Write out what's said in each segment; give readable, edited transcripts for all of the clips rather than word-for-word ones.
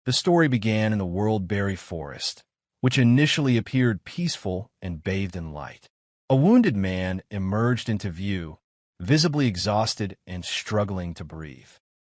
The story began in the Worldberry Forest, which initially appeared peaceful and bathed in light. A wounded man emerged into view, visibly exhausted and struggling to breathe.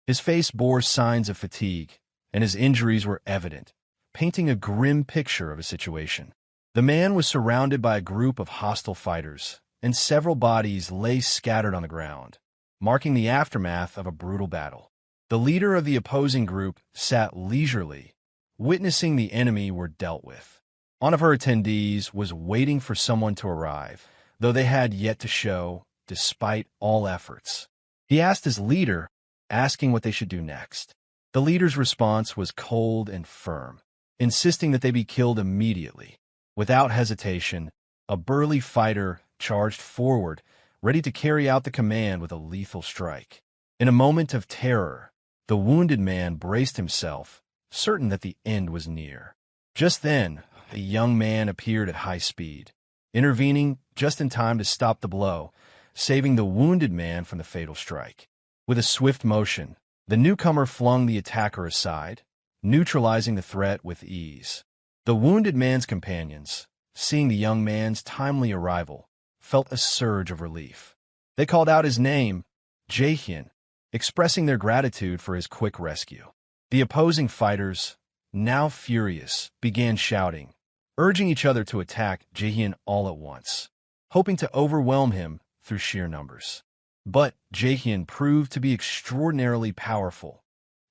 His face bore signs of fatigue, and his injuries were evident, painting a grim picture of a situation. The man was surrounded by a group of hostile fighters, and several bodies lay scattered on the ground, marking the aftermath of a brutal battle. The leader of the opposing group sat leisurely, witnessing the enemy were dealt with. One of her attendees was waiting for someone to arrive, though they had yet to show, despite all efforts. He asked his leader, asking what they should do next. The leader's response was cold and firm, insisting that they be killed immediately. Without hesitation, a burly fighter charged forward, ready to carry out the command with a lethal strike. In a moment of terror, the wounded man braced himself, certain that the end was near. Just then, a young man appeared at high speed, intervening just in time to stop the blow, saving the wounded man from the fatal strike. With a swift motion, the newcomer flung the attacker aside, neutralizing the threat with ease. The wounded man's companions, seeing the young man's timely arrival, felt a surge of relief. They called out his name, Jaehyeon, expressing their gratitude for his quick rescue. The opposing fighters, now furious, began shouting, urging each other to attack Jaehyeon all at once, hoping to overwhelm him through sheer numbers. But Jaehyeon proved to be extraordinarily powerful,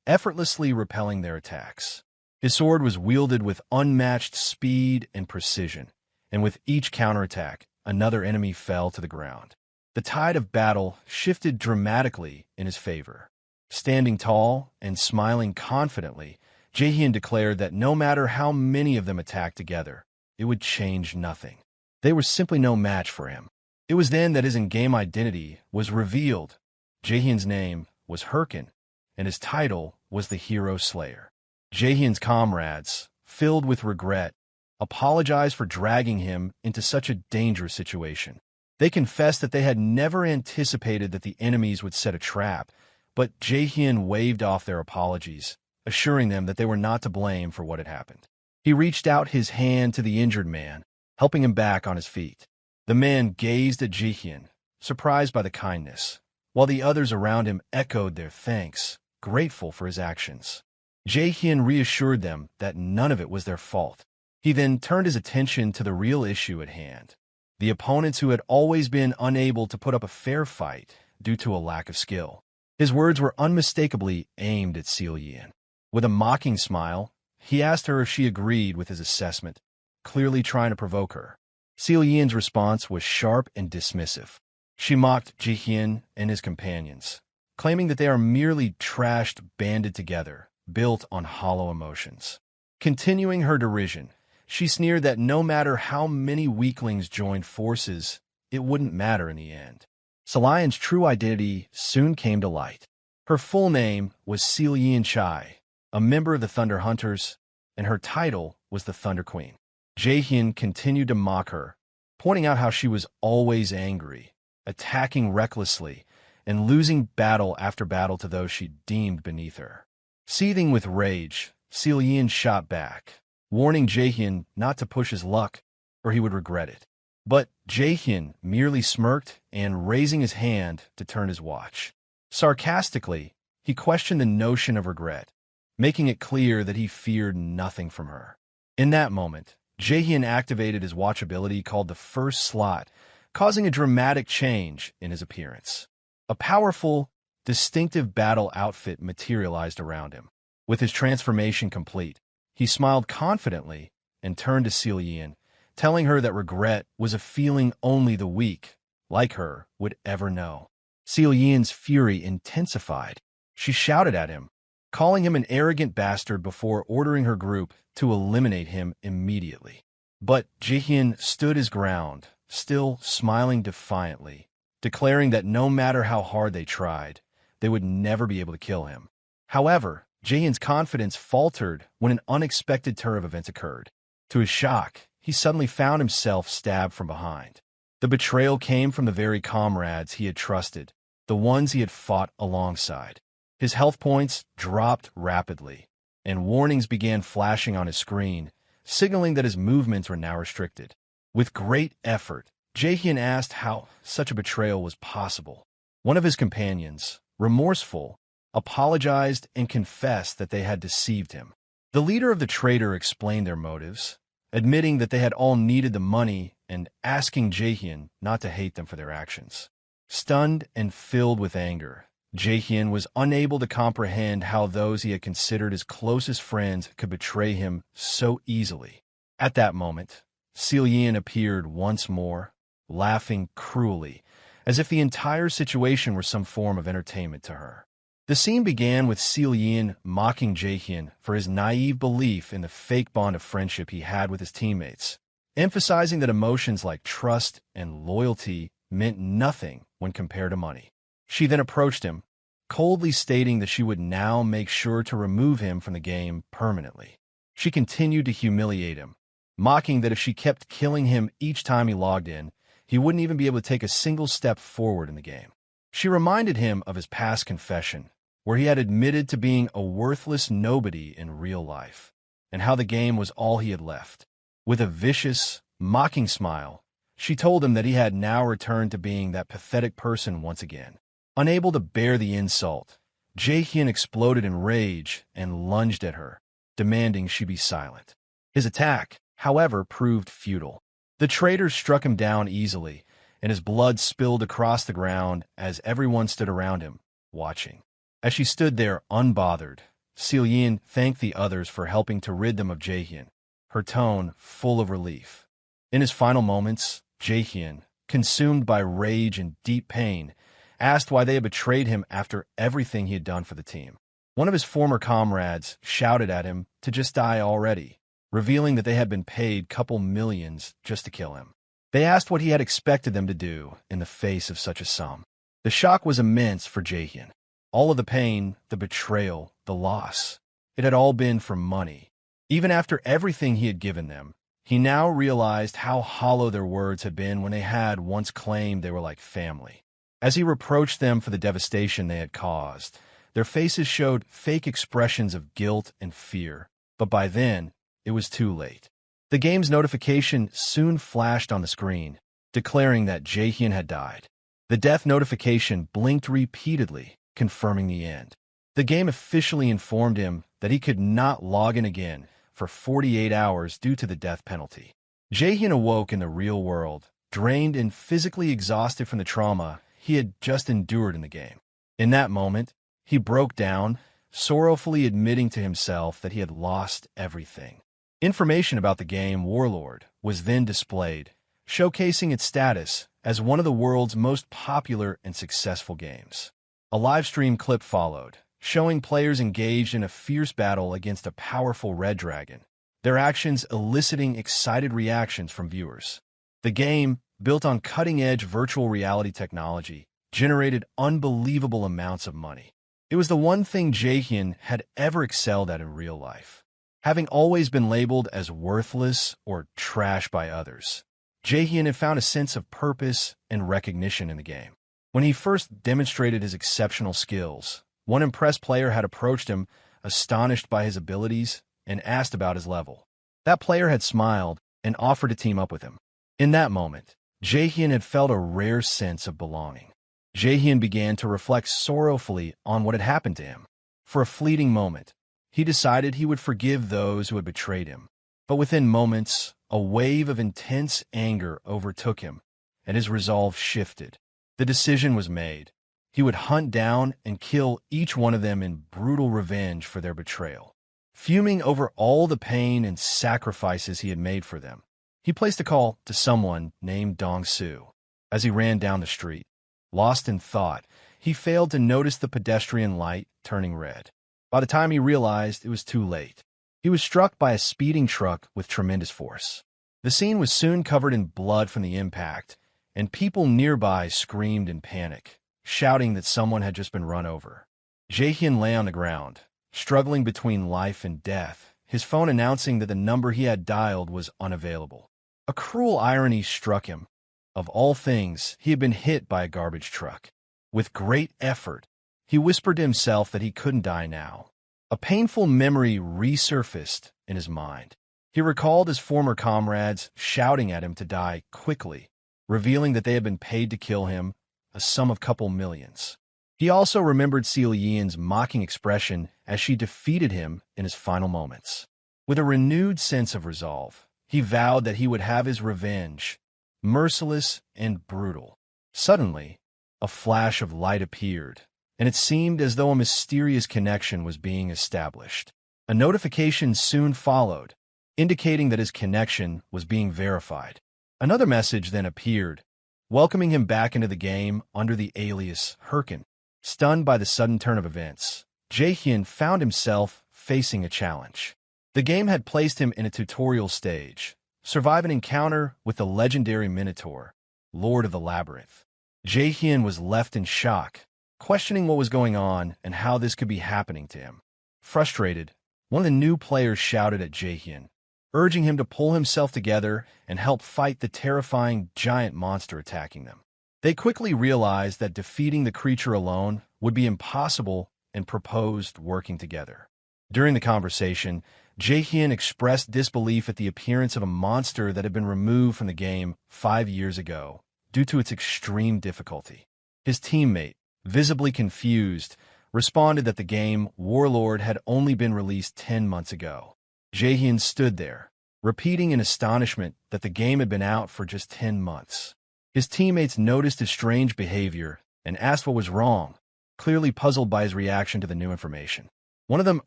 effortlessly repelling their attacks. His sword was wielded with unmatched speed and precision, and with each counterattack, another enemy fell to the ground. The tide of battle shifted dramatically in his favor. Standing tall and smiling confidently, Jaehyeon declared that no matter how many of them attacked together, it would change nothing. They were simply no match for him. It was then that his in-game identity was revealed. Jaehyeon's name was Hyrkan, and his title was the Hero Slayer. Jaehyeon's comrades, filled with regret, apologized for dragging him into such a dangerous situation. They confessed that they had never anticipated that the enemies would set a trap, but Jaehyeon waved off their apologies, assuring them that they were not to blame for what had happened. He reached out his hand to the injured man, helping him back on his feet. The man gazed at Jaehyeon, surprised by the kindness, while the others around him echoed their thanks, grateful for his actions. Jaehyeon reassured them that none of it was their fault. He then turned his attention to the real issue at hand, the opponents who had always been unable to put up a fair fight due to a lack of skill. His words were unmistakably aimed at Jaehyeon. With a mocking smile, he asked her if she agreed with his assessment, clearly trying to provoke her. Jaehyeon's response was sharp and dismissive. She mocked Jaehyeon and his companions, claiming that they are merely trashed banded together, built on hollow emotions. Continuing her derision, she sneered that no matter how many weaklings joined forces, it wouldn't matter in the end. Jaehyeon's true identity soon came to light. Her full name was Jaehyeon Chai, a member of the Thunder Hunters, and her title was the Thunder Queen. Jaehyeon continued to mock her, pointing out how she was always angry, attacking recklessly, and losing battle after battle to those she deemed beneath her. Seething with rage, Jaehyeon shot back, warning Jaehyeon not to push his luck, or he would regret it. But Jaehyeon merely smirked and raising his hand to turn his watch. Sarcastically, he questioned the notion of regret, making it clear that he feared nothing from her. In that moment, Jaehyeon activated his watch ability called the First Slot, causing a dramatic change in his appearance. A powerful, distinctive battle outfit materialized around him. With his transformation complete, he smiled confidently and turned to Jaehyeon, telling her that regret was a feeling only the weak, like her, would ever know. Jaehyeon's fury intensified. She shouted at him, calling him an arrogant bastard before ordering her group to eliminate him immediately. But Jaehyeon stood his ground, still smiling defiantly, declaring that no matter how hard they tried, they would never be able to kill him. However, Jaehyeon's confidence faltered when an unexpected turn of events occurred. To his shock, he suddenly found himself stabbed from behind. The betrayal came from the very comrades he had trusted, the ones he had fought alongside. His health points dropped rapidly, and warnings began flashing on his screen, signaling that his movements were now restricted. With great effort, Jaehyeon asked how such a betrayal was possible. One of his companions, remorseful, apologized and confessed that they had deceived him. The leader of the traitor explained their motives, admitting that they had all needed the money and asking Jaehyeon not to hate them for their actions. Stunned and filled with anger, Jaehyeon was unable to comprehend how those he had considered his closest friends could betray him so easily. At that moment, Jaehyeon appeared once more, laughing cruelly, as if the entire situation were some form of entertainment to her. The scene began with Jaehyeon mocking Jaehyeon for his naive belief in the fake bond of friendship he had with his teammates, emphasizing that emotions like trust and loyalty meant nothing when compared to money. She then approached him, coldly stating that she would now make sure to remove him from the game permanently. She continued to humiliate him, mocking that if she kept killing him each time he logged in, he wouldn't even be able to take a single step forward in the game. She reminded him of his past confession, where he had admitted to being a worthless nobody in real life, and how the game was all he had left. With a vicious, mocking smile, she told him that he had now returned to being that pathetic person once again. Unable to bear the insult, Jaehyeon exploded in rage and lunged at her, demanding she be silent. His attack, however, proved futile. The traitor struck him down easily, and his blood spilled across the ground as everyone stood around him, watching. As she stood there unbothered, Jaehyeon thanked the others for helping to rid them of Jaehyeon, her tone full of relief. In his final moments, Jaehyeon, consumed by rage and deep pain, asked why they had betrayed him after everything he had done for the team. One of his former comrades shouted at him to just die already, revealing that they had been paid couple millions just to kill him. They asked what he had expected them to do in the face of such a sum. The shock was immense for Jaehyeon. All of the pain, the betrayal, the loss, it had all been for money. Even after everything he had given them, he now realized how hollow their words had been when they had once claimed they were like family. As he reproached them for the devastation they had caused, their faces showed fake expressions of guilt and fear, but by then, it was too late. The game's notification soon flashed on the screen, declaring that Jaehyeon had died. The death notification blinked repeatedly, confirming the end. The game officially informed him that he could not log in again for 48 hours due to the death penalty. Jaehyeon awoke in the real world, drained and physically exhausted from the trauma he had just endured in the game. In that moment, he broke down, sorrowfully admitting to himself that he had lost everything. Information about the game Warlord was then displayed, showcasing its status as one of the world's most popular and successful games. A live stream clip followed, showing players engaged in a fierce battle against a powerful red dragon, their actions eliciting excited reactions from viewers. The game, built on cutting-edge virtual reality technology, generated unbelievable amounts of money. It was the one thing Jaehyeon had ever excelled at in real life. Having always been labeled as worthless or trash by others, Jaehyeon had found a sense of purpose and recognition in the game. When he first demonstrated his exceptional skills, one impressed player had approached him, astonished by his abilities, and asked about his level. That player had smiled and offered to team up with him. In that moment, Jaehyeon had felt a rare sense of belonging. Jaehyeon began to reflect sorrowfully on what had happened to him. For a fleeting moment, he decided he would forgive those who had betrayed him. But within moments, a wave of intense anger overtook him, and his resolve shifted. The decision was made. He would hunt down and kill each one of them in brutal revenge for their betrayal. Fuming over all the pain and sacrifices he had made for them, he placed a call to someone named Dong-Soo. As he ran down the street, lost in thought, he failed to notice the pedestrian light turning red. By the time he realized, it was too late. He was struck by a speeding truck with tremendous force. The scene was soon covered in blood from the impact, and people nearby screamed in panic, shouting that someone had just been run over. Jaehyeon lay on the ground, struggling between life and death, his phone announcing that the number he had dialed was unavailable. A cruel irony struck him. Of all things, he had been hit by a garbage truck. With great effort, he whispered to himself that he couldn't die now. A painful memory resurfaced in his mind. He recalled his former comrades shouting at him to die quickly, revealing that they had been paid to kill him, a sum of couple millions. He also remembered Jaehyeon's mocking expression as she defeated him in his final moments. With a renewed sense of resolve, he vowed that he would have his revenge, merciless and brutal. Suddenly, a flash of light appeared, and it seemed as though a mysterious connection was being established. A notification soon followed, indicating that his connection was being verified. Another message then appeared, welcoming him back into the game under the alias Hyrkan. Stunned by the sudden turn of events, Jaehyeon found himself facing a challenge. The game had placed him in a tutorial stage, survive an encounter with the legendary Minotaur, Lord of the Labyrinth. Jaehyeon was left in shock, questioning what was going on and how this could be happening to him. Frustrated, one of the new players shouted at Jaehyeon, urging him to pull himself together and help fight the terrifying giant monster attacking them. They quickly realized that defeating the creature alone would be impossible and proposed working together. During the conversation, Jaehyeon expressed disbelief at the appearance of a monster that had been removed from the game 5 years ago due to its extreme difficulty. His teammate, visibly confused, responded that the game Warlord had only been released 10 months ago. Jaehyeon stood there, repeating in astonishment that the game had been out for just 10 months. His teammates noticed his strange behavior and asked what was wrong, clearly puzzled by his reaction to the new information. One of them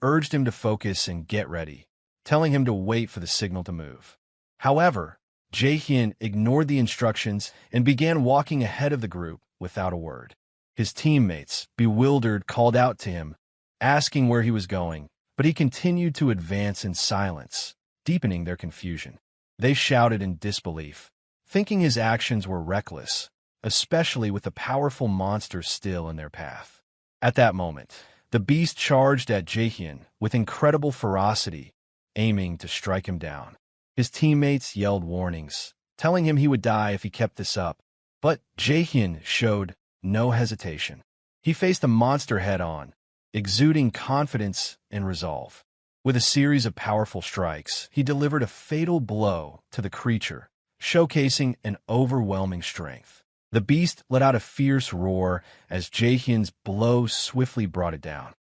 urged him to focus and get ready, telling him to wait for the signal to move. However, Jaehyeon ignored the instructions and began walking ahead of the group without a word. His teammates, bewildered, called out to him, asking where he was going, but he continued to advance in silence, deepening their confusion. They shouted in disbelief, thinking his actions were reckless, especially with the powerful monster still in their path. At that moment, the beast charged at Jaehyeon with incredible ferocity, aiming to strike him down. His teammates yelled warnings, telling him he would die if he kept this up, but Jaehyeon showed no hesitation. He faced the monster head-on, exuding confidence and resolve. With a series of powerful strikes, he delivered a fatal blow to the creature, showcasing an overwhelming strength. The beast let out a fierce roar as Jaehyeon's blow swiftly brought it down.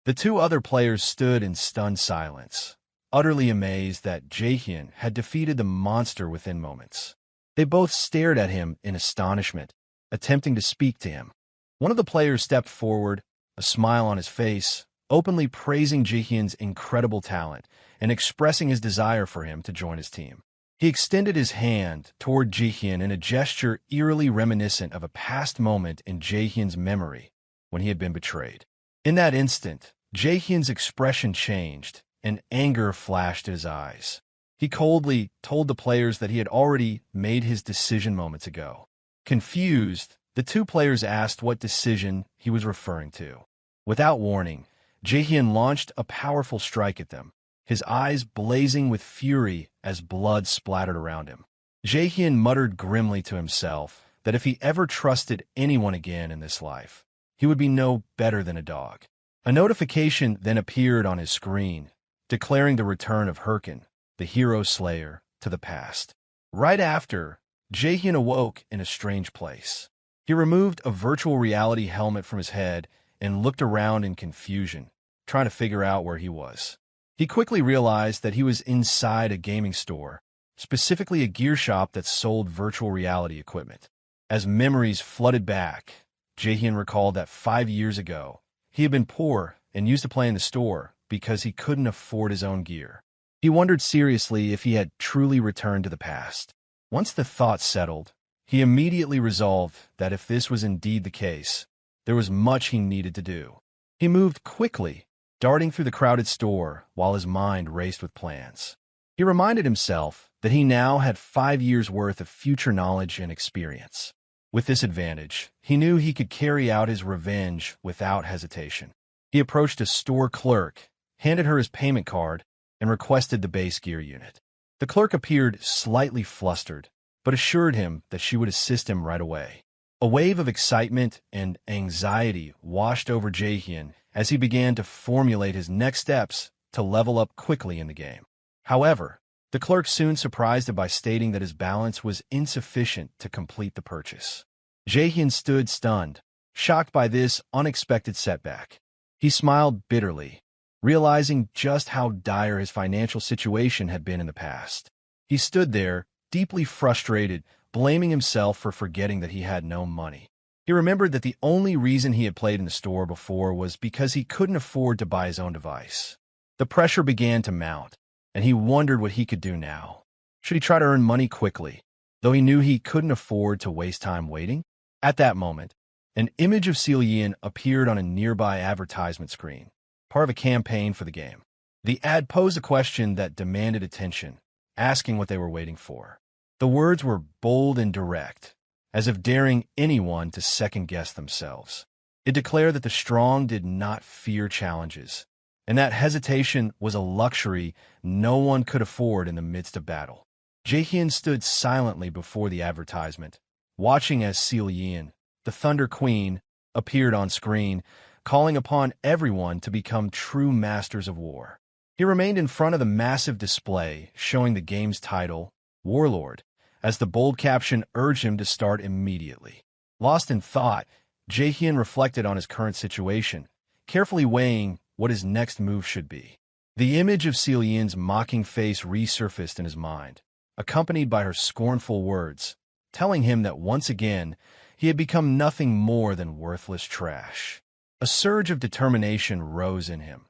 The two other players stood in stunned silence, utterly amazed that Jaehyeon had defeated the monster within moments. They both stared at him in astonishment, attempting to speak to him. One of the players stepped forward, a smile on his face, openly praising Jaehyeon's incredible talent and expressing his desire for him to join his team. He extended his hand toward Jaehyeon in a gesture eerily reminiscent of a past moment in Jaehyeon's memory when he had been betrayed. In that instant, Jaehyeon's expression changed, and anger flashed in his eyes. He coldly told the players that he had already made his decision moments ago. Confused, the two players asked what decision he was referring to. Without warning, Jaehyeon launched a powerful strike at them, his eyes blazing with fury as blood splattered around him. Jaehyeon muttered grimly to himself that if he ever trusted anyone again in this life, he would be no better than a dog. A notification then appeared on his screen, declaring the return of Hyrkan, the hero slayer, to the past. Right after, Jaehyeon awoke in a strange place. He removed a virtual reality helmet from his head and looked around in confusion, trying to figure out where he was. He quickly realized that he was inside a gaming store, specifically a gear shop that sold virtual reality equipment. As memories flooded back, Jaehyeon recalled that 5 years ago, he had been poor and used to play in the store because he couldn't afford his own gear. He wondered seriously if he had truly returned to the past. Once the thought settled, he immediately resolved that if this was indeed the case, there was much he needed to do. He moved quickly, darting through the crowded store while his mind raced with plans. He reminded himself that he now had 5 years' worth of future knowledge and experience. With this advantage, he knew he could carry out his revenge without hesitation. He approached a store clerk, handed her his payment card, and requested the base gear unit. The clerk appeared slightly flustered, but assured him that she would assist him right away. A wave of excitement and anxiety washed over Jaehyeon as he began to formulate his next steps to level up quickly in the game. However, the clerk soon surprised him by stating that his balance was insufficient to complete the purchase. Jaehyeon stood stunned, shocked by this unexpected setback. He smiled bitterly, realizing just how dire his financial situation had been in the past. He stood there, deeply frustrated, blaming himself for forgetting that he had no money. He remembered that the only reason he had played in the store before was because he couldn't afford to buy his own device. The pressure began to mount, and he wondered what he could do now. Should he try to earn money quickly, though he knew he couldn't afford to waste time waiting? At that moment, an image of Jaehyeon appeared on a nearby advertisement screen, part of a campaign for the game. The ad posed a question that demanded attention, asking what they were waiting for. The words were bold and direct, as if daring anyone to second-guess themselves. It declared that the strong did not fear challenges, and that hesitation was a luxury no one could afford in the midst of battle. Jaehyeon stood silently before the advertisement, watching as Jaehyeon, the Thunder Queen, appeared on screen, calling upon everyone to become true masters of war. He remained in front of the massive display showing the game's title, Warlord, as the bold caption urged him to start immediately. Lost in thought, Jaehyeon reflected on his current situation, carefully weighing what his next move should be. The image of Jaehyeon's mocking face resurfaced in his mind, accompanied by her scornful words, telling him that once again he had become nothing more than worthless trash. A surge of determination rose in him.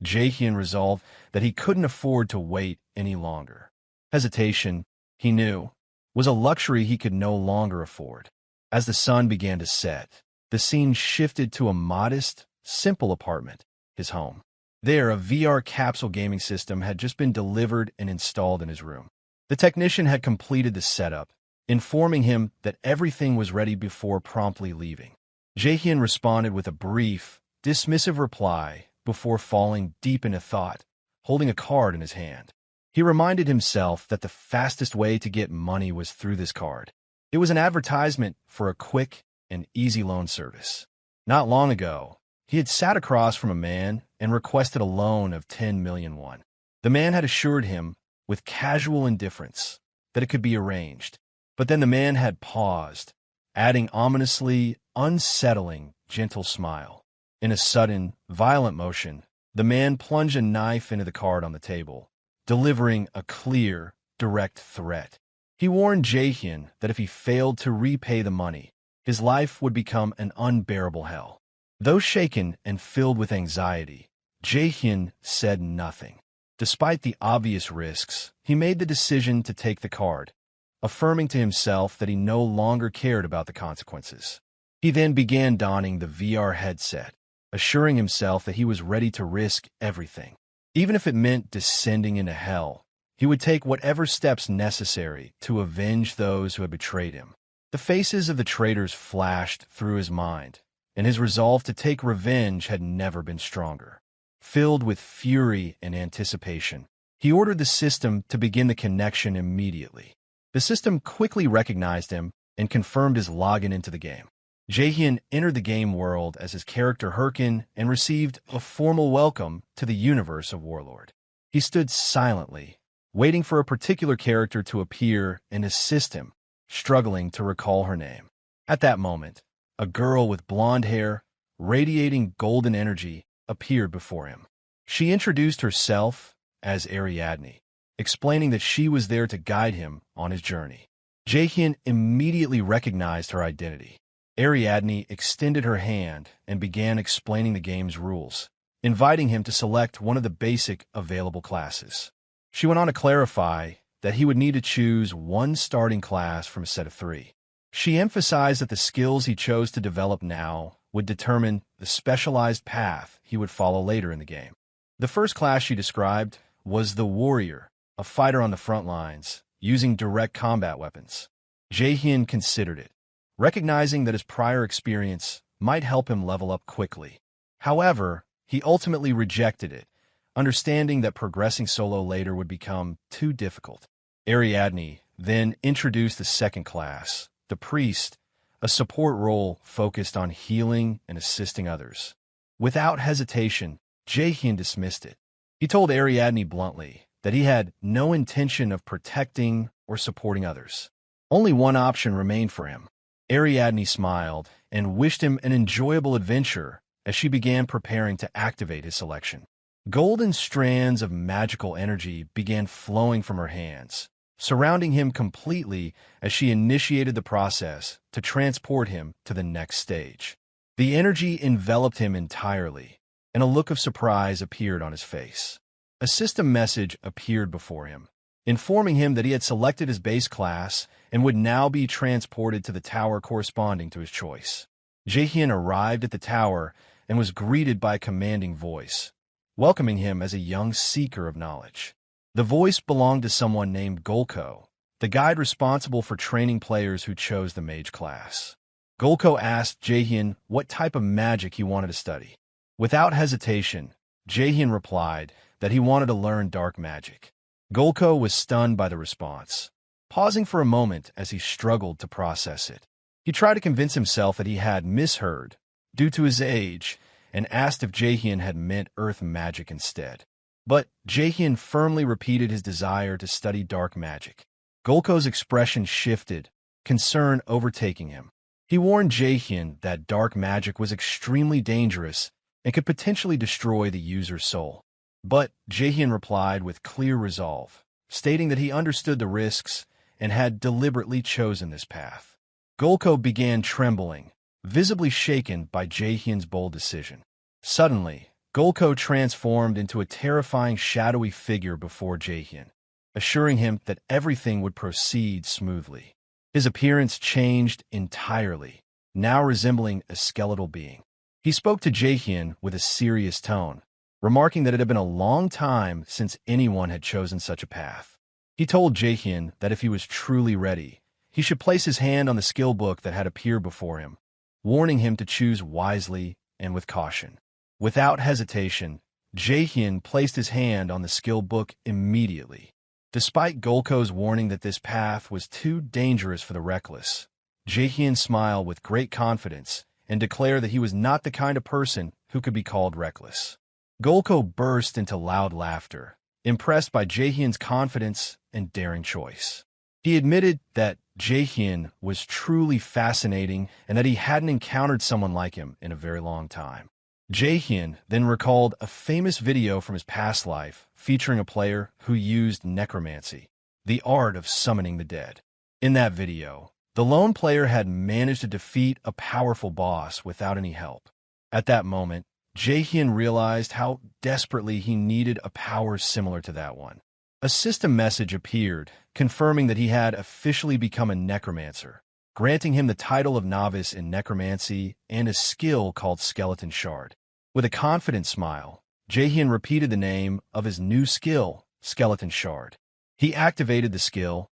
Jaehyeon resolved that he couldn't afford to wait any longer. Hesitation, he knew, was a luxury he could no longer afford. As the sun began to set, the scene shifted to a modest, simple apartment, his home. There, a VR capsule gaming system had just been delivered and installed in his room. The technician had completed the setup, informing him that everything was ready before promptly leaving. Jaehyeon responded with a brief, dismissive reply before falling deep into thought, holding a card in his hand. He reminded himself that the fastest way to get money was through this card. It was an advertisement for a quick and easy loan service. Not long ago, he had sat across from a man and requested a loan of 10 million won. The man had assured him, with casual indifference, that it could be arranged. But then the man had paused, adding ominously unsettling, gentle smile. In a sudden, violent motion, the man plunged a knife into the card on the table, delivering a clear, direct threat. He warned Jaehyeon that if he failed to repay the money, his life would become an unbearable hell. Though shaken and filled with anxiety, Jaehyeon said nothing. Despite the obvious risks, he made the decision to take the card, affirming to himself that he no longer cared about the consequences. He then began donning the VR headset, assuring himself that he was ready to risk everything. Even if it meant descending into hell, he would take whatever steps necessary to avenge those who had betrayed him. The faces of the traitors flashed through his mind, and his resolve to take revenge had never been stronger. Filled with fury and anticipation, he ordered the system to begin the connection immediately. The system quickly recognized him and confirmed his login into the game. Jaehyeon entered the game world as his character Hyrkan and received a formal welcome to the universe of Warlord. He stood silently, waiting for a particular character to appear and assist him, struggling to recall her name. At that moment, a girl with blonde hair, radiating golden energy, appeared before him. She introduced herself as Ariadne, explaining that she was there to guide him on his journey. Jaehyeon immediately recognized her identity. Ariadne extended her hand and began explaining the game's rules, inviting him to select one of the basic available classes. She went on to clarify that he would need to choose one starting class from a set of 3. She emphasized that the skills he chose to develop now would determine the specialized path he would follow later in the game. The first class she described was the Warrior, a fighter on the front lines, using direct combat weapons. Jaehyeon considered it, recognizing that his prior experience might help him level up quickly. However, he ultimately rejected it, understanding that progressing solo later would become too difficult. Ariadne then introduced the second class, the Priest, a support role focused on healing and assisting others. Without hesitation, Jaehyeon dismissed it. He told Ariadne bluntly that he had no intention of protecting or supporting others. Only one option remained for him. Ariadne smiled and wished him an enjoyable adventure as she began preparing to activate his selection. Golden strands of magical energy began flowing from her hands, surrounding him completely as she initiated the process to transport him to the next stage. The energy enveloped him entirely, and a look of surprise appeared on his face. A system message appeared before him, informing him that he had selected his base class and would now be transported to the tower corresponding to his choice. Jaehyeon arrived at the tower and was greeted by a commanding voice, welcoming him as a young seeker of knowledge. The voice belonged to someone named Golko, the guide responsible for training players who chose the mage class. Golko asked Jaehyeon what type of magic he wanted to study. Without hesitation, Jaehyeon replied that he wanted to learn dark magic. Golko was stunned by the response, pausing for a moment as he struggled to process it. He tried to convince himself that he had misheard due to his age and asked if Jaehyeon had meant earth magic instead. But Jaehyeon firmly repeated his desire to study dark magic. Golko's expression shifted, concern overtaking him. He warned Jaehyeon that dark magic was extremely dangerous and could potentially destroy the user's soul. But Jaehyeon replied with clear resolve, stating that he understood the risks and had deliberately chosen this path. Golko began trembling, visibly shaken by Jaehyeon's bold decision. Suddenly, Golko transformed into a terrifying shadowy figure before Jaehyeon, assuring him that everything would proceed smoothly. His appearance changed entirely, now resembling a skeletal being. He spoke to Jaehyeon with a serious tone, remarking that it had been a long time since anyone had chosen such a path. He told Jaehyeon that if he was truly ready, he should place his hand on the skill book that had appeared before him, warning him to choose wisely and with caution. Without hesitation, Jaehyeon placed his hand on the skill book immediately. Despite Golko's warning that this path was too dangerous for the reckless, Jaehyeon smiled with great confidence and declared that he was not the kind of person who could be called reckless. Golko burst into loud laughter, impressed by Jaehyeon's confidence and daring choice. He admitted that Jaehyeon was truly fascinating and that he hadn't encountered someone like him in a very long time. Jaehyeon then recalled a famous video from his past life featuring a player who used necromancy, the art of summoning the dead. In that video, the lone player had managed to defeat a powerful boss without any help. At that moment, Jaehyeon realized how desperately he needed a power similar to that one. A system message appeared, confirming that he had officially become a necromancer, granting him the title of novice in necromancy and a skill called Skeleton Shard. With a confident smile, Jaehyeon repeated the name of his new skill, Skeleton Shard. He activated the skill,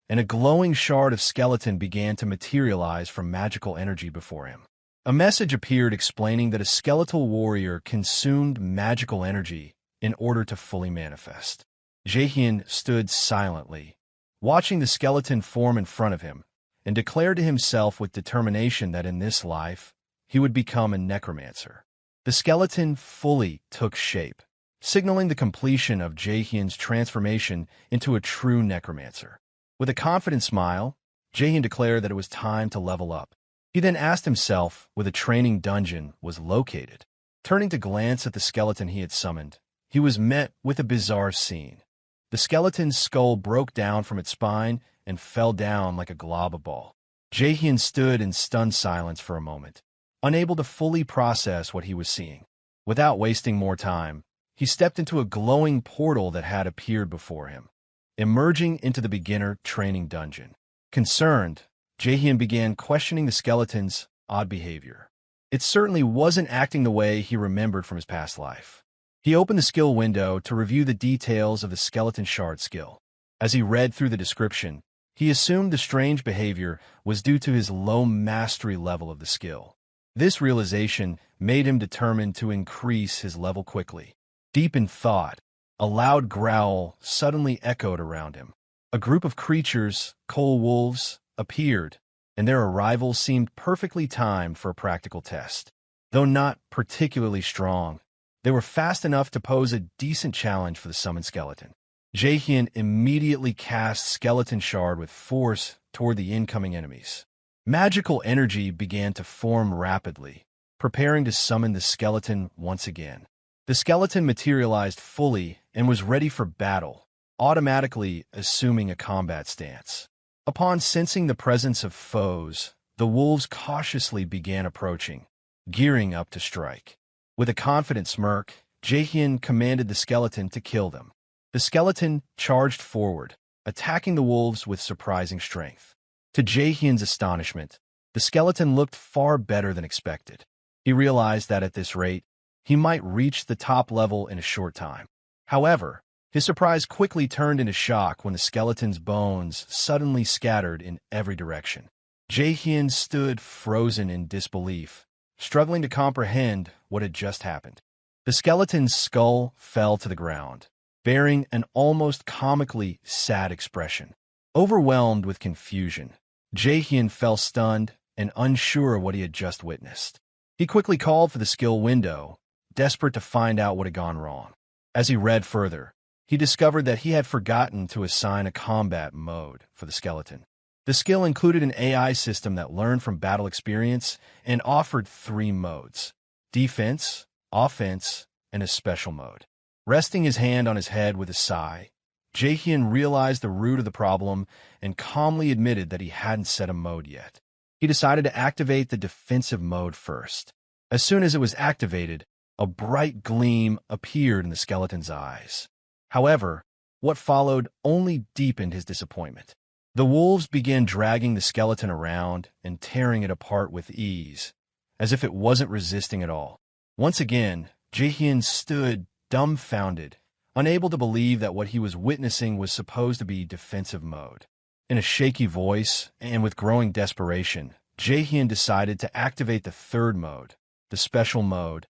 and a glowing shard of skeleton began to materialize from magical energy before him. A message appeared explaining that a skeletal warrior consumed magical energy in order to fully manifest. Jaehyeon stood silently, watching the skeleton form in front of him, and declared to himself with determination that in this life, he would become a necromancer. The skeleton fully took shape, signaling the completion of Jaehyeon's transformation into a true necromancer. With a confident smile, Jaehyeon declared that it was time to level up. He then asked himself where the training dungeon was located. Turning to glance at the skeleton he had summoned, he was met with a bizarre scene. The skeleton's skull broke down from its spine and fell down like a glob of ball. Jaehyeon stood in stunned silence for a moment, unable to fully process what he was seeing. Without wasting more time, he stepped into a glowing portal that had appeared before him, emerging into the beginner training dungeon. Concerned, Jaehyeon began questioning the skeleton's odd behavior. It certainly wasn't acting the way he remembered from his past life. He opened the skill window to review the details of the Skeleton Shard skill. As he read through the description, he assumed the strange behavior was due to his low mastery level of the skill. This realization made him determined to increase his level quickly. Deep in thought, a loud growl suddenly echoed around him. A group of creatures, coal wolves, appeared, and their arrival seemed perfectly timed for a practical test. Though not particularly strong, they were fast enough to pose a decent challenge for the summoned skeleton. Jaehyeon immediately cast Skeleton Shard with force toward the incoming enemies. Magical energy began to form rapidly, preparing to summon the skeleton once again. The skeleton materialized fully and was ready for battle, automatically assuming a combat stance. Upon sensing the presence of foes, the wolves cautiously began approaching, gearing up to strike. With a confident smirk, Jaehyeon commanded the skeleton to kill them. The skeleton charged forward, attacking the wolves with surprising strength. To Jaehyeon's astonishment, the skeleton looked far better than expected. He realized that at this rate, he might reach the top level in a short time. However, his surprise quickly turned into shock when the skeleton's bones suddenly scattered in every direction. Jaehyeon stood frozen in disbelief, struggling to comprehend what had just happened. The skeleton's skull fell to the ground, bearing an almost comically sad expression. Overwhelmed with confusion, Jaehyeon fell stunned and unsure of what he had just witnessed. He quickly called for the skill window, desperate to find out what had gone wrong. As he read further, he discovered that he had forgotten to assign a combat mode for the skeleton. The skill included an AI system that learned from battle experience and offered 3 modes: defense, offense, and a special mode. Resting his hand on his head with a sigh, Jaehyeon realized the root of the problem and calmly admitted that he hadn't set a mode yet. He decided to activate the defensive mode first. As soon as it was activated, a bright gleam appeared in the skeleton's eyes. However, what followed only deepened his disappointment. The wolves began dragging the skeleton around and tearing it apart with ease, as if it wasn't resisting at all. Once again, Jaehyeon stood dumbfounded, unable to believe that what he was witnessing was supposed to be defensive mode. In a shaky voice and with growing desperation, Jaehyeon decided to activate the 3rd mode, the special mode,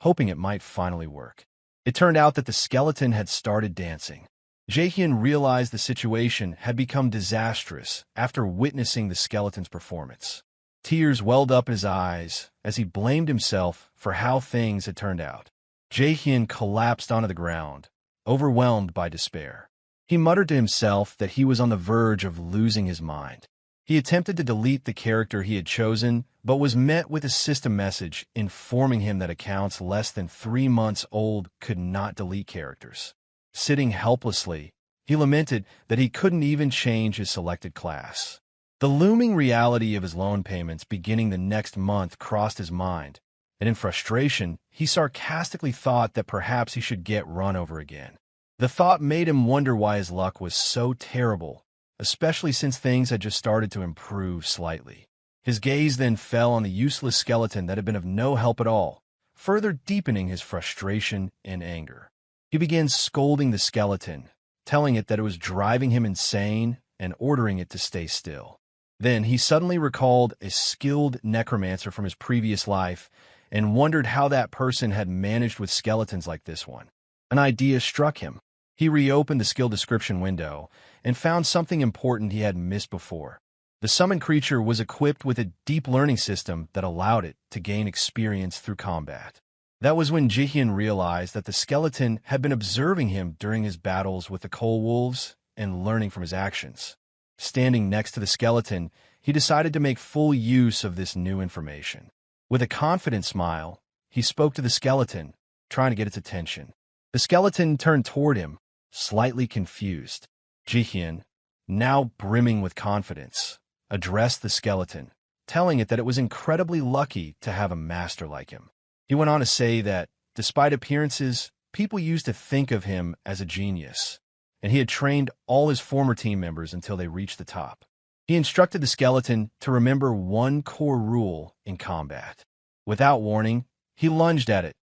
hoping it might finally work. It turned out that the skeleton had started dancing. Jaehyeon realized the situation had become disastrous after witnessing the skeleton's performance. Tears welled up his eyes as he blamed himself for how things had turned out. Jaehyeon collapsed onto the ground, overwhelmed by despair. He muttered to himself that he was on the verge of losing his mind. He attempted to delete the character he had chosen, but was met with a system message informing him that accounts less than 3 months old could not delete characters. Sitting helplessly, he lamented that he couldn't even change his selected class. The looming reality of his loan payments beginning the next month crossed his mind, and in frustration, he sarcastically thought that perhaps he should get run over again. The thought made him wonder why his luck was so terrible, especially since things had just started to improve slightly. His gaze then fell on the useless skeleton that had been of no help at all, further deepening his frustration and anger. He began scolding the skeleton, telling it that it was driving him insane and ordering it to stay still. Then he suddenly recalled a skilled necromancer from his previous life and wondered how that person had managed with skeletons like this one. An idea struck him. He reopened the skill description window and found something important he had missed before. The summoned creature was equipped with a deep learning system that allowed it to gain experience through combat. That was when Jaehyeon realized that the skeleton had been observing him during his battles with the coal wolves and learning from his actions. Standing next to the skeleton, he decided to make full use of this new information. With a confident smile, he spoke to the skeleton, trying to get its attention. The skeleton turned toward him, slightly confused. Jaehyeon, now brimming with confidence, addressed the skeleton, telling it that it was incredibly lucky to have a master like him. He went on to say that, despite appearances, people used to think of him as a genius, and he had trained all his former team members until they reached the top. He instructed the skeleton to remember one core rule in combat. Without warning, he lunged at it,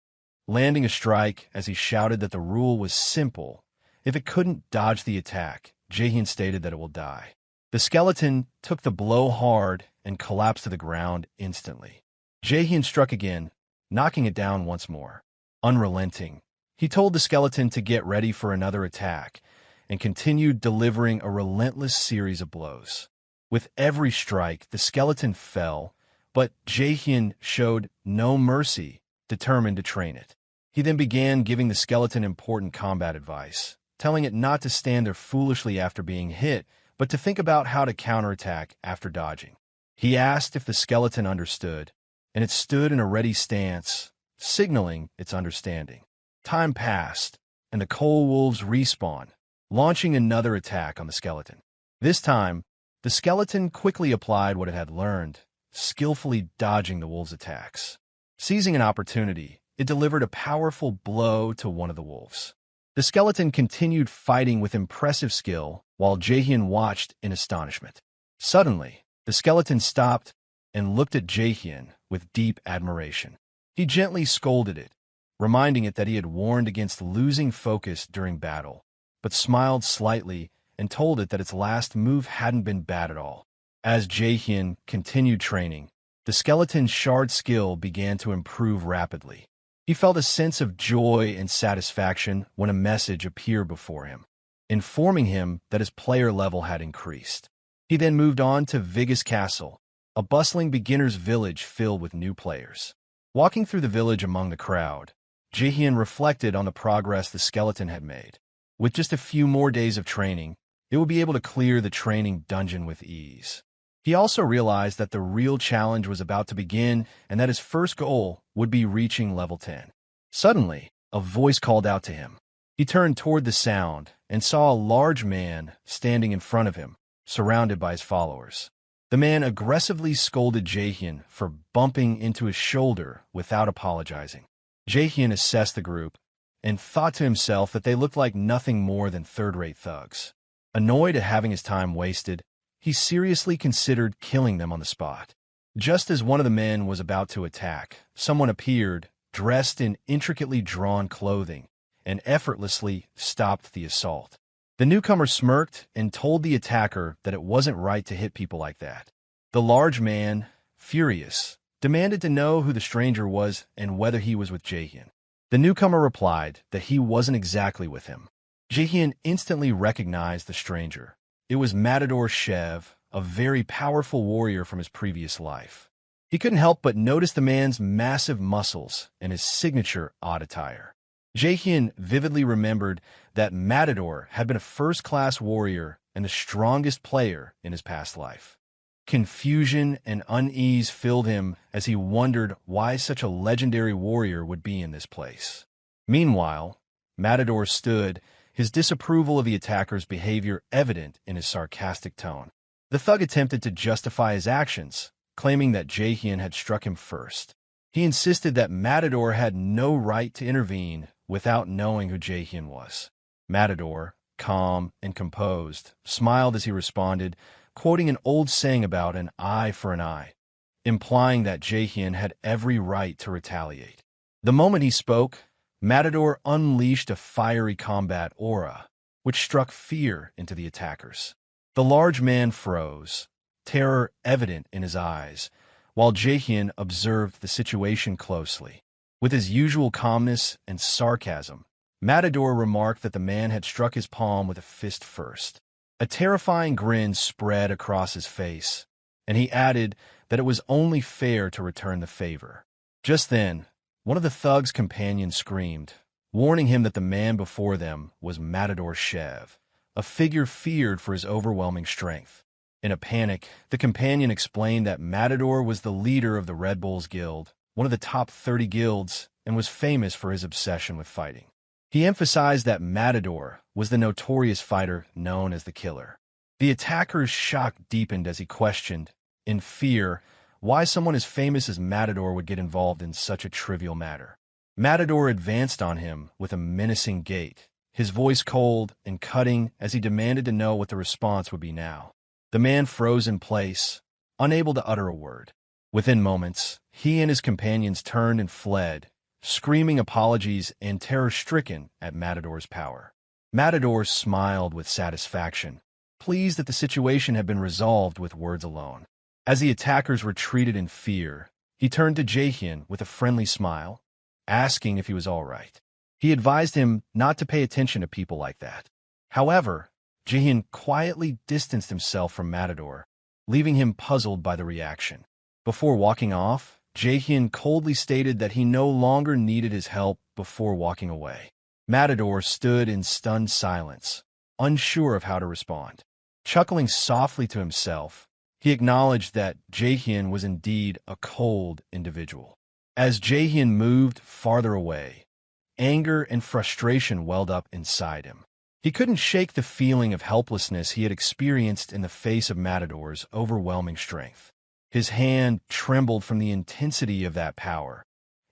landing a strike as he shouted that the rule was simple. If it couldn't dodge the attack, Jaehyeon stated that it will die. The skeleton took the blow hard and collapsed to the ground instantly. Jaehyeon struck again, knocking it down once more. Unrelenting, he told the skeleton to get ready for another attack and continued delivering a relentless series of blows. With every strike, the skeleton fell, but Jaehyeon showed no mercy, determined to train it. He then began giving the skeleton important combat advice, telling it not to stand there foolishly after being hit, but to think about how to counterattack after dodging. He asked if the skeleton understood, and it stood in a ready stance, signaling its understanding. Time passed, and the coal wolves respawned, launching another attack on the skeleton. This time, the skeleton quickly applied what it had learned, skillfully dodging the wolves' attacks. Seizing an opportunity, it delivered a powerful blow to one of the wolves. The skeleton continued fighting with impressive skill, while Jaehyeon watched in astonishment. Suddenly, the skeleton stopped and looked at Jaehyeon with deep admiration. He gently scolded it, reminding it that he had warned against losing focus during battle, but smiled slightly and told it that its last move hadn't been bad at all. As Jaehyeon continued training, the skeleton's shard skill began to improve rapidly. He felt a sense of joy and satisfaction when a message appeared before him, informing him that his player level had increased. He then moved on to Vigus Castle, a bustling beginner's village filled with new players. Walking through the village among the crowd, Jaehyeon reflected on the progress the skeleton had made. With just a few more days of training, it would be able to clear the training dungeon with ease. He also realized that the real challenge was about to begin and that his first goal would be reaching level 10. Suddenly, a voice called out to him. He turned toward the sound and saw a large man standing in front of him, surrounded by his followers. The man aggressively scolded Jaehyeon for bumping into his shoulder without apologizing. Jaehyeon assessed the group and thought to himself that they looked like nothing more than third-rate thugs. Annoyed at having his time wasted, he seriously considered killing them on the spot. Just as one of the men was about to attack, someone appeared, dressed in intricately drawn clothing, and effortlessly stopped the assault. The newcomer smirked and told the attacker that it wasn't right to hit people like that. The large man, furious, demanded to know who the stranger was and whether he was with Jaehyeon. The newcomer replied that he wasn't exactly with him. Jaehyeon instantly recognized the stranger. It was Matador Shev, a very powerful warrior from his previous life. He couldn't help but notice the man's massive muscles and his signature odd attire. Jaehyeon vividly remembered that Matador had been a first-class warrior and the strongest player in his past life. Confusion and unease filled him as he wondered why such a legendary warrior would be in this place. Meanwhile, Matador stood, his disapproval of the attacker's behavior evident in his sarcastic tone. The thug attempted to justify his actions, claiming that Jaehyeon had struck him first. He insisted that Matador had no right to intervene without knowing who Jaehyeon was. Matador, calm and composed, smiled as he responded, quoting an old saying about an eye for an eye, implying that Jaehyeon had every right to retaliate. The moment he spoke, Matador unleashed a fiery combat aura, which struck fear into the attackers. The large man froze, terror evident in his eyes, while Jaehyeon observed the situation closely. With his usual calmness and sarcasm, Matador remarked that the man had struck his palm with a fist first. A terrifying grin spread across his face, and he added that it was only fair to return the favor. Just then, one of the thug's companions screamed, warning him that the man before them was Matador Shev, a figure feared for his overwhelming strength. In a panic, the companion explained that Matador was the leader of the Red Bulls Guild, one of the top 30 guilds, and was famous for his obsession with fighting. He emphasized that Matador was the notorious fighter known as the Killer. The attacker's shock deepened as he questioned, in fear, why someone as famous as Matador would get involved in such a trivial matter. Matador advanced on him with a menacing gait, his voice cold and cutting as he demanded to know what the response would be now. The man froze in place, unable to utter a word. Within moments, he and his companions turned and fled, screaming apologies and terror-stricken at Matador's power. Matador smiled with satisfaction, pleased that the situation had been resolved with words alone. As the attackers retreated in fear, he turned to Jaehyeon with a friendly smile, asking if he was all right. He advised him not to pay attention to people like that. However, Jaehyeon quietly distanced himself from Matador, leaving him puzzled by the reaction. Before walking off, Jaehyeon coldly stated that he no longer needed his help before walking away. Matador stood in stunned silence, unsure of how to respond. Chuckling softly to himself, he acknowledged that Jaehyeon was indeed a cold individual. As Jaehyeon moved farther away, anger and frustration welled up inside him. He couldn't shake the feeling of helplessness he had experienced in the face of Matador's overwhelming strength. His hand trembled from the intensity of that power,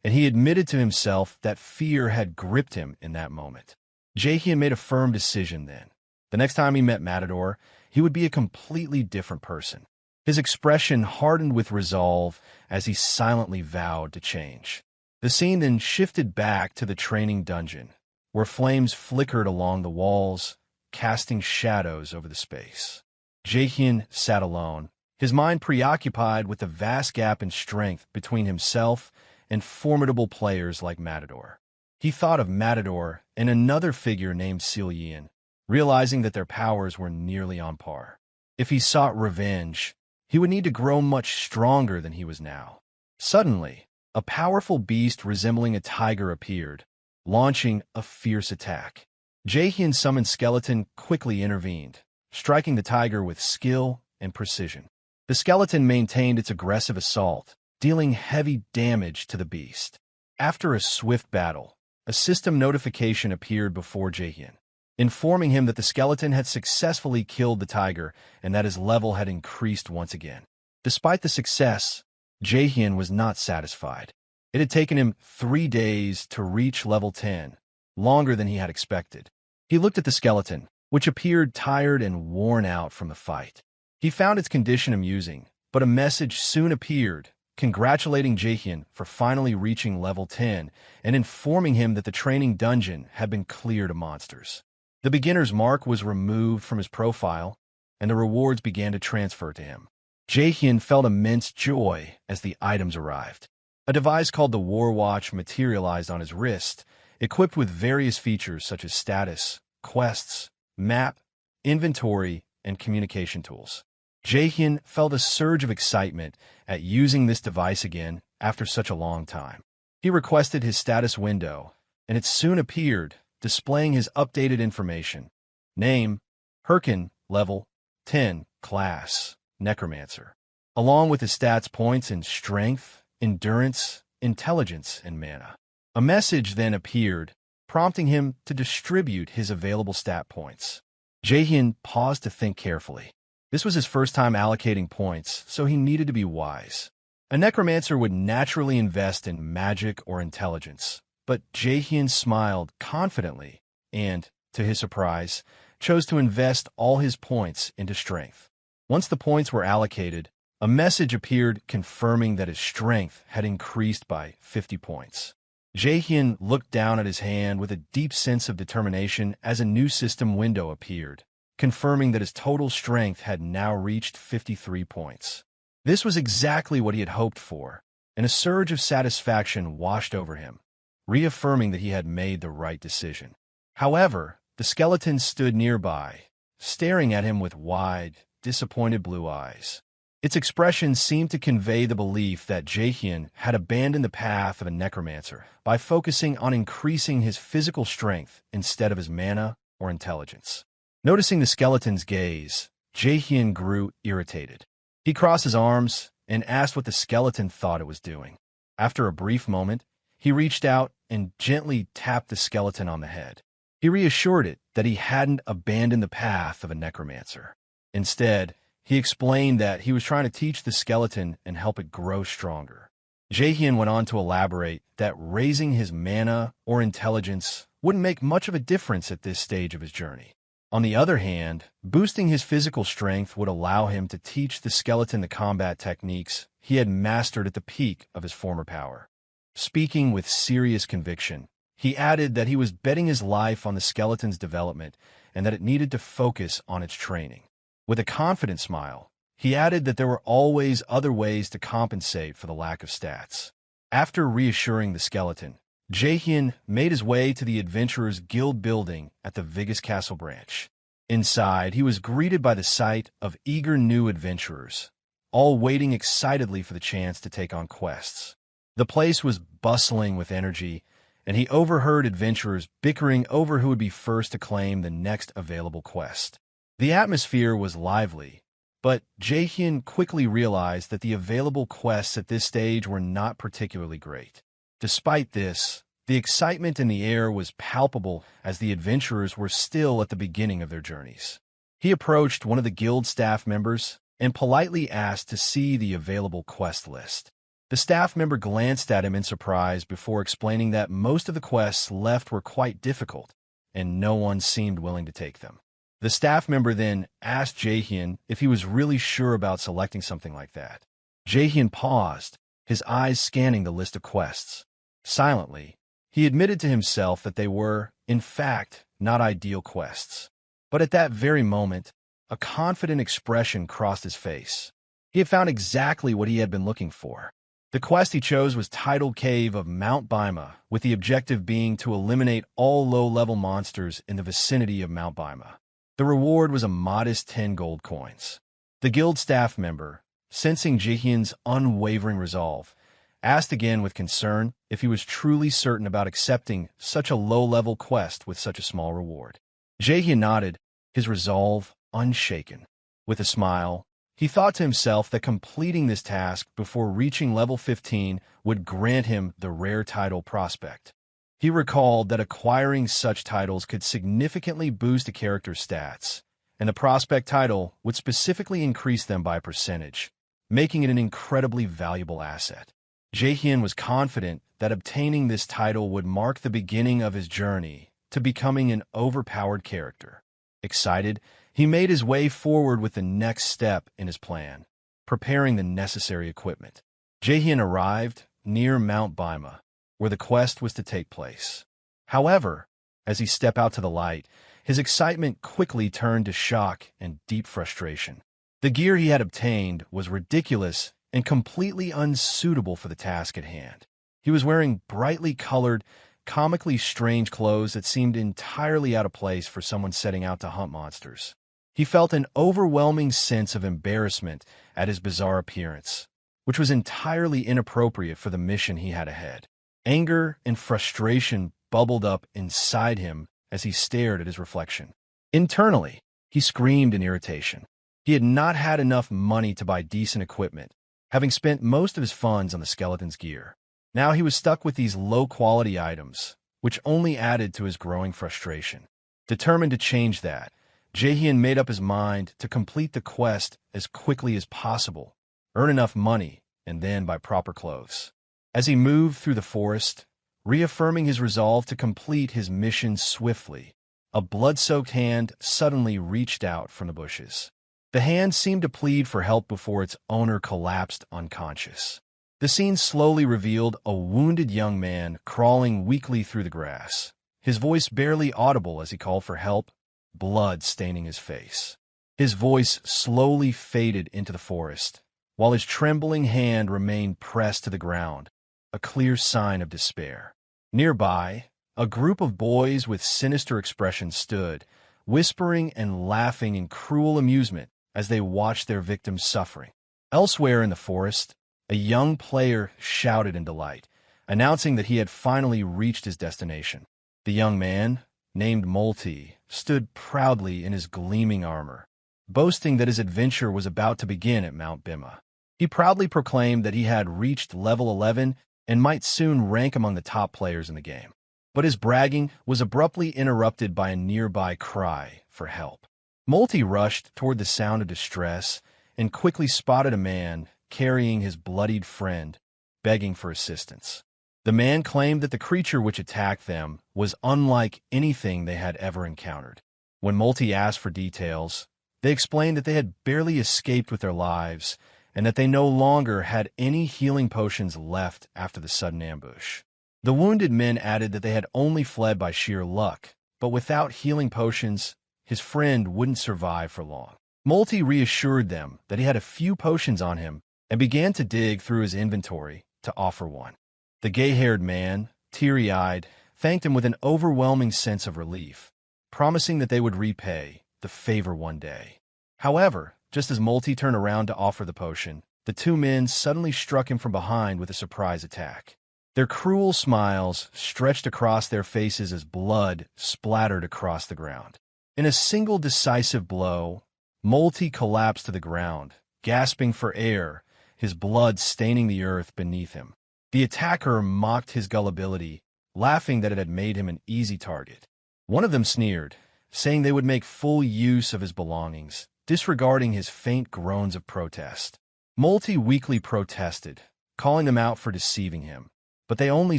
and he admitted to himself that fear had gripped him in that moment. Jaehyeon made a firm decision then. The next time he met Matador, he would be a completely different person. His expression hardened with resolve as he silently vowed to change. The scene then shifted back to the training dungeon, where flames flickered along the walls, casting shadows over the space. Jaehyeon sat alone, his mind preoccupied with the vast gap in strength between himself and formidable players like Matador. He thought of Matador and another figure named Jaehyeon, realizing that their powers were nearly on par. If he sought revenge, he would need to grow much stronger than he was now. Suddenly, a powerful beast resembling a tiger appeared, launching a fierce attack. Jaehyeon's summoned skeleton quickly intervened, striking the tiger with skill and precision. The skeleton maintained its aggressive assault, dealing heavy damage to the beast. After a swift battle, a system notification appeared before Jaehyeon, informing him that the skeleton had successfully killed the tiger and that his level had increased once again. Despite the success, Jaehyeon was not satisfied. It had taken him 3 days to reach level 10, longer than he had expected. He looked at the skeleton, which appeared tired and worn out from the fight. He found its condition amusing, but a message soon appeared, congratulating Jaehyeon for finally reaching level 10 and informing him that the training dungeon had been cleared of monsters. The beginner's mark was removed from his profile, and the rewards began to transfer to him. Jaehyeon felt immense joy as the items arrived. A device called the War Watch materialized on his wrist, equipped with various features such as status, quests, map, inventory, and communication tools. Jaehyeon felt a surge of excitement at using this device again after such a long time. He requested his status window, and it soon appeared, displaying his updated information. Name, Hyrkan, level 10, class, Necromancer, along with his stats points in strength, endurance, intelligence, and mana. A message then appeared, prompting him to distribute his available stat points. Jaehyeon paused to think carefully. This was his first time allocating points, so he needed to be wise. A necromancer would naturally invest in magic or intelligence, but Jaehyeon smiled confidently and, to his surprise, chose to invest all his points into strength. Once the points were allocated, a message appeared confirming that his strength had increased by 50 points. Jaehyeon looked down at his hand with a deep sense of determination as a new system window appeared, confirming that his total strength had now reached 53 points. This was exactly what he had hoped for, and a surge of satisfaction washed over him, reaffirming that he had made the right decision. However, the skeleton stood nearby, staring at him with wide, disappointed blue eyes. Its expression seemed to convey the belief that Jaehyeon had abandoned the path of a necromancer by focusing on increasing his physical strength instead of his mana or intelligence. Noticing the skeleton's gaze, Jaehyeon grew irritated. He crossed his arms and asked what the skeleton thought it was doing. After a brief moment, he reached out and gently tapped the skeleton on the head. He reassured it that he hadn't abandoned the path of a necromancer. Instead, he explained that he was trying to teach the skeleton and help it grow stronger. Jaehyeon went on to elaborate that raising his mana or intelligence wouldn't make much of a difference at this stage of his journey. On the other hand, boosting his physical strength would allow him to teach the skeleton the combat techniques he had mastered at the peak of his former power. Speaking with serious conviction, he added that he was betting his life on the skeleton's development and that it needed to focus on its training. With a confident smile, he added that there were always other ways to compensate for the lack of stats. After reassuring the skeleton, Jaehyeon made his way to the Adventurers Guild building at the Vigus Castle branch. Inside, he was greeted by the sight of eager new adventurers, all waiting excitedly for the chance to take on quests. The place was bustling with energy, and he overheard adventurers bickering over who would be first to claim the next available quest. The atmosphere was lively, but Jaehyeon quickly realized that the available quests at this stage were not particularly great. Despite this, the excitement in the air was palpable as the adventurers were still at the beginning of their journeys. He approached one of the guild staff members and politely asked to see the available quest list. The staff member glanced at him in surprise before explaining that most of the quests left were quite difficult, and no one seemed willing to take them. The staff member then asked Jaehyeon if he was really sure about selecting something like that. Jaehyeon paused, his eyes scanning the list of quests. Silently, he admitted to himself that they were, in fact, not ideal quests. But at that very moment, a confident expression crossed his face. He had found exactly what he had been looking for. The quest he chose was titled Cave of Mount Bima, with the objective being to eliminate all low-level monsters in the vicinity of Mount Bima. The reward was a modest 10 gold coins. The guild staff member, sensing Jaehyeon's unwavering resolve, asked again with concern if he was truly certain about accepting such a low-level quest with such a small reward. Jaehyeon nodded, his resolve unshaken. With a smile, he thought to himself that completing this task before reaching level 15 would grant him the rare title Prospect. He recalled that acquiring such titles could significantly boost a character's stats, and the Prospect title would specifically increase them by a percentage, making it an incredibly valuable asset. Jaehyeon was confident that obtaining this title would mark the beginning of his journey to becoming an overpowered character. Excited, he made his way forward with the next step in his plan, preparing the necessary equipment. Jaehyeon arrived near Mount Bima, where the quest was to take place. However, as he stepped out to the light, his excitement quickly turned to shock and deep frustration. The gear he had obtained was ridiculous and completely unsuitable for the task at hand. He was wearing brightly colored, comically strange clothes that seemed entirely out of place for someone setting out to hunt monsters. He felt an overwhelming sense of embarrassment at his bizarre appearance, which was entirely inappropriate for the mission he had ahead. Anger and frustration bubbled up inside him as he stared at his reflection. Internally, he screamed in irritation. He had not had enough money to buy decent equipment, having spent most of his funds on the skeleton's gear. Now he was stuck with these low-quality items, which only added to his growing frustration. Determined to change that, Jaehyeon made up his mind to complete the quest as quickly as possible, earn enough money, and then buy proper clothes. As he moved through the forest, reaffirming his resolve to complete his mission swiftly, a blood-soaked hand suddenly reached out from the bushes. The hand seemed to plead for help before its owner collapsed unconscious. The scene slowly revealed a wounded young man crawling weakly through the grass, his voice barely audible as he called for help, blood staining his face. His voice slowly faded into the forest, while his trembling hand remained pressed to the ground, a clear sign of despair. Nearby, a group of boys with sinister expressions stood, whispering and laughing in cruel amusement as they watched their victims suffering. Elsewhere in the forest, a young player shouted in delight, announcing that he had finally reached his destination. The young man, named Multi, stood proudly in his gleaming armor, boasting that his adventure was about to begin at Mount Bima. He proudly proclaimed that he had reached level 11 and might soon rank among the top players in the game. But his bragging was abruptly interrupted by a nearby cry for help. Multi rushed toward the sound of distress and quickly spotted a man carrying his bloodied friend, begging for assistance. The man claimed that the creature which attacked them was unlike anything they had ever encountered. When Multi asked for details, they explained that they had barely escaped with their lives and that they no longer had any healing potions left after the sudden ambush. The wounded men added that they had only fled by sheer luck, but without healing potions, his friend wouldn't survive for long. Multi reassured them that he had a few potions on him and began to dig through his inventory to offer one. The gay-haired man, teary-eyed, thanked him with an overwhelming sense of relief, promising that they would repay the favor one day. However, just as Multi turned around to offer the potion, the two men suddenly struck him from behind with a surprise attack. Their cruel smiles stretched across their faces as blood splattered across the ground. In a single decisive blow, Multi collapsed to the ground, gasping for air, his blood staining the earth beneath him. The attacker mocked his gullibility, laughing that it had made him an easy target. One of them sneered, saying they would make full use of his belongings, disregarding his faint groans of protest. Multi weakly protested, calling them out for deceiving him, but they only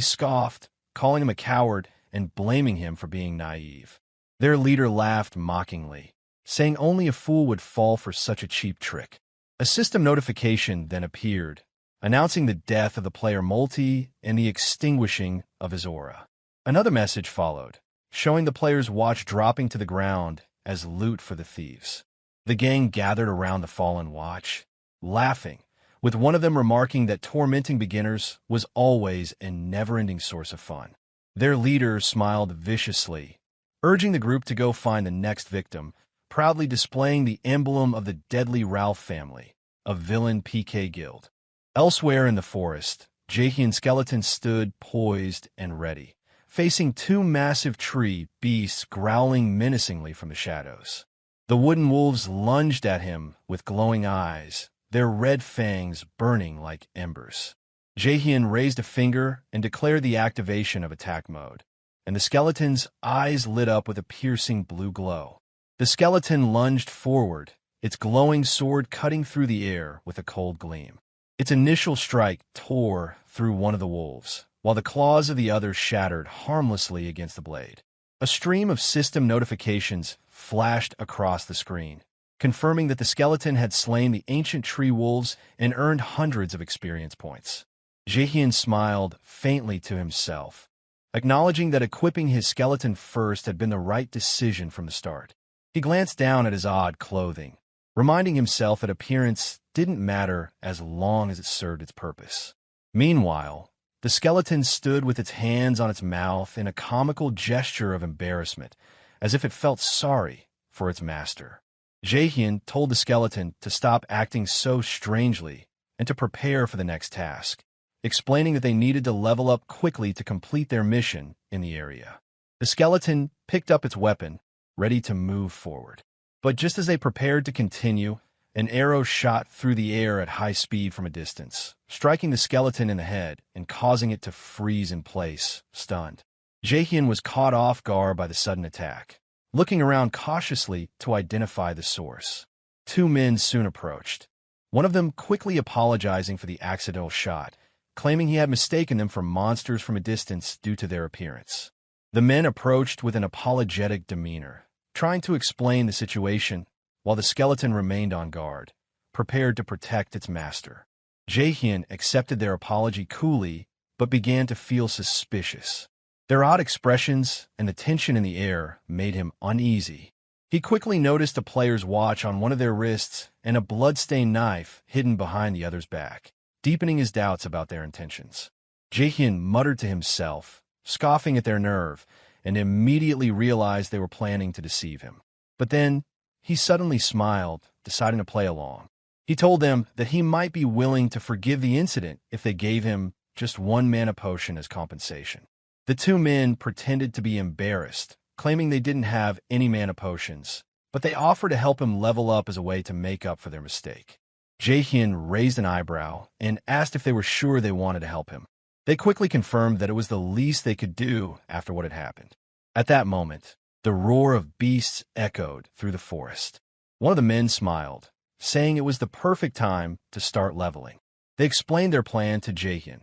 scoffed, calling him a coward and blaming him for being naive. Their leader laughed mockingly, saying only a fool would fall for such a cheap trick. A system notification then appeared, announcing the death of the player Multi and the extinguishing of his aura. Another message followed, showing the player's watch dropping to the ground as loot for the thieves. The gang gathered around the fallen watch, laughing, with one of them remarking that tormenting beginners was always a never-ending source of fun. Their leader smiled viciously, urging the group to go find the next victim, proudly displaying the emblem of the deadly Ralph family, a villain PK guild. Elsewhere in the forest, Jaehyeon skeletons stood poised and ready, facing two massive tree beasts growling menacingly from the shadows. The wooden wolves lunged at him with glowing eyes, their red fangs burning like embers. Jaehyeon raised a finger and declared the activation of attack mode, and the skeleton's eyes lit up with a piercing blue glow. The skeleton lunged forward, its glowing sword cutting through the air with a cold gleam. Its initial strike tore through one of the wolves, while the claws of the other shattered harmlessly against the blade. A stream of system notifications flashed across the screen, confirming that the skeleton had slain the ancient tree wolves and earned hundreds of experience points. Jaehyeon smiled faintly to himself, acknowledging that equipping his skeleton first had been the right decision from the start. He glanced down at his odd clothing, reminding himself that appearance didn't matter as long as it served its purpose. Meanwhile, the skeleton stood with its hands on its mouth in a comical gesture of embarrassment, as if it felt sorry for its master. Jaehyeon told the skeleton to stop acting so strangely and to prepare for the next task, explaining that they needed to level up quickly to complete their mission in the area. The skeleton picked up its weapon, ready to move forward. But just as they prepared to continue, an arrow shot through the air at high speed from a distance, striking the skeleton in the head and causing it to freeze in place, stunned. Jaehyeon was caught off guard by the sudden attack, looking around cautiously to identify the source. Two men soon approached, one of them quickly apologizing for the accidental shot, claiming he had mistaken them for monsters from a distance due to their appearance. The men approached with an apologetic demeanor, trying to explain the situation, while the skeleton remained on guard, prepared to protect its master. Jaehyeon accepted their apology coolly, but began to feel suspicious. Their odd expressions and the tension in the air made him uneasy. He quickly noticed a player's watch on one of their wrists and a blood-stained knife hidden behind the other's back, deepening his doubts about their intentions. Jaehyeon muttered to himself, scoffing at their nerve, and immediately realized they were planning to deceive him. But then, he suddenly smiled, deciding to play along. He told them that he might be willing to forgive the incident if they gave him just one mana potion as compensation. The two men pretended to be embarrassed, claiming they didn't have any mana potions, but they offered to help him level up as a way to make up for their mistake. Jaehyeon raised an eyebrow and asked if they were sure they wanted to help him. They quickly confirmed that it was the least they could do after what had happened. At that moment, the roar of beasts echoed through the forest. One of the men smiled, saying it was the perfect time to start leveling. They explained their plan to Jaehyeon.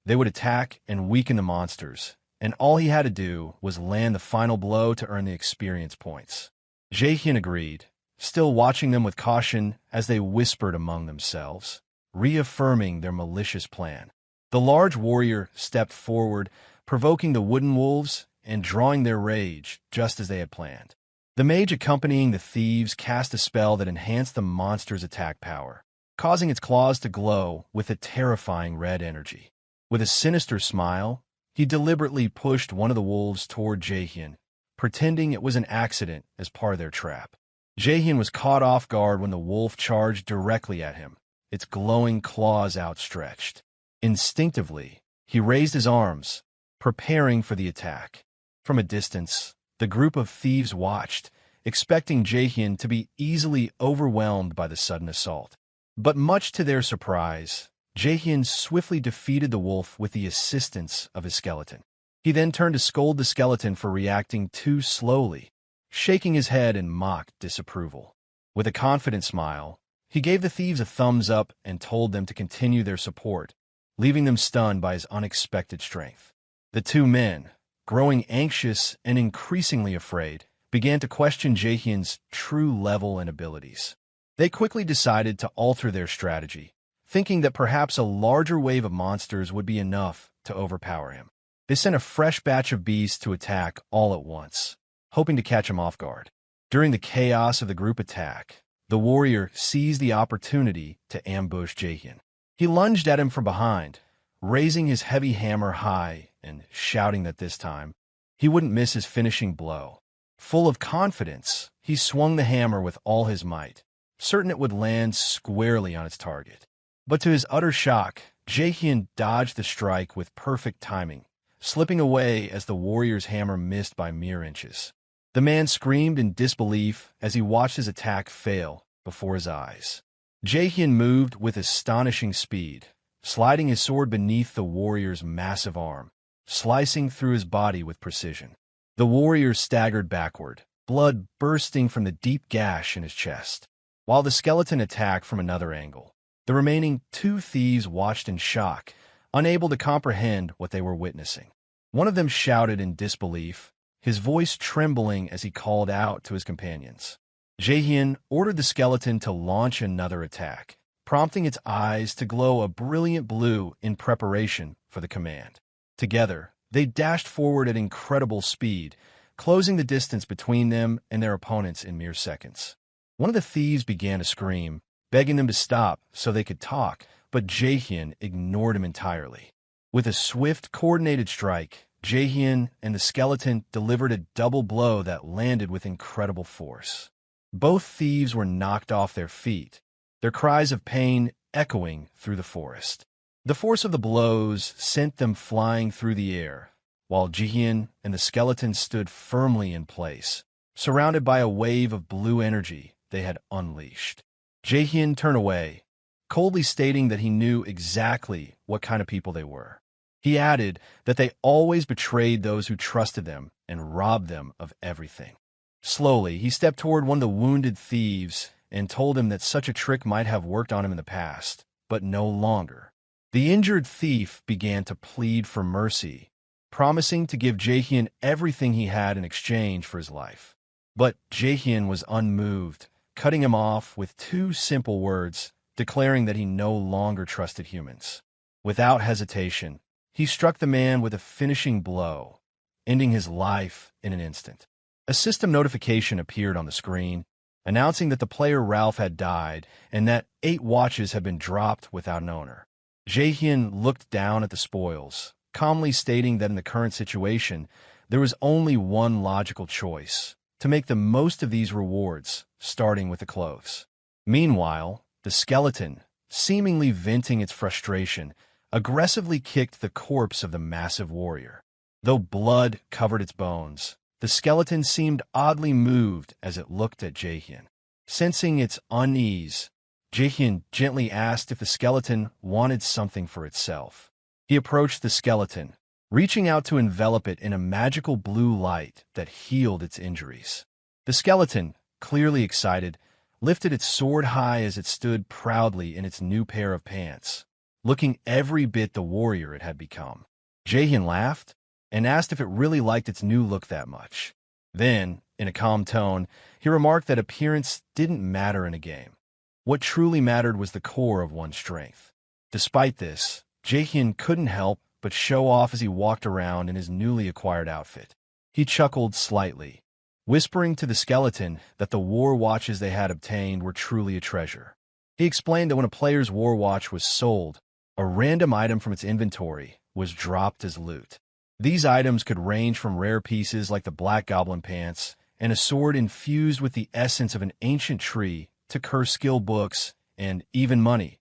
They would attack and weaken the monsters, and all he had to do was land the final blow to earn the experience points. Jaehyeon agreed, still watching them with caution as they whispered among themselves, reaffirming their malicious plan. The large warrior stepped forward, provoking the wooden wolves and drawing their rage just as they had planned. The mage accompanying the thieves cast a spell that enhanced the monster's attack power, causing its claws to glow with a terrifying red energy. With a sinister smile, he deliberately pushed one of the wolves toward Jaehyeon, pretending it was an accident as part of their trap. Jaehyeon was caught off guard when the wolf charged directly at him, its glowing claws outstretched. Instinctively, he raised his arms, preparing for the attack. From a distance, the group of thieves watched, expecting Jaehyeon to be easily overwhelmed by the sudden assault. But much to their surprise, Jaehyeon swiftly defeated the wolf with the assistance of his skeleton. He then turned to scold the skeleton for reacting too slowly, shaking his head in mock disapproval. With a confident smile, he gave the thieves a thumbs up and told them to continue their support, leaving them stunned by his unexpected strength. The two men, growing anxious and increasingly afraid, began to question Jaehyeon's true level and abilities. They quickly decided to alter their strategy, thinking that perhaps a larger wave of monsters would be enough to overpower him. They sent a fresh batch of beasts to attack all at once, hoping to catch him off guard. During the chaos of the group attack, the warrior seized the opportunity to ambush Jaehyeon. He lunged at him from behind, raising his heavy hammer high and shouting that this time he wouldn't miss his finishing blow. Full of confidence, he swung the hammer with all his might, certain it would land squarely on its target. But to his utter shock, Jaehyeon dodged the strike with perfect timing, slipping away as the warrior's hammer missed by mere inches. The man screamed in disbelief as he watched his attack fail before his eyes. Jaehyeon moved with astonishing speed, sliding his sword beneath the warrior's massive arm, slicing through his body with precision. The warrior staggered backward, blood bursting from the deep gash in his chest, while the skeleton attacked from another angle. The remaining two thieves watched in shock, unable to comprehend what they were witnessing. One of them shouted in disbelief, his voice trembling as he called out to his companions. Jaehyeon ordered the skeleton to launch another attack, prompting its eyes to glow a brilliant blue in preparation for the command. Together, they dashed forward at incredible speed, closing the distance between them and their opponents in mere seconds. One of the thieves began to scream, begging them to stop so they could talk, but Jaehyeon ignored him entirely. With a swift, coordinated strike, Jaehyeon and the skeleton delivered a double blow that landed with incredible force. Both thieves were knocked off their feet, their cries of pain echoing through the forest. The force of the blows sent them flying through the air, while Jaehyeon and the skeleton stood firmly in place, surrounded by a wave of blue energy they had unleashed. Jaehyeon turned away, coldly stating that he knew exactly what kind of people they were. He added that they always betrayed those who trusted them and robbed them of everything. Slowly, he stepped toward one of the wounded thieves and told him that such a trick might have worked on him in the past, but no longer. The injured thief began to plead for mercy, promising to give Jaehyeon everything he had in exchange for his life. But Jaehyeon was unmoved, cutting him off with two simple words, declaring that he no longer trusted humans. Without hesitation, he struck the man with a finishing blow, ending his life in an instant. A system notification appeared on the screen, announcing that the player Ralph had died and that 8 watches had been dropped without an owner. Jaehyeon looked down at the spoils, calmly stating that in the current situation, there was only one logical choice: to make the most of these rewards, starting with the clothes. Meanwhile, the skeleton, seemingly venting its frustration, aggressively kicked the corpse of the massive warrior. Though blood covered its bones, the skeleton seemed oddly moved as it looked at Jaehyeon. Sensing its unease, Jaehyeon gently asked if the skeleton wanted something for itself. He approached the skeleton, reaching out to envelop it in a magical blue light that healed its injuries. The skeleton, clearly excited, lifted its sword high as it stood proudly in its new pair of pants, looking every bit the warrior it had become. Jaehyeon laughed and asked if it really liked its new look that much. Then, in a calm tone, he remarked that appearance didn't matter in a game. What truly mattered was the core of one's strength. Despite this, Jaehyeon couldn't help but show off as he walked around in his newly acquired outfit. He chuckled slightly, whispering to the skeleton that the war watches they had obtained were truly a treasure. He explained that when a player's war watch was sold, a random item from its inventory was dropped as loot. These items could range from rare pieces like the Black Goblin pants and a sword infused with the essence of an ancient tree to curse skill books and even money,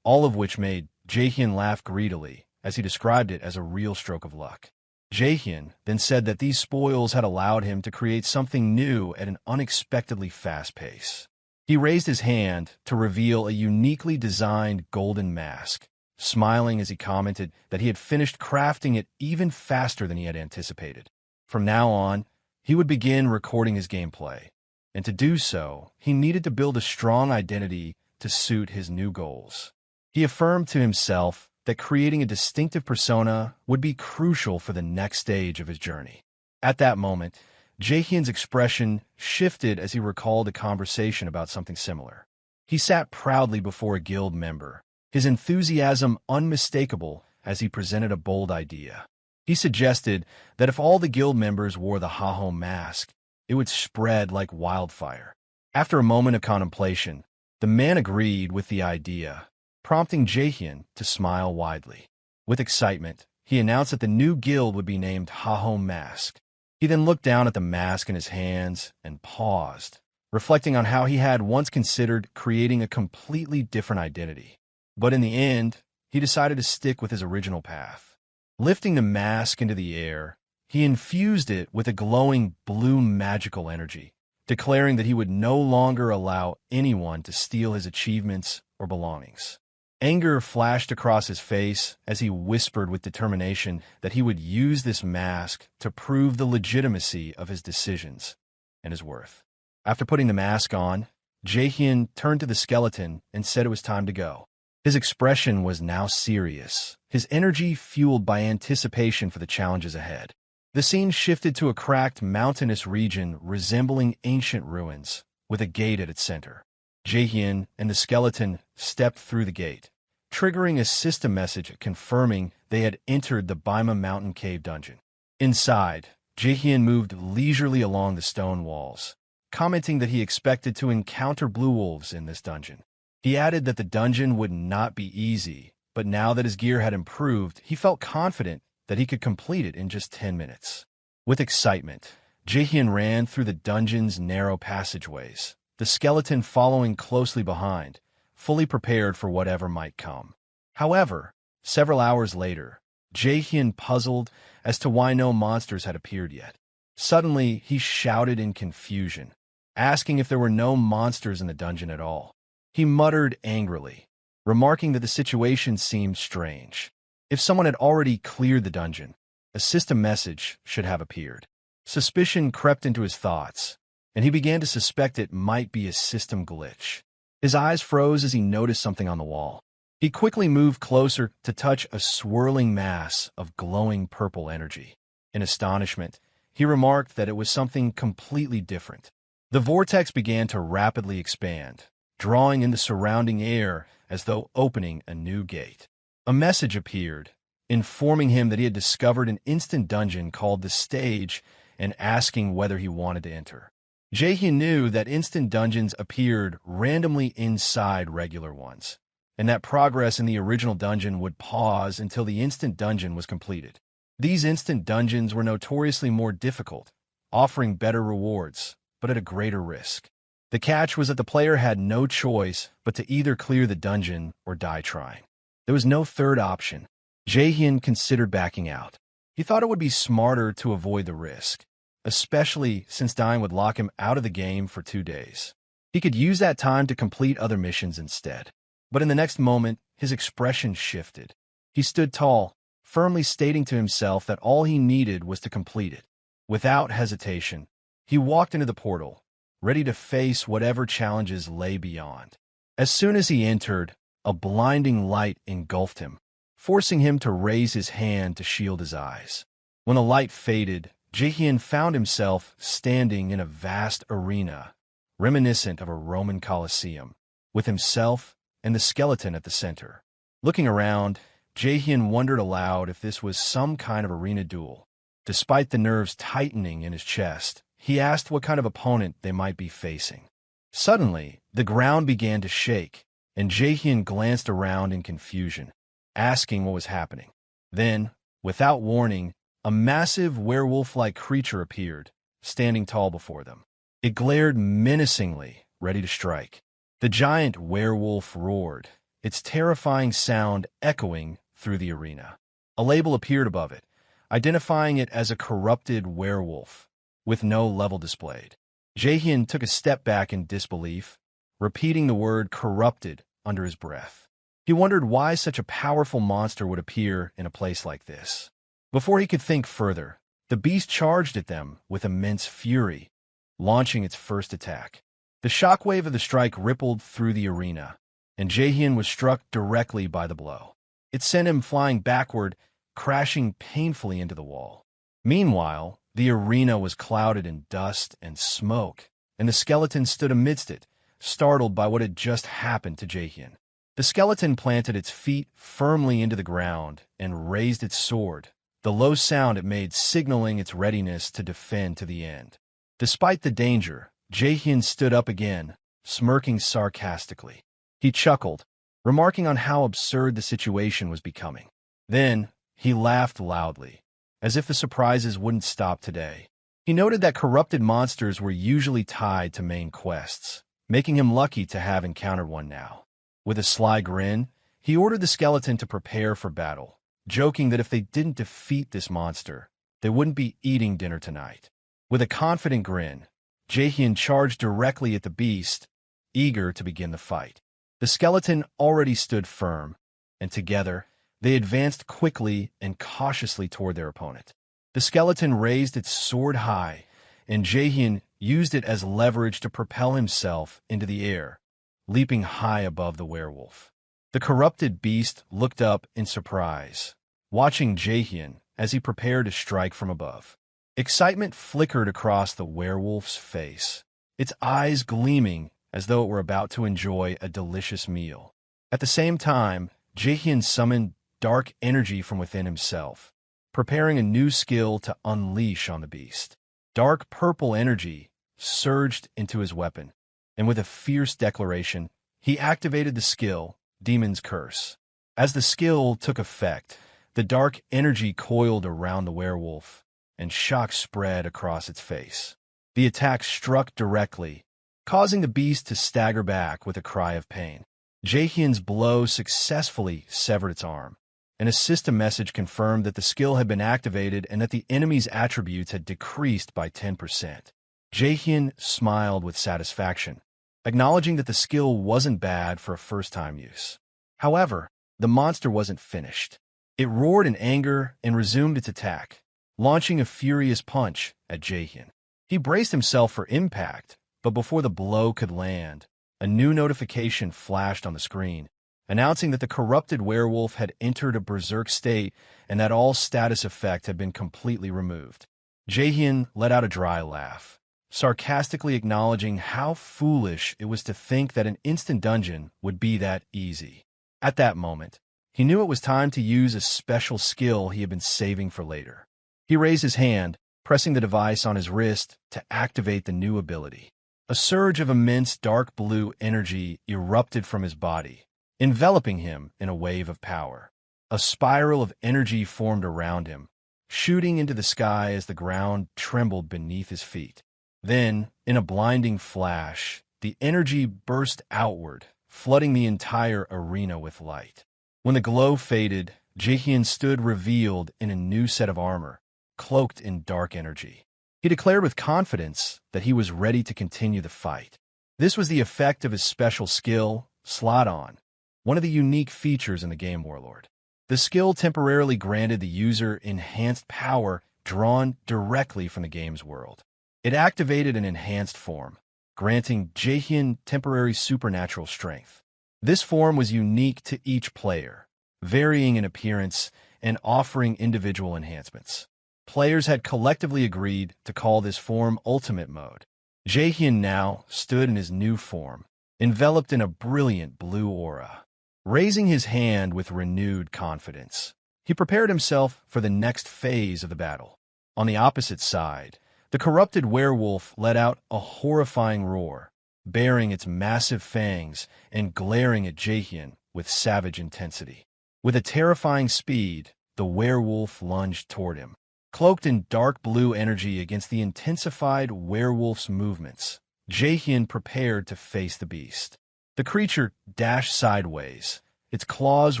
all of which made Jaehyeon laugh greedily as he described it as a real stroke of luck. Jaehyeon then said that these spoils had allowed him to create something new at an unexpectedly fast pace. He raised his hand to reveal a uniquely designed golden mask, smiling as he commented that he had finished crafting it even faster than he had anticipated. From now on, he would begin recording his gameplay, and to do so, he needed to build a strong identity to suit his new goals. He affirmed to himself that creating a distinctive persona would be crucial for the next stage of his journey. At that moment, Jaehyeon's expression shifted as he recalled a conversation about something similar. He sat proudly before a guild member, his enthusiasm unmistakable as he presented a bold idea. He suggested that if all the guild members wore the Jaehyeon mask, it would spread like wildfire. After a moment of contemplation, the man agreed with the idea, prompting Jaehyeon to smile widely. With excitement, he announced that the new guild would be named Jaehyeon Mask. He then looked down at the mask in his hands and paused, reflecting on how he had once considered creating a completely different identity. But in the end, he decided to stick with his original path. Lifting the mask into the air, he infused it with a glowing blue magical energy, declaring that he would no longer allow anyone to steal his achievements or belongings. Anger flashed across his face as he whispered with determination that he would use this mask to prove the legitimacy of his decisions and his worth. After putting the mask on, Jaehyeon turned to the skeleton and said it was time to go. His expression was now serious, his energy fueled by anticipation for the challenges ahead. The scene shifted to a cracked mountainous region resembling ancient ruins, with a gate at its center. Jaehyeon and the skeleton stepped through the gate, triggering a system message confirming they had entered the Baima Mountain Cave dungeon. Inside, Jaehyeon moved leisurely along the stone walls, commenting that he expected to encounter blue wolves in this dungeon. He added that the dungeon would not be easy, but now that his gear had improved, he felt confident that he could complete it in just 10 minutes. With excitement, Jaehyeon ran through the dungeon's narrow passageways, the skeleton following closely behind, fully prepared for whatever might come. However, several hours later, Jaehyeon puzzled as to why no monsters had appeared yet. Suddenly, he shouted in confusion, asking if there were no monsters in the dungeon at all. He muttered angrily, remarking that the situation seemed strange. If someone had already cleared the dungeon, a system message should have appeared. Suspicion crept into his thoughts, and he began to suspect it might be a system glitch. His eyes froze as he noticed something on the wall. He quickly moved closer to touch a swirling mass of glowing purple energy. In astonishment, he remarked that it was something completely different. The vortex began to rapidly expand, drawing in the surrounding air as though opening a new gate. A message appeared, informing him that he had discovered an instant dungeon called the Stage and asking whether he wanted to enter. Jaehyeon knew that instant dungeons appeared randomly inside regular ones, and that progress in the original dungeon would pause until the instant dungeon was completed. These instant dungeons were notoriously more difficult, offering better rewards, but at a greater risk. The catch was that the player had no choice but to either clear the dungeon or die trying. There was no third option. Jaehyeon considered backing out. He thought it would be smarter to avoid the risk, especially since dying would lock him out of the game for 2 days. He could use that time to complete other missions instead. But in the next moment, his expression shifted. He stood tall, firmly stating to himself that all he needed was to complete it. Without hesitation, he walked into the portal, ready to face whatever challenges lay beyond. As soon as he entered, a blinding light engulfed him, forcing him to raise his hand to shield his eyes. When the light faded, Jaehyeon found himself standing in a vast arena, reminiscent of a Roman Colosseum, with himself and the skeleton at the center. Looking around, Jaehyeon wondered aloud if this was some kind of arena duel. Despite the nerves tightening in his chest, he asked what kind of opponent they might be facing. Suddenly, the ground began to shake, and Jaehyeon glanced around in confusion, asking what was happening. Then, without warning, a massive werewolf-like creature appeared, standing tall before them. It glared menacingly, ready to strike. The giant werewolf roared, its terrifying sound echoing through the arena. A label appeared above it, identifying it as a corrupted werewolf, with no level displayed. Jaehyeon took a step back in disbelief, repeating the word corrupted under his breath. He wondered why such a powerful monster would appear in a place like this. Before he could think further, the beast charged at them with immense fury, launching its first attack. The shockwave of the strike rippled through the arena, and Jaehyeon was struck directly by the blow. It sent him flying backward, crashing painfully into the wall. Meanwhile, the arena was clouded in dust and smoke, and the skeleton stood amidst it, startled by what had just happened to Jaehyeon. The skeleton planted its feet firmly into the ground and raised its sword, the low sound it made signaling its readiness to defend to the end. Despite the danger, Jaehyeon stood up again, smirking sarcastically. He chuckled, remarking on how absurd the situation was becoming. Then, he laughed loudly, as if the surprises wouldn't stop today. He noted that corrupted monsters were usually tied to main quests, making him lucky to have encountered one now. With a sly grin, he ordered the skeleton to prepare for battle, joking that if they didn't defeat this monster, they wouldn't be eating dinner tonight. With a confident grin, Jaehyeon charged directly at the beast, eager to begin the fight. The skeleton already stood firm, and together, they advanced quickly and cautiously toward their opponent. The skeleton raised its sword high, and Jaehyeon used it as leverage to propel himself into the air, leaping high above the werewolf. The corrupted beast looked up in surprise, watching Jaehyeon as he prepared to strike from above. Excitement flickered across the werewolf's face, its eyes gleaming as though it were about to enjoy a delicious meal. At the same time, Jaehyeon summoned dark energy from within himself, preparing a new skill to unleash on the beast. Dark purple energy surged into his weapon, and with a fierce declaration, he activated the skill, Demon's Curse. As the skill took effect, the dark energy coiled around the werewolf, and shock spread across its face. The attack struck directly, causing the beast to stagger back with a cry of pain. Jaehyeon's blow successfully severed its arm. An assist message confirmed that the skill had been activated and that the enemy's attributes had decreased by 10%. Jaehyeon smiled with satisfaction, acknowledging that the skill wasn't bad for a first-time use. However, the monster wasn't finished. It roared in anger and resumed its attack, launching a furious punch at Jaehyeon. He braced himself for impact, but before the blow could land, a new notification flashed on the screen, announcing that the corrupted werewolf had entered a berserk state and that all status effect had been completely removed. Jaehyeon let out a dry laugh, sarcastically acknowledging how foolish it was to think that an instant dungeon would be that easy. At that moment, he knew it was time to use a special skill he had been saving for later. He raised his hand, pressing the device on his wrist to activate the new ability. A surge of immense dark blue energy erupted from his body, enveloping him in a wave of power. A spiral of energy formed around him, shooting into the sky as the ground trembled beneath his feet. Then, in a blinding flash, the energy burst outward, flooding the entire arena with light. When the glow faded, Jaehyeon stood revealed in a new set of armor, cloaked in dark energy. He declared with confidence that he was ready to continue the fight. This was the effect of his special skill, Slot On, one of the unique features in the game Warlord. The skill temporarily granted the user enhanced power drawn directly from the game's world. It activated an enhanced form, granting Jaehyeon temporary supernatural strength. This form was unique to each player, varying in appearance and offering individual enhancements. Players had collectively agreed to call this form Ultimate Mode. Jaehyeon now stood in his new form, enveloped in a brilliant blue aura. Raising his hand with renewed confidence, he prepared himself for the next phase of the battle. On the opposite side, the corrupted werewolf let out a horrifying roar, baring its massive fangs and glaring at Jaehyeon with savage intensity. With a terrifying speed, the werewolf lunged toward him. Cloaked in dark blue energy against the intensified werewolf's movements, Jaehyeon prepared to face the beast. The creature dashed sideways, its claws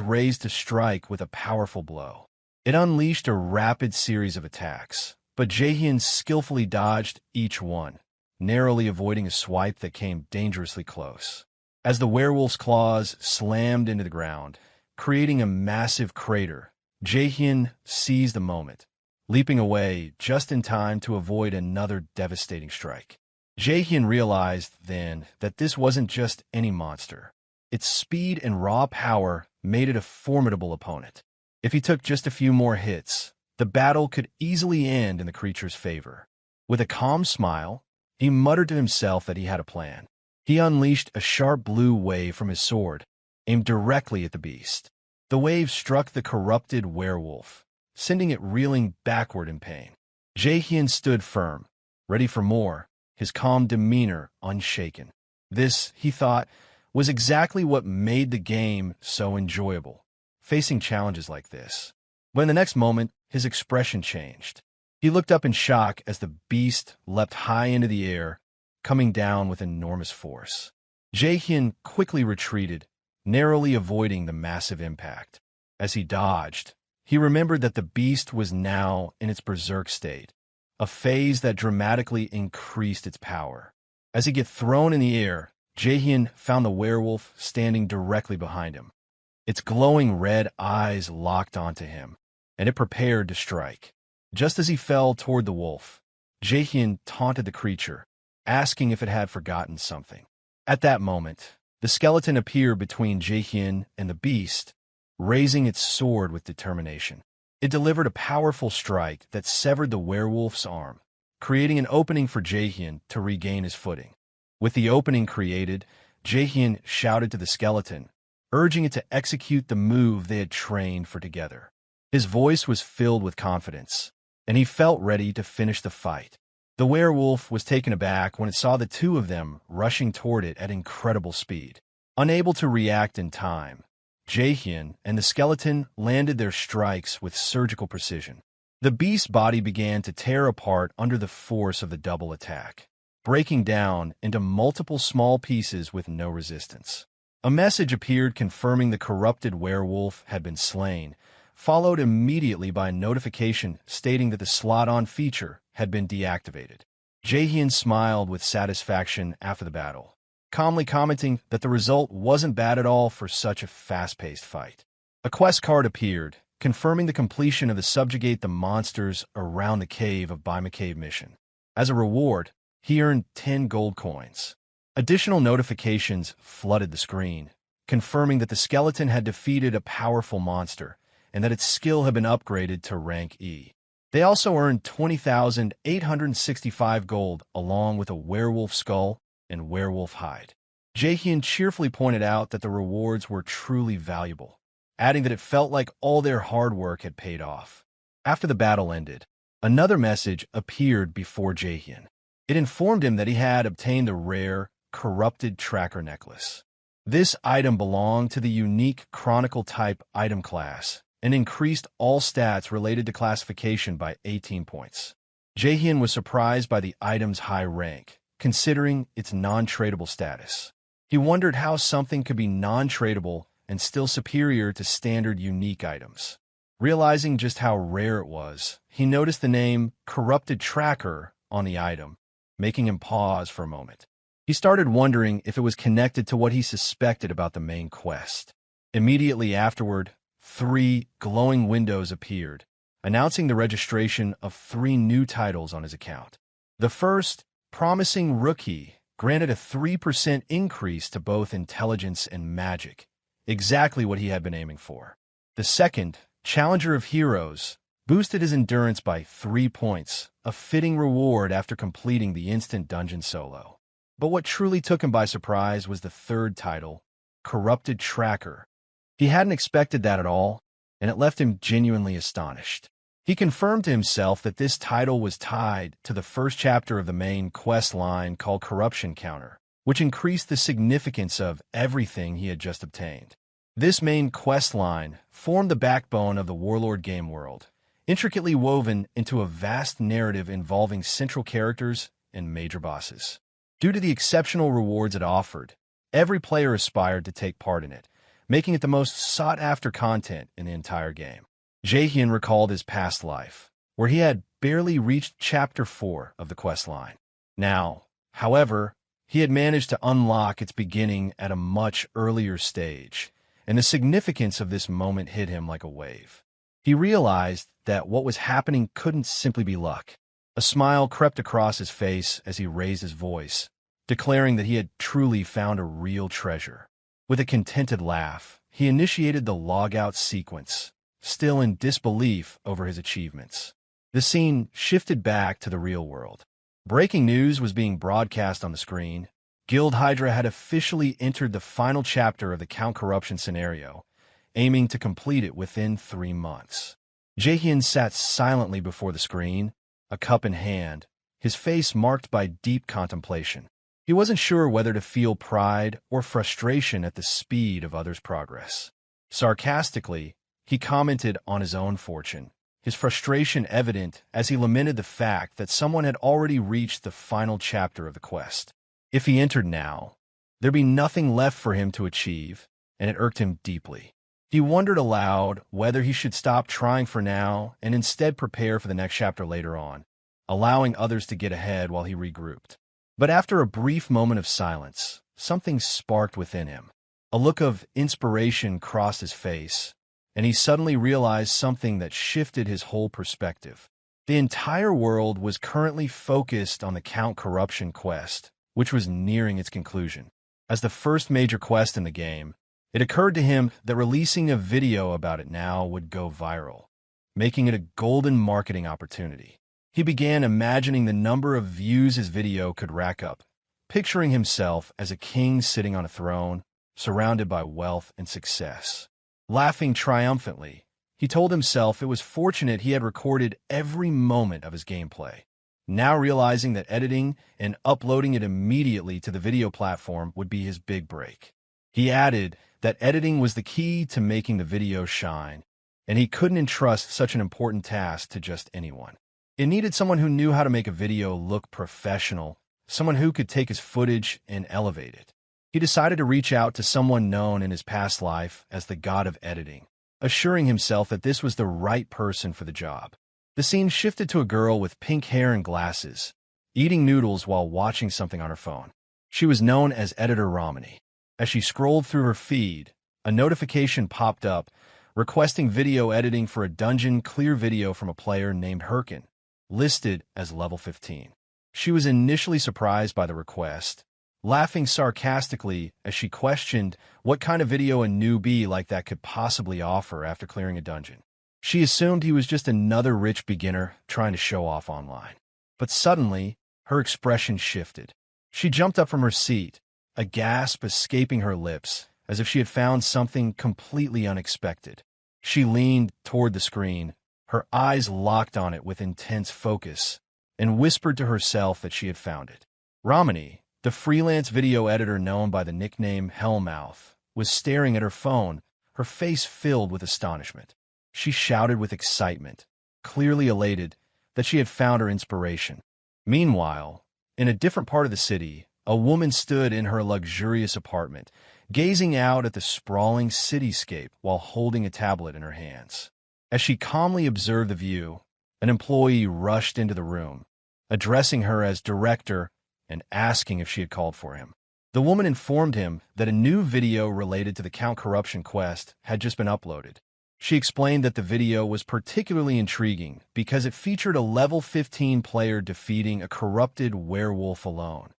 raised to strike with a powerful blow. It unleashed a rapid series of attacks, but Jaehyeon skillfully dodged each one, narrowly avoiding a swipe that came dangerously close. As the werewolf's claws slammed into the ground, creating a massive crater, Jaehyeon seized the moment, leaping away just in time to avoid another devastating strike. Jaehyeon realized then that this wasn't just any monster. Its speed and raw power made it a formidable opponent. If he took just a few more hits, the battle could easily end in the creature's favor. With a calm smile, he muttered to himself that he had a plan. He unleashed a sharp blue wave from his sword, aimed directly at the beast. The wave struck the corrupted werewolf, sending it reeling backward in pain. Jaehyeon stood firm, ready for more, his calm demeanor unshaken. This, he thought, was exactly what made the game so enjoyable, facing challenges like this. But in the next moment, his expression changed. He looked up in shock as the beast leapt high into the air, coming down with enormous force. Jaehyeon quickly retreated, narrowly avoiding the massive impact. As he dodged, he remembered that the beast was now in its berserk state, a phase that dramatically increased its power. As he got thrown in the air, Jaehyeon found the werewolf standing directly behind him. Its glowing red eyes locked onto him, and it prepared to strike. Just as he fell toward the wolf, Jaehyeon taunted the creature, asking if it had forgotten something. At that moment, the skeleton appeared between Jaehyeon and the beast, raising its sword with determination. It delivered a powerful strike that severed the werewolf's arm, creating an opening for Jaehyeon to regain his footing. With the opening created, Jaehyeon shouted to the skeleton, urging it to execute the move they had trained for together. His voice was filled with confidence, and he felt ready to finish the fight. The werewolf was taken aback when it saw the two of them rushing toward it at incredible speed. Unable to react in time, Jaehyeon and the skeleton landed their strikes with surgical precision. The beast's body began to tear apart under the force of the double attack, breaking down into multiple small pieces with no resistance. A message appeared confirming the corrupted werewolf had been slain, followed immediately by a notification stating that the slot-on feature had been deactivated. Jaehyeon smiled with satisfaction after the battle, calmly commenting that the result wasn't bad at all for such a fast-paced fight. A quest card appeared, confirming the completion of the Subjugate the Monsters Around the Cave of Bima Cave mission. As a reward, he earned 10 gold coins. Additional notifications flooded the screen, confirming that the skeleton had defeated a powerful monster and that its skill had been upgraded to rank E. They also earned 20,865 gold along with a werewolf skull and werewolf hide. Jaehyeon cheerfully pointed out that the rewards were truly valuable, adding that it felt like all their hard work had paid off. After the battle ended, another message appeared before Jaehyeon. It informed him that he had obtained the rare, corrupted tracker necklace. This item belonged to the unique Chronicle type item class and increased all stats related to classification by 18 points. Jaehyeon was surprised by the item's high rank, considering its non-tradable status. He wondered how something could be non-tradable and still superior to standard unique items. Realizing just how rare it was, he noticed the name Corrupted Tracker on the item, making him pause for a moment. He started wondering if it was connected to what he suspected about the main quest. Immediately afterward, 3 glowing windows appeared, announcing the registration of 3 new titles on his account. The first, Promising Rookie, granted a 3% increase to both intelligence and magic, exactly what he had been aiming for. The second, Challenger of Heroes, boosted his endurance by 3 points, a fitting reward after completing the instant dungeon solo. But what truly took him by surprise was the third title, Corrupted Tracker. He hadn't expected that at all, and it left him genuinely astonished. He confirmed to himself that this title was tied to the first chapter of the main quest line called Corruption Counter, which increased the significance of everything he had just obtained. This main quest line formed the backbone of the Warlord game world, intricately woven into a vast narrative involving central characters and major bosses. Due to the exceptional rewards it offered, every player aspired to take part in it, making it the most sought-after content in the entire game. Jaehyeon recalled his past life, where he had barely reached Chapter 4 of the quest line. Now, however, he had managed to unlock its beginning at a much earlier stage, and the significance of this moment hit him like a wave. He realized that what was happening couldn't simply be luck. A smile crept across his face as he raised his voice, declaring that he had truly found a real treasure. With a contented laugh, he initiated the logout sequence, still in disbelief over his achievements. The scene shifted back to the real world. Breaking news was being broadcast on the screen. Guild Hydra had officially entered the final chapter of the Count Corruption scenario, aiming to complete it within 3 months. Jaehyeon sat silently before the screen, a cup in hand, his face marked by deep contemplation. He wasn't sure whether to feel pride or frustration at the speed of others' progress. Sarcastically, he commented on his own fortune, his frustration evident as he lamented the fact that someone had already reached the final chapter of the quest. If he entered now, there'd be nothing left for him to achieve, and it irked him deeply. He wondered aloud whether he should stop trying for now and instead prepare for the next chapter later on, allowing others to get ahead while he regrouped. But after a brief moment of silence, something sparked within him. A look of inspiration crossed his face, and he suddenly realized something that shifted his whole perspective. The entire world was currently focused on the Count Corruption quest, which was nearing its conclusion. As the first major quest in the game, it occurred to him that releasing a video about it now would go viral, making it a golden marketing opportunity. He began imagining the number of views his video could rack up, picturing himself as a king sitting on a throne, surrounded by wealth and success. Laughing triumphantly, he told himself it was fortunate he had recorded every moment of his gameplay. Now realizing that editing and uploading it immediately to the video platform would be his big break. He added that editing was the key to making the video shine, and he couldn't entrust such an important task to just anyone. It needed someone who knew how to make a video look professional, someone who could take his footage and elevate it. He decided to reach out to someone known in his past life as the god of editing, assuring himself that this was the right person for the job. The scene shifted to a girl with pink hair and glasses, eating noodles while watching something on her phone. She was known as Editor Romani. As she scrolled through her feed, a notification popped up requesting video editing for a dungeon clear video from a player named Hyrkan, listed as level 15. She was initially surprised by the request, laughing sarcastically as she questioned what kind of video a newbie like that could possibly offer after clearing a dungeon. She assumed he was just another rich beginner trying to show off online. But suddenly, her expression shifted. She jumped up from her seat, a gasp escaping her lips, as if she had found something completely unexpected. She leaned toward the screen, her eyes locked on it with intense focus, and whispered to herself that she had found it. Romani, the freelance video editor known by the nickname Hellmouth, was staring at her phone, her face filled with astonishment. She shouted with excitement, clearly elated that she had found her inspiration. Meanwhile, in a different part of the city, a woman stood in her luxurious apartment, gazing out at the sprawling cityscape while holding a tablet in her hands. As she calmly observed the view, an employee rushed into the room, addressing her as director and asking if she had called for him. The woman informed him that a new video related to the Count Corruption quest had just been uploaded. She explained that the video was particularly intriguing because it featured a level 15 player defeating a corrupted werewolf alone,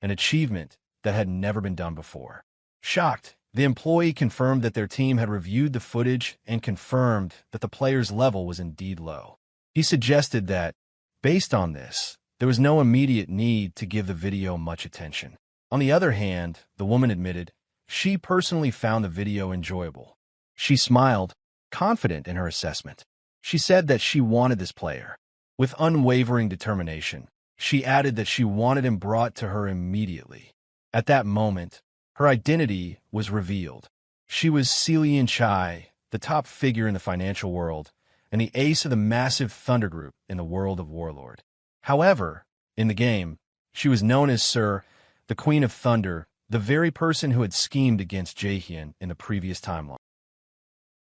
an achievement that had never been done before. Shocked, the employee confirmed that their team had reviewed the footage and confirmed that the player's level was indeed low. He suggested that, based on this, there was no immediate need to give the video much attention. On the other hand, the woman admitted, she personally found the video enjoyable. She smiled, confident in her assessment. She said that she wanted this player. With unwavering determination, she added that she wanted him brought to her immediately. At that moment, her identity was revealed. She was Celine Chai, the top figure in the financial world, and the ace of the massive Thunder group in the world of Warlord. However, in the game, she was known as Sir, the Queen of Thunder, the very person who had schemed against Jaehyeon in the previous timeline.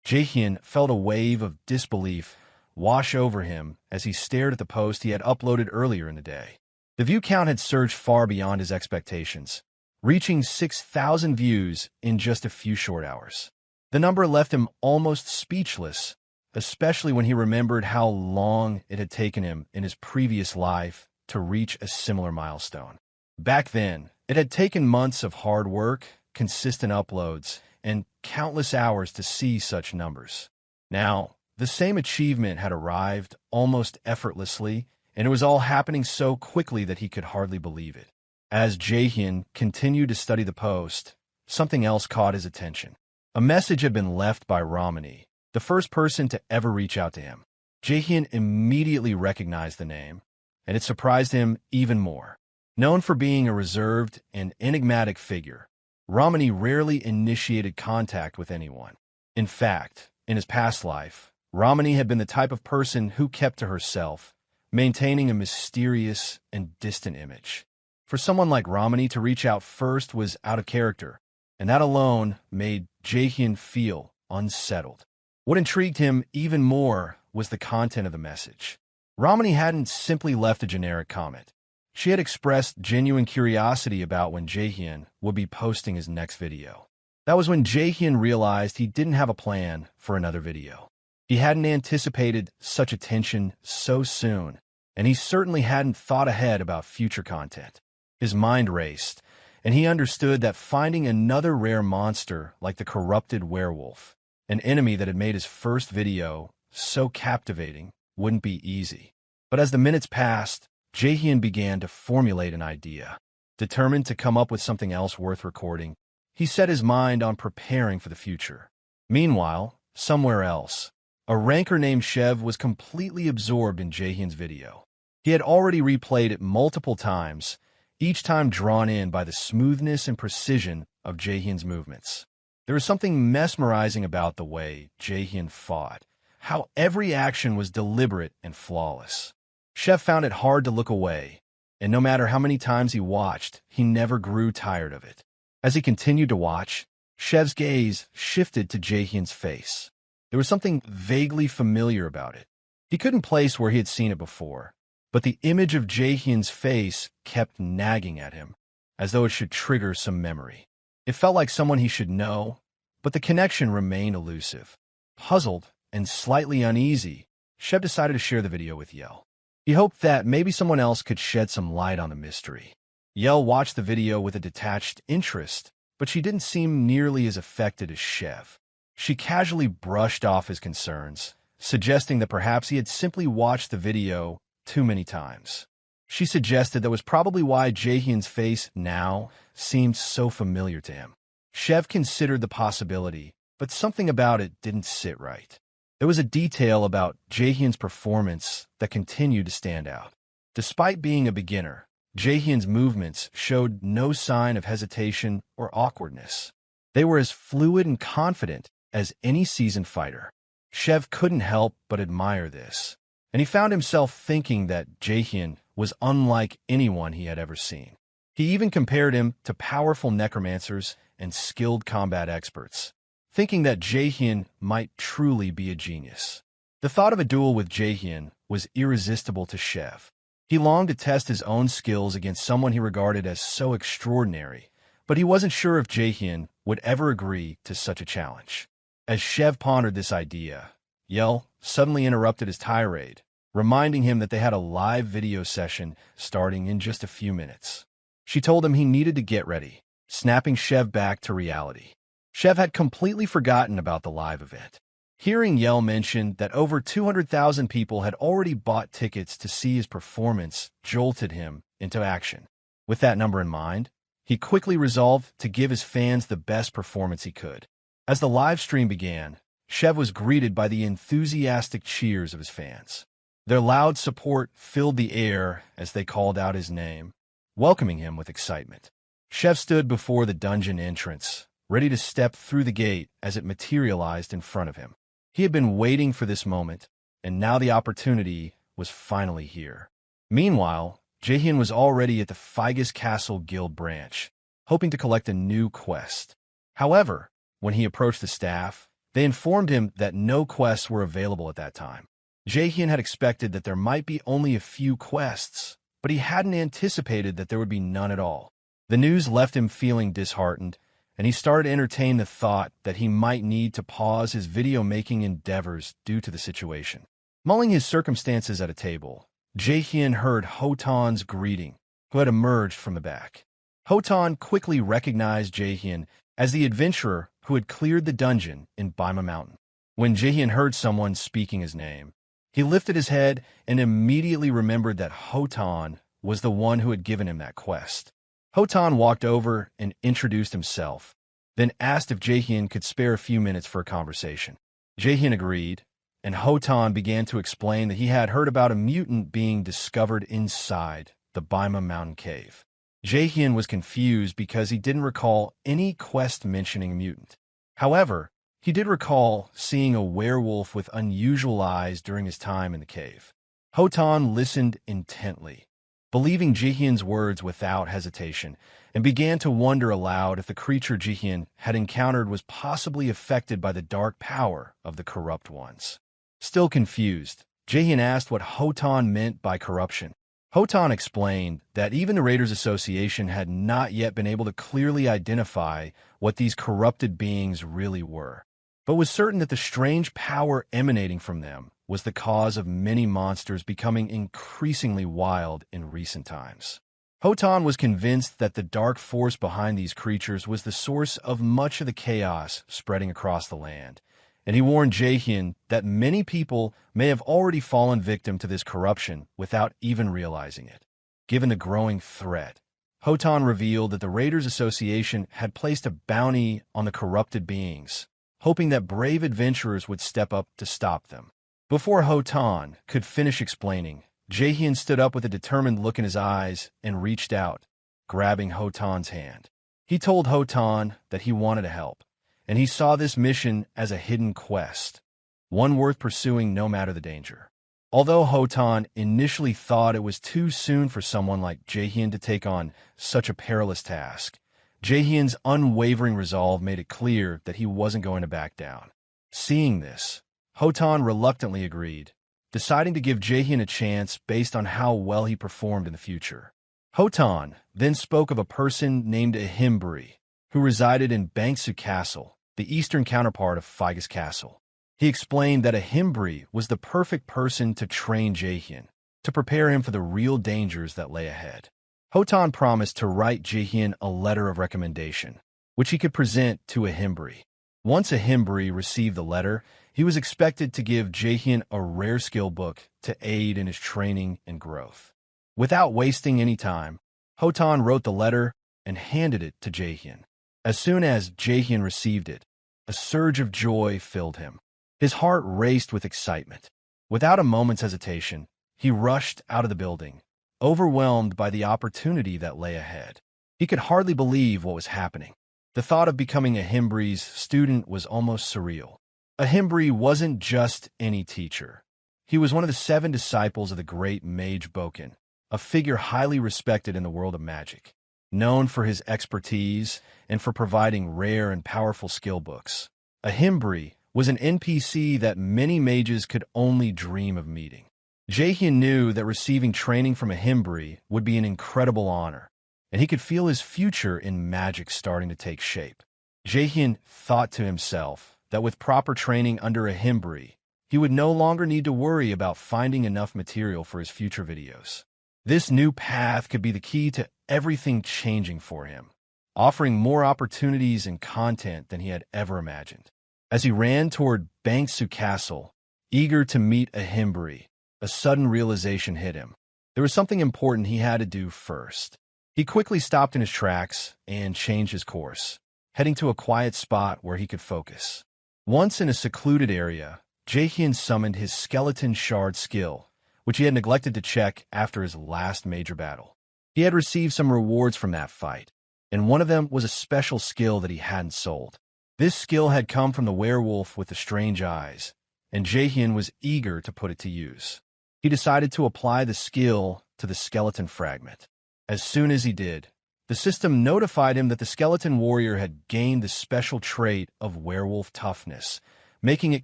Jaehyeon felt a wave of disbelief wash over him as he stared at the post he had uploaded earlier in the day. The view count had surged far beyond his expectations, reaching 6,000 views in just a few short hours. The number left him almost speechless, especially when he remembered how long it had taken him in his previous life to reach a similar milestone. Back then, it had taken months of hard work, consistent uploads, and countless hours to see such numbers. Now, the same achievement had arrived almost effortlessly, and it was all happening so quickly that he could hardly believe it. As Jaehyeon continued to study the post, something else caught his attention. A message had been left by Ramani, the first person to ever reach out to him. Jaehyeon immediately recognized the name, and it surprised him even more. Known for being a reserved and enigmatic figure, Ramani rarely initiated contact with anyone. In fact, in his past life, Ramani had been the type of person who kept to herself, maintaining a mysterious and distant image. For someone like Ramani to reach out first was out of character, and that alone made Jaehyeon feel unsettled. What intrigued him even more was the content of the message. Ramani hadn't simply left a generic comment. She had expressed genuine curiosity about when Jaehyeon would be posting his next video. That was when Jaehyeon realized he didn't have a plan for another video. He hadn't anticipated such attention so soon, and he certainly hadn't thought ahead about future content. His mind raced, and he understood that finding another rare monster like the corrupted werewolf, an enemy that had made his first video so captivating, wouldn't be easy. But as the minutes passed, Jaehyeon began to formulate an idea. Determined to come up with something else worth recording, he set his mind on preparing for the future. Meanwhile, somewhere else, a ranker named Shev was completely absorbed in Jaehyeon's video. He had already replayed it multiple times, each time drawn in by the smoothness and precision of Jaehyeon's movements. There was something mesmerizing about the way Jaehyeon fought, how every action was deliberate and flawless. Shev found it hard to look away, and no matter how many times he watched, he never grew tired of it. As he continued to watch, Shev's gaze shifted to Jaehyeon's face. There was something vaguely familiar about it. He couldn't place where he had seen it before, but the image of Jaehyeon's face kept nagging at him, as though it should trigger some memory. It felt like someone he should know, but the connection remained elusive. Puzzled and slightly uneasy, Shev decided to share the video with Yell. He hoped that maybe someone else could shed some light on the mystery. Yell watched the video with a detached interest, but she didn't seem nearly as affected as Shev. She casually brushed off his concerns, suggesting that perhaps he had simply watched the video too many times. She suggested that was probably why Jaehyeon's face now seemed so familiar to him. Shev considered the possibility, but something about it didn't sit right. There was a detail about Jaehyeon's performance that continued to stand out. Despite being a beginner, Jaehyeon's movements showed no sign of hesitation or awkwardness. They were as fluid and confident as any seasoned fighter. Shev couldn't help but admire this, and he found himself thinking that Jaehyeon was unlike anyone he had ever seen. He even compared him to powerful necromancers and skilled combat experts, thinking that Jaehyeon might truly be a genius. The thought of a duel with Jaehyeon was irresistible to Shev. He longed to test his own skills against someone he regarded as so extraordinary, but he wasn't sure if Jaehyeon would ever agree to such a challenge. As Shev pondered this idea, Yell suddenly interrupted his tirade, reminding him that they had a live video session starting in just a few minutes. She told him he needed to get ready, snapping Shev back to reality. Shev had completely forgotten about the live event. Hearing Yell mention that over 200,000 people had already bought tickets to see his performance jolted him into action. With that number in mind, he quickly resolved to give his fans the best performance he could. As the live stream began, Shev was greeted by the enthusiastic cheers of his fans. Their loud support filled the air as they called out his name, welcoming him with excitement. Shev stood before the dungeon entrance, ready to step through the gate as it materialized in front of him. He had been waiting for this moment, and now the opportunity was finally here. Meanwhile, Jaehyeon was already at the Figus Castle Guild branch, hoping to collect a new quest. However, when he approached the staff, they informed him that no quests were available at that time. Jaehyeon had expected that there might be only a few quests, but he hadn't anticipated that there would be none at all. The news left him feeling disheartened, and he started to entertain the thought that he might need to pause his video-making endeavors due to the situation. Mulling his circumstances at a table, Jaehyeon heard Hotan's greeting, who had emerged from the back. Hotan quickly recognized Jaehyeon as the adventurer who had cleared the dungeon in Baima Mountain. When Jaehyeon heard someone speaking his name, he lifted his head and immediately remembered that Hotan was the one who had given him that quest. Hotan walked over and introduced himself, then asked if Jaehyeon could spare a few minutes for a conversation. Jaehyeon agreed, and Hotan began to explain that he had heard about a mutant being discovered inside the Baima Mountain Cave. Jaehyeon was confused because he didn't recall any quest mentioning a mutant. However, he did recall seeing a werewolf with unusual eyes during his time in the cave. Hotan listened intently, believing Jaehyeon's words without hesitation, and began to wonder aloud if the creature Jaehyeon had encountered was possibly affected by the dark power of the corrupt ones. Still confused, Jaehyeon asked what Hotan meant by corruption. Hotan explained that even the Raiders Association had not yet been able to clearly identify what these corrupted beings really were, but was certain that the strange power emanating from them was the cause of many monsters becoming increasingly wild in recent times. Hotan was convinced that the dark force behind these creatures was the source of much of the chaos spreading across the land, and he warned Jaehyeon that many people may have already fallen victim to this corruption without even realizing it. Given the growing threat, Hotan revealed that the Raiders Association had placed a bounty on the corrupted beings, hoping that brave adventurers would step up to stop them. Before Hotan could finish explaining, Jaehyeon stood up with a determined look in his eyes and reached out, grabbing Hotan's hand. He told Hotan that he wanted to help, and he saw this mission as a hidden quest, one worth pursuing no matter the danger. Although Hotan initially thought it was too soon for someone like Jaehyeon to take on such a perilous task, Jaehyeon's unwavering resolve made it clear that he wasn't going to back down. Seeing this, Hotan reluctantly agreed, deciding to give Jaehyeon a chance based on how well he performed in the future. Hotan then spoke of a person named Ahimbri, who resided in Bangsu Castle, the eastern counterpart of Figus Castle. He explained that Ahimbri was the perfect person to train Jaehyeon, to prepare him for the real dangers that lay ahead. Hotan promised to write Jaehyeon a letter of recommendation, which he could present to Ahimbri. Once Ahimbri received the letter, he was expected to give Jaehyeon a rare skill book to aid in his training and growth. Without wasting any time, Hotan wrote the letter and handed it to Jaehyeon. As soon as Jaehyeon received it, a surge of joy filled him. His heart raced with excitement. Without a moment's hesitation, he rushed out of the building, overwhelmed by the opportunity that lay ahead. He could hardly believe what was happening. The thought of becoming Ahimbri's student was almost surreal. Ahimbri wasn't just any teacher. He was one of the 7 disciples of the great mage Boken, a figure highly respected in the world of magic, known for his expertise and for providing rare and powerful skill books. Ahimbri was an NPC that many mages could only dream of meeting. Jaehyeon knew that receiving training from Ahimbri would be an incredible honor, and he could feel his future in magic starting to take shape. Jaehyeon thought to himself that with proper training under Ahimbri, he would no longer need to worry about finding enough material for his future videos. This new path could be the key to everything changing for him, offering more opportunities and content than he had ever imagined. As he ran toward Bangsu Castle, eager to meet Ahimbri, a sudden realization hit him. There was something important he had to do first. He quickly stopped in his tracks and changed his course, heading to a quiet spot where he could focus. Once in a secluded area, Jaehyeon summoned his skeleton shard skill, which he had neglected to check after his last major battle. He had received some rewards from that fight, and one of them was a special skill that he hadn't sold. This skill had come from the werewolf with the strange eyes, and Jaehyeon was eager to put it to use. He decided to apply the skill to the skeleton fragment. As soon as he did, the system notified him that the skeleton warrior had gained the special trait of werewolf toughness, making it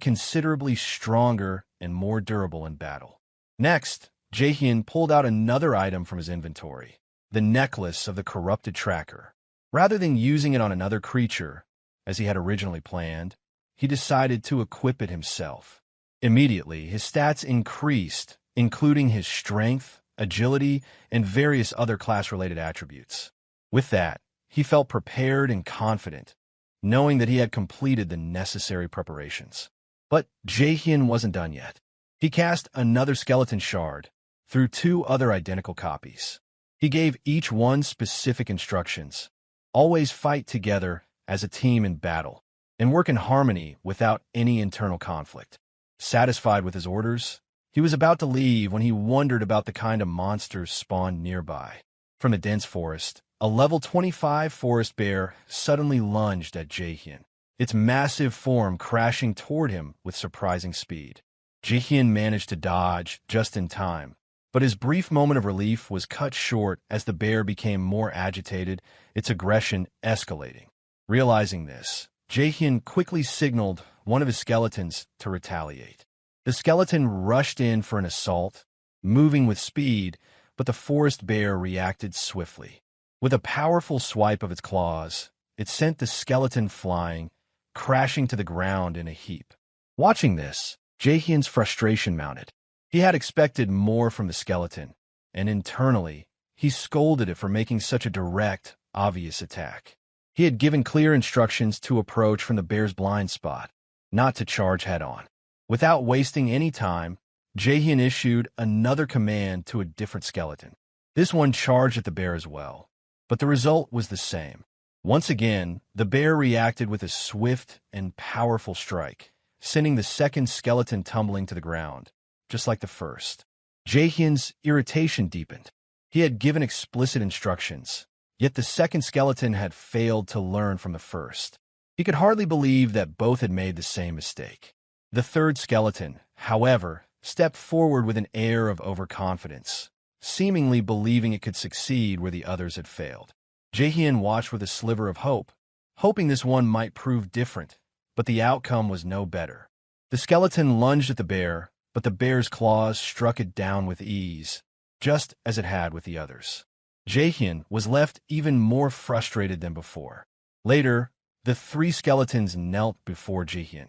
considerably stronger and more durable in battle. Next, Jaehyeon pulled out another item from his inventory, the necklace of the corrupted tracker. Rather than using it on another creature, as he had originally planned, he decided to equip it himself. Immediately, his stats increased, including his strength, agility, and various other class-related attributes. With that, he felt prepared and confident, knowing that he had completed the necessary preparations. But Jaehyeon wasn't done yet. He cast another skeleton shard through two other identical copies. He gave each one specific instructions. Always fight together as a team in battle, and work in harmony without any internal conflict. Satisfied with his orders, he was about to leave when he wondered about the kind of monsters spawned nearby. From the dense forest, a level 25 forest bear suddenly lunged at Jaehyeon, its massive form crashing toward him with surprising speed. Jaehyeon managed to dodge just in time, but his brief moment of relief was cut short as the bear became more agitated, its aggression escalating. Realizing this, Jaehyeon quickly signaled one of his skeletons to retaliate. The skeleton rushed in for an assault, moving with speed, but the forest bear reacted swiftly. With a powerful swipe of its claws, it sent the skeleton flying, crashing to the ground in a heap. Watching this, Jaehyeon's frustration mounted. He had expected more from the skeleton, and internally, he scolded it for making such a direct, obvious attack. He had given clear instructions to approach from the bear's blind spot, not to charge head-on. Without wasting any time, Jaehyeon issued another command to a different skeleton. This one charged at the bear as well, but the result was the same. Once again, the bear reacted with a swift and powerful strike, sending the second skeleton tumbling to the ground, just like the first. Jaehyeon's irritation deepened. He had given explicit instructions, yet the second skeleton had failed to learn from the first. He could hardly believe that both had made the same mistake. The third skeleton, however, stepped forward with an air of overconfidence, seemingly believing it could succeed where the others had failed. Jaehyeon watched with a sliver of hope, hoping this one might prove different, but the outcome was no better. The skeleton lunged at the bear, but the bear's claws struck it down with ease, just as it had with the others. Jaehyeon was left even more frustrated than before. Later, the three skeletons knelt before Jaehyeon,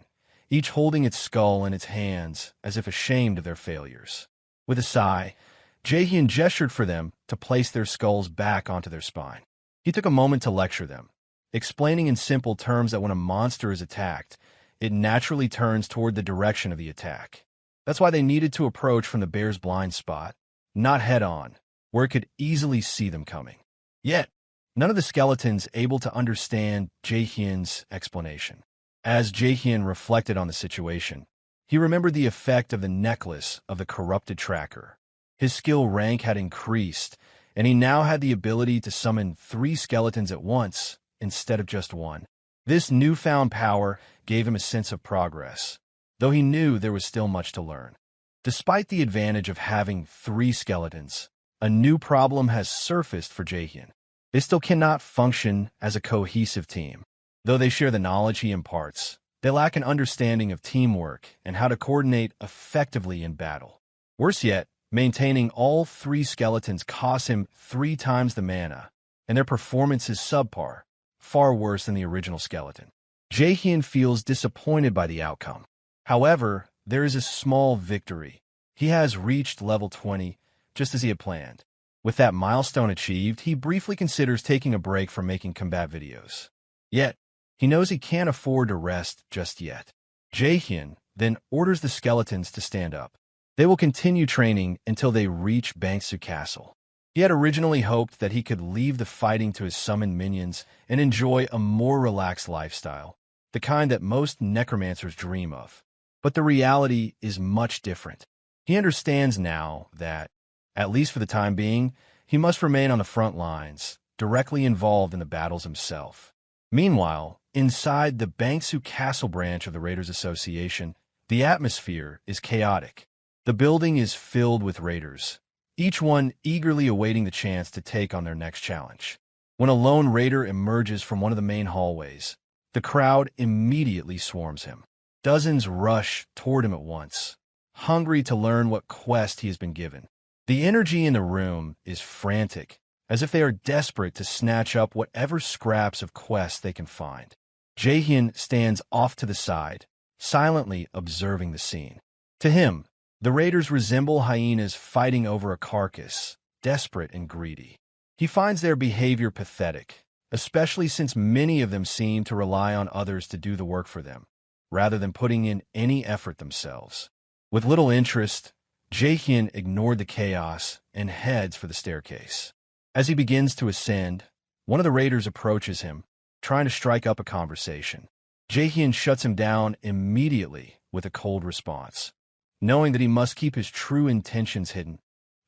each holding its skull in its hands as if ashamed of their failures. With a sigh, Jaehyeon gestured for them to place their skulls back onto their spine. He took a moment to lecture them, explaining in simple terms that when a monster is attacked, it naturally turns toward the direction of the attack. That's why they needed to approach from the bear's blind spot, not head-on, where it could easily see them coming. Yet, none of the skeletons able to understand Jaehyeon's explanation. As Jaehyeon reflected on the situation, he remembered the effect of the necklace of the corrupted tracker. His skill rank had increased, and he now had the ability to summon 3 skeletons at once instead of just one. This newfound power gave him a sense of progress, though he knew there was still much to learn. Despite the advantage of having 3 skeletons, a new problem has surfaced for Jaehyeon. They still cannot function as a cohesive team. Though they share the knowledge he imparts, they lack an understanding of teamwork and how to coordinate effectively in battle. Worse yet, maintaining all 3 skeletons costs him 3 times the mana, and their performance is subpar, far worse than the original skeleton. Jaehyeon feels disappointed by the outcome. However, there is a small victory. He has reached level 20, just as he had planned. With that milestone achieved, he briefly considers taking a break from making combat videos. Yet, he knows he can't afford to rest just yet. Jaehyeon then orders the skeletons to stand up. They will continue training until they reach Bangsu Castle. He had originally hoped that he could leave the fighting to his summoned minions and enjoy a more relaxed lifestyle, the kind that most necromancers dream of. But the reality is much different. He understands now that, at least for the time being, he must remain on the front lines, directly involved in the battles himself. Meanwhile, inside the Bangsu Castle branch of the Raiders Association, The atmosphere is chaotic. The building is filled with raiders, each one eagerly awaiting the chance to take on their next challenge. When a lone raider emerges from one of the main hallways, the crowd immediately swarms him. Dozens rush toward him at once, hungry to learn what quest he has been given. The energy in the room is frantic, as if they are desperate to snatch up whatever scraps of quests they can find. Jaehyeon stands off to the side, silently observing the scene. To him, the raiders resemble hyenas fighting over a carcass, desperate and greedy. He finds their behavior pathetic, especially since many of them seem to rely on others to do the work for them, rather than putting in any effort themselves. With little interest, Jaehyeon ignored the chaos and heads for the staircase. As he begins to ascend, one of the raiders approaches him, trying to strike up a conversation. Jaehyeon shuts him down immediately with a cold response, knowing that he must keep his true intentions hidden,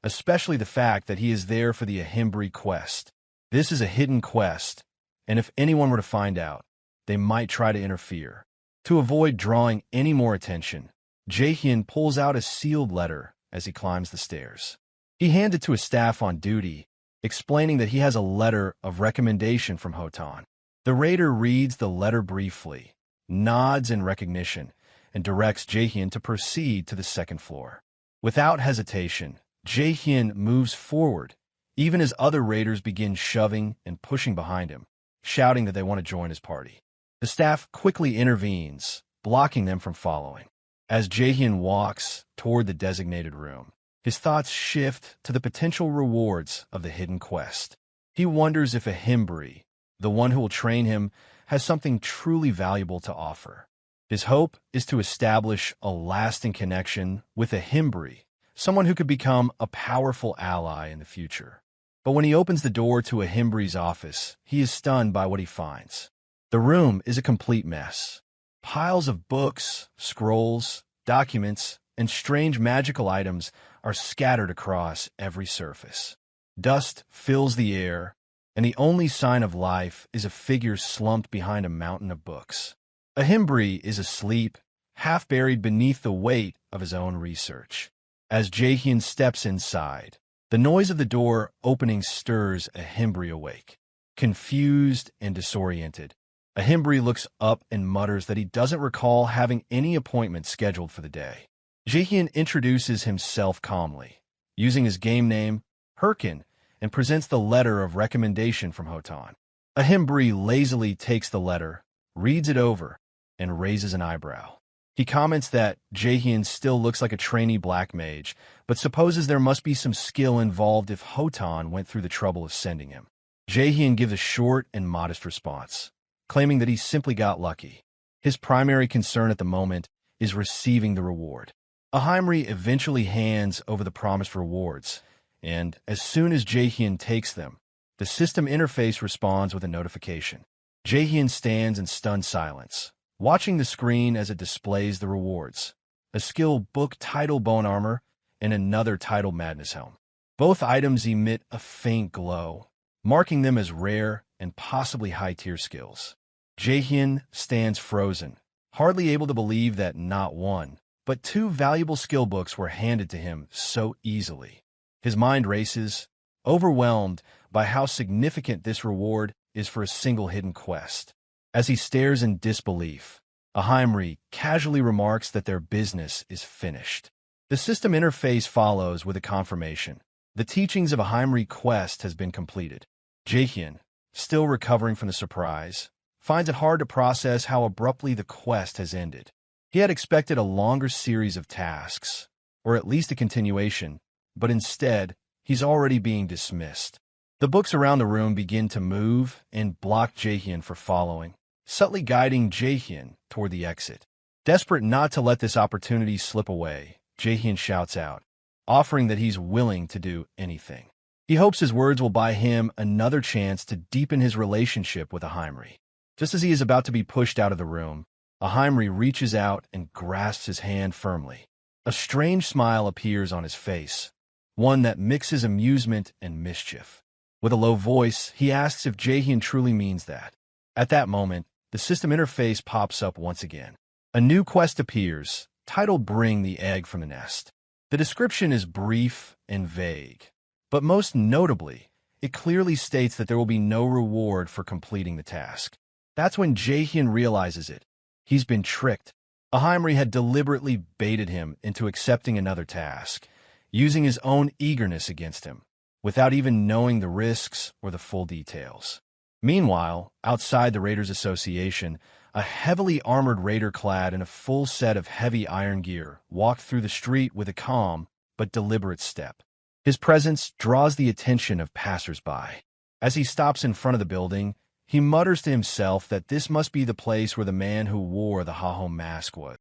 especially the fact that he is there for the Ahimbri quest. This is a hidden quest, and if anyone were to find out, they might try to interfere. To avoid drawing any more attention, Jaehyeon pulls out a sealed letter as he climbs the stairs. He hands it to a staff on duty, explaining that he has a letter of recommendation from Hotan. The raider reads the letter briefly, nods in recognition, and directs Jaehyeon to proceed to the second floor. Without hesitation, Jaehyeon moves forward, even as other raiders begin shoving and pushing behind him, shouting that they want to join his party. The staff quickly intervenes, blocking them from following. As Jaehyeon walks toward the designated room, his thoughts shift to the potential rewards of the hidden quest. He wonders if Ahimbri, the one who will train him, has something truly valuable to offer. His hope is to establish a lasting connection with Ahimbri, someone who could become a powerful ally in the future. But when he opens the door to Ahimbri's office, he is stunned by what he finds. The room is a complete mess. Piles of books, scrolls, documents, and strange magical items are scattered across every surface. Dust fills the air, and the only sign of life is a figure slumped behind a mountain of books. Ahimbri is asleep, half buried beneath the weight of his own research. As Jaehyeon steps inside, the noise of the door opening stirs Ahimbri awake. Confused and disoriented, Ahimbri looks up and mutters that he doesn't recall having any appointment scheduled for the day. Jaehyeon introduces himself calmly, using his game name, Hyrkan, and presents the letter of recommendation from Hotan. Ahimbri lazily takes the letter, reads it over, and raises an eyebrow. He comments that Jaehyeon still looks like a trainee black mage, but supposes there must be some skill involved if Hotan went through the trouble of sending him. Jaehyeon gives a short and modest response, claiming that he simply got lucky. His primary concern at the moment is receiving the reward. Ahimbri eventually hands over the promised rewards, and as soon as Jaehyeon takes them, the system interface responds with a notification. Jaehyeon stands in stunned silence, watching the screen as it displays the rewards: a skill book titled Bone Armor and another titled Madness Helm. Both items emit a faint glow, marking them as rare and possibly high-tier skills. Jaehyeon stands frozen, hardly able to believe that not one, but two valuable skill books were handed to him so easily. His mind races, overwhelmed by how significant this reward is for a single hidden quest. As he stares in disbelief, Ahimbri casually remarks that their business is finished. The system interface follows with a confirmation. The teachings of Ahimbri quest has been completed. Jaehyeon, still recovering from the surprise, finds it hard to process how abruptly the quest has ended. He had expected a longer series of tasks, or at least a continuation, but instead, he's already being dismissed. The books around the room begin to move and block Jaehyeon for following, subtly guiding Jaehyeon toward the exit. Desperate not to let this opportunity slip away, Jaehyeon shouts out, offering that he's willing to do anything. He hopes his words will buy him another chance to deepen his relationship with Ahimbri. Just as he is about to be pushed out of the room, Ahimbri reaches out and grasps his hand firmly. A strange smile appears on his face, one that mixes amusement and mischief. With a low voice, he asks if Jaehyeon truly means that. At that moment, the system interface pops up once again. A new quest appears, titled Bring the Egg from the Nest. The description is brief and vague, but most notably, it clearly states that there will be no reward for completing the task. That's when Jaehyeon realizes it. He's been tricked. Ahimri had deliberately baited him into accepting another task, using his own eagerness against him, without even knowing the risks or the full details. Meanwhile, outside the Raiders Association, a heavily armored raider clad in a full set of heavy iron gear walked through the street with a calm but deliberate step. His presence draws the attention of passers-by. As he stops in front of the building, he mutters to himself that this must be the place where the man who wore the Hahom mask was.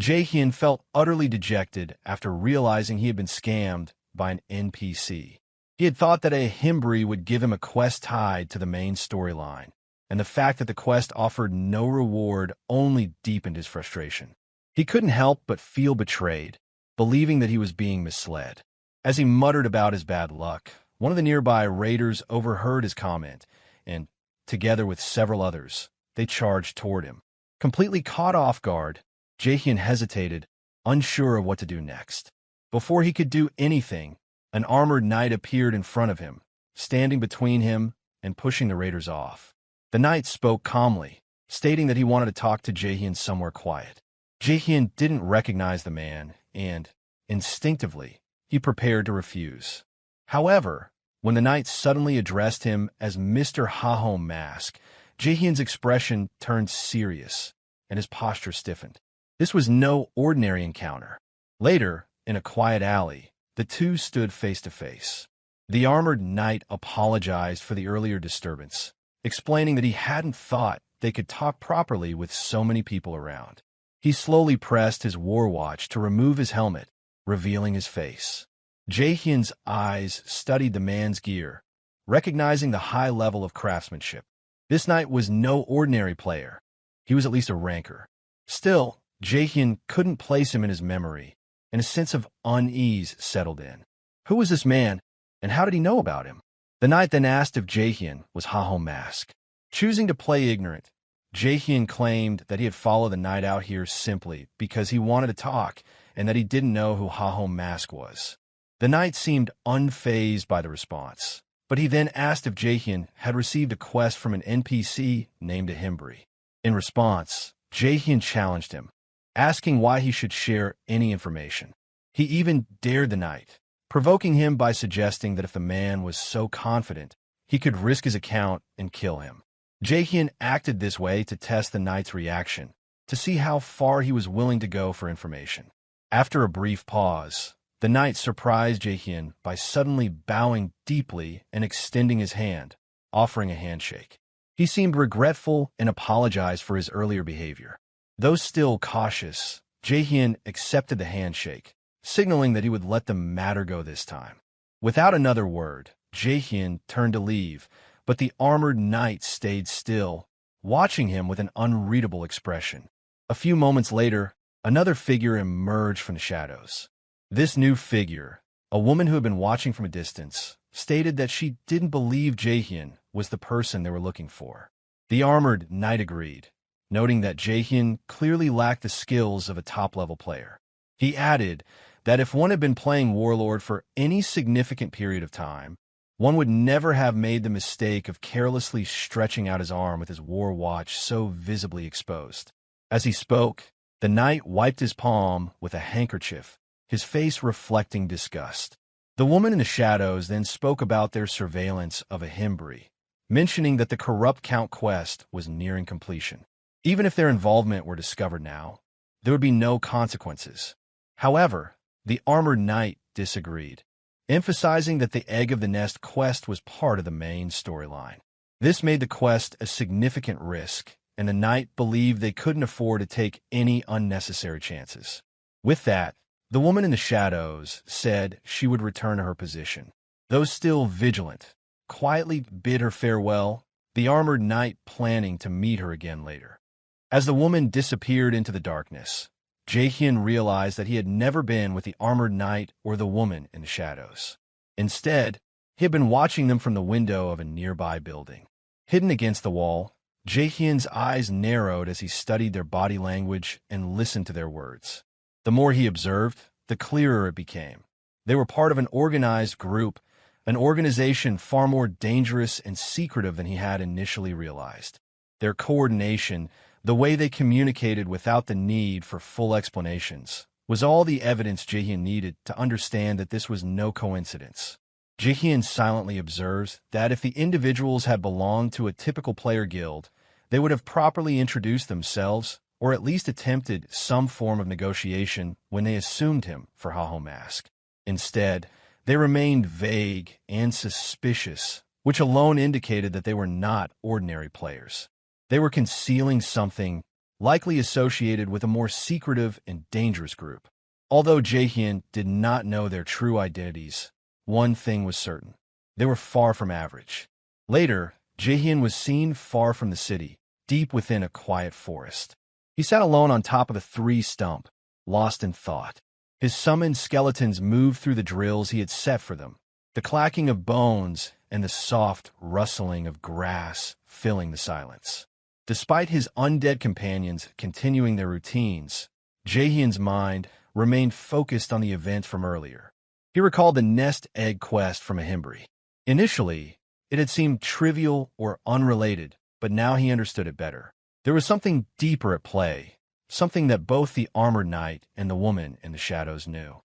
Jaehyeon felt utterly dejected after realizing he had been scammed by an NPC. He had thought that a Himbri would give him a quest tied to the main storyline, and the fact that the quest offered no reward only deepened his frustration. He couldn't help but feel betrayed, believing that he was being misled. As he muttered about his bad luck, one of the nearby raiders overheard his comment, and, together with several others, they charged toward him. Completely caught off guard, Jaehyeon hesitated, unsure of what to do next. Before he could do anything, an armored knight appeared in front of him, standing between him and pushing the raiders off. The knight spoke calmly, stating that he wanted to talk to Jaehyeon somewhere quiet. Jaehyeon didn't recognize the man, and, instinctively, he prepared to refuse. However, when the knight suddenly addressed him as Mr. Hahom Mask, Jaehyeon's expression turned serious, and his posture stiffened. This was no ordinary encounter. Later, in a quiet alley, the two stood face to face. The armored knight apologized for the earlier disturbance, explaining that he hadn't thought they could talk properly with so many people around. He slowly pressed his war watch to remove his helmet, revealing his face. Jaehyeon's eyes studied the man's gear, recognizing the high level of craftsmanship. This knight was no ordinary player. He was at least a ranker. Still, Jaehyeon couldn't place him in his memory, and a sense of unease settled in. Who was this man, and how did he know about him? The knight then asked if Jaehyeon was Hahom Mask. Choosing to play ignorant, Jaehyeon claimed that he had followed the knight out here simply because he wanted to talk and that he didn't know who Hahom Mask was. The knight seemed unfazed by the response, but he then asked if Jaehyeon had received a quest from an NPC named a Himbri. In response, Jaehyeon challenged him, asking why he should share any information. He even dared the knight, provoking him by suggesting that if the man was so confident, he could risk his account and kill him. Jaehyeon acted this way to test the knight's reaction, to see how far he was willing to go for information. After a brief pause, the knight surprised Jaehyeon by suddenly bowing deeply and extending his hand, offering a handshake. He seemed regretful and apologized for his earlier behavior. Though still cautious, Jaehyeon accepted the handshake, signaling that he would let the matter go this time. Without another word, Jaehyeon turned to leave, but the armored knight stayed still, watching him with an unreadable expression. A few moments later, another figure emerged from the shadows. This new figure, a woman who had been watching from a distance, stated that she didn't believe Jaehyeon was the person they were looking for. The armored knight agreed, noting that Jaehyeon clearly lacked the skills of a top-level player. He added that if one had been playing Warlord for any significant period of time, one would never have made the mistake of carelessly stretching out his arm with his war watch so visibly exposed. As he spoke, the knight wiped his palm with a handkerchief, his face reflecting disgust. The woman in the shadows then spoke about their surveillance of a Himbri, mentioning that the Corrupt Count quest was nearing completion. Even if their involvement were discovered now, there would be no consequences. However, the armored knight disagreed, emphasizing that the Egg of the Nest quest was part of the main storyline. This made the quest a significant risk, and the knight believed they couldn't afford to take any unnecessary chances. With that, the woman in the shadows said she would return to her position. Though still vigilant, quietly bid her farewell, the armored knight planning to meet her again later. As the woman disappeared into the darkness, Jaehyeon realized that he had never been with the armored knight or the woman in the shadows. Instead, he had been watching them from the window of a nearby building. Hidden against the wall, Jaehyeon's eyes narrowed as he studied their body language and listened to their words. The more he observed, the clearer it became. They were part of an organized group, an organization far more dangerous and secretive than he had initially realized. Their coordination, the way they communicated without the need for full explanations, was all the evidence Jaehyeon needed to understand that this was no coincidence. Jaehyeon silently observes that if the individuals had belonged to a typical player guild, they would have properly introduced themselves or at least attempted some form of negotiation when they assumed him for Haho Mask. Instead, they remained vague and suspicious, which alone indicated that they were not ordinary players. They were concealing something likely associated with a more secretive and dangerous group. Although Jaehyeon did not know their true identities, one thing was certain. They were far from average. Later, Jaehyeon was seen far from the city, deep within a quiet forest. He sat alone on top of a tree stump, lost in thought. His summoned skeletons moved through the drills he had set for them, the clacking of bones and the soft rustling of grass filling the silence. Despite his undead companions continuing their routines, Jaehyeon's mind remained focused on the event from earlier. He recalled the nest egg quest from a Himbri. Initially, it had seemed trivial or unrelated, but now he understood it better. There was something deeper at play, something that both the armored knight and the woman in the shadows knew.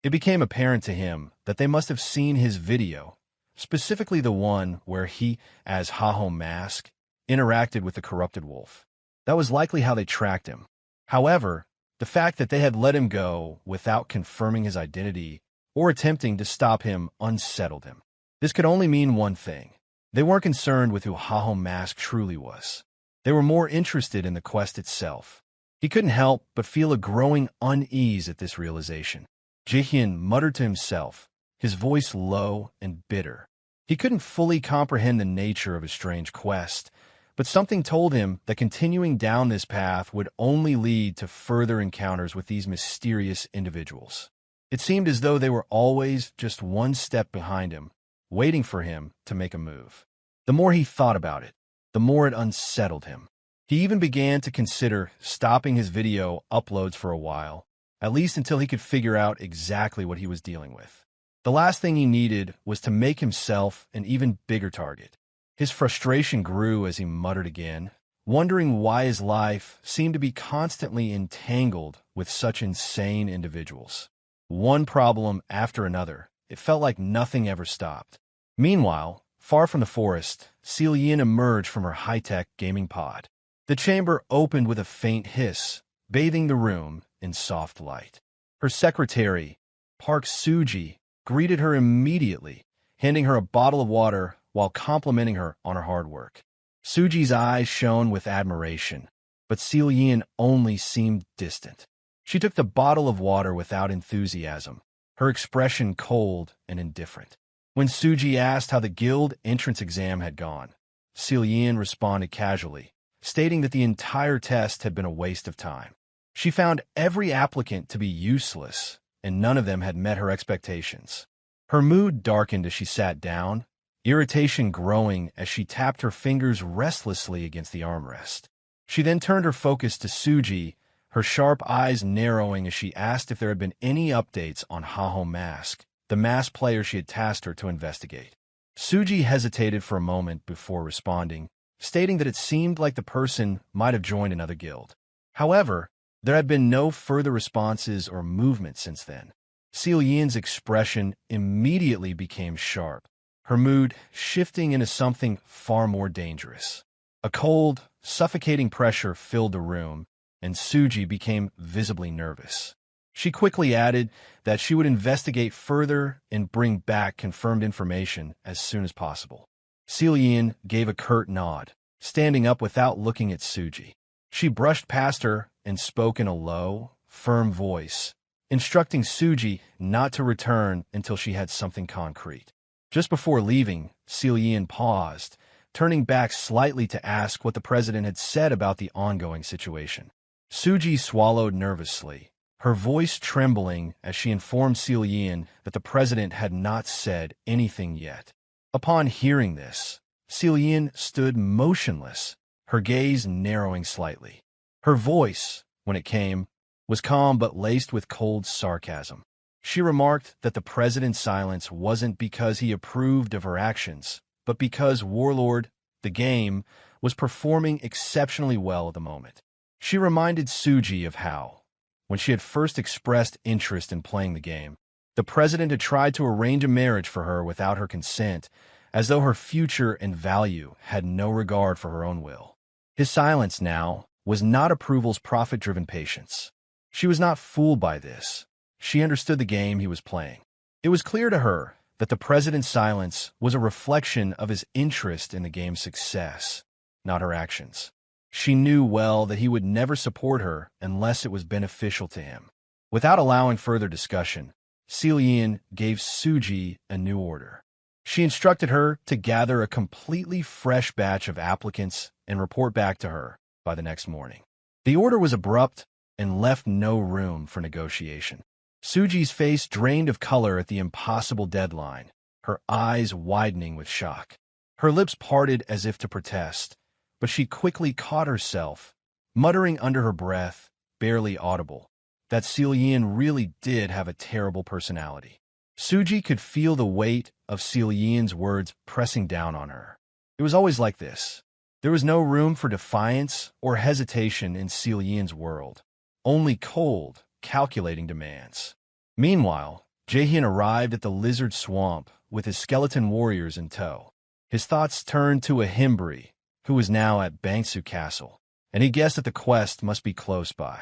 It became apparent to him that they must have seen his video, specifically the one where he, as Haho Mask, interacted with the corrupted wolf. That was likely how they tracked him. However, the fact that they had let him go without confirming his identity or attempting to stop him unsettled him. This could only mean one thing. They weren't concerned with who Haho Mask truly was. They were more interested in the quest itself. He couldn't help but feel a growing unease at this realization. Jaehyeon muttered to himself, his voice low and bitter. He couldn't fully comprehend the nature of his strange quest, but something told him that continuing down this path would only lead to further encounters with these mysterious individuals. It seemed as though they were always just one step behind him, waiting for him to make a move. The more he thought about it, the more it unsettled him. He even began to consider stopping his video uploads for a while, at least until he could figure out exactly what he was dealing with. The last thing he needed was to make himself an even bigger target. His frustration grew as he muttered again, wondering why his life seemed to be constantly entangled with such insane individuals. One problem after another, it felt like nothing ever stopped. Meanwhile, far from the forest, Jaehyeon emerged from her high-tech gaming pod. The chamber opened with a faint hiss, bathing the room in soft light. Her secretary, Park Suji, greeted her immediately, handing her a bottle of water while complimenting her on her hard work. Suji's eyes shone with admiration, but Jaehyeon only seemed distant. She took the bottle of water without enthusiasm, her expression cold and indifferent. When Suji asked how the guild entrance exam had gone, Jaehyeon responded casually, stating that the entire test had been a waste of time. She found every applicant to be useless, and none of them had met her expectations. Her mood darkened as she sat down, irritation growing as she tapped her fingers restlessly against the armrest. She then turned her focus to Suji, her sharp eyes narrowing as she asked if there had been any updates on Haho Mask, the masked player she had tasked her to investigate. Suji hesitated for a moment before responding, stating that it seemed like the person might have joined another guild. However, there had been no further responses or movement since then. Jaehyeon's expression immediately became sharp, her mood shifting into something far more dangerous. A cold, suffocating pressure filled the room, and Suji became visibly nervous. She quickly added that she would investigate further and bring back confirmed information as soon as possible. Jaehyeon gave a curt nod, standing up without looking at Suji. She brushed past her and spoke in a low, firm voice, instructing Suji not to return until she had something concrete. Just before leaving, Jaehyeon paused, turning back slightly to ask what the president had said about the ongoing situation. Suji swallowed nervously, her voice trembling as she informed Jaehyeon that the president had not said anything yet. Upon hearing this, Jaehyeon stood motionless, her gaze narrowing slightly. Her voice, when it came, was calm but laced with cold sarcasm. She remarked that the president's silence wasn't because he approved of her actions, but because Warlord, the game, was performing exceptionally well at the moment. She reminded Suji of how, when she had first expressed interest in playing the game, the president had tried to arrange a marriage for her without her consent, as though her future and value had no regard for her own will. His silence now was not approval's profit-driven patience. She was not fooled by this. She understood the game he was playing. It was clear to her that the president's silence was a reflection of his interest in the game's success, not her actions. She knew well that he would never support her unless it was beneficial to him. Without allowing further discussion, Jaehyeon gave Suji a new order. She instructed her to gather a completely fresh batch of applicants and report back to her by the next morning. The order was abrupt and left no room for negotiation. Suji's face drained of color at the impossible deadline, her eyes widening with shock. Her lips parted as if to protest, but she quickly caught herself, muttering under her breath, barely audible, that Jaehyeon really did have a terrible personality. Suji could feel the weight of Jaehyeon's words pressing down on her. It was always like this. There was no room for defiance or hesitation in Jaehyeon's world, only cold, calculating demands. Meanwhile, Jaehyeon arrived at the lizard swamp with his skeleton warriors in tow. His thoughts turned to a Himbri, who was now at Bangsu Castle, and he guessed that the quest must be close by.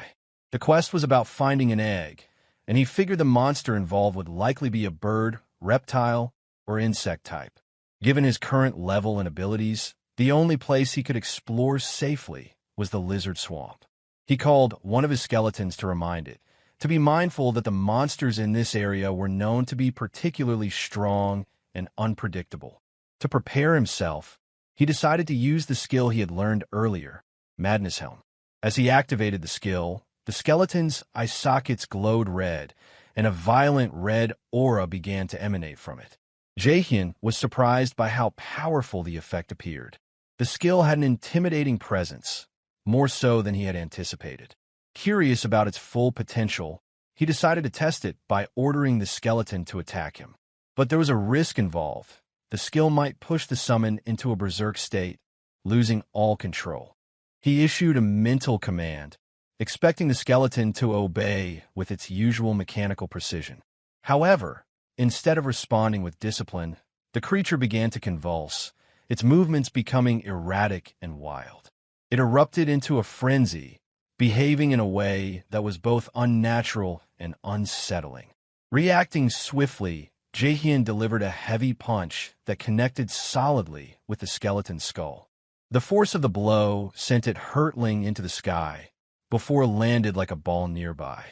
The quest was about finding an egg, and he figured the monster involved would likely be a bird, reptile, or insect type. Given his current level and abilities, the only place he could explore safely was the lizard swamp. He called one of his skeletons to remind it, to be mindful that the monsters in this area were known to be particularly strong and unpredictable. To prepare himself, he decided to use the skill he had learned earlier, Madness Helm. As he activated the skill, the skeleton's eye sockets glowed red, and a violent red aura began to emanate from it. Jaehyeon was surprised by how powerful the effect appeared. The skill had an intimidating presence, more so than he had anticipated. Curious about its full potential, he decided to test it by ordering the skeleton to attack him. But there was a risk involved. The skill might push the summon into a berserk state, losing all control. He issued a mental command, expecting the skeleton to obey with its usual mechanical precision. However, instead of responding with discipline, the creature began to convulse, its movements becoming erratic and wild. It erupted into a frenzy, behaving in a way that was both unnatural and unsettling. Reacting swiftly, Jaehyeon delivered a heavy punch that connected solidly with the skeleton's skull. The force of the blow sent it hurtling into the sky, before it landed like a ball nearby.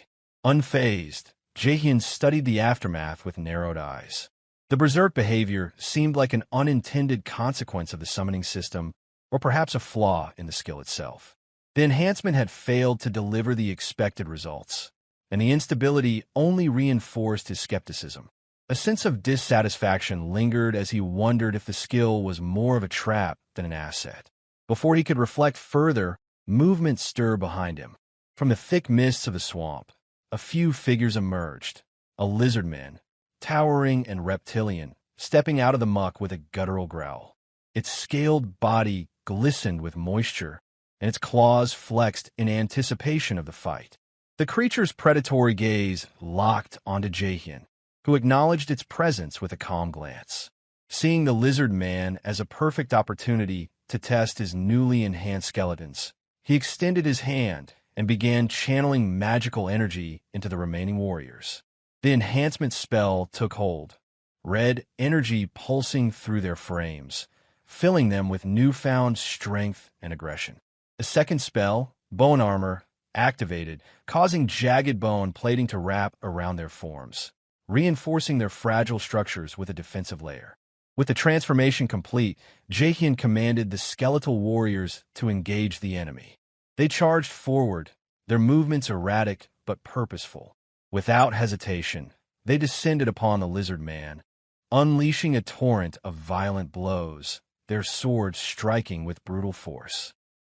Unfazed, Jaehyeon studied the aftermath with narrowed eyes. The berserk behavior seemed like an unintended consequence of the summoning system, or perhaps a flaw in the skill itself. The enhancement had failed to deliver the expected results, and the instability only reinforced his skepticism. A sense of dissatisfaction lingered as he wondered if the skill was more of a trap than an asset. Before he could reflect further, movement stirred behind him. From the thick mists of the swamp, a few figures emerged. A lizard man, towering and reptilian, stepping out of the muck with a guttural growl. Its scaled body glistened with moisture, and its claws flexed in anticipation of the fight. The creature's predatory gaze locked onto Jaehyeon, who acknowledged its presence with a calm glance. Seeing the lizard man as a perfect opportunity to test his newly enhanced skeletons, he extended his hand and began channeling magical energy into the remaining warriors. The enhancement spell took hold, red energy pulsing through their frames, filling them with newfound strength and aggression. A second spell, Bone Armor, activated, causing jagged bone plating to wrap around their forms, reinforcing their fragile structures with a defensive layer. With the transformation complete, Jaehyeon commanded the skeletal warriors to engage the enemy. They charged forward, their movements erratic but purposeful. Without hesitation, they descended upon the lizard man, unleashing a torrent of violent blows, their swords striking with brutal force.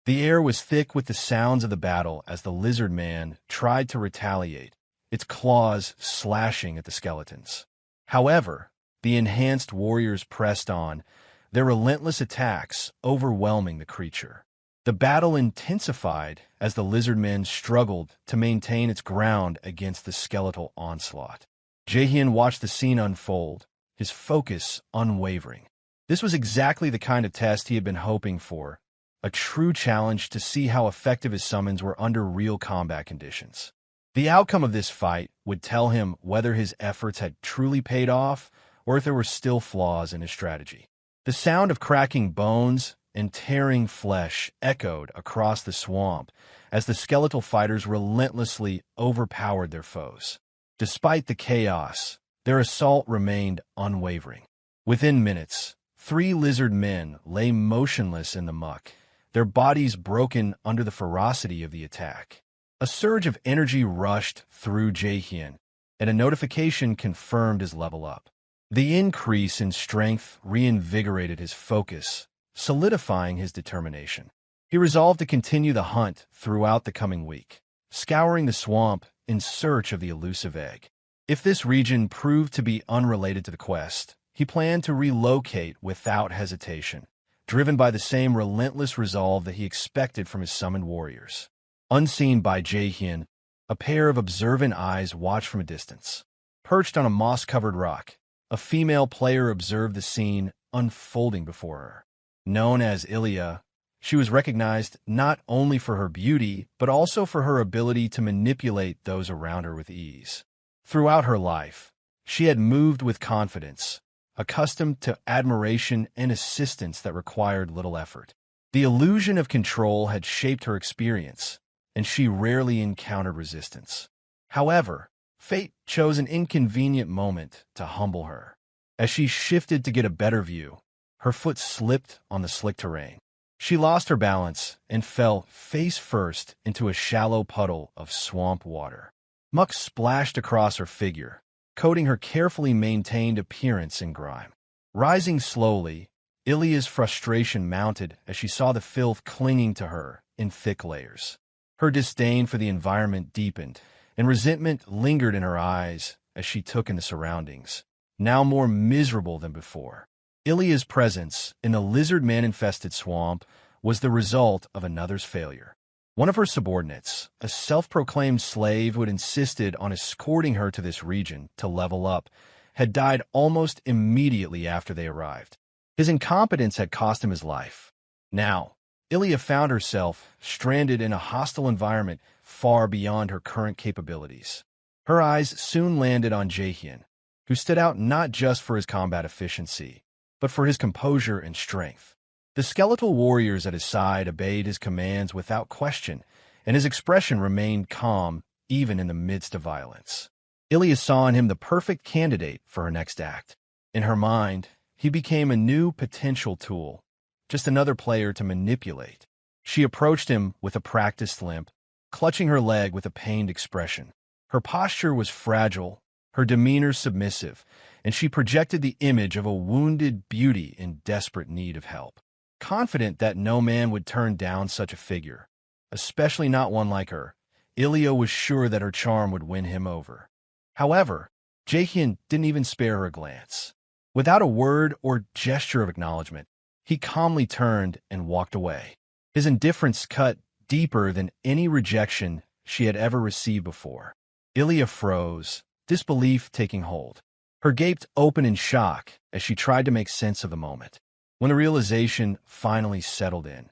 The air was thick with the sounds of the battle as the lizard man tried to retaliate, its claws slashing at the skeletons. However, the enhanced warriors pressed on, their relentless attacks overwhelming the creature. The battle intensified as the lizard men struggled to maintain its ground against the skeletal onslaught. Jaehyeon watched the scene unfold, his focus unwavering. This was exactly the kind of test he had been hoping for, a true challenge to see how effective his summons were under real combat conditions. The outcome of this fight would tell him whether his efforts had truly paid off or if there were still flaws in his strategy. The sound of cracking bones and tearing flesh echoed across the swamp as the skeletal fighters relentlessly overpowered their foes. Despite the chaos, their assault remained unwavering. Within minutes, 3 lizard men lay motionless in the muck, their bodies broken under the ferocity of the attack. A surge of energy rushed through Jaehyeon, and a notification confirmed his level up. The increase in strength reinvigorated his focus, solidifying his determination. He resolved to continue the hunt throughout the coming week, scouring the swamp in search of the elusive egg. If this region proved to be unrelated to the quest, he planned to relocate without hesitation, driven by the same relentless resolve that he expected from his summoned warriors. Unseen by Jaehyeon, a pair of observant eyes watched from a distance. Perched on a moss-covered rock, a female player observed the scene unfolding before her. Known as Ilya, she was recognized not only for her beauty, but also for her ability to manipulate those around her with ease. Throughout her life, she had moved with confidence, accustomed to admiration and assistance that required little effort. The illusion of control had shaped her experience, and she rarely encountered resistance. However, fate chose an inconvenient moment to humble her. As she shifted to get a better view, her foot slipped on the slick terrain. She lost her balance and fell face first into a shallow puddle of swamp water. Muck splashed across her figure, coating her carefully maintained appearance in grime. Rising slowly, Ilya's frustration mounted as she saw the filth clinging to her in thick layers. Her disdain for the environment deepened, and resentment lingered in her eyes as she took in the surroundings, now more miserable than before. Ilya's presence in the lizard man-infested swamp was the result of another's failure. One of her subordinates, a self-proclaimed slave who had insisted on escorting her to this region to level up, had died almost immediately after they arrived. His incompetence had cost him his life. Now, Ilya found herself stranded in a hostile environment far beyond her current capabilities. Her eyes soon landed on Jaehyeon, who stood out not just for his combat efficiency, but for his composure and strength. The skeletal warriors at his side obeyed his commands without question, and his expression remained calm even in the midst of violence. Ilya saw in him the perfect candidate for her next act. In her mind, he became a new potential tool, just another player to manipulate. She approached him with a practiced limp, clutching her leg with a pained expression. Her posture was fragile, her demeanor submissive, and she projected the image of a wounded beauty in desperate need of help. Confident that no man would turn down such a figure, especially not one like her, Ilya was sure that her charm would win him over. However, Jaehyeon didn't even spare her a glance. Without a word or gesture of acknowledgement, he calmly turned and walked away. His indifference cut deeper than any rejection she had ever received before. Ilya froze, disbelief taking hold. Her gaped open in shock as she tried to make sense of the moment. When the realization finally settled in,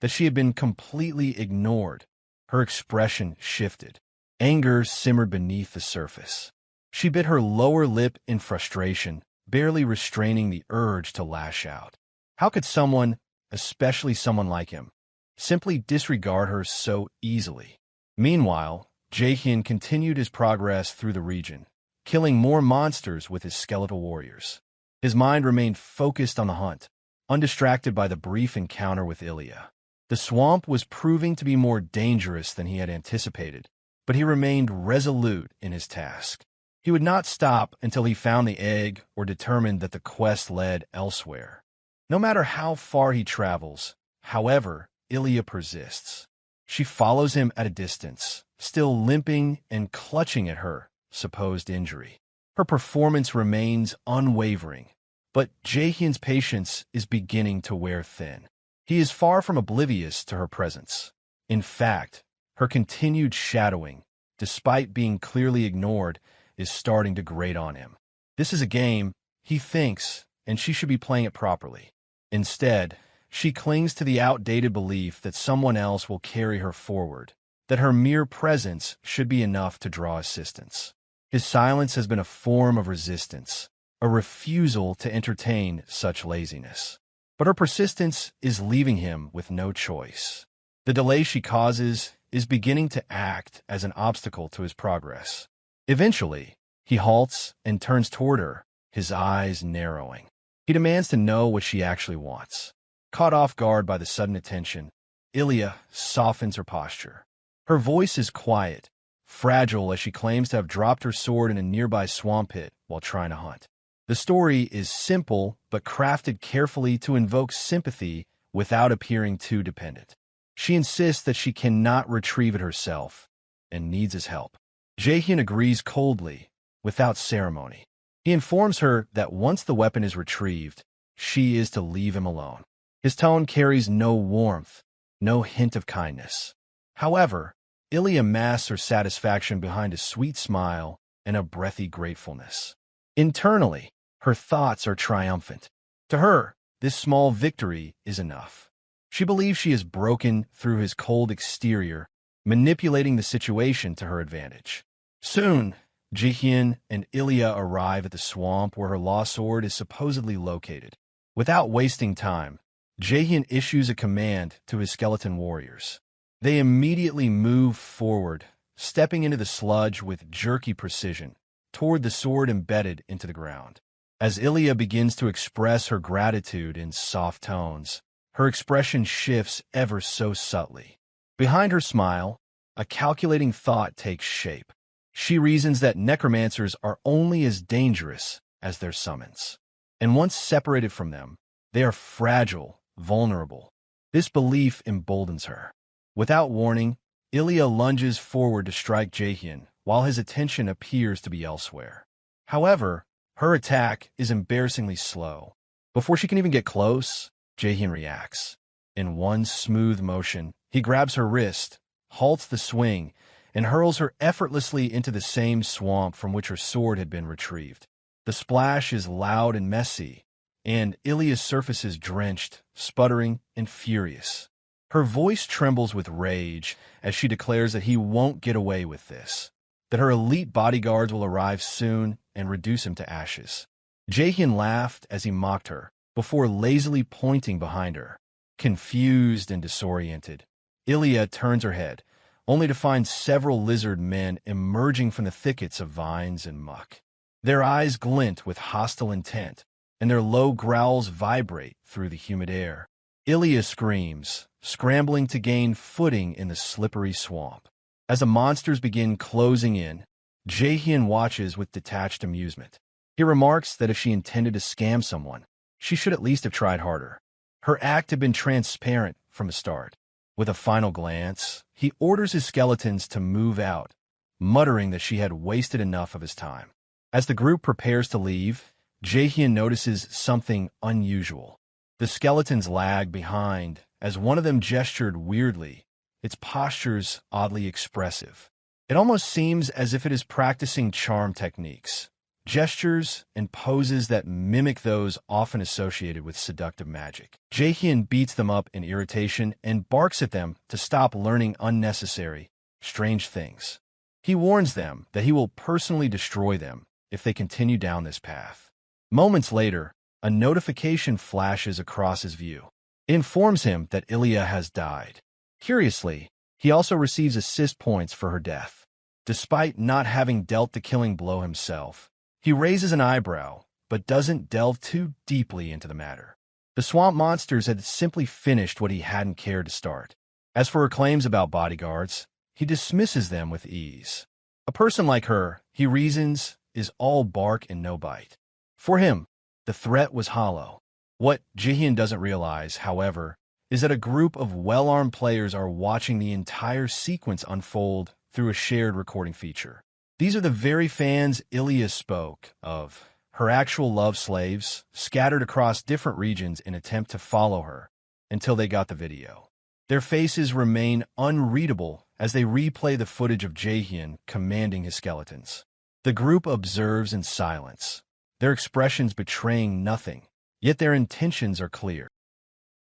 that she had been completely ignored, her expression shifted. Anger simmered beneath the surface. She bit her lower lip in frustration, barely restraining the urge to lash out. How could someone, especially someone like him, simply disregard her so easily? Meanwhile, Jaehyeon continued his progress through the region, killing more monsters with his skeletal warriors. His mind remained focused on the hunt, undistracted by the brief encounter with Ilya. The swamp was proving to be more dangerous than he had anticipated, but he remained resolute in his task. He would not stop until he found the egg or determined that the quest led elsewhere. No matter how far he travels, however Ilya persists. She follows him at a distance, still limping and clutching at her supposed injury. Her performance remains unwavering, but Jaehyeon's patience is beginning to wear thin. He is far from oblivious to her presence. In fact, her continued shadowing, despite being clearly ignored, is starting to grate on him. This is a game, he thinks, and she should be playing it properly. Instead, she clings to the outdated belief that someone else will carry her forward, that her mere presence should be enough to draw assistance. His silence has been a form of resistance, a refusal to entertain such laziness. But her persistence is leaving him with no choice. The delay she causes is beginning to act as an obstacle to his progress. Eventually, he halts and turns toward her, his eyes narrowing. He demands to know what she actually wants. Caught off guard by the sudden attention, Ilya softens her posture. Her voice is quiet, fragile as she claims to have dropped her sword in a nearby swamp pit while trying to hunt. The story is simple but crafted carefully to invoke sympathy without appearing too dependent. She insists that she cannot retrieve it herself and needs his help. Jaehyeon agrees coldly, without ceremony. He informs her that once the weapon is retrieved, she is to leave him alone. His tone carries no warmth, no hint of kindness. However, Ilya masks her satisfaction behind a sweet smile and a breathy gratefulness. Internally, her thoughts are triumphant. To her, this small victory is enough. She believes she has broken through his cold exterior, manipulating the situation to her advantage. Soon, Jaehyeon and Ilya arrive at the swamp where her lost sword is supposedly located. Without wasting time, Jaehyeon issues a command to his skeleton warriors. They immediately move forward, stepping into the sludge with jerky precision, toward the sword embedded into the ground. As Ilya begins to express her gratitude in soft tones, her expression shifts ever so subtly. Behind her smile, a calculating thought takes shape. She reasons that necromancers are only as dangerous as their summons. And once separated from them, they are fragile, vulnerable. This belief emboldens her. Without warning, Ilya lunges forward to strike Jaehyeon, while his attention appears to be elsewhere. However, her attack is embarrassingly slow. Before she can even get close, Jaehyeon reacts. In one smooth motion, he grabs her wrist, halts the swing, and hurls her effortlessly into the same swamp from which her sword had been retrieved. The splash is loud and messy, and Ilya's surface is drenched, sputtering, and furious. Her voice trembles with rage as she declares that he won't get away with this, that her elite bodyguards will arrive soon and reduce him to ashes. Jaehyeon laughed as he mocked her, before lazily pointing behind her. Confused and disoriented, Ilya turns her head, only to find several lizard men emerging from the thickets of vines and muck. Their eyes glint with hostile intent, and their low growls vibrate through the humid air. Ilya screams, scrambling to gain footing in the slippery swamp. As the monsters begin closing in, Jaehyeon watches with detached amusement. He remarks that if she intended to scam someone, she should at least have tried harder. Her act had been transparent from the start. With a final glance, he orders his skeletons to move out, muttering that she had wasted enough of his time. As the group prepares to leave, Jaehyeon notices something unusual. The skeletons lag behind as one of them gestured weirdly, its postures oddly expressive. It almost seems as if it is practicing charm techniques, gestures and poses that mimic those often associated with seductive magic. Jaehyeon beats them up in irritation and barks at them to stop learning unnecessary, strange things. He warns them that he will personally destroy them if they continue down this path. Moments later, a notification flashes across his view. It informs him that Ilya has died. Curiously, he also receives assist points for her death. Despite not having dealt the killing blow himself, he raises an eyebrow, but doesn't delve too deeply into the matter. The swamp monsters had simply finished what he hadn't cared to start. As for her claims about bodyguards, he dismisses them with ease. A person like her, he reasons, is all bark and no bite. For him, the threat was hollow. What Jaehyeon doesn't realize, however, is that a group of well-armed players are watching the entire sequence unfold through a shared recording feature. These are the very fans Ilya spoke of, her actual love slaves, scattered across different regions in attempt to follow her until they got the video. Their faces remain unreadable as they replay the footage of Jaehyeon commanding his skeletons. The group observes in silence, their expressions betraying nothing, yet their intentions are clear.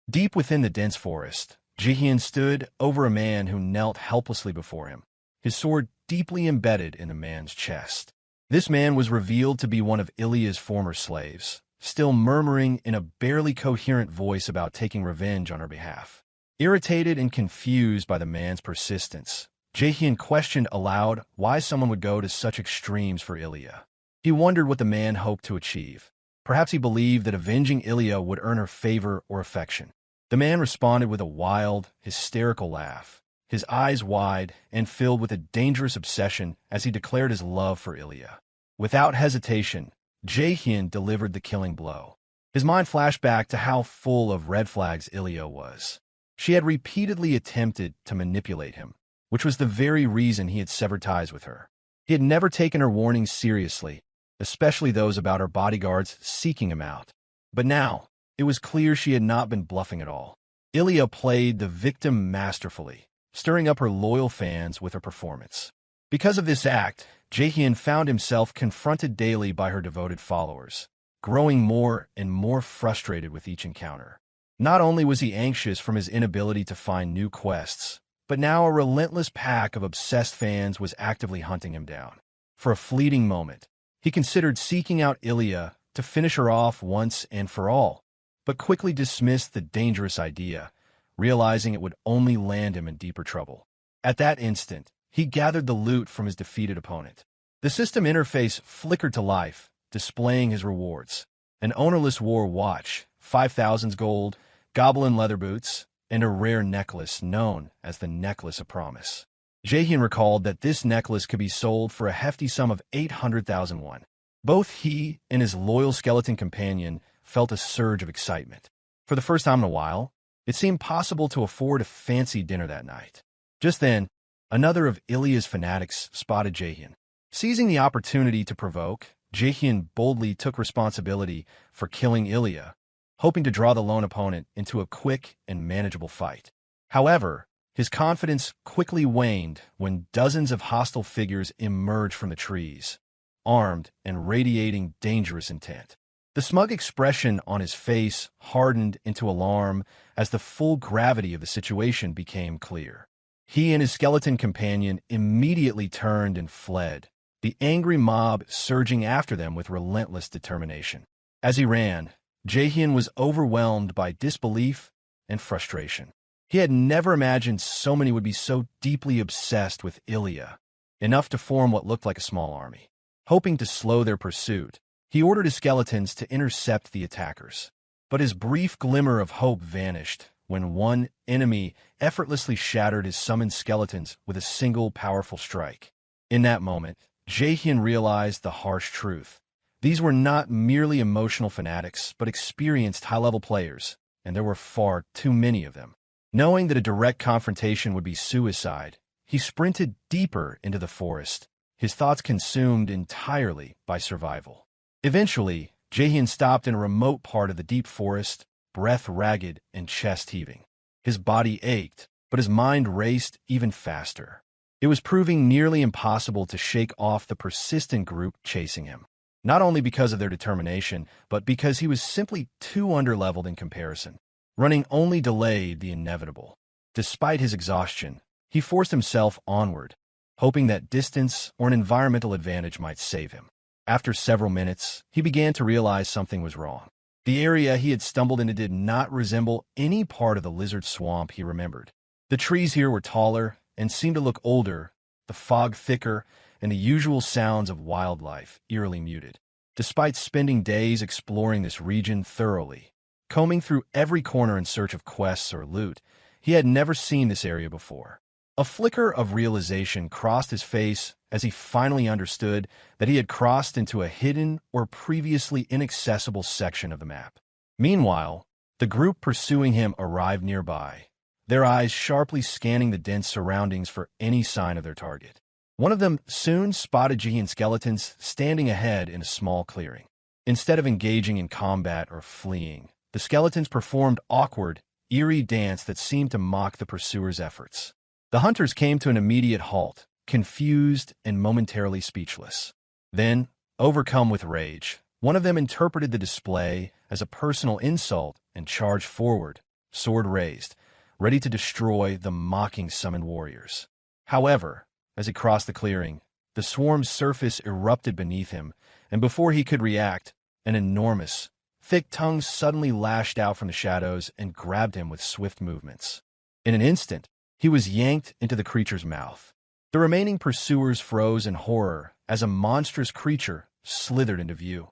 Deep within the dense forest, Jaehyeon stood over a man who knelt helplessly before him, his sword deeply embedded in the man's chest. This man was revealed to be one of Ilya's former slaves, still murmuring in a barely coherent voice about taking revenge on her behalf. Irritated and confused by the man's persistence, Jaehyeon questioned aloud why someone would go to such extremes for Ilya. He wondered what the man hoped to achieve. Perhaps he believed that avenging Ilya would earn her favor or affection. The man responded with a wild, hysterical laugh, his eyes wide and filled with a dangerous obsession as he declared his love for Ilya. Without hesitation, Jaehyeon delivered the killing blow. His mind flashed back to how full of red flags Ilya was. She had repeatedly attempted to manipulate him, which was the very reason he had severed ties with her. He had never taken her warnings seriously, especially those about her bodyguards seeking him out. But now, it was clear she had not been bluffing at all. Ilya played the victim masterfully, stirring up her loyal fans with her performance. Because of this act, Jaehyeon found himself confronted daily by her devoted followers, growing more and more frustrated with each encounter. Not only was he anxious from his inability to find new quests, but now a relentless pack of obsessed fans was actively hunting him down. For a fleeting moment, he considered seeking out Ilya to finish her off once and for all, but quickly dismissed the dangerous idea, realizing it would only land him in deeper trouble. At that instant, he gathered the loot from his defeated opponent. The system interface flickered to life, displaying his rewards: an ownerless war watch, 5,000 gold, goblin leather boots, and a rare necklace known as the Necklace of Promise. Jaehyeon recalled that this necklace could be sold for a hefty sum of 800,000 won. Both he and his loyal skeleton companion felt a surge of excitement. For the first time in a while, it seemed possible to afford a fancy dinner that night. Just then, another of Ilya's fanatics spotted Jaehyeon. Seizing the opportunity to provoke, Jaehyeon boldly took responsibility for killing Ilya, hoping to draw the lone opponent into a quick and manageable fight. However, his confidence quickly waned when dozens of hostile figures emerged from the trees, armed and radiating dangerous intent. The smug expression on his face hardened into alarm as the full gravity of the situation became clear. He and his skeleton companion immediately turned and fled, the angry mob surging after them with relentless determination. As he ran, Jaehyeon was overwhelmed by disbelief and frustration. He had never imagined so many would be so deeply obsessed with Ilya, enough to form what looked like a small army. Hoping to slow their pursuit, he ordered his skeletons to intercept the attackers. But his brief glimmer of hope vanished when one enemy effortlessly shattered his summoned skeletons with a single powerful strike. In that moment, Jaehyeon realized the harsh truth. These were not merely emotional fanatics, but experienced high-level players, and there were far too many of them. Knowing that a direct confrontation would be suicide, he sprinted deeper into the forest, his thoughts consumed entirely by survival. Eventually, Jaehyeon stopped in a remote part of the deep forest, breath ragged and chest heaving. His body ached, but his mind raced even faster. It was proving nearly impossible to shake off the persistent group chasing him. Not only because of their determination, but because he was simply too underleveled in comparison. Running only delayed the inevitable. Despite his exhaustion, he forced himself onward, hoping that distance or an environmental advantage might save him. After several minutes, he began to realize something was wrong. The area he had stumbled into did not resemble any part of the lizard swamp he remembered. The trees here were taller and seemed to look older, the fog thicker, and the usual sounds of wildlife eerily muted. Despite spending days exploring this region thoroughly, combing through every corner in search of quests or loot, he had never seen this area before. A flicker of realization crossed his face as he finally understood that he had crossed into a hidden or previously inaccessible section of the map. Meanwhile, The group pursuing him arrived nearby, their eyes sharply scanning the dense surroundings for any sign of their target. One of them soon spotted Jaehyeon skeletons standing ahead in a small clearing. Instead of engaging in combat or fleeing, the skeletons performed awkward, eerie dance that seemed to mock the pursuers' efforts. The hunters came to an immediate halt, confused and momentarily speechless. Then, overcome with rage, one of them interpreted the display as a personal insult and charged forward, sword raised, ready to destroy the mocking summoned warriors. However, as he crossed the clearing, the swarm's surface erupted beneath him, and before he could react, an enormous, thick tongue suddenly lashed out from the shadows and grabbed him with swift movements. In an instant, he was yanked into the creature's mouth. The remaining pursuers froze in horror as a monstrous creature slithered into view,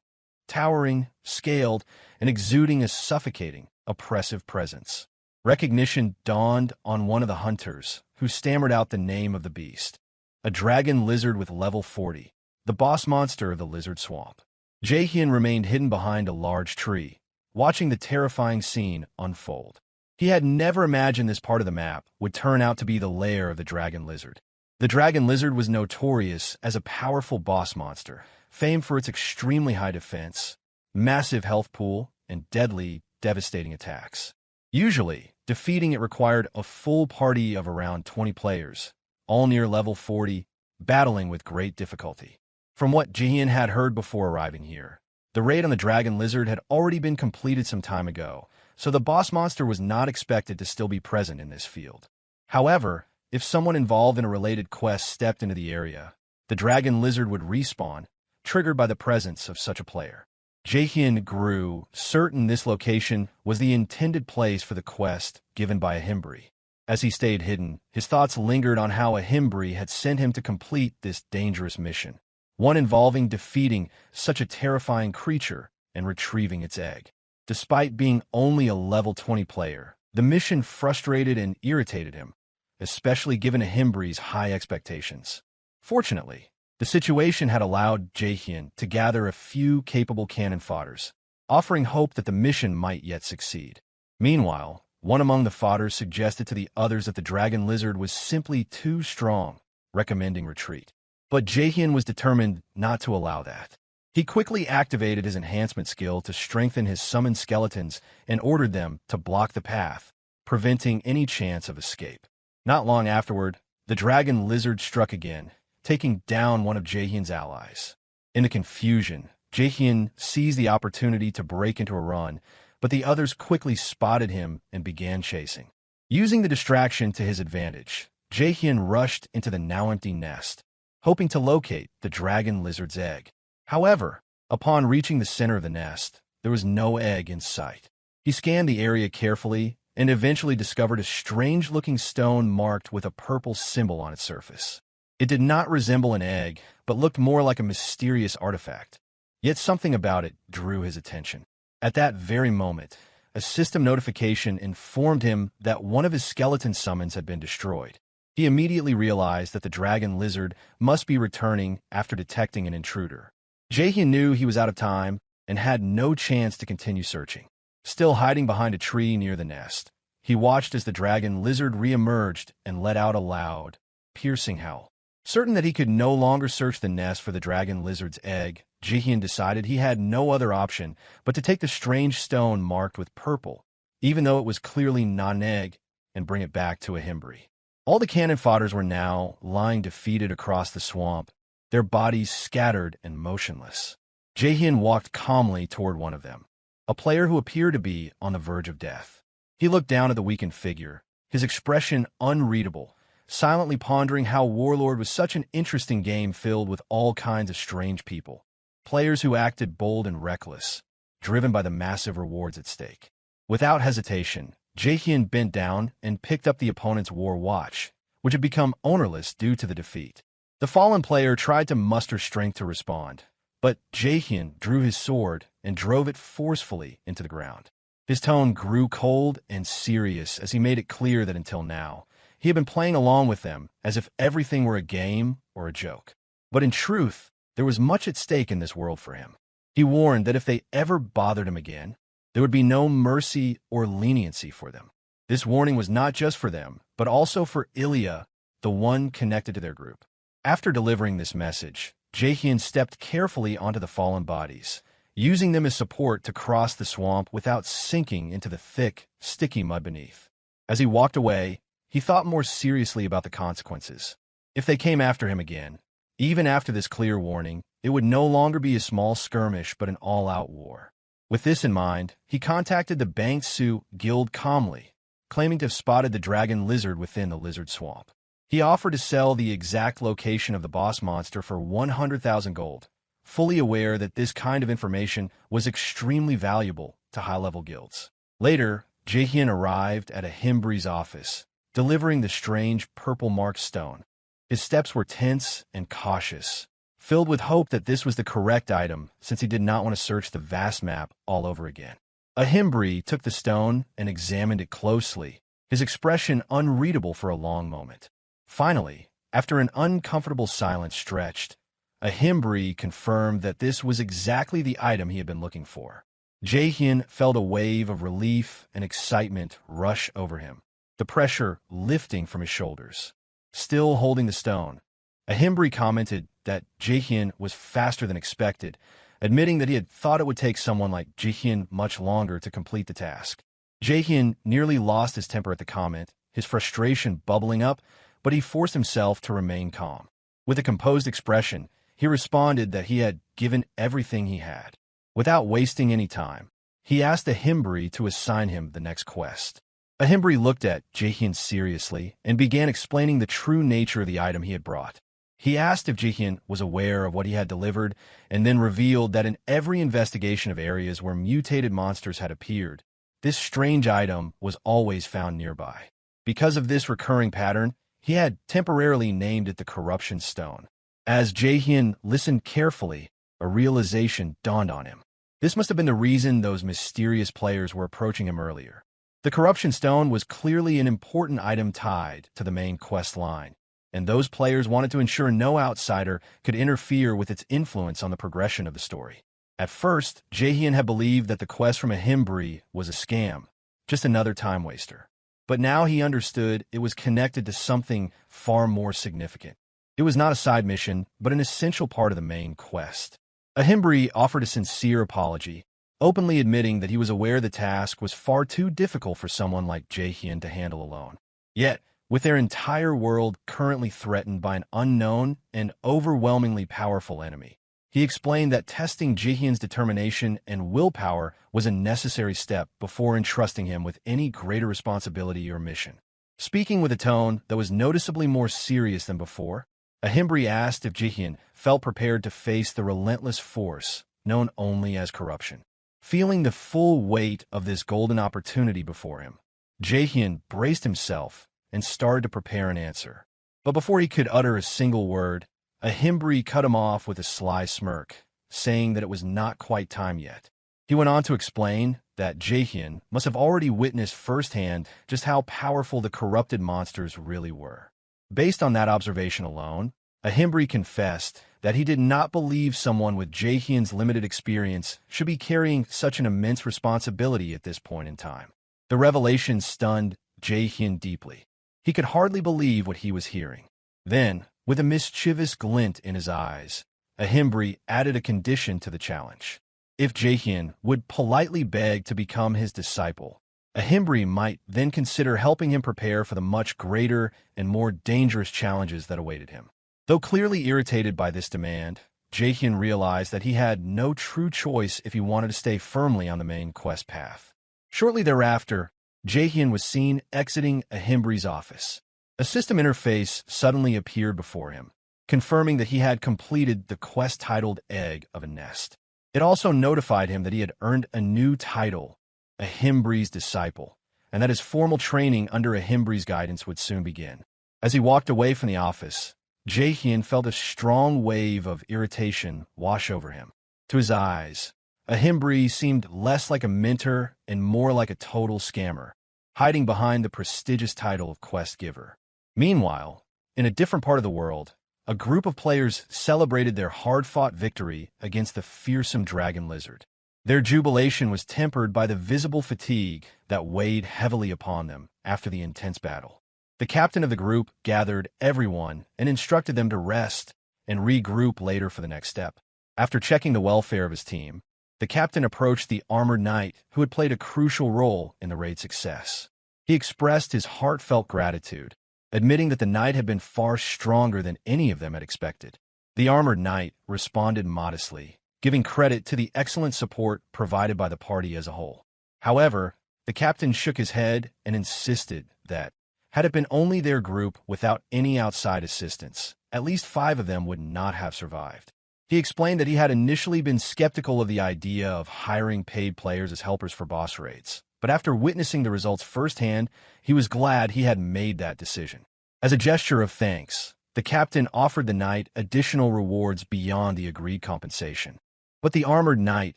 towering, scaled, and exuding a suffocating, oppressive presence. Recognition dawned on one of the hunters, who stammered out the name of the beast. A dragon lizard with level 40, the boss monster of the lizard swamp. Jaehyeon remained hidden behind a large tree, watching the terrifying scene unfold. He had never imagined this part of the map would turn out to be the lair of the dragon lizard. The dragon lizard was notorious as a powerful boss monster, famed for its extremely high defense, massive health pool, and deadly, devastating attacks. Usually, defeating it required a full party of around 20 players, all near level 40, battling with great difficulty. From what Jaehyeon had heard before arriving here, the raid on the dragon lizard had already been completed some time ago, so the boss monster was not expected to still be present in this field. However, if someone involved in a related quest stepped into the area, the dragon lizard would respawn, triggered by the presence of such a player. Jaehyeon grew certain this location was the intended place for the quest given by a Himbri. As he stayed hidden, his thoughts lingered on how a Himbri had sent him to complete this dangerous mission, one involving defeating such a terrifying creature and retrieving its egg. Despite being only a level 20 player, the mission frustrated and irritated him, especially given a Himbri's high expectations. Fortunately, the situation had allowed Jaehyeon to gather a few capable cannon fodders, offering hope that the mission might yet succeed. Meanwhile, one among the fodders suggested to the others that the dragon lizard was simply too strong, recommending retreat. But Jaehyeon was determined not to allow that. He quickly activated his enhancement skill to strengthen his summoned skeletons and ordered them to block the path, preventing any chance of escape. Not long afterward, the dragon lizard struck again, taking down one of Jaehyeon's allies. In the confusion, Jaehyeon seized the opportunity to break into a run, but the others quickly spotted him and began chasing. Using the distraction to his advantage, Jaehyeon rushed into the now-empty nest, hoping to locate the dragon lizard's egg. However, upon reaching the center of the nest, there was no egg in sight. He scanned the area carefully and eventually discovered a strange-looking stone marked with a purple symbol on its surface. It did not resemble an egg, but looked more like a mysterious artifact. Yet something about it drew his attention. At that very moment, a system notification informed him that one of his skeleton summons had been destroyed. He immediately realized that the dragon lizard must be returning after detecting an intruder. Jaehyeon knew he was out of time and had no chance to continue searching. Still hiding behind a tree near the nest, he watched as the dragon lizard re-emerged and let out a loud, piercing howl. Certain that he could no longer search the nest for the dragon lizard's egg, Jaehyeon decided he had no other option but to take the strange stone marked with purple, even though it was clearly not an egg, and bring it back to a Himbri. All the cannon fodders were now lying defeated across the swamp, their bodies scattered and motionless. Jaehyeon walked calmly toward one of them, a player who appeared to be on the verge of death. He looked down at the weakened figure, his expression unreadable, silently pondering how Warlord was such an interesting game filled with all kinds of strange people, players who acted bold and reckless, driven by the massive rewards at stake. Without hesitation, Jaehyeon bent down and picked up the opponent's war watch, which had become ownerless due to the defeat. The fallen player tried to muster strength to respond, but Jaehyeon drew his sword and drove it forcefully into the ground. His tone grew cold and serious as he made it clear that until now, he had been playing along with them as if everything were a game or a joke. But in truth, there was much at stake in this world for him. He warned that if they ever bothered him again, There would be no mercy or leniency for them. This warning was not just for them, but also for Ilya, the one connected to their group. After delivering this message, Jaehyeon stepped carefully onto the fallen bodies, using them as support to cross the swamp without sinking into the thick, sticky mud beneath. As he walked away, he thought more seriously about the consequences. If they came after him again, even after this clear warning, it would no longer be a small skirmish but an all-out war. With this in mind, he contacted the Bangsu Guild calmly, claiming to have spotted the dragon lizard within the lizard swamp. He offered to sell the exact location of the boss monster for 100,000 gold, fully aware that this kind of information was extremely valuable to high-level guilds. Later, Jaehyeon arrived at a Himbri's office, delivering the strange purple-marked stone. His steps were tense and cautious, filled with hope that this was the correct item since he did not want to search the vast map all over again. A Himbri took the stone and examined it closely, his expression unreadable for a long moment. Finally, after an uncomfortable silence stretched, a Himbri confirmed that this was exactly the item he had been looking for. Jaehyeon felt a wave of relief and excitement rush over him, the pressure lifting from his shoulders. Still holding the stone, a Himbri commented that Jaehyeon was faster than expected, admitting that he had thought it would take someone like Jaehyeon much longer to complete the task. Jaehyeon nearly lost his temper at the comment, his frustration bubbling up, but he forced himself to remain calm. With a composed expression, he responded that he had given everything he had. Without wasting any time, he asked a Himbri to assign him the next quest. A Himbri looked at Jaehyeon seriously and began explaining the true nature of the item he had brought. He asked if Jaehyeon was aware of what he had delivered, and then revealed that in every investigation of areas where mutated monsters had appeared, this strange item was always found nearby. Because of this recurring pattern, he had temporarily named it the Corruption Stone. As Jaehyeon listened carefully, a realization dawned on him. This must have been the reason those mysterious players were approaching him earlier. The Corruption Stone was clearly an important item tied to the main quest line, and those players wanted to ensure no outsider could interfere with its influence on the progression of the story. At first, Jaehyeon had believed that the quest from a Himbri was a scam, just another time waster. But now he understood it was connected to something far more significant. It was not a side mission, but an essential part of the main quest. A Himbri offered a sincere apology, openly admitting that he was aware the task was far too difficult for someone like Jaehyeon to handle alone. Yet, with their entire world currently threatened by an unknown and overwhelmingly powerful enemy, he explained that testing Jaehyeon's determination and willpower was a necessary step before entrusting him with any greater responsibility or mission. Speaking with a tone that was noticeably more serious than before, a Himbri asked if Jaehyeon felt prepared to face the relentless force known only as corruption. Feeling the full weight of this golden opportunity before him, Jaehyeon braced himself and started to prepare an answer. But before he could utter a single word, a Himbri cut him off with a sly smirk, saying that it was not quite time yet. He went on to explain that Jaehyeon must have already witnessed firsthand just how powerful the corrupted monsters really were. Based on that observation alone, a Himbri confessed that he did not believe someone with Jaehyeon's limited experience should be carrying such an immense responsibility at this point in time. The revelation stunned Jaehyeon deeply. He could hardly believe what he was hearing. Then, with a mischievous glint in his eyes, a Himbri added a condition to the challenge. If Jaehyeon would politely beg to become his disciple, a Himbri might then consider helping him prepare for the much greater and more dangerous challenges that awaited him. Though clearly irritated by this demand, Jaehyeon realized that he had no true choice if he wanted to stay firmly on the main quest path. Shortly thereafter, Jaehyeon was seen exiting a Himbri's office. A system interface suddenly appeared before him, confirming that he had completed the quest titled Egg of a Nest. It also notified him that he had earned a new title, a Himbri's Disciple, and that his formal training under a Himbri's guidance would soon begin. As he walked away from the office, Jaehyeon felt a strong wave of irritation wash over him. To his eyes, a Himbri seemed less like a mentor and more like a total scammer, hiding behind the prestigious title of Quest Giver. Meanwhile, in a different part of the world, a group of players celebrated their hard-fought victory against the fearsome dragon lizard. Their jubilation was tempered by the visible fatigue that weighed heavily upon them after the intense battle. The captain of the group gathered everyone and instructed them to rest and regroup later for the next step. After checking the welfare of his team, the captain approached the armored knight who had played a crucial role in the raid's success. He expressed his heartfelt gratitude, admitting that the knight had been far stronger than any of them had expected. The armored knight responded modestly, giving credit to the excellent support provided by the party as a whole. However, the captain shook his head and insisted that, had it been only their group without any outside assistance, at least 5 of them would not have survived. He explained that he had initially been skeptical of the idea of hiring paid players as helpers for boss raids, but after witnessing the results firsthand, he was glad he had made that decision. As a gesture of thanks, the captain offered the knight additional rewards beyond the agreed compensation. But the armored knight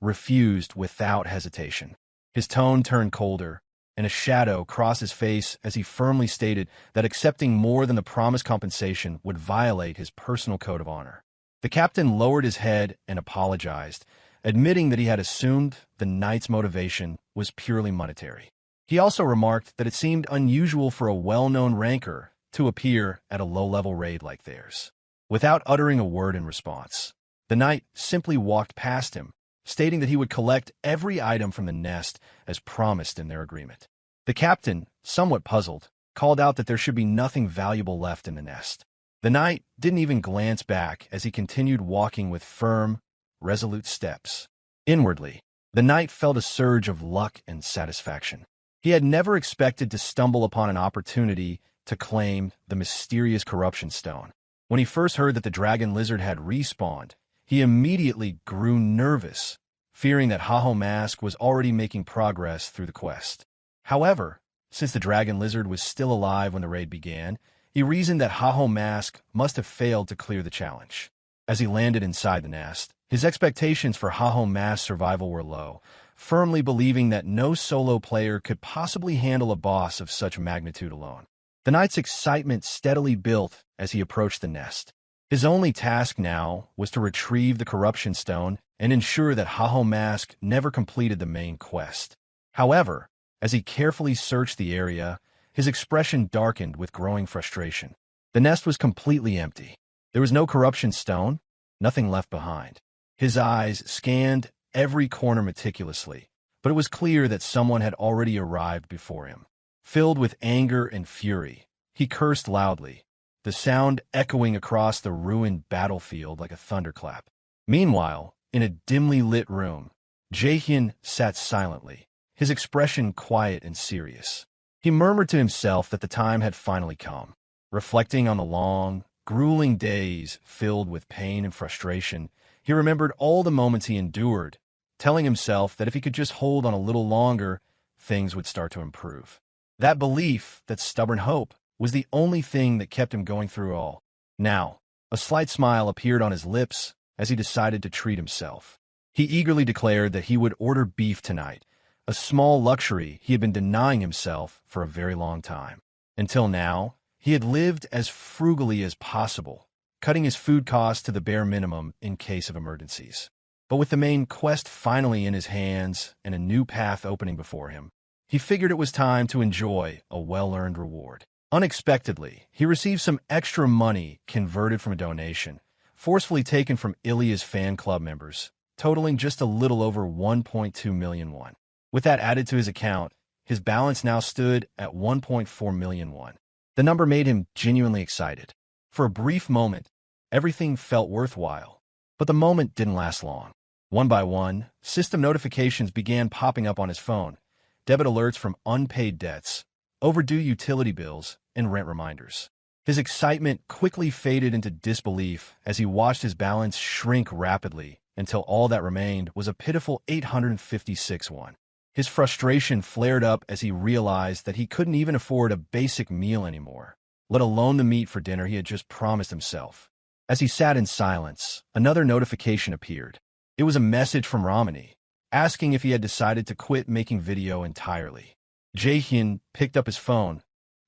refused without hesitation. His tone turned colder, and a shadow crossed his face as he firmly stated that accepting more than the promised compensation would violate his personal code of honor. The captain lowered his head and apologized, admitting that he had assumed the knight's motivation was purely monetary. He also remarked that it seemed unusual for a well-known ranker to appear at a low-level raid like theirs. Without uttering a word in response, the knight simply walked past him, stating that he would collect every item from the nest as promised in their agreement. The captain, somewhat puzzled, called out that there should be nothing valuable left in the nest. The knight didn't even glance back as he continued walking with firm, resolute steps. Inwardly, the knight felt a surge of luck and satisfaction. He had never expected to stumble upon an opportunity to claim the mysterious corruption stone. When he first heard that the dragon lizard had respawned, he immediately grew nervous, fearing that Jaehyeon Mask was already making progress through the quest. However, since the dragon lizard was still alive when the raid began, he reasoned that Jaehyeon Mask must have failed to clear the challenge. As he landed inside the nest, his expectations for Jaehyeon Mask's survival were low, firmly believing that no solo player could possibly handle a boss of such magnitude alone. The knight's excitement steadily built as he approached the nest. His only task now was to retrieve the corruption stone and ensure that Jaehyeon Mask never completed the main quest. However, as he carefully searched the area, his expression darkened with growing frustration. The nest was completely empty. There was no corruption stone, nothing left behind. His eyes scanned every corner meticulously, but it was clear that someone had already arrived before him. Filled with anger and fury, he cursed loudly, the sound echoing across the ruined battlefield like a thunderclap. Meanwhile, in a dimly lit room, Jaehyeon sat silently, his expression quiet and serious. He murmured to himself that the time had finally come. Reflecting on the long, grueling days filled with pain and frustration, he remembered all the moments he endured, telling himself that if he could just hold on a little longer, things would start to improve. That belief, that stubborn hope, was the only thing that kept him going through all. Now, a slight smile appeared on his lips as he decided to treat himself. He eagerly declared that he would order beef tonight, a small luxury he had been denying himself for a very long time. Until now, he had lived as frugally as possible, cutting his food costs to the bare minimum in case of emergencies. But with the main quest finally in his hands and a new path opening before him, he figured it was time to enjoy a well-earned reward. Unexpectedly, he received some extra money converted from a donation, forcefully taken from Ilya's fan club members, totaling just a little over 1.2 million won. With that added to his account, his balance now stood at 1.4 million won. The number made him genuinely excited. For a brief moment, everything felt worthwhile, but the moment didn't last long. One by one, system notifications began popping up on his phone, debit alerts from unpaid debts, overdue utility bills, and rent reminders. His excitement quickly faded into disbelief as he watched his balance shrink rapidly until all that remained was a pitiful 856 won. His frustration flared up as he realized that he couldn't even afford a basic meal anymore, let alone the meat for dinner he had just promised himself. As he sat in silence, another notification appeared. It was a message from Ramani, asking if he had decided to quit making video entirely. Jaehyeon picked up his phone,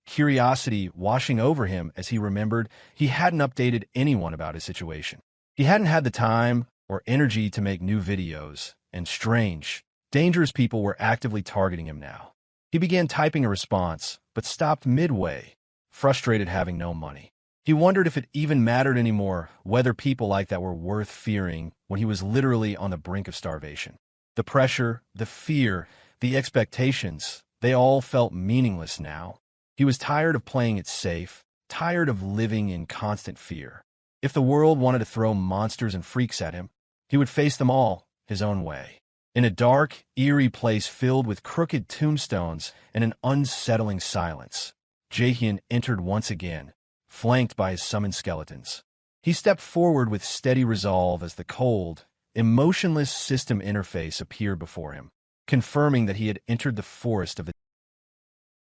curiosity washing over him as he remembered he hadn't updated anyone about his situation. He hadn't had the time or energy to make new videos, and strange, dangerous people were actively targeting him now. He began typing a response, but stopped midway, frustrated having no money. He wondered if it even mattered anymore whether people like that were worth fearing when he was literally on the brink of starvation. The pressure, the fear, the expectations, they all felt meaningless now. He was tired of playing it safe, tired of living in constant fear. If the world wanted to throw monsters and freaks at him, he would face them all his own way. In a dark, eerie place filled with crooked tombstones and an unsettling silence, Jaehyeon entered once again, flanked by his summoned skeletons. He stepped forward with steady resolve as the cold, emotionless system interface appeared before him, confirming that he had entered the forest of the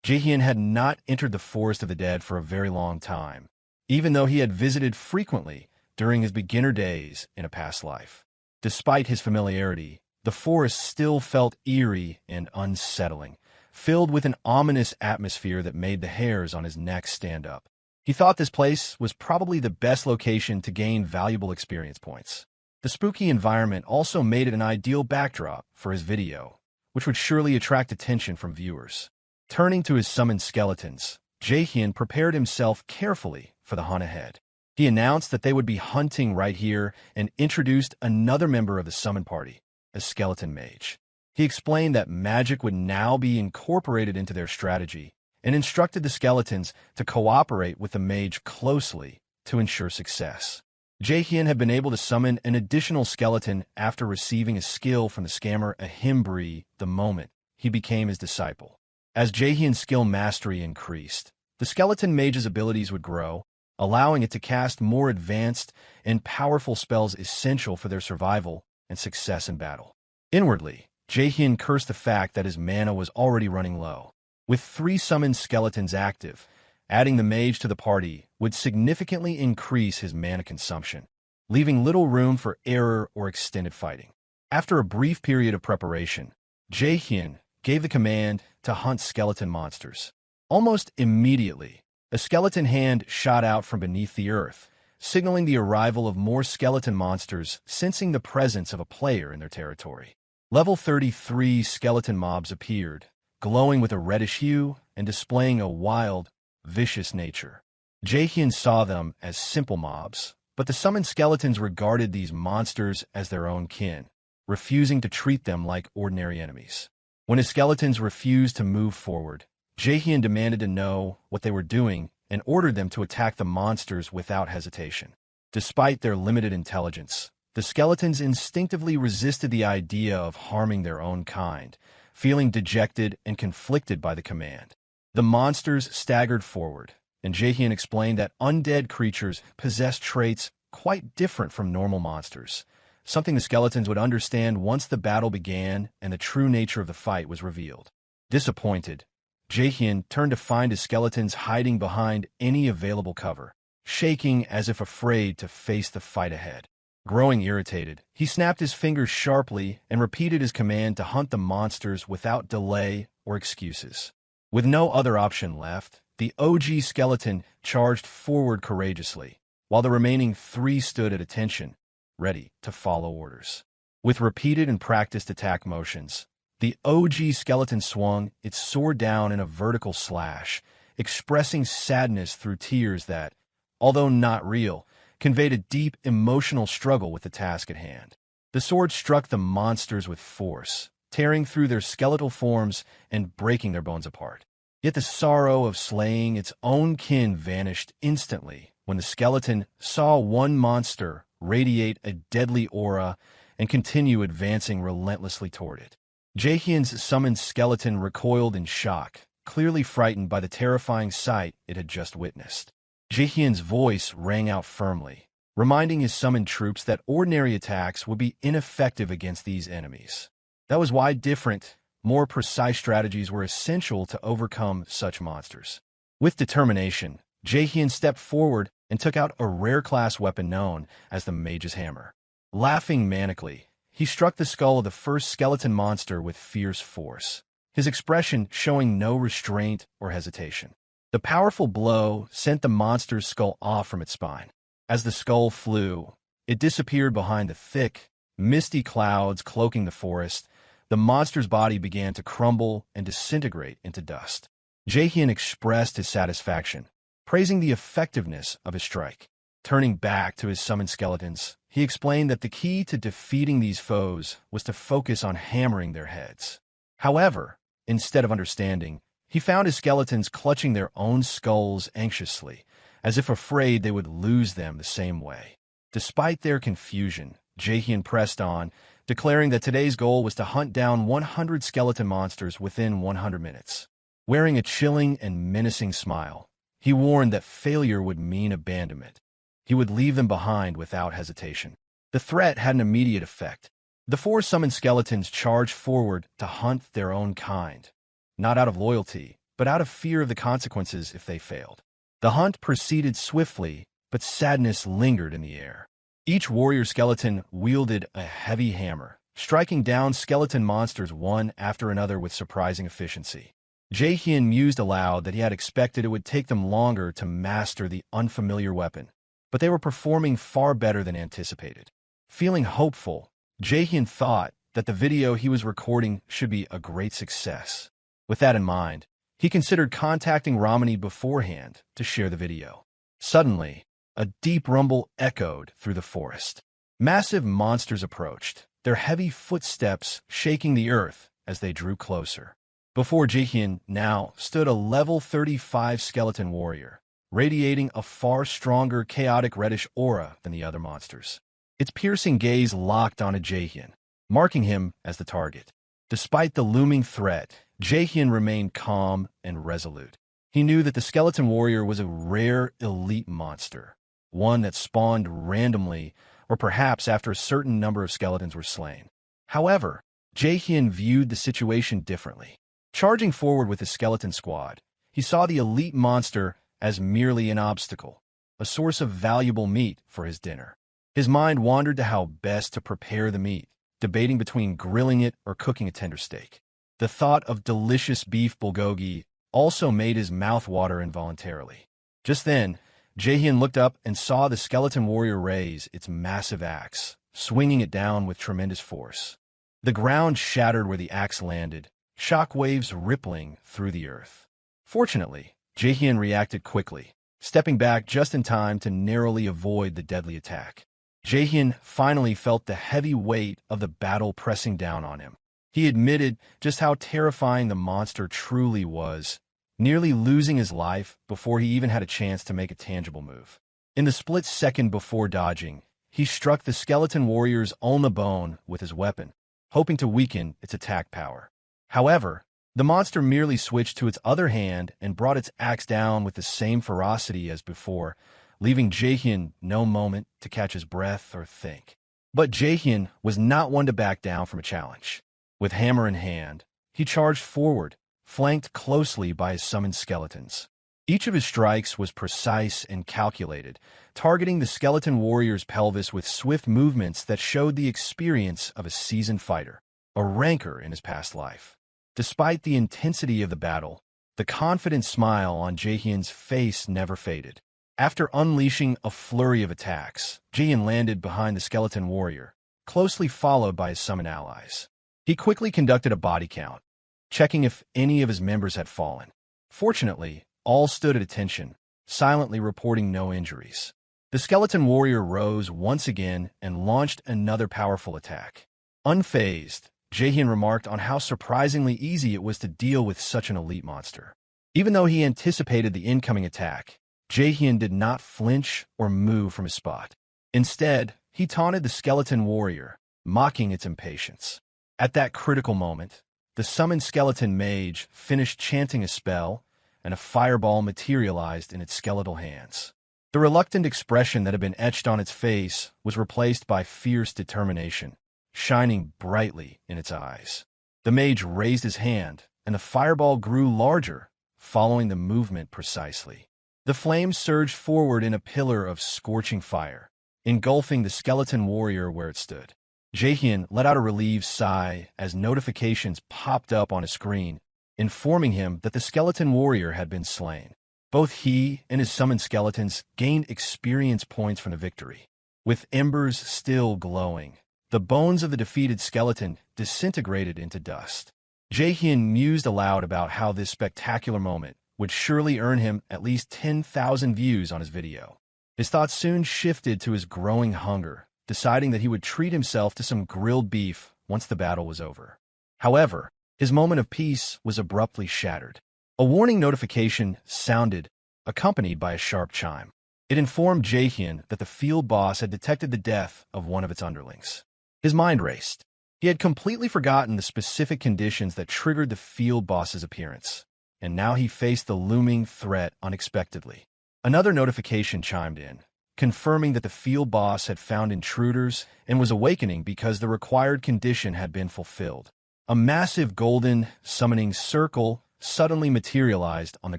Jaehyeon had not entered the forest of the dead for a very long time, even though he had visited frequently during his beginner days in a past life. Despite his familiarity, the forest still felt eerie and unsettling, filled with an ominous atmosphere that made the hairs on his neck stand up. He thought this place was probably the best location to gain valuable experience points. The spooky environment also made it an ideal backdrop for his video, which would surely attract attention from viewers. Turning to his summoned skeletons, Jaehyeon prepared himself carefully for the hunt ahead. He announced that they would be hunting right here and introduced another member of the summoned party, a skeleton mage. He explained that magic would now be incorporated into their strategy and instructed the skeletons to cooperate with the mage closely to ensure success. Jaehyeon had been able to summon an additional skeleton after receiving a skill from the scammer Ahimbri the moment he became his disciple. As Jaehyeon's skill mastery increased, the skeleton mage's abilities would grow, allowing it to cast more advanced and powerful spells essential for their survival and success in battle. Inwardly, Jaehyeon cursed the fact that his mana was already running low. With 3 summoned skeletons active, adding the mage to the party would significantly increase his mana consumption, leaving little room for error or extended fighting. After a brief period of preparation, Jaehyeon gave the command to hunt skeleton monsters. Almost immediately, a skeleton hand shot out from beneath the earth, signaling the arrival of more skeleton monsters sensing the presence of a player in their territory. Level 33 skeleton mobs appeared, glowing with a reddish hue and displaying a wild, vicious nature. Jaehyeon saw them as simple mobs, but the summoned skeletons regarded these monsters as their own kin, refusing to treat them like ordinary enemies. When his skeletons refused to move forward, Jaehyeon demanded to know what they were doing and ordered them to attack the monsters without hesitation. Despite their limited intelligence, the skeletons instinctively resisted the idea of harming their own kind, feeling dejected and conflicted by the command. The monsters staggered forward, and Jaehyeon explained that undead creatures possessed traits quite different from normal monsters, something the skeletons would understand once the battle began and the true nature of the fight was revealed. Disappointed, Jaehyeon turned to find his skeletons hiding behind any available cover, shaking as if afraid to face the fight ahead. Growing irritated, he snapped his fingers sharply and repeated his command to hunt the monsters without delay or excuses. With no other option left, the OG skeleton charged forward courageously, while the remaining 3 stood at attention, ready to follow orders. With repeated and practiced attack motions, the OG skeleton swung its sword down in a vertical slash, expressing sadness through tears that, although not real, conveyed a deep emotional struggle with the task at hand. The sword struck the monsters with force, tearing through their skeletal forms and breaking their bones apart. Yet the sorrow of slaying its own kin vanished instantly when the skeleton saw one monster radiate a deadly aura and continue advancing relentlessly toward it. Jaehyeon's summoned skeleton recoiled in shock, clearly frightened by the terrifying sight it had just witnessed. Jaehyeon's voice rang out firmly, reminding his summoned troops that ordinary attacks would be ineffective against these enemies. That was why different, more precise strategies were essential to overcome such monsters. With determination, Jaehyeon stepped forward and took out a rare-class weapon known as the Mage's Hammer. Laughing manically, he struck the skull of the first skeleton monster with fierce force, his expression showing no restraint or hesitation. The powerful blow sent the monster's skull off from its spine. As the skull flew, it disappeared behind the thick, misty clouds cloaking the forest. The monster's body began to crumble and disintegrate into dust. Jaehyeon expressed his satisfaction, praising the effectiveness of his strike. Turning back to his summoned skeletons, he explained that the key to defeating these foes was to focus on hammering their heads. However, instead of understanding, he found his skeletons clutching their own skulls anxiously, as if afraid they would lose them the same way. Despite their confusion, Jaehyeon pressed on, declaring that today's goal was to hunt down 100 skeleton monsters within 100 minutes. Wearing a chilling and menacing smile, he warned that failure would mean abandonment. He would leave them behind without hesitation. The threat had an immediate effect. The 4 summoned skeletons charged forward to hunt their own kind, not out of loyalty, but out of fear of the consequences if they failed. The hunt proceeded swiftly, but sadness lingered in the air. Each warrior skeleton wielded a heavy hammer, striking down skeleton monsters one after another with surprising efficiency. Jaehyeon mused aloud that he had expected it would take them longer to master the unfamiliar weapon, but they were performing far better than anticipated. Feeling hopeful, Jaehyeon thought that the video he was recording should be a great success. With that in mind, he considered contacting Romani beforehand to share the video. Suddenly, a deep rumble echoed through the forest. Massive monsters approached, their heavy footsteps shaking the earth as they drew closer. Before Jaehyeon now stood a level 35 skeleton warrior, radiating a far stronger chaotic reddish aura than the other monsters. Its piercing gaze locked onto Jaehyeon, marking him as the target. Despite the looming threat, Jaehyeon remained calm and resolute. He knew that the skeleton warrior was a rare elite monster, one that spawned randomly or perhaps after a certain number of skeletons were slain. However, Jaehyeon viewed the situation differently. Charging forward with his skeleton squad, he saw the elite monster as merely an obstacle, a source of valuable meat for his dinner. His mind wandered to how best to prepare the meat, debating between grilling it or cooking a tender steak. The thought of delicious beef bulgogi also made his mouth water involuntarily. Just then, Jaehyeon looked up and saw the skeleton warrior raise its massive axe, swinging it down with tremendous force. The ground shattered where the axe landed, shock waves rippling through the earth. Fortunately, Jaehyeon reacted quickly, stepping back just in time to narrowly avoid the deadly attack. Jaehyeon finally felt the heavy weight of the battle pressing down on him. He admitted just how terrifying the monster truly was, nearly losing his life before he even had a chance to make a tangible move. In the split second before dodging, he struck the skeleton warrior's on the bone with his weapon, hoping to weaken its attack power. However, the monster merely switched to its other hand and brought its axe down with the same ferocity as before, leaving Jaehyeon no moment to catch his breath or think. But Jaehyeon was not one to back down from a challenge. With hammer in hand, he charged forward, flanked closely by his summoned skeletons. Each of his strikes was precise and calculated, targeting the skeleton warrior's pelvis with swift movements that showed the experience of a seasoned fighter, a rancor in his past life. Despite the intensity of the battle, the confident smile on Jaehyeon's face never faded. After unleashing a flurry of attacks, Jaehyeon landed behind the skeleton warrior, closely followed by his summoned allies. He quickly conducted a body count, checking if any of his members had fallen. Fortunately, all stood at attention, silently reporting no injuries. The skeleton warrior rose once again and launched another powerful attack. Unfazed, Jaehyeon remarked on how surprisingly easy it was to deal with such an elite monster. Even though he anticipated the incoming attack, Jaehyeon did not flinch or move from his spot. Instead, he taunted the skeleton warrior, mocking its impatience. At that critical moment, the summoned skeleton mage finished chanting a spell, and a fireball materialized in its skeletal hands. The reluctant expression that had been etched on its face was replaced by fierce determination, shining brightly in its eyes. The mage raised his hand, and the fireball grew larger, following the movement precisely. The flames surged forward in a pillar of scorching fire, engulfing the skeleton warrior where it stood. Jaehyeon let out a relieved sigh as notifications popped up on his screen, informing him that the skeleton warrior had been slain. Both he and his summoned skeletons gained experience points from the victory. With embers still glowing, the bones of the defeated skeleton disintegrated into dust. Jaehyeon mused aloud about how this spectacular moment would surely earn him at least 10,000 views on his video. His thoughts soon shifted to his growing hunger, deciding that he would treat himself to some grilled beef once the battle was over. However, his moment of peace was abruptly shattered. A warning notification sounded, accompanied by a sharp chime. It informed Jaehyeon that the field boss had detected the death of one of its underlings. His mind raced. He had completely forgotten the specific conditions that triggered the field boss's appearance, and now he faced the looming threat unexpectedly. Another notification chimed in, confirming that the field boss had found intruders and was awakening because the required condition had been fulfilled. A massive golden summoning circle suddenly materialized on the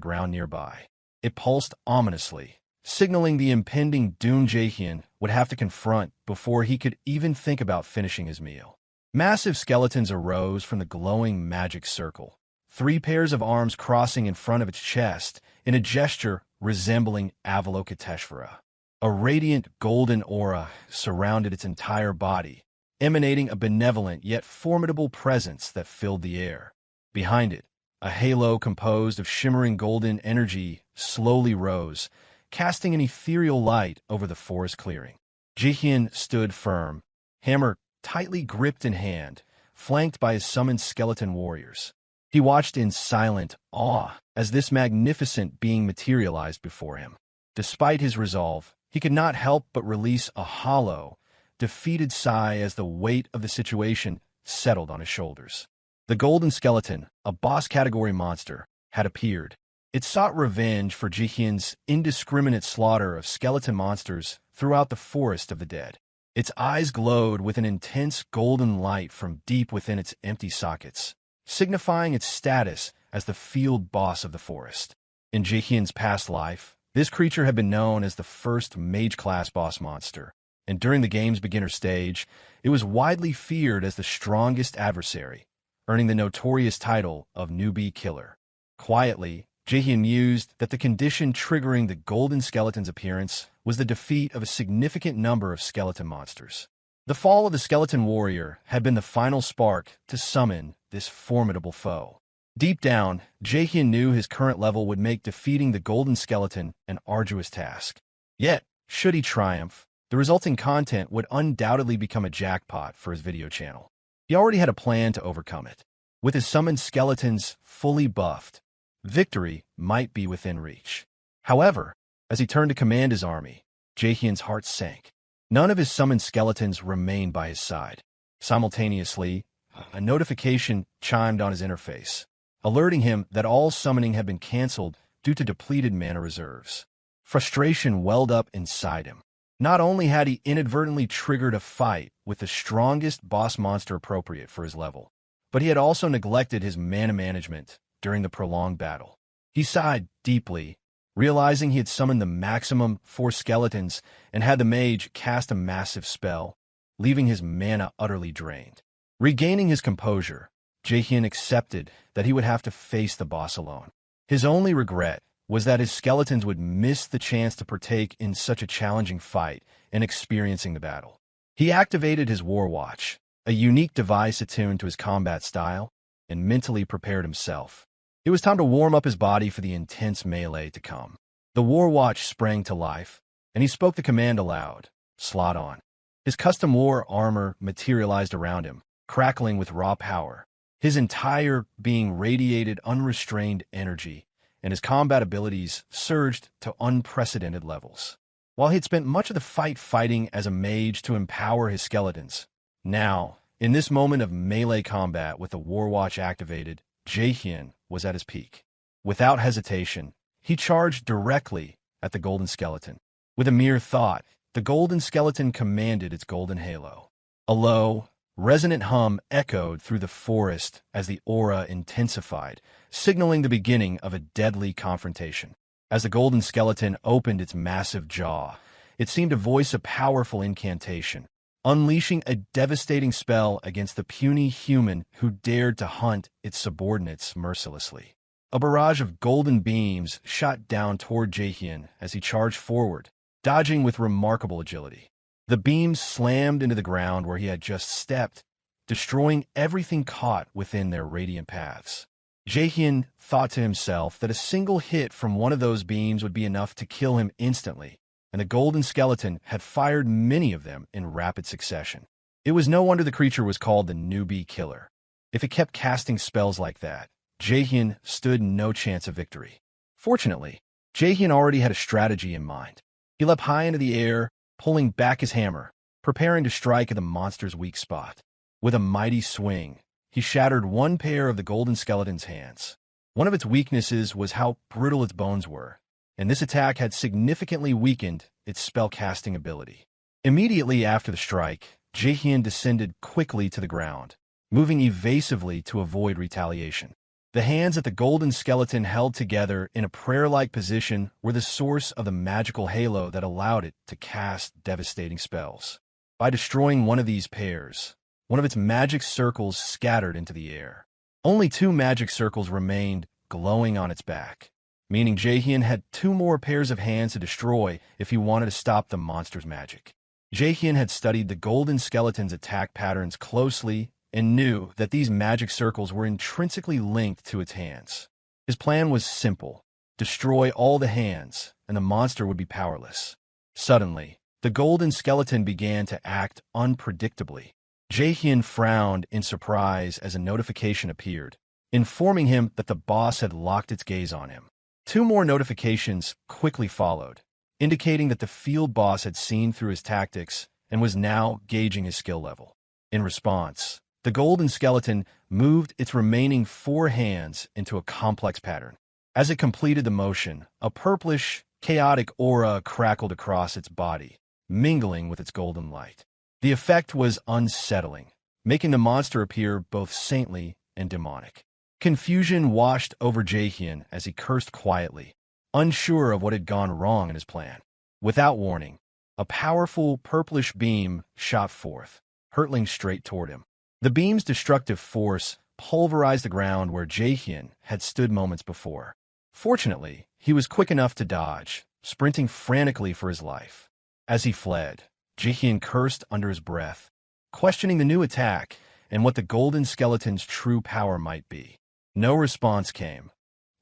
ground nearby. It pulsed ominously, signaling the impending doom Jaehyeon would have to confront before he could even think about finishing his meal. Massive skeletons arose from the glowing magic circle, 3 pairs of arms crossing in front of its chest in a gesture resembling Avalokiteshvara. A radiant golden aura surrounded its entire body, emanating a benevolent yet formidable presence that filled the air. Behind it, a halo composed of shimmering golden energy slowly rose, casting an ethereal light over the forest clearing. Jaehyeon stood firm, hammer tightly gripped in hand, flanked by his summoned skeleton warriors. He watched in silent awe as this magnificent being materialized before him. Despite his resolve, he could not help but release a hollow, defeated sigh as the weight of the situation settled on his shoulders. The golden skeleton, a boss category monster, had appeared. It sought revenge for Jaehyeon's indiscriminate slaughter of skeleton monsters throughout the forest of the dead. Its eyes glowed with an intense golden light from deep within its empty sockets, signifying its status as the field boss of the forest. In Jaehyeon's past life, this creature had been known as the first mage-class boss monster, and during the game's beginner stage, it was widely feared as the strongest adversary, earning the notorious title of Newbie Killer. Quietly, Jaehyeon mused that the condition triggering the golden skeleton's appearance was the defeat of a significant number of skeleton monsters. The fall of the skeleton warrior had been the final spark to summon this formidable foe. Deep down, Jaehyeon knew his current level would make defeating the golden skeleton an arduous task. Yet, should he triumph, the resulting content would undoubtedly become a jackpot for his video channel. He already had a plan to overcome it. With his summoned skeletons fully buffed, victory might be within reach. However, as he turned to command his army, Jaehyeon's heart sank. None of his summoned skeletons remained by his side. Simultaneously, a notification chimed on his interface, alerting him that all summoning had been canceled due to depleted mana reserves. Frustration welled up inside him. Not only had he inadvertently triggered a fight with the strongest boss monster appropriate for his level, but he had also neglected his mana management during the prolonged battle. He sighed deeply, realizing he had summoned the maximum 4 skeletons and had the mage cast a massive spell, leaving his mana utterly drained. Regaining his composure, Jaehyeon accepted that he would have to face the boss alone. His only regret was that his skeletons would miss the chance to partake in such a challenging fight and experiencing the battle. He activated his War Watch, a unique device attuned to his combat style, and mentally prepared himself. It was time to warm up his body for the intense melee to come. The War Watch sprang to life, and he spoke the command aloud, "Slot on." His custom war armor materialized around him, crackling with raw power. His entire being radiated unrestrained energy, and his combat abilities surged to unprecedented levels. While he'd spent much of the fight fighting as a mage to empower his skeletons, now, in this moment of melee combat with the War Watch activated, Jaehyeon was at his peak. Without hesitation, he charged directly at the golden skeleton. With a mere thought, the golden skeleton commanded its golden halo. A low, resonant hum echoed through the forest as the aura intensified, signaling the beginning of a deadly confrontation. As the golden skeleton opened its massive jaw, it seemed to voice a powerful incantation, unleashing a devastating spell against the puny human who dared to hunt its subordinates mercilessly. A barrage of golden beams shot down toward Jaehyeon as he charged forward, dodging with remarkable agility. The beams slammed into the ground where he had just stepped, destroying everything caught within their radiant paths. Jaehyeon thought to himself that a single hit from one of those beams would be enough to kill him instantly, and the golden skeleton had fired many of them in rapid succession. It was no wonder the creature was called the Newbie Killer. If it kept casting spells like that, Jaehyeon stood no chance of victory. Fortunately, Jaehyeon already had a strategy in mind. He leapt high into the air, pulling back his hammer, preparing to strike at the monster's weak spot. With a mighty swing, he shattered one pair of the golden skeleton's hands. One of its weaknesses was how brittle its bones were, and this attack had significantly weakened its spellcasting ability. Immediately after the strike, Jaehyeon descended quickly to the ground, moving evasively to avoid retaliation. The hands that the golden skeleton held together in a prayer-like position were the source of the magical halo that allowed it to cast devastating spells. By destroying one of these pairs, one of its magic circles scattered into the air. Only 2 magic circles remained glowing on its back, meaning Jaehyeon had 2 more pairs of hands to destroy if he wanted to stop the monster's magic. Jaehyeon had studied the golden skeleton's attack patterns closely and knew that these magic circles were intrinsically linked to its hands. His plan was simple: destroy all the hands, and the monster would be powerless. Suddenly, the golden skeleton began to act unpredictably. Jaehyeon frowned in surprise as a notification appeared, informing him that the boss had locked its gaze on him. 2 more notifications quickly followed, indicating that the field boss had seen through his tactics and was now gauging his skill level. In response, the golden skeleton moved its remaining 4 hands into a complex pattern. As it completed the motion, a purplish, chaotic aura crackled across its body, mingling with its golden light. The effect was unsettling, making the monster appear both saintly and demonic. Confusion washed over Jaehyeon as he cursed quietly, unsure of what had gone wrong in his plan. Without warning, a powerful purplish beam shot forth, hurtling straight toward him. The beam's destructive force pulverized the ground where Jaehyeon had stood moments before. Fortunately, he was quick enough to dodge, sprinting frantically for his life. As he fled, Jaehyeon cursed under his breath, questioning the new attack and what the golden skeleton's true power might be. No response came,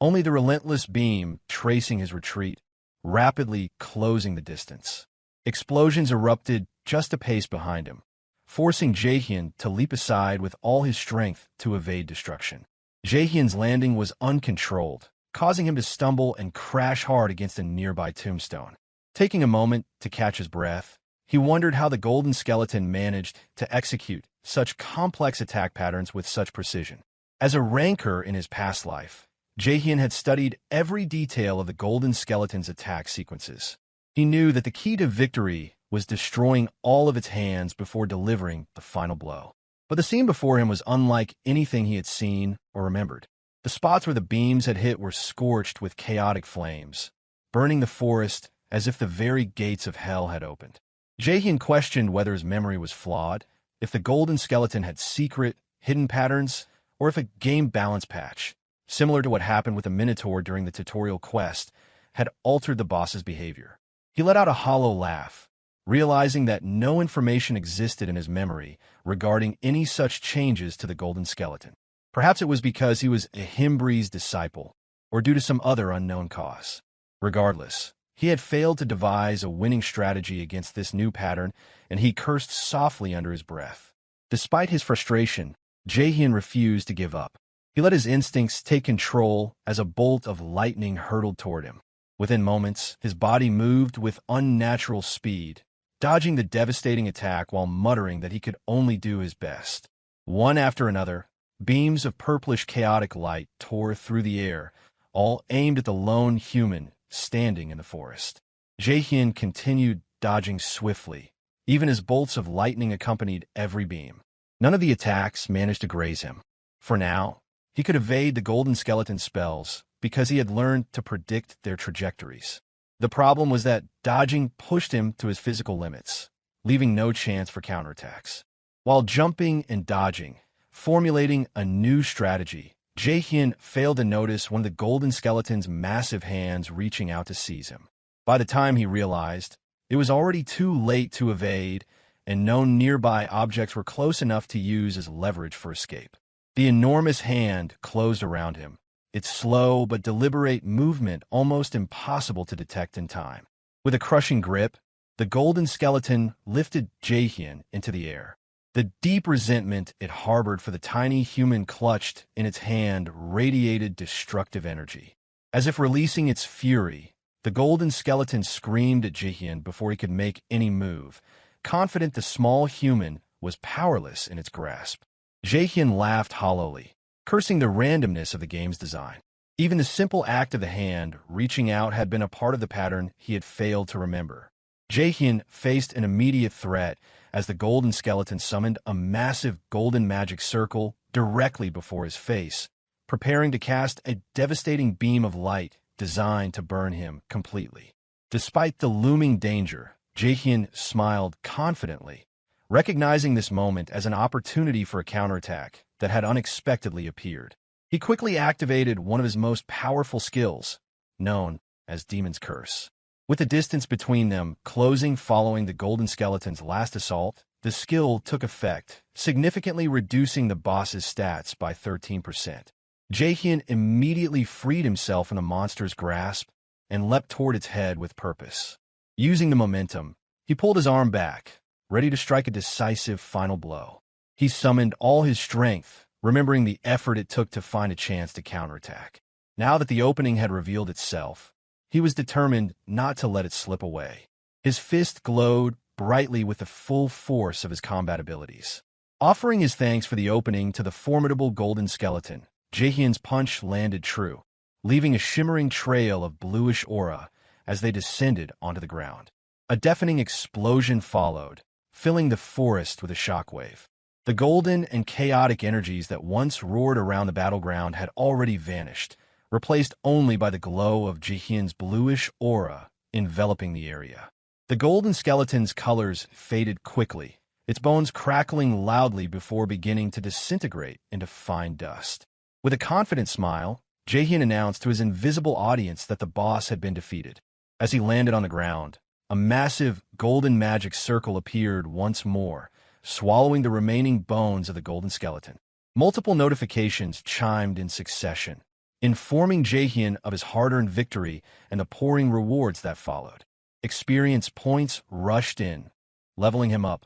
only the relentless beam tracing his retreat, rapidly closing the distance. Explosions erupted just a pace behind him, forcing Jaehyeon to leap aside with all his strength to evade destruction. Jaehyeon's landing was uncontrolled, causing him to stumble and crash hard against a nearby tombstone. Taking a moment to catch his breath, he wondered how the golden skeleton managed to execute such complex attack patterns with such precision. As a ranker in his past life, Jaehyeon had studied every detail of the golden skeleton's attack sequences. He knew that the key to victory was destroying all of its hands before delivering the final blow. But the scene before him was unlike anything he had seen or remembered. The spots where the beams had hit were scorched with chaotic flames, burning the forest as if the very gates of hell had opened. Jaehyeon questioned whether his memory was flawed, if the golden skeleton had secret, hidden patterns, or if a game balance patch, similar to what happened with the Minotaur during the tutorial quest, had altered the boss's behavior. He let out a hollow laugh, realizing that no information existed in his memory regarding any such changes to the golden skeleton. Perhaps it was because he was a Himbree's disciple, or due to some other unknown cause. Regardless, he had failed to devise a winning strategy against this new pattern, and he cursed softly under his breath. Despite his frustration, Jaehyeon refused to give up. He let his instincts take control as a bolt of lightning hurtled toward him. Within moments, his body moved with unnatural speed, dodging the devastating attack while muttering that he could only do his best. One after another, beams of purplish chaotic light tore through the air, all aimed at the lone human standing in the forest. Jaehyeon continued dodging swiftly, even as bolts of lightning accompanied every beam. None of the attacks managed to graze him. For now, he could evade the golden skeleton spells because he had learned to predict their trajectories. The problem was that dodging pushed him to his physical limits, leaving no chance for counterattacks. While jumping and dodging, formulating a new strategy, Jaehyeon failed to notice one of the golden skeleton's massive hands reaching out to seize him. By the time he realized, It was already too late to evade, and no nearby objects were close enough to use as leverage for escape. The enormous hand closed around him, its slow but deliberate movement almost impossible to detect in time. With a crushing grip, the golden skeleton lifted Jaehyeon into the air. The deep resentment it harbored for the tiny human clutched in its hand radiated destructive energy. As if releasing its fury, the golden skeleton screamed at Jaehyeon before he could make any move, confident the small human was powerless in its grasp. Jaehyeon laughed hollowly, cursing the randomness of the game's design. Even the simple act of the hand reaching out had been a part of the pattern he had failed to remember. Jaehyeon faced an immediate threat as the golden skeleton summoned a massive golden magic circle directly before his face, preparing to cast a devastating beam of light designed to burn him completely. Despite the looming danger, Jaehyeon smiled confidently, recognizing this moment as an opportunity for a counterattack that had unexpectedly appeared. He quickly activated one of his most powerful skills, known as Demon's Curse. With the distance between them closing following the golden skeleton's last assault, the skill took effect, significantly reducing the boss's stats by 13%. Jaehyeon immediately freed himself from the monster's grasp and leapt toward its head with purpose. Using the momentum, he pulled his arm back, ready to strike a decisive final blow. He summoned all his strength, remembering the effort it took to find a chance to counterattack. Now that the opening had revealed itself, he was determined not to let it slip away. His fist glowed brightly with the full force of his combat abilities. Offering his thanks for the opening to the formidable golden skeleton, Jaehyeon's punch landed true, leaving a shimmering trail of bluish aura as they descended onto the ground. A deafening explosion followed, filling the forest with a shockwave. The golden and chaotic energies that once roared around the battleground had already vanished, replaced only by the glow of Jaehyeon's bluish aura enveloping the area. The golden skeleton's colors faded quickly, its bones crackling loudly before beginning to disintegrate into fine dust. With a confident smile, Jaehyeon announced to his invisible audience that the boss had been defeated. As he landed on the ground, a massive golden magic circle appeared once more, swallowing the remaining bones of the golden skeleton. Multiple notifications chimed in succession, informing Jaehyeon of his hard-earned victory and the pouring rewards that followed. Experience points rushed in, leveling him up.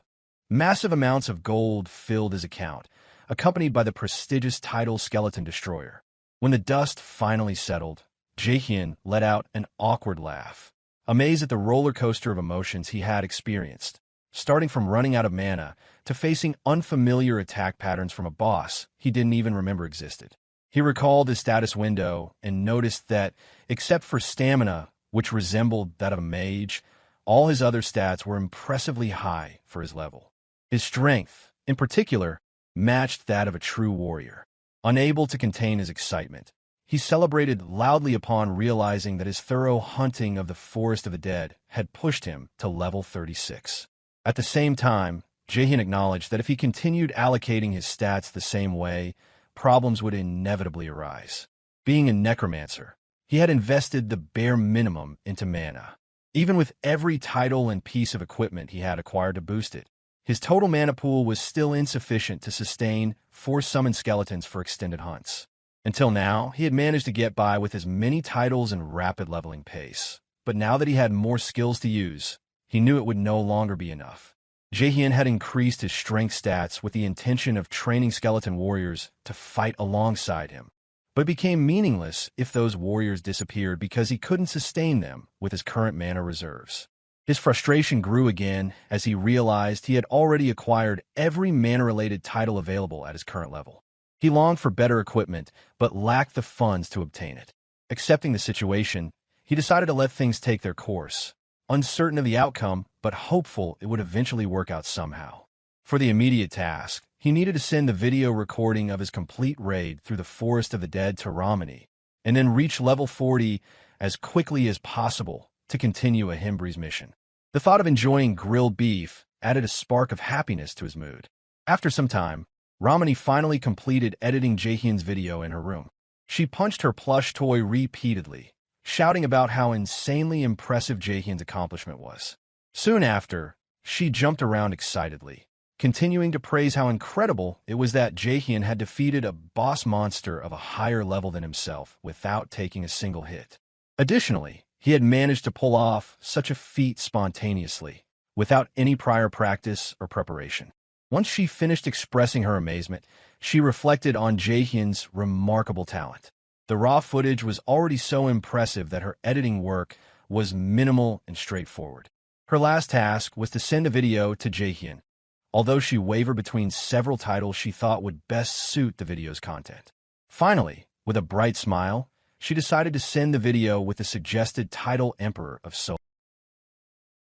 Massive amounts of gold filled his account, accompanied by the prestigious title Skeleton Destroyer. When the dust finally settled, Jaehyeon let out an awkward laugh, amazed at the roller coaster of emotions he had experienced, starting from running out of mana to facing unfamiliar attack patterns from a boss he didn't even remember existed. He recalled his status window and noticed that, except for stamina, which resembled that of a mage, all his other stats were impressively high for his level. His strength, in particular, matched that of a true warrior. Unable to contain his excitement, he celebrated loudly upon realizing that his thorough hunting of the Forest of the Dead had pushed him to level 36. At the same time, Jaehyeon acknowledged that if he continued allocating his stats the same way, problems would inevitably arise. Being a necromancer, he had invested the bare minimum into mana. Even with every title and piece of equipment he had acquired to boost it, his total mana pool was still insufficient to sustain 4 summoned skeletons for extended hunts. Until now, he had managed to get by with as many titles and rapid leveling pace. But now that he had more skills to use, he knew it would no longer be enough. Jaehyeon had increased his strength stats with the intention of training skeleton warriors to fight alongside him, but it became meaningless if those warriors disappeared because he couldn't sustain them with his current mana reserves. His frustration grew again as he realized he had already acquired every mana-related title available at his current level. He longed for better equipment, but lacked the funds to obtain it. Accepting the situation, he decided to let things take their course, uncertain of the outcome, but hopeful it would eventually work out somehow. For the immediate task, he needed to send the video recording of his complete raid through the Forest of the Dead to Romani, and then reach level 40 as quickly as possible to continue a Hembree's mission. The thought of enjoying grilled beef added a spark of happiness to his mood. After some time, Romani finally completed editing Jaehyeon's video in her room. She punched her plush toy repeatedly, shouting about how insanely impressive Jaehyeon's accomplishment was. Soon after, she jumped around excitedly, continuing to praise how incredible it was that Jaehyeon had defeated a boss monster of a higher level than himself without taking a single hit. Additionally, he had managed to pull off such a feat spontaneously, without any prior practice or preparation. Once she finished expressing her amazement, she reflected on Jaehyeon's remarkable talent. The raw footage was already so impressive that her editing work was minimal and straightforward. Her last task was to send a video to Jaehyeon, although she wavered between several titles she thought would best suit the video's content. Finally, with a bright smile, she decided to send the video with the suggested title Emperor of Soul.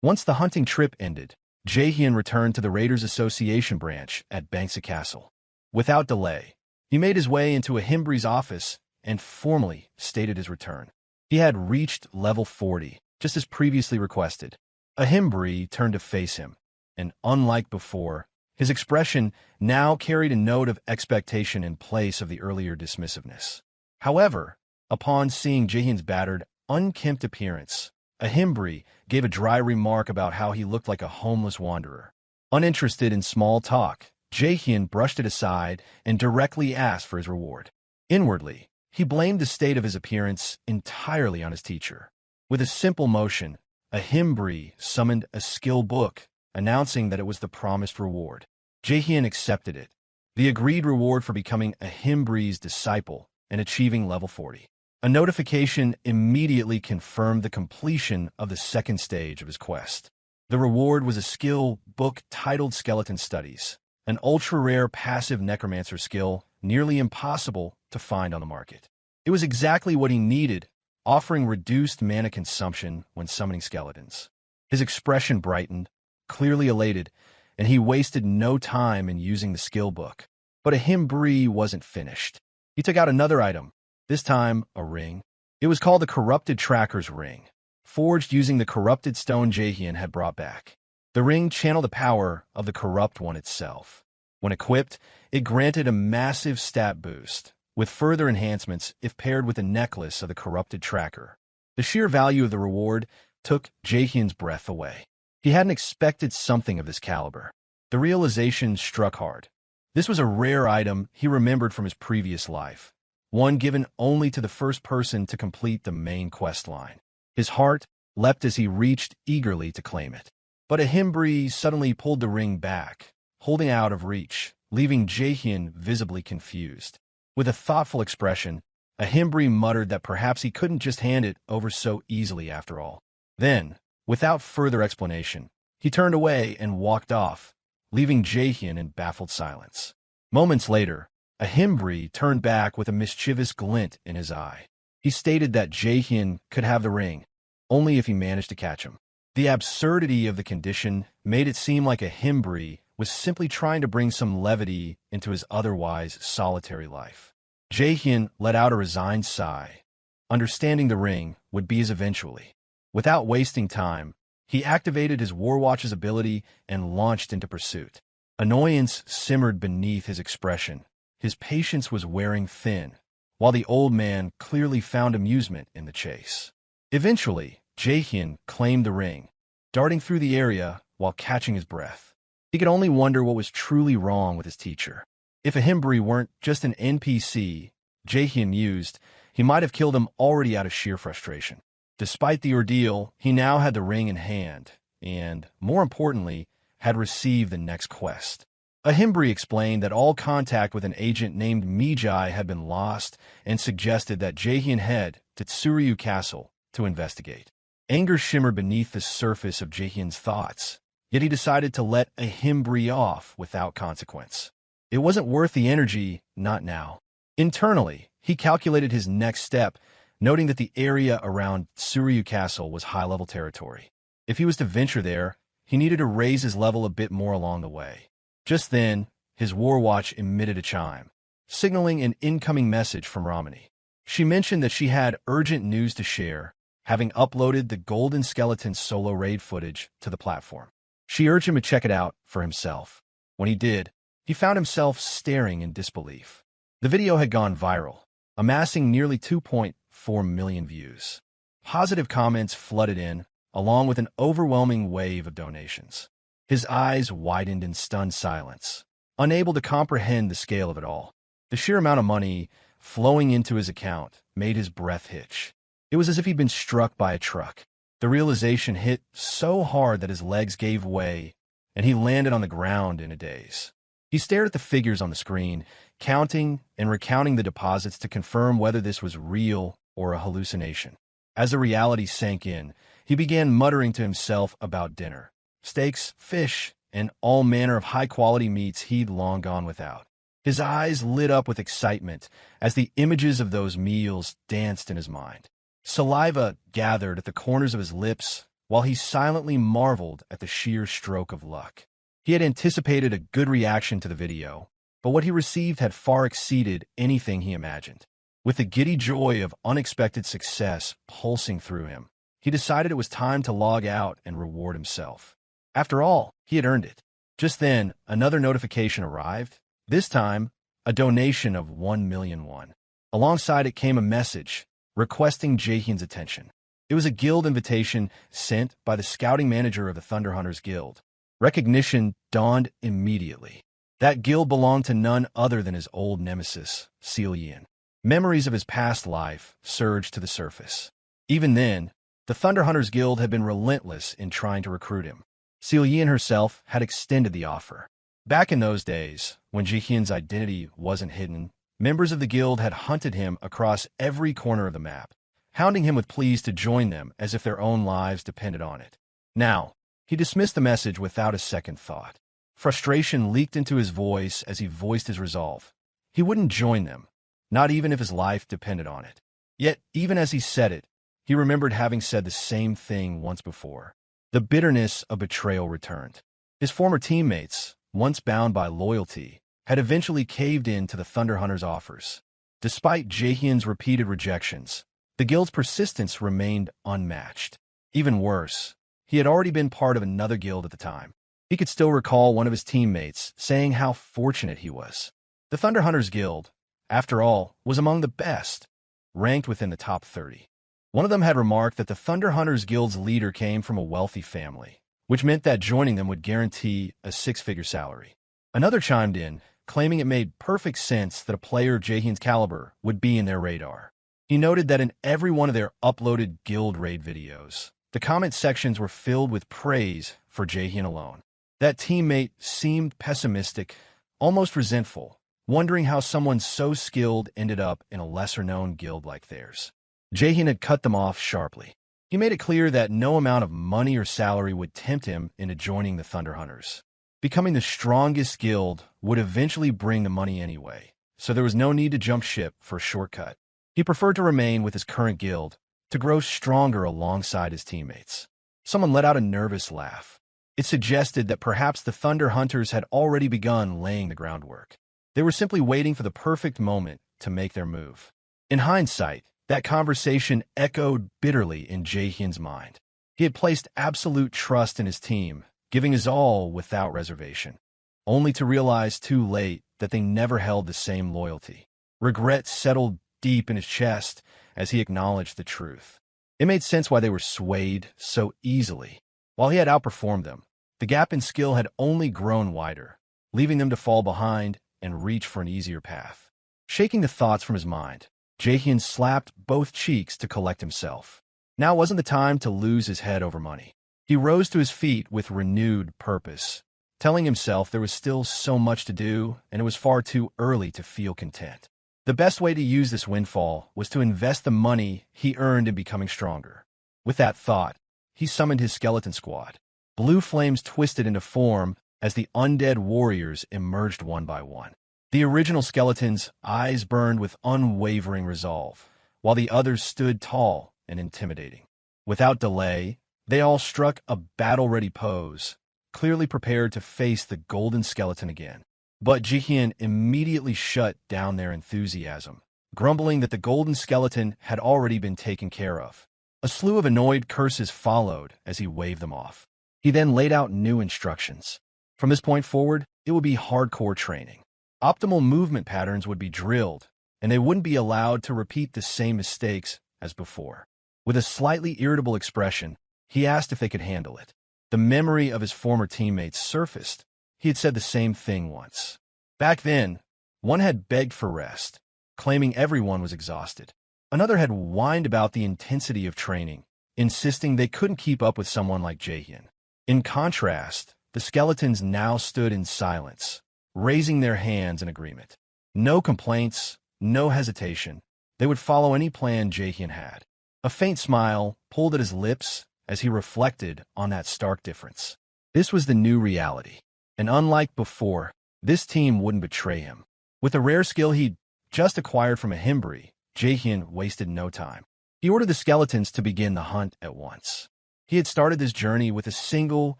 Once the hunting trip ended, Jaehyeon returned to the Raiders Association branch at Bangsa Castle. Without delay, he made his way into Ahimbre's office and formally stated his return. He had reached level 40, just as previously requested. Ahimbre turned to face him, and unlike before, his expression now carried a note of expectation in place of the earlier dismissiveness. However, upon seeing Jaehyeon's battered, unkempt appearance, Ahimbre gave a dry remark about how he looked like a homeless wanderer. Uninterested in small talk, Jaehyeon brushed it aside and directly asked for his reward. Inwardly, he blamed the state of his appearance entirely on his teacher. With a simple motion, Ahimbre summoned a skill book, announcing that it was the promised reward. Jaehyeon accepted it, the agreed reward for becoming Ahimbre's disciple and achieving level 40. A notification immediately confirmed the completion of the second stage of his quest. The reward was a skill book titled Skeleton Studies, an ultra-rare passive Necromancer skill nearly impossible to find on the market. It was exactly what he needed, offering reduced mana consumption when summoning skeletons. His expression brightened, clearly elated, and he wasted no time in using the skill book. But Ahimbre wasn't finished. He took out another item, this time a ring. It was called the Corrupted Tracker's Ring, forged using the corrupted stone Jaehyeon had brought back. The ring channeled the power of the Corrupt One itself. When equipped, it granted a massive stat boost, with further enhancements if paired with a necklace of the Corrupted Tracker. The sheer value of the reward took Jaehyeon's breath away. He hadn't expected something of this caliber. The realization struck hard. This was a rare item he remembered from his previous life, one given only to the first person to complete the main quest line. His heart leapt as he reached eagerly to claim it. But Ahimbre suddenly pulled the ring back, holding out of reach, leaving Jaehyeon visibly confused. With a thoughtful expression, Ahimbre muttered that perhaps he couldn't just hand it over so easily after all. Then, without further explanation, he turned away and walked off, leaving Jaehyeon in baffled silence. Moments later, Ahimbre turned back with a mischievous glint in his eye. He stated that Jaehyeon could have the ring, only if he managed to catch him. The absurdity of the condition made it seem like Ahimbre was simply trying to bring some levity into his otherwise solitary life. Jaehyeon let out a resigned sigh, understanding the ring would be his eventually. Without wasting time, he activated his Warwatch's ability and launched into pursuit. Annoyance simmered beneath his expression. His patience was wearing thin, while the old man clearly found amusement in the chase. Eventually, Jaehyeon claimed the ring, darting through the area while catching his breath. He could only wonder what was truly wrong with his teacher. If Ahimbre weren't just an NPC Jaehyeon used, he might have killed him already out of sheer frustration. Despite the ordeal, he now had the ring in hand, and, more importantly, had received the next quest. Ahimbre explained that all contact with an agent named Mijai had been lost and suggested that Jaehyeon head to Tsuryu Castle to investigate. Anger shimmered beneath the surface of Jaehyeon's thoughts, yet he decided to let Ahimbre off without consequence. It wasn't worth the energy, not now. Internally, he calculated his next step, noting that the area around Tsuryu Castle was high-level territory. If he was to venture there, he needed to raise his level a bit more along the way. Just then, his Warwatch emitted a chime, signaling an incoming message from Ramani. She mentioned that she had urgent news to share, having uploaded the Golden Skeleton solo raid footage to the platform. She urged him to check it out for himself. When he did, he found himself staring in disbelief. The video had gone viral, amassing nearly 2.4 million views. Positive comments flooded in, along with an overwhelming wave of donations. His eyes widened in stunned silence, unable to comprehend the scale of it all. The sheer amount of money flowing into his account made his breath hitch. It was as if he'd been struck by a truck. The realization hit so hard that his legs gave way, and he landed on the ground in a daze. He stared at the figures on the screen, counting and recounting the deposits to confirm whether this was real or a hallucination. As the reality sank in, he began muttering to himself about dinner. Steaks, fish, and all manner of high-quality meats he'd long gone without. His eyes lit up with excitement as the images of those meals danced in his mind. Saliva gathered at the corners of his lips while he silently marveled at the sheer stroke of luck. He had anticipated a good reaction to the video, but what he received had far exceeded anything he imagined. With the giddy joy of unexpected success pulsing through him, he decided it was time to log out and reward himself. After all, he had earned it. Just then, another notification arrived, this time a donation of 1 million won. Alongside it came a message requesting Jaehyeon's attention. It was a guild invitation sent by the scouting manager of the Thunder Hunters Guild. Recognition dawned immediately. That guild belonged to none other than his old nemesis, Jaehyeon. Memories of his past life surged to the surface. Even then, the Thunder Hunters Guild had been relentless in trying to recruit him. Jaehyeon herself had extended the offer. Back in those days, when Jaehyeon's identity wasn't hidden, members of the guild had hunted him across every corner of the map, hounding him with pleas to join them as if their own lives depended on it. Now, he dismissed the message without a second thought. Frustration leaked into his voice as he voiced his resolve. He wouldn't join them, not even if his life depended on it. Yet, even as he said it, he remembered having said the same thing once before. The bitterness of betrayal returned. His former teammates, once bound by loyalty, had eventually caved in to the Thunder Hunters' offers. Despite Jaehyeon's repeated rejections, the guild's persistence remained unmatched. Even worse, he had already been part of another guild at the time. He could still recall one of his teammates saying how fortunate he was. The Thunder Hunters Guild, after all, was among the best, ranked within the top 30. One of them had remarked that the Thunder Hunters Guild's leader came from a wealthy family, which meant that joining them would guarantee a six-figure salary. Another chimed in, claiming it made perfect sense that a player of Jaehyeon's caliber would be in their radar. He noted that in every one of their uploaded guild raid videos, the comment sections were filled with praise for Jaehyeon alone. That teammate seemed pessimistic, almost resentful, wondering how someone so skilled ended up in a lesser-known guild like theirs. Jaehyeon had cut them off sharply. He made it clear that no amount of money or salary would tempt him into joining the Thunder Hunters. Becoming the strongest guild would eventually bring the money anyway, so there was no need to jump ship for a shortcut. He preferred to remain with his current guild, to grow stronger alongside his teammates. Someone let out a nervous laugh. It suggested that perhaps the Thunder Hunters had already begun laying the groundwork. They were simply waiting for the perfect moment to make their move. In hindsight, that conversation echoed bitterly in Jaehyeon's mind. He had placed absolute trust in his team, giving his all without reservation, only to realize too late that they never held the same loyalty. Regret settled deep in his chest as he acknowledged the truth. It made sense why they were swayed so easily. While he had outperformed them, the gap in skill had only grown wider, leaving them to fall behind and reach for an easier path. Shaking the thoughts from his mind, Jaehyeon slapped both cheeks to collect himself. Now wasn't the time to lose his head over money. He rose to his feet with renewed purpose, telling himself there was still so much to do and it was far too early to feel content. The best way to use this windfall was to invest the money he earned in becoming stronger. With that thought, he summoned his skeleton squad. Blue flames twisted into form as the undead warriors emerged one by one. The original skeleton's eyes burned with unwavering resolve, while the others stood tall and intimidating. Without delay, they all struck a battle-ready pose, clearly prepared to face the golden skeleton again. But Jaehyeon immediately shut down their enthusiasm, grumbling that the golden skeleton had already been taken care of. A slew of annoyed curses followed as he waved them off. He then laid out new instructions. From this point forward, it would be hardcore training. Optimal movement patterns would be drilled, and they wouldn't be allowed to repeat the same mistakes as before. With a slightly irritable expression, He asked if they could handle it. The memory of his former teammates surfaced. He had said the same thing once. Back then, one had begged for rest, claiming everyone was exhausted. Another had whined about the intensity of training, insisting they couldn't keep up with someone like Jaehyeon. In contrast, the skeletons now stood in silence, raising their hands in agreement. No complaints, no hesitation. They would follow any plan Jaehyeon had. A faint smile pulled at his lips as he reflected on that stark difference. This was the new reality, and unlike before, this team wouldn't betray him. With a rare skill he'd just acquired from a Himbri, Jaehyeon wasted no time. He ordered the skeletons to begin the hunt at once. He had started this journey with a single,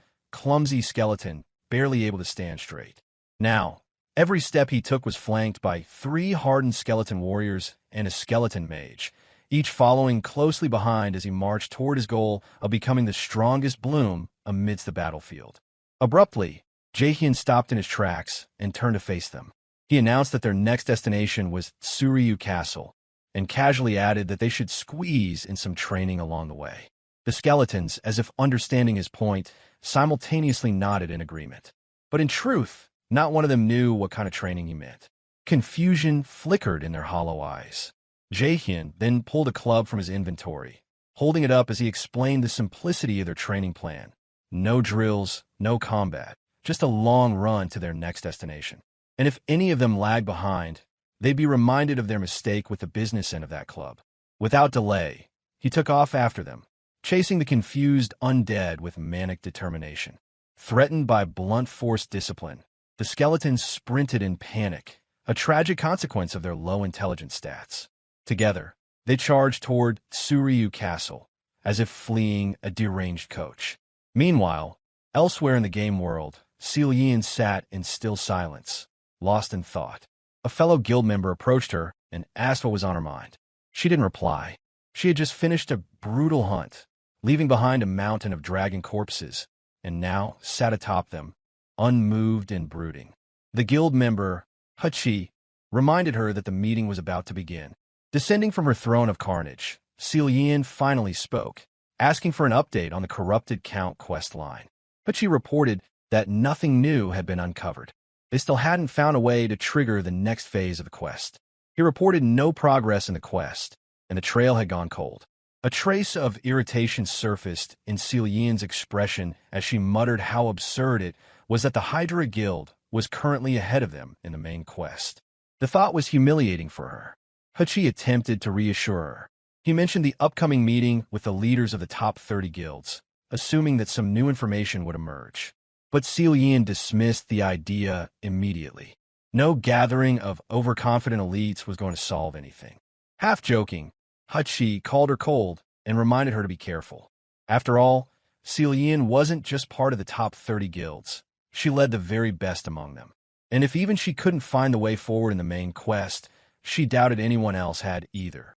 clumsy skeleton, barely able to stand straight. Now, every step he took was flanked by 3 hardened skeleton warriors and a skeleton mage, each following closely behind as he marched toward his goal of becoming the strongest bloom amidst the battlefield. Abruptly, Jaehyeon stopped in his tracks and turned to face them. He announced that their next destination was Suryu Castle, and casually added that they should squeeze in some training along the way. The skeletons, as if understanding his point, simultaneously nodded in agreement. But in truth, not one of them knew what kind of training he meant. Confusion flickered in their hollow eyes. Jaehyeon then pulled a club from his inventory, holding it up as he explained the simplicity of their training plan. No drills, no combat, just a long run to their next destination. And if any of them lagged behind, they'd be reminded of their mistake with the business end of that club. Without delay, he took off after them, chasing the confused undead with manic determination. Threatened by blunt force discipline, the skeletons sprinted in panic, a tragic consequence of their low intelligence stats. Together, they charged toward Suryu Castle, as if fleeing a deranged coach. Meanwhile, elsewhere in the game world, Jaehyeon sat in still silence, lost in thought. A fellow guild member approached her and asked what was on her mind. She didn't reply. She had just finished a brutal hunt, leaving behind a mountain of dragon corpses, and now sat atop them, unmoved and brooding. The guild member, Hachi, reminded her that the meeting was about to begin. Descending from her throne of carnage, Jaehyeon finally spoke, asking for an update on the corrupted Count quest line. Hachi reported that nothing new had been uncovered. They still hadn't found a way to trigger the next phase of the quest. He reported no progress in the quest, and the trail had gone cold. A trace of irritation surfaced in Jaehyeon's expression as she muttered how absurd it was that the Hydra Guild was currently ahead of them in the main quest. The thought was humiliating for her. Hachi attempted to reassure her. He mentioned the upcoming meeting with the leaders of the top 30 guilds, assuming that some new information would emerge. But Jaehyeon dismissed the idea immediately. No gathering of overconfident elites was going to solve anything. Half joking, Hachi called her cold and reminded her to be careful. After all, Jaehyeon wasn't just part of the top 30 guilds. She led the very best among them. And if even she couldn't find the way forward in the main quest, she doubted anyone else had either.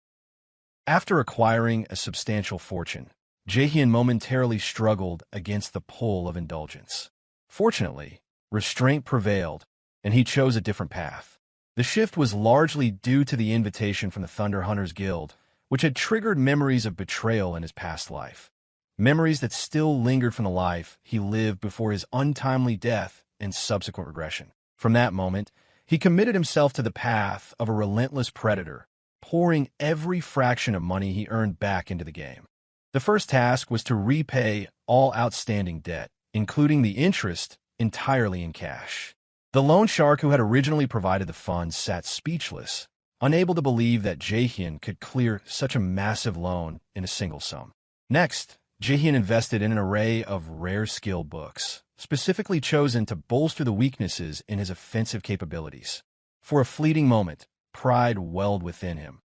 After acquiring a substantial fortune, Jaehyeon momentarily struggled against the pull of indulgence. Fortunately, restraint prevailed, and he chose a different path. The shift was largely due to the invitation from the Thunder Hunters Guild, which had triggered memories of betrayal in his past life. Memories that still lingered from the life he lived before his untimely death and subsequent regression. From that moment, he committed himself to the path of a relentless predator, pouring every fraction of money he earned back into the game. The first task was to repay all outstanding debt, including the interest, entirely in cash. The loan shark who had originally provided the funds sat speechless, unable to believe that Jaehyeon could clear such a massive loan in a single sum. Next, Jaehyeon invested in an array of rare skill books, specifically chosen to bolster the weaknesses in his offensive capabilities. For a fleeting moment, pride welled within him.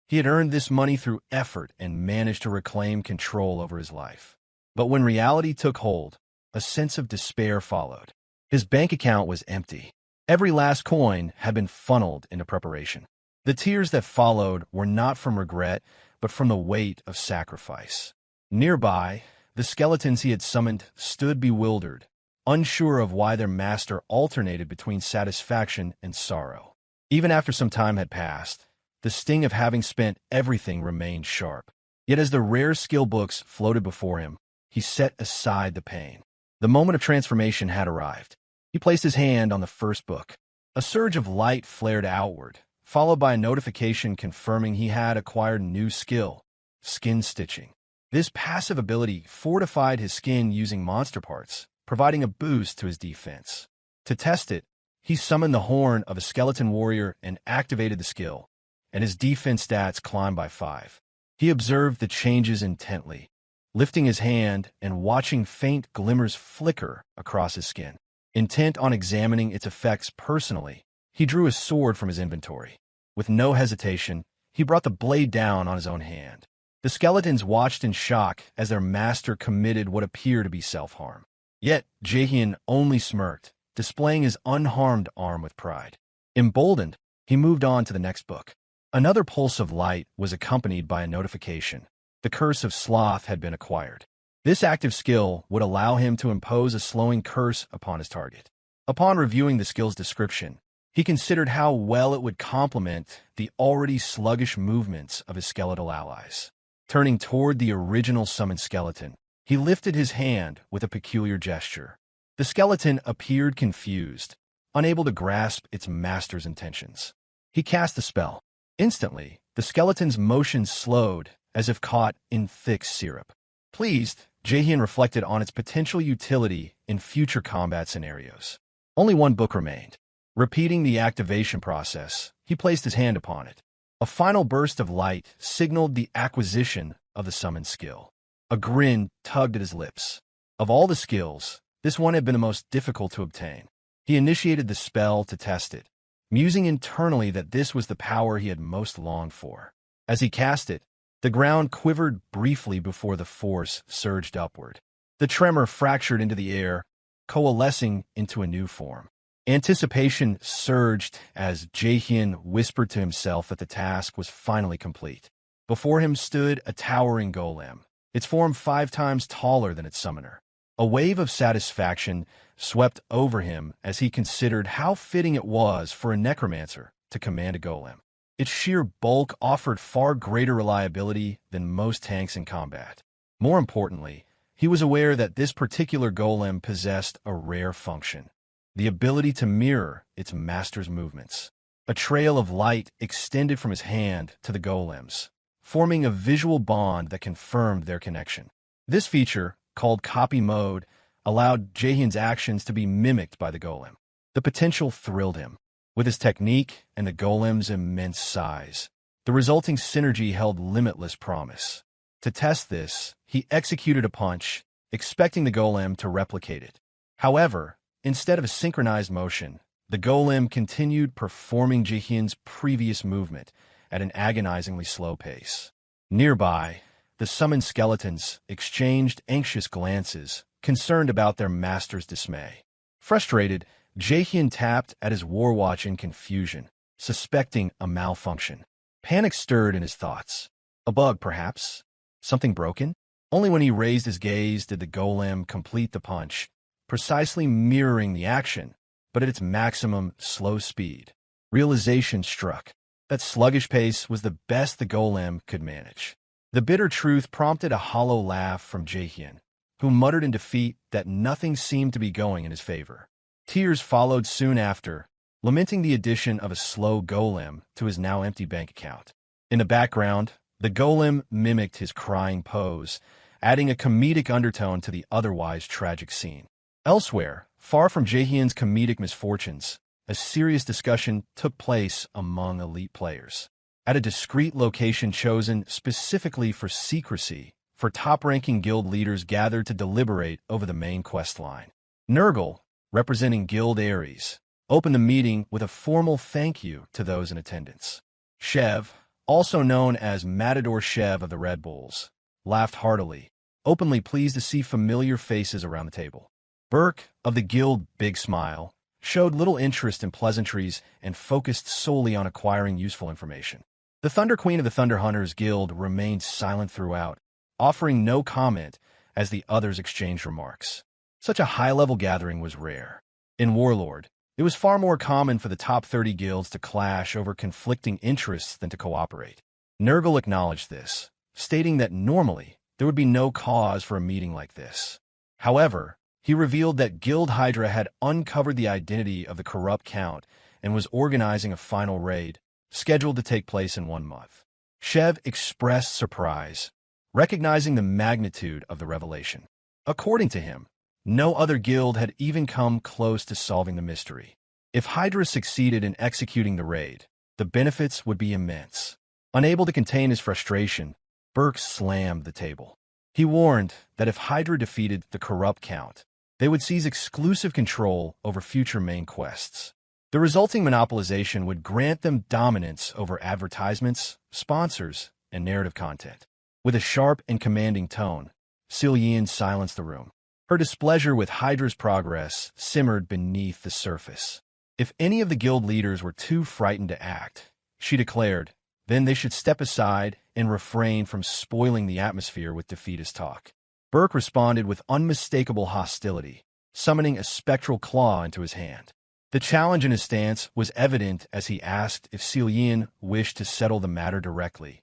He had earned this money through effort and managed to reclaim control over his life. But when reality took hold, a sense of despair followed. His bank account was empty. Every last coin had been funneled into preparation. The tears that followed were not from regret, but from the weight of sacrifice. Nearby, the skeletons he had summoned stood bewildered, unsure of why their master alternated between satisfaction and sorrow. Even after some time had passed, the sting of having spent everything remained sharp. Yet as the rare skill books floated before him, he set aside the pain. The moment of transformation had arrived. He placed his hand on the first book. A surge of light flared outward, followed by a notification confirming he had acquired a new skill, skin stitching. This passive ability fortified his skin using monster parts, providing a boost to his defense. To test it, he summoned the horn of a skeleton warrior and activated the skill, and his defense stats climbed by 5. He observed the changes intently, lifting his hand and watching faint glimmers flicker across his skin. Intent on examining its effects personally, he drew his sword from his inventory. With no hesitation, he brought the blade down on his own hand. The skeletons watched in shock as their master committed what appeared to be self-harm. Yet, Jaehyeon only smirked, displaying his unharmed arm with pride. Emboldened, he moved on to the next book. Another pulse of light was accompanied by a notification. The curse of sloth had been acquired. This active skill would allow him to impose a slowing curse upon his target. Upon reviewing the skill's description, he considered how well it would complement the already sluggish movements of his skeletal allies. Turning toward the original summoned skeleton, he lifted his hand with a peculiar gesture. The skeleton appeared confused, unable to grasp its master's intentions. He cast the spell. Instantly, the skeleton's motions slowed as if caught in thick syrup. Pleased, Jaehyeon reflected on its potential utility in future combat scenarios. Only one book remained. Repeating the activation process, he placed his hand upon it. A final burst of light signaled the acquisition of the summoned skill. A grin tugged at his lips. Of all the skills, this one had been the most difficult to obtain. He initiated the spell to test it, musing internally that this was the power he had most longed for. As he cast it, the ground quivered briefly before the force surged upward. The tremor fractured into the air, coalescing into a new form. Anticipation surged as Jaehyeon whispered to himself that the task was finally complete. Before him stood a towering golem, its form 5 times taller than its summoner. A wave of satisfaction swept over him as he considered how fitting it was for a necromancer to command a golem. Its sheer bulk offered far greater reliability than most tanks in combat. More importantly, he was aware that this particular golem possessed a rare function: the ability to mirror its master's movements. A trail of light extended from his hand to the golems, forming a visual bond that confirmed their connection. This feature, called copy mode, allowed Jaehyeon's actions to be mimicked by the golem. The potential thrilled him. With his technique and the golem's immense size, the resulting synergy held limitless promise. To test this, he executed a punch, expecting the golem to replicate it. However, instead of a synchronized motion, the golem continued performing Jaehyeon's previous movement at an agonizingly slow pace. Nearby, the summoned skeletons exchanged anxious glances, concerned about their master's dismay. Frustrated, Jaehyeon tapped at his war watch in confusion, suspecting a malfunction. Panic stirred in his thoughts. A bug, perhaps? Something broken? Only when he raised his gaze did the golem complete the punch, precisely mirroring the action, but at its maximum slow speed. Realization struck. That sluggish pace was the best the golem could manage. The bitter truth prompted a hollow laugh from Jaehyeon, who muttered in defeat that nothing seemed to be going in his favor. Tears followed soon after, lamenting the addition of a slow golem to his now empty bank account. In the background, the golem mimicked his crying pose, adding a comedic undertone to the otherwise tragic scene. Elsewhere, far from Jaehyeon's comedic misfortunes, a serious discussion took place among elite players. At a discreet location chosen specifically for secrecy, top-ranking guild leaders gathered to deliberate over the main quest line. Nurgle, representing Guild Ares, opened the meeting with a formal thank you to those in attendance. Shev, also known as Matador Shev of the Red Bulls, laughed heartily, openly pleased to see familiar faces around the table. Burke, of the Guild Big Smile, showed little interest in pleasantries and focused solely on acquiring useful information. The Thunder Queen of the Thunder Hunters Guild remained silent throughout, offering no comment as the others exchanged remarks. Such a high-level gathering was rare. In Warlord, it was far more common for the top 30 guilds to clash over conflicting interests than to cooperate. Nurgle acknowledged this, stating that normally, there would be no cause for a meeting like this. However, he revealed that Guild Hydra had uncovered the identity of the corrupt Count and was organizing a final raid, scheduled to take place in 1 month. Shev expressed surprise, recognizing the magnitude of the revelation. According to him, no other guild had even come close to solving the mystery. If Hydra succeeded in executing the raid, the benefits would be immense. Unable to contain his frustration, Burke slammed the table. He warned that if Hydra defeated the corrupt Count, they would seize exclusive control over future main quests. The resulting monopolization would grant them dominance over advertisements, sponsors, and narrative content. With a sharp and commanding tone, Jaehyeon silenced the room. Her displeasure with Hydra's progress simmered beneath the surface. If any of the guild leaders were too frightened to act, she declared, then they should step aside and refrain from spoiling the atmosphere with defeatist talk. Burke responded with unmistakable hostility, summoning a spectral claw into his hand. The challenge in his stance was evident as he asked if Jaehyeon wished to settle the matter directly,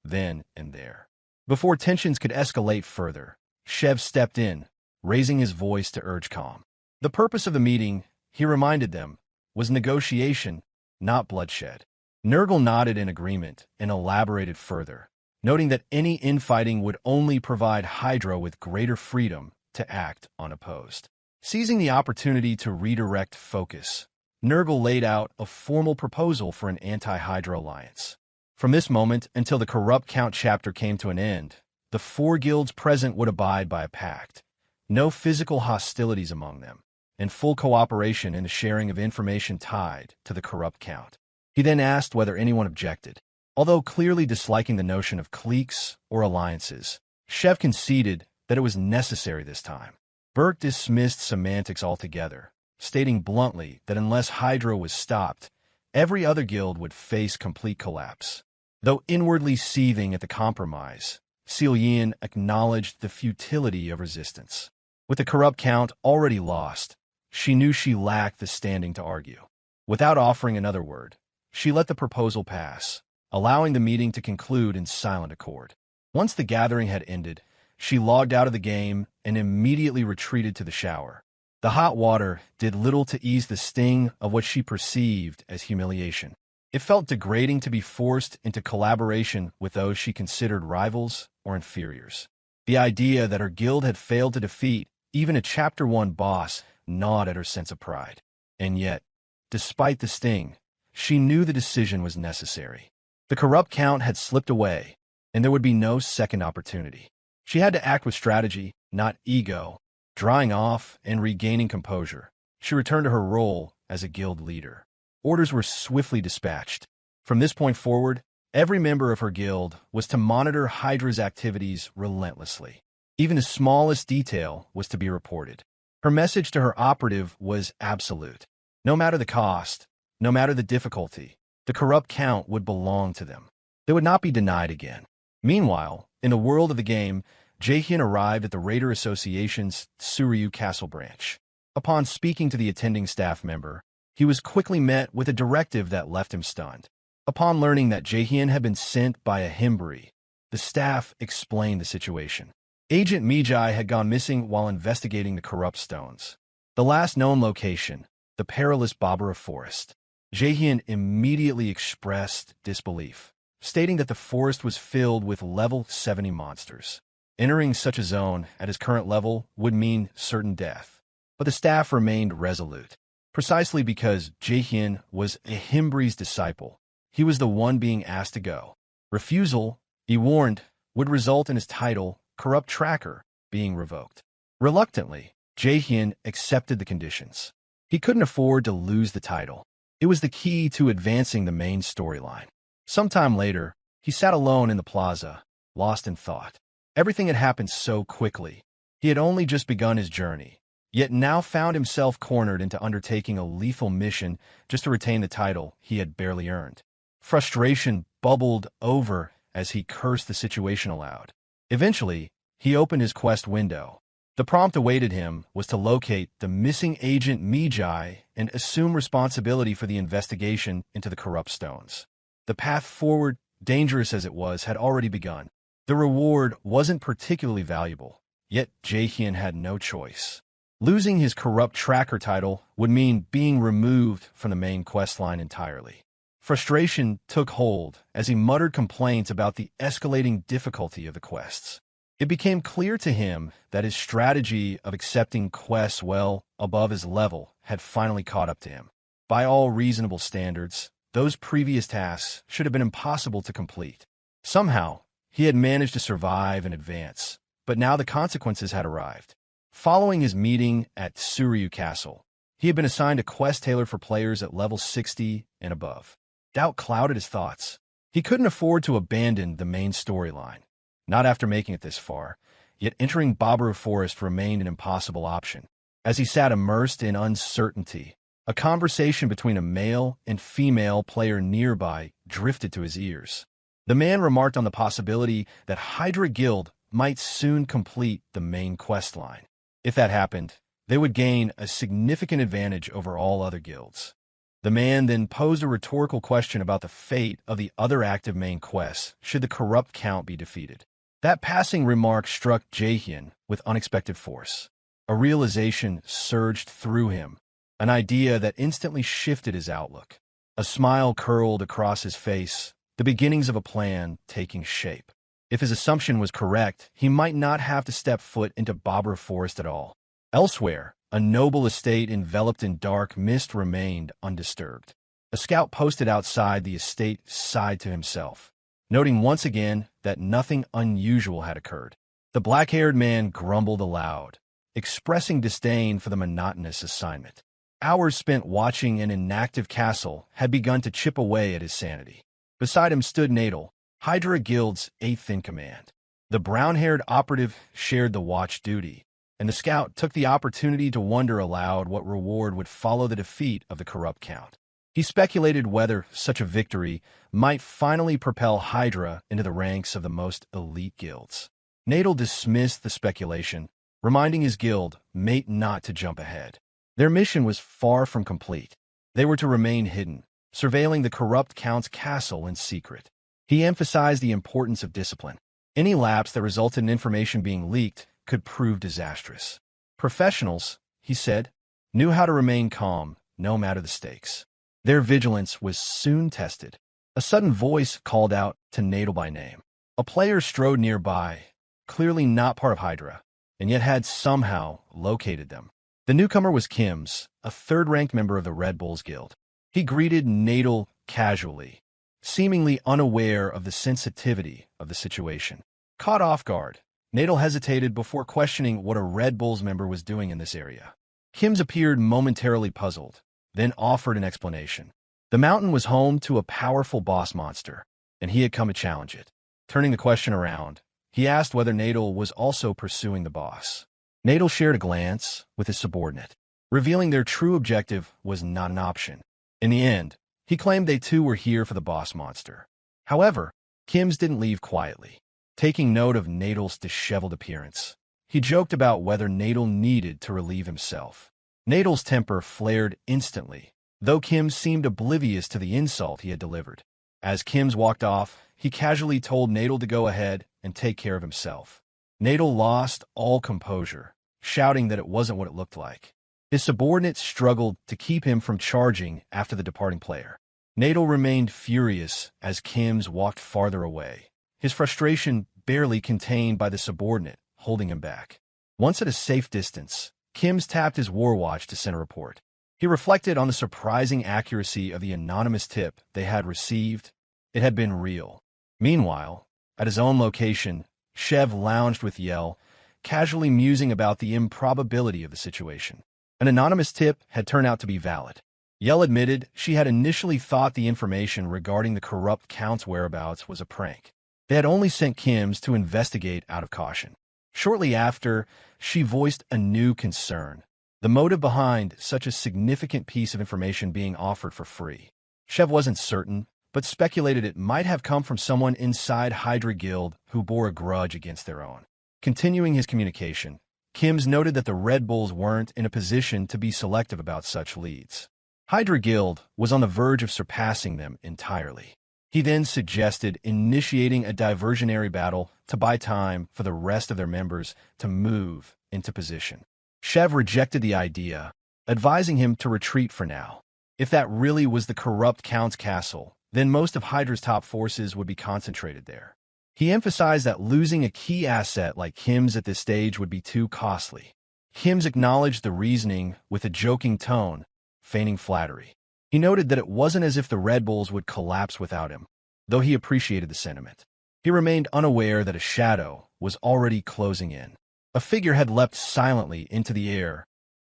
then and there. Before tensions could escalate further, Shev stepped in, raising his voice to urge calm. The purpose of the meeting, he reminded them, was negotiation, not bloodshed. Nurgle nodded in agreement and elaborated further, noting that any infighting would only provide Hydra with greater freedom to act unopposed. Seizing the opportunity to redirect focus, Nurgle laid out a formal proposal for an anti-Hydra alliance. From this moment until the Corrupt Count chapter came to an end, the 4 guilds present would abide by a pact, no physical hostilities among them, and full cooperation in the sharing of information tied to the Corrupt Count. He then asked whether anyone objected. Although clearly disliking the notion of cliques or alliances, Shev conceded that it was necessary this time. Burke dismissed semantics altogether, stating bluntly that unless Hydra was stopped, every other guild would face complete collapse. Though inwardly seething at the compromise, Jaehyeon acknowledged the futility of resistance. With the Corrupt Count already lost, she knew she lacked the standing to argue. Without offering another word, she let the proposal pass, allowing the meeting to conclude in silent accord. Once the gathering had ended, she logged out of the game and immediately retreated to the shower. The hot water did little to ease the sting of what she perceived as humiliation. It felt degrading to be forced into collaboration with those she considered rivals or inferiors. The idea that her guild had failed to defeat even a Chapter 1 boss gnawed at her sense of pride. And yet, despite the sting, she knew the decision was necessary. The Corrupt Count had slipped away, and there would be no second opportunity. She had to act with strategy, not ego. Drying off and regaining composure, she returned to her role as a guild leader. Orders were swiftly dispatched. From this point forward, every member of her guild was to monitor Hydra's activities relentlessly. Even the smallest detail was to be reported. Her message to her operative was absolute. No matter the cost, no matter the difficulty, the Corrupt Count would belong to them. They would not be denied again. Meanwhile, in the world of the game, Jaehyeon arrived at the Raider Association's Suryu Castle branch. Upon speaking to the attending staff member, he was quickly met with a directive that left him stunned. Upon learning that Jaehyeon had been sent by a Himbri, the staff explained the situation. Agent Mijai had gone missing while investigating the corrupt stones. The last known location, the perilous Babura Forest. Jaehyeon immediately expressed disbelief, stating that the forest was filled with level 70 monsters. Entering such a zone at his current level would mean certain death. But the staff remained resolute. Precisely because Jaehyeon was a Himbri's disciple, he was the one being asked to go. Refusal, he warned, would result in his title, Corrupt Tracker, being revoked. Reluctantly, Jaehyeon accepted the conditions. He couldn't afford to lose the title. It was the key to advancing the main storyline. Sometime later, he sat alone in the plaza, lost in thought. Everything had happened so quickly. He had only just begun his journey, yet now found himself cornered into undertaking a lethal mission just to retain the title he had barely earned. Frustration bubbled over as he cursed the situation aloud. Eventually, he opened his quest window. The prompt awaited him was to locate the missing agent Mijai and assume responsibility for the investigation into the corrupt stones. The path forward, dangerous as it was, had already begun. The reward wasn't particularly valuable, yet Jaehyeon had no choice. Losing his corrupt tracker title would mean being removed from the main questline entirely. Frustration took hold as he muttered complaints about the escalating difficulty of the quests. It became clear to him that his strategy of accepting quests well above his level had finally caught up to him. By all reasonable standards, those previous tasks should have been impossible to complete. Somehow, he had managed to survive and advance, but now the consequences had arrived. Following his meeting at Suryu Castle, he had been assigned a quest tailored for players at level 60 and above. Doubt clouded his thoughts. He couldn't afford to abandon the main storyline, not after making it this far, yet entering Baburu Forest remained an impossible option. As he sat immersed in uncertainty, a conversation between a male and female player nearby drifted to his ears. The man remarked on the possibility that Hydra Guild might soon complete the main quest line. If that happened, they would gain a significant advantage over all other guilds. The man then posed a rhetorical question about the fate of the other active main quests should the corrupt count be defeated. That passing remark struck Jaehyeon with unexpected force. A realization surged through him, an idea that instantly shifted his outlook. A smile curled across his face, the beginnings of a plan taking shape. If his assumption was correct, he might not have to step foot into Baburu Forest at all. Elsewhere, a noble estate enveloped in dark mist remained undisturbed. A scout posted outside the estate sighed to himself, noting once again that nothing unusual had occurred. The black-haired man grumbled aloud, expressing disdain for the monotonous assignment. Hours spent watching an inactive castle had begun to chip away at his sanity. Beside him stood Nadal, Hydra Guild's 8th in command. The brown-haired operative shared the watch duty, and the scout took the opportunity to wonder aloud what reward would follow the defeat of the corrupt count. He speculated whether such a victory might finally propel Hydra into the ranks of the most elite guilds. Nadal dismissed the speculation, reminding his guild mate not to jump ahead. Their mission was far from complete. They were to remain hidden, surveilling the corrupt count's castle in secret. He emphasized the importance of discipline. Any lapse that resulted in information being leaked could prove disastrous. Professionals, he said, knew how to remain calm, no matter the stakes. Their vigilance was soon tested. A sudden voice called out to Nadal by name. A player strode nearby, clearly not part of Hydra, and yet had somehow located them. The newcomer was Kim's, a third-ranked member of the Red Bulls Guild. He greeted Nadal casually, seemingly unaware of the sensitivity of the situation. Caught off guard, Nadal hesitated before questioning what a Red Bulls member was doing in this area. Kim's appeared momentarily puzzled, then offered an explanation. The mountain was home to a powerful boss monster, and he had come to challenge it. Turning the question around, he asked whether Nadal was also pursuing the boss. Nadal shared a glance with his subordinate, revealing their true objective was not an option. In the end, he claimed they too were here for the boss monster. However, Kim's didn't leave quietly. Taking note of Nadal's disheveled appearance, he joked about whether Nadal needed to relieve himself. Nadal's temper flared instantly, though Kim seemed oblivious to the insult he had delivered. As Kim's walked off, he casually told Nadal to go ahead and take care of himself. Nadal lost all composure, shouting that it wasn't what it looked like. His subordinates struggled to keep him from charging after the departing player. Nadal remained furious as Kim's walked farther away, his frustration barely contained by the subordinate holding him back. Once at a safe distance, Kim's tapped his war watch to send a report. He reflected on the surprising accuracy of the anonymous tip they had received. It had been real. Meanwhile, at his own location, Shev lounged with Yell, casually musing about the improbability of the situation. An anonymous tip had turned out to be valid. Yell admitted she had initially thought the information regarding the corrupt count's whereabouts was a prank. They had only sent Kim's to investigate out of caution. Shortly after, she voiced a new concern: the motive behind such a significant piece of information being offered for free. Shev wasn't certain, but speculated it might have come from someone inside Hydra Guild who bore a grudge against their own. Continuing his communication, Kim's noted that the Red Bulls weren't in a position to be selective about such leads. Hydra Guild was on the verge of surpassing them entirely. He then suggested initiating a diversionary battle to buy time for the rest of their members to move into position. Shev rejected the idea, advising him to retreat for now. If that really was the corrupt Count's castle, then most of Hydra's top forces would be concentrated there. He emphasized that losing a key asset like Kim's at this stage would be too costly. Kim's acknowledged the reasoning with a joking tone, feigning flattery. He noted that it wasn't as if the Red Bulls would collapse without him, though he appreciated the sentiment. He remained unaware that a shadow was already closing in. A figure had leapt silently into the air,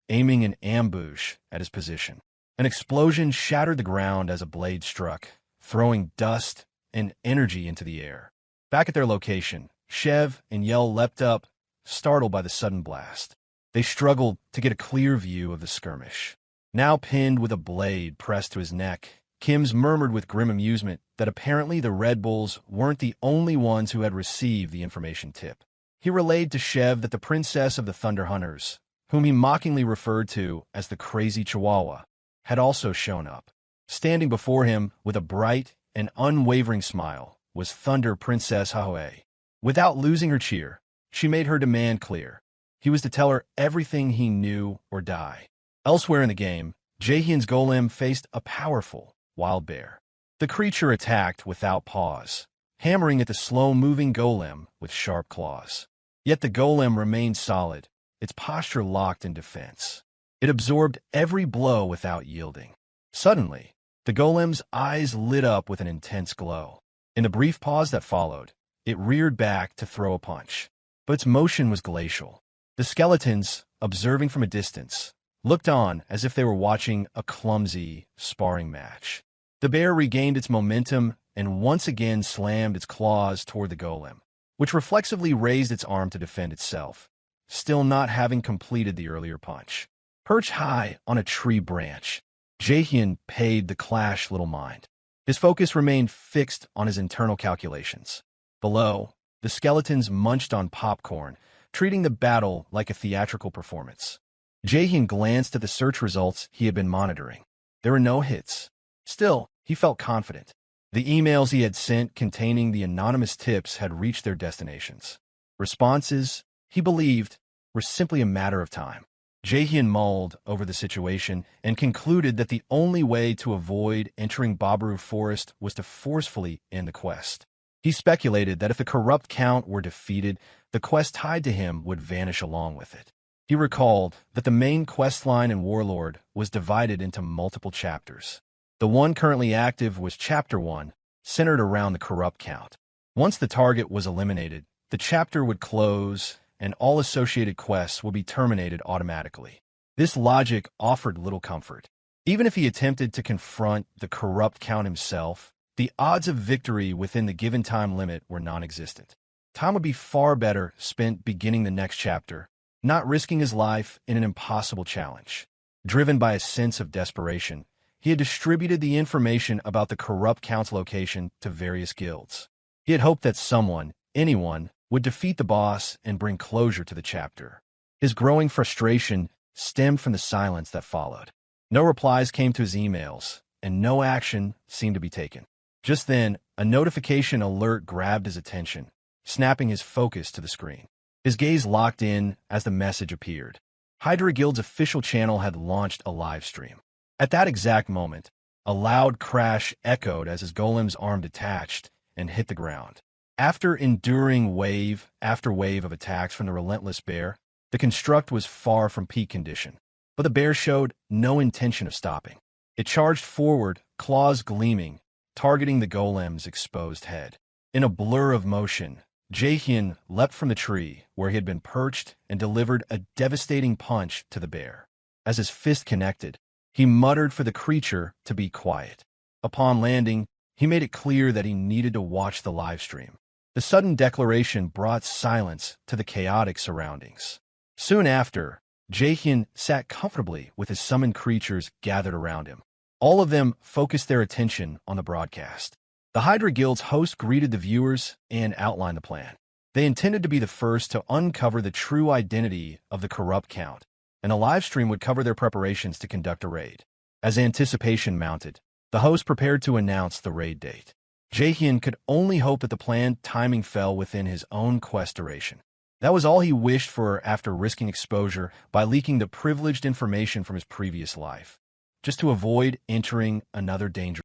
aiming an ambush at his position. An explosion shattered the ground as a blade struck, throwing dust and energy into the air. Back at their location, Shev and Yell leapt up, startled by the sudden blast. They struggled to get a clear view of the skirmish. Now pinned with a blade pressed to his neck, Kim's murmured with grim amusement that apparently the Red Bulls weren't the only ones who had received the information tip. He relayed to Shev that the Princess of the Thunder Hunters, whom he mockingly referred to as the Crazy Chihuahua, had also shown up. Standing before him with a bright and unwavering smile was Thunder Princess Jaehyeon. Without losing her cheer, she made her demand clear. He was to tell her everything he knew or die. Elsewhere in the game, Jaehyeon's golem faced a powerful wild bear. The creature attacked without pause, hammering at the slow-moving golem with sharp claws. Yet the golem remained solid, its posture locked in defense. It absorbed every blow without yielding. Suddenly, the golem's eyes lit up with an intense glow. In the brief pause that followed, it reared back to throw a punch. But its motion was glacial. The skeletons, observing from a distance, looked on as if they were watching a clumsy, sparring match. The bear regained its momentum and once again slammed its claws toward the golem, which reflexively raised its arm to defend itself, still not having completed the earlier punch. Perched high on a tree branch, Jaehyeon paid the clash little mind. His focus remained fixed on his internal calculations. Below, the skeletons munched on popcorn, treating the battle like a theatrical performance. Jaehyeon glanced at the search results he had been monitoring. There were no hits. Still, he felt confident. The emails he had sent containing the anonymous tips had reached their destinations. Responses, he believed, were simply a matter of time. Jaehyeon mulled over the situation and concluded that the only way to avoid entering Babaru Forest was to forcefully end the quest. He speculated that if the corrupt Count were defeated, the quest tied to him would vanish along with it. He recalled that the main quest line in Warlord was divided into multiple chapters. The one currently active was Chapter 1, centered around the corrupt Count. Once the target was eliminated, the chapter would close and all associated quests would be terminated automatically. This logic offered little comfort. Even if he attempted to confront the corrupt Count himself, the odds of victory within the given time limit were non-existent. Time would be far better spent beginning the next chapter, not risking his life in an impossible challenge. Driven by a sense of desperation, he had distributed the information about the corrupt Count's location to various guilds. He had hoped that someone, anyone, would defeat the boss and bring closure to the chapter. His growing frustration stemmed from the silence that followed. No replies came to his emails, and no action seemed to be taken. Just then, a notification alert grabbed his attention, snapping his focus to the screen. His gaze locked in as the message appeared. Hydra Guild's official channel had launched a live stream. At that exact moment, a loud crash echoed as his golem's arm detached and hit the ground. After enduring wave after wave of attacks from the relentless bear, the construct was far from peak condition. But the bear showed no intention of stopping. It charged forward, claws gleaming, targeting the golem's exposed head. In a blur of motion, Jaehyeon leapt from the tree where he had been perched and delivered a devastating punch to the bear. As his fist connected, he muttered for the creature to be quiet. Upon landing, he made it clear that he needed to watch the live stream. The sudden declaration brought silence to the chaotic surroundings. Soon after, Jaehyeon sat comfortably with his summoned creatures gathered around him. All of them focused their attention on the broadcast. The Hydra Guild's host greeted the viewers and outlined the plan. They intended to be the first to uncover the true identity of the corrupt Count, and a live stream would cover their preparations to conduct a raid. As anticipation mounted, the host prepared to announce the raid date. Jaehyeon could only hope that the planned timing fell within his own quest duration. That was all he wished for after risking exposure by leaking the privileged information from his previous life, just to avoid entering another danger.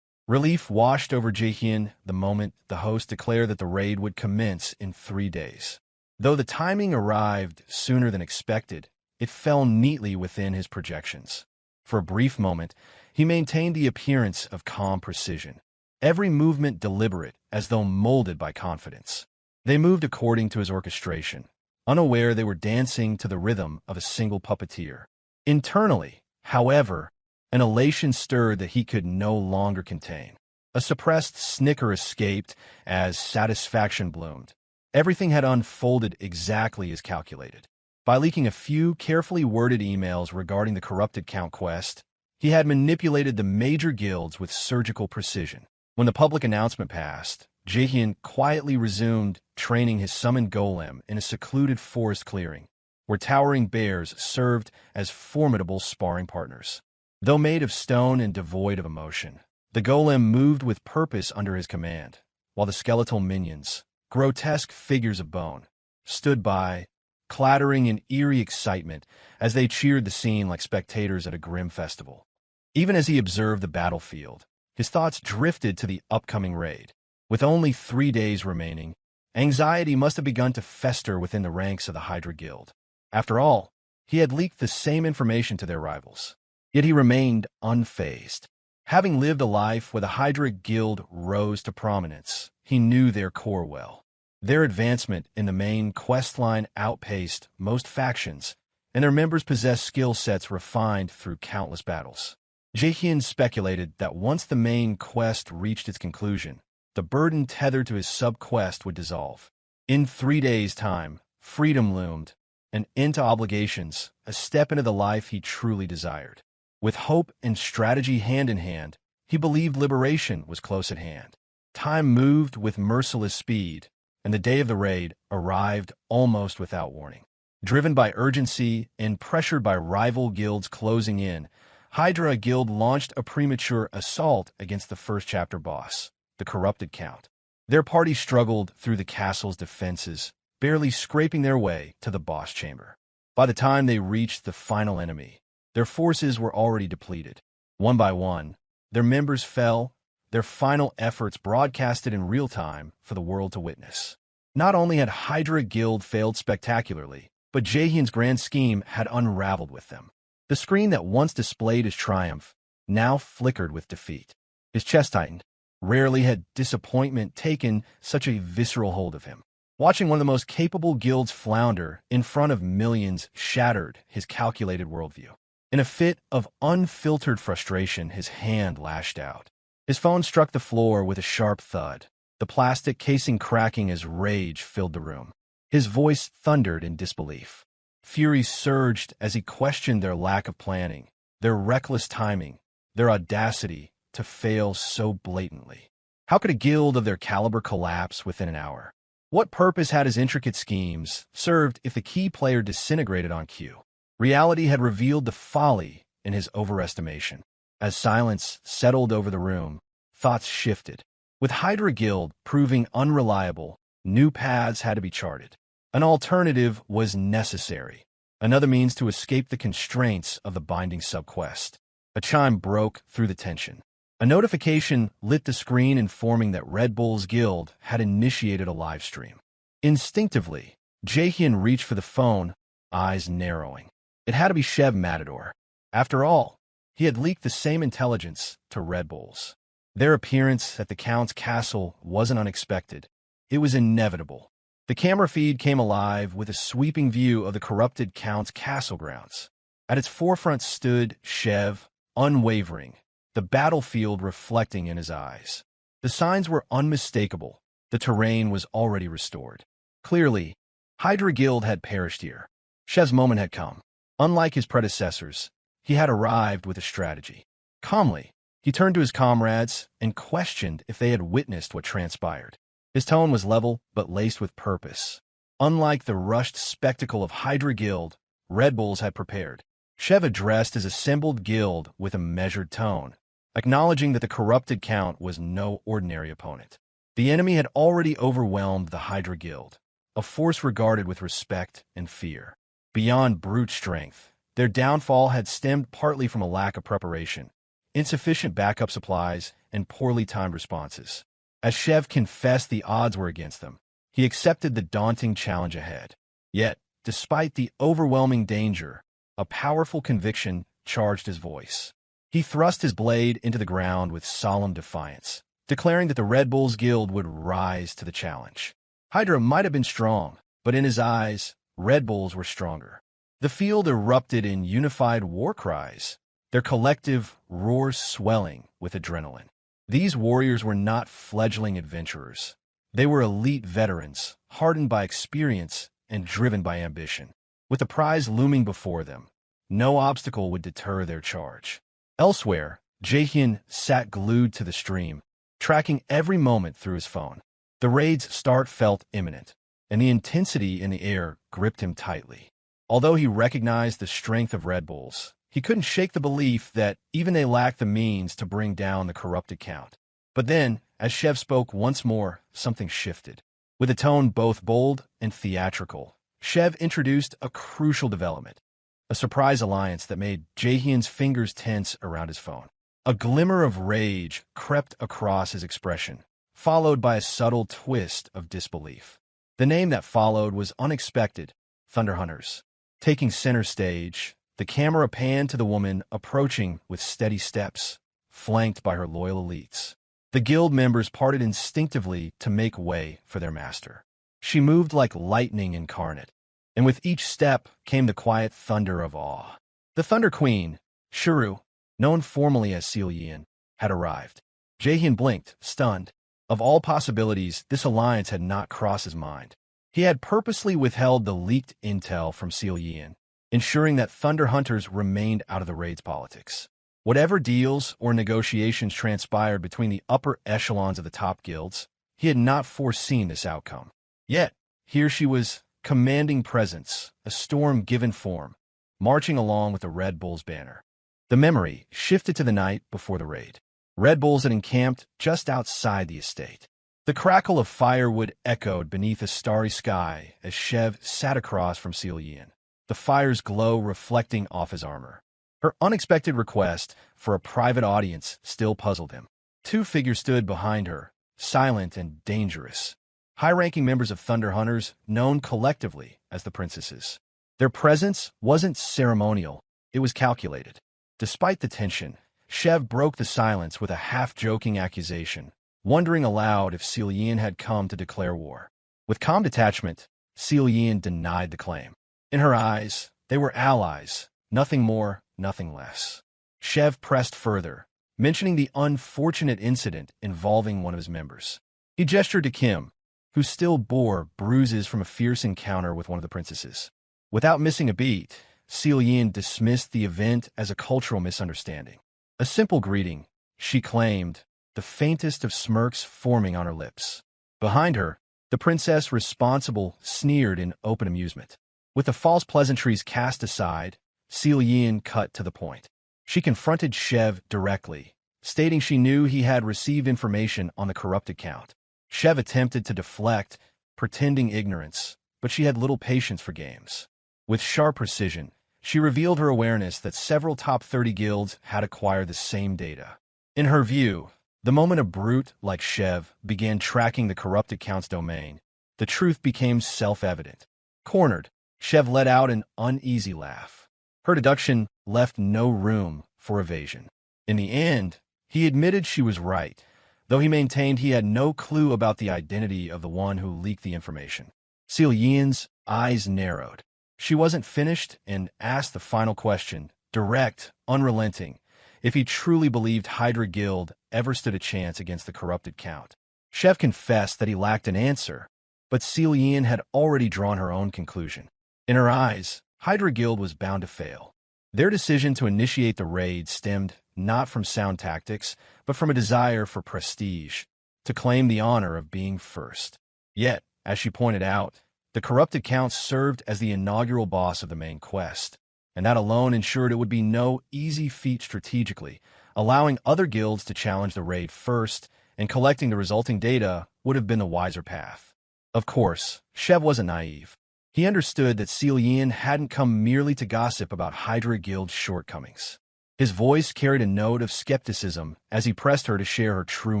Relief washed over Jaehyeon the moment the host declared that the raid would commence in 3 days. Though the timing arrived sooner than expected, it fell neatly within his projections. For a brief moment, he maintained the appearance of calm precision, every movement deliberate as though molded by confidence. They moved according to his orchestration, unaware they were dancing to the rhythm of a single puppeteer. Internally, however, an elation stirred that he could no longer contain. A suppressed snicker escaped as satisfaction bloomed. Everything had unfolded exactly as calculated. By leaking a few carefully worded emails regarding the corrupted Count quest, he had manipulated the major guilds with surgical precision. When the public announcement passed, Jaehyeon quietly resumed training his summoned golem in a secluded forest clearing, where towering bears served as formidable sparring partners. Though made of stone and devoid of emotion, the golem moved with purpose under his command, while the skeletal minions, grotesque figures of bone, stood by, clattering in eerie excitement as they cheered the scene like spectators at a grim festival. Even as he observed the battlefield, his thoughts drifted to the upcoming raid. With only 3 days remaining, anxiety must have begun to fester within the ranks of the Hydra Guild. After all, he had leaked the same information to their rivals. Yet he remained unfazed. Having lived a life where the Hydra Guild rose to prominence, he knew their core well. Their advancement in the main quest line outpaced most factions, and their members possessed skill sets refined through countless battles. Jaehyeon speculated that once the main quest reached its conclusion, the burden tethered to his sub-quest would dissolve. In 3 days' time, freedom loomed, an end to obligations, a step into the life he truly desired. With hope and strategy hand in hand, he believed liberation was close at hand. Time moved with merciless speed, and the day of the raid arrived almost without warning. Driven by urgency and pressured by rival guilds closing in, Hydra Guild launched a premature assault against the first chapter boss, the corrupted Count. Their party struggled through the castle's defenses, barely scraping their way to the boss chamber. By the time they reached the final enemy, their forces were already depleted. One by one, their members fell, their final efforts broadcasted in real time for the world to witness. Not only had Hydra Guild failed spectacularly, but Jaehyeon's grand scheme had unraveled with them. The screen that once displayed his triumph now flickered with defeat. His chest tightened. Rarely had disappointment taken such a visceral hold of him. Watching one of the most capable guilds flounder in front of millions shattered his calculated worldview. In a fit of unfiltered frustration, his hand lashed out. His phone struck the floor with a sharp thud, the plastic casing cracking as rage filled the room. His voice thundered in disbelief. Fury surged as he questioned their lack of planning, their reckless timing, their audacity to fail so blatantly. How could a guild of their caliber collapse within an hour? What purpose had his intricate schemes served if the key player disintegrated on cue? Reality had revealed the folly in his overestimation. As silence settled over the room, thoughts shifted. With Hydra Guild proving unreliable, new paths had to be charted. An alternative was necessary, another means to escape the constraints of the binding subquest. A chime broke through the tension. A notification lit the screen informing that Red Bull's guild had initiated a live stream. Instinctively, Jaehyeon reached for the phone, eyes narrowing. It had to be Shev Matador. After all, he had leaked the same intelligence to Red Bulls. Their appearance at the Count's castle wasn't unexpected. It was inevitable. The camera feed came alive with a sweeping view of the corrupted Count's castle grounds. At its forefront stood Shev, unwavering, the battlefield reflecting in his eyes. The signs were unmistakable. The terrain was already restored. Clearly, Hydra Guild had perished here. Shev's moment had come. Unlike his predecessors, he had arrived with a strategy. Calmly, he turned to his comrades and questioned if they had witnessed what transpired. His tone was level but laced with purpose. Unlike the rushed spectacle of Hydra Guild, Red Bulls had prepared. Shev addressed his assembled guild with a measured tone, acknowledging that the corrupted Count was no ordinary opponent. The enemy had already overwhelmed the Hydra Guild, a force regarded with respect and fear. Beyond brute strength, their downfall had stemmed partly from a lack of preparation, insufficient backup supplies, and poorly timed responses. As Shev confessed the odds were against them, he accepted the daunting challenge ahead. Yet, despite the overwhelming danger, a powerful conviction charged his voice. He thrust his blade into the ground with solemn defiance, declaring that the Red Bulls Guild would rise to the challenge. Hydra might have been strong, but in his eyes, Red Bulls were stronger. The field erupted in unified war cries, their collective roars swelling with adrenaline. These warriors were not fledgling adventurers. They were elite veterans, hardened by experience and driven by ambition. With the prize looming before them, no obstacle would deter their charge. Elsewhere, Jaehyeon sat glued to the stream, tracking every moment through his phone. The raid's start felt imminent, and the intensity in the air gripped him tightly. Although he recognized the strength of Red Bulls, he couldn't shake the belief that even they lacked the means to bring down the corrupted Count. But then, as Shev spoke once more, something shifted. With a tone both bold and theatrical, Shev introduced a crucial development, a surprise alliance that made Jaehyeon's fingers tense around his phone. A glimmer of rage crept across his expression, followed by a subtle twist of disbelief. The name that followed was unexpected: Thunder Hunters. Taking center stage, the camera panned to the woman approaching with steady steps, flanked by her loyal elites. The guild members parted instinctively to make way for their master. She moved like lightning incarnate, and with each step came the quiet thunder of awe. The Thunder Queen, Shuru, known formally as Jaehyeon, had arrived. Jaehyeon blinked, stunned. Of all possibilities, this alliance had not crossed his mind. He had purposely withheld the leaked intel from Jaehyeon, ensuring that Thunder Hunters remained out of the raid's politics. Whatever deals or negotiations transpired between the upper echelons of the top guilds, he had not foreseen this outcome. Yet, here she was, commanding presence, a storm given form, marching along with the Red Bull's banner. The memory shifted to the night before the raid. Red Bulls had encamped just outside the estate. The crackle of firewood echoed beneath a starry sky as Shev sat across from Jaehyeon, the fire's glow reflecting off his armor. Her unexpected request for a private audience still puzzled him. Two figures stood behind her, silent and dangerous, high-ranking members of Thunder Hunters known collectively as the Princesses. Their presence wasn't ceremonial, it was calculated. Despite the tension, Shev broke the silence with a half-joking accusation, wondering aloud if Jaehyeon had come to declare war. With calm detachment, Jaehyeon denied the claim. In her eyes, they were allies, nothing more, nothing less. Shev pressed further, mentioning the unfortunate incident involving one of his members. He gestured to Kim, who still bore bruises from a fierce encounter with one of the princesses. Without missing a beat, Jaehyeon dismissed the event as a cultural misunderstanding. A simple greeting, she claimed, the faintest of smirks forming on her lips. Behind her, the princess responsible sneered in open amusement. With the false pleasantries cast aside, Jaehyeon cut to the point. She confronted Shev directly, stating she knew he had received information on the corrupted Count. Shev attempted to deflect, pretending ignorance, but she had little patience for games. With sharp precision, she revealed her awareness that several top 30 guilds had acquired the same data. In her view, the moment a brute like Shev began tracking the corrupted Count's domain, the truth became self-evident. Cornered, Shev let out an uneasy laugh. Her deduction left no room for evasion. In the end, he admitted she was right, though he maintained he had no clue about the identity of the one who leaked the information. Jaehyeon's eyes narrowed. She wasn't finished and asked the final question, direct, unrelenting, if he truly believed Hydra Guild ever stood a chance against the corrupted Count. Shev confessed that he lacked an answer, but Jaehyeon had already drawn her own conclusion. In her eyes, Hydra Guild was bound to fail. Their decision to initiate the raid stemmed not from sound tactics, but from a desire for prestige, to claim the honor of being first. Yet, as she pointed out, the corrupted Count served as the inaugural boss of the main quest, and that alone ensured it would be no easy feat strategically, Allowing other guilds to challenge the raid first and collecting the resulting data would have been the wiser path. Of course, Shev wasn't naive. He understood that Jaehyeon hadn't come merely to gossip about Hydra Guild's shortcomings. His voice carried a note of skepticism as he pressed her to share her true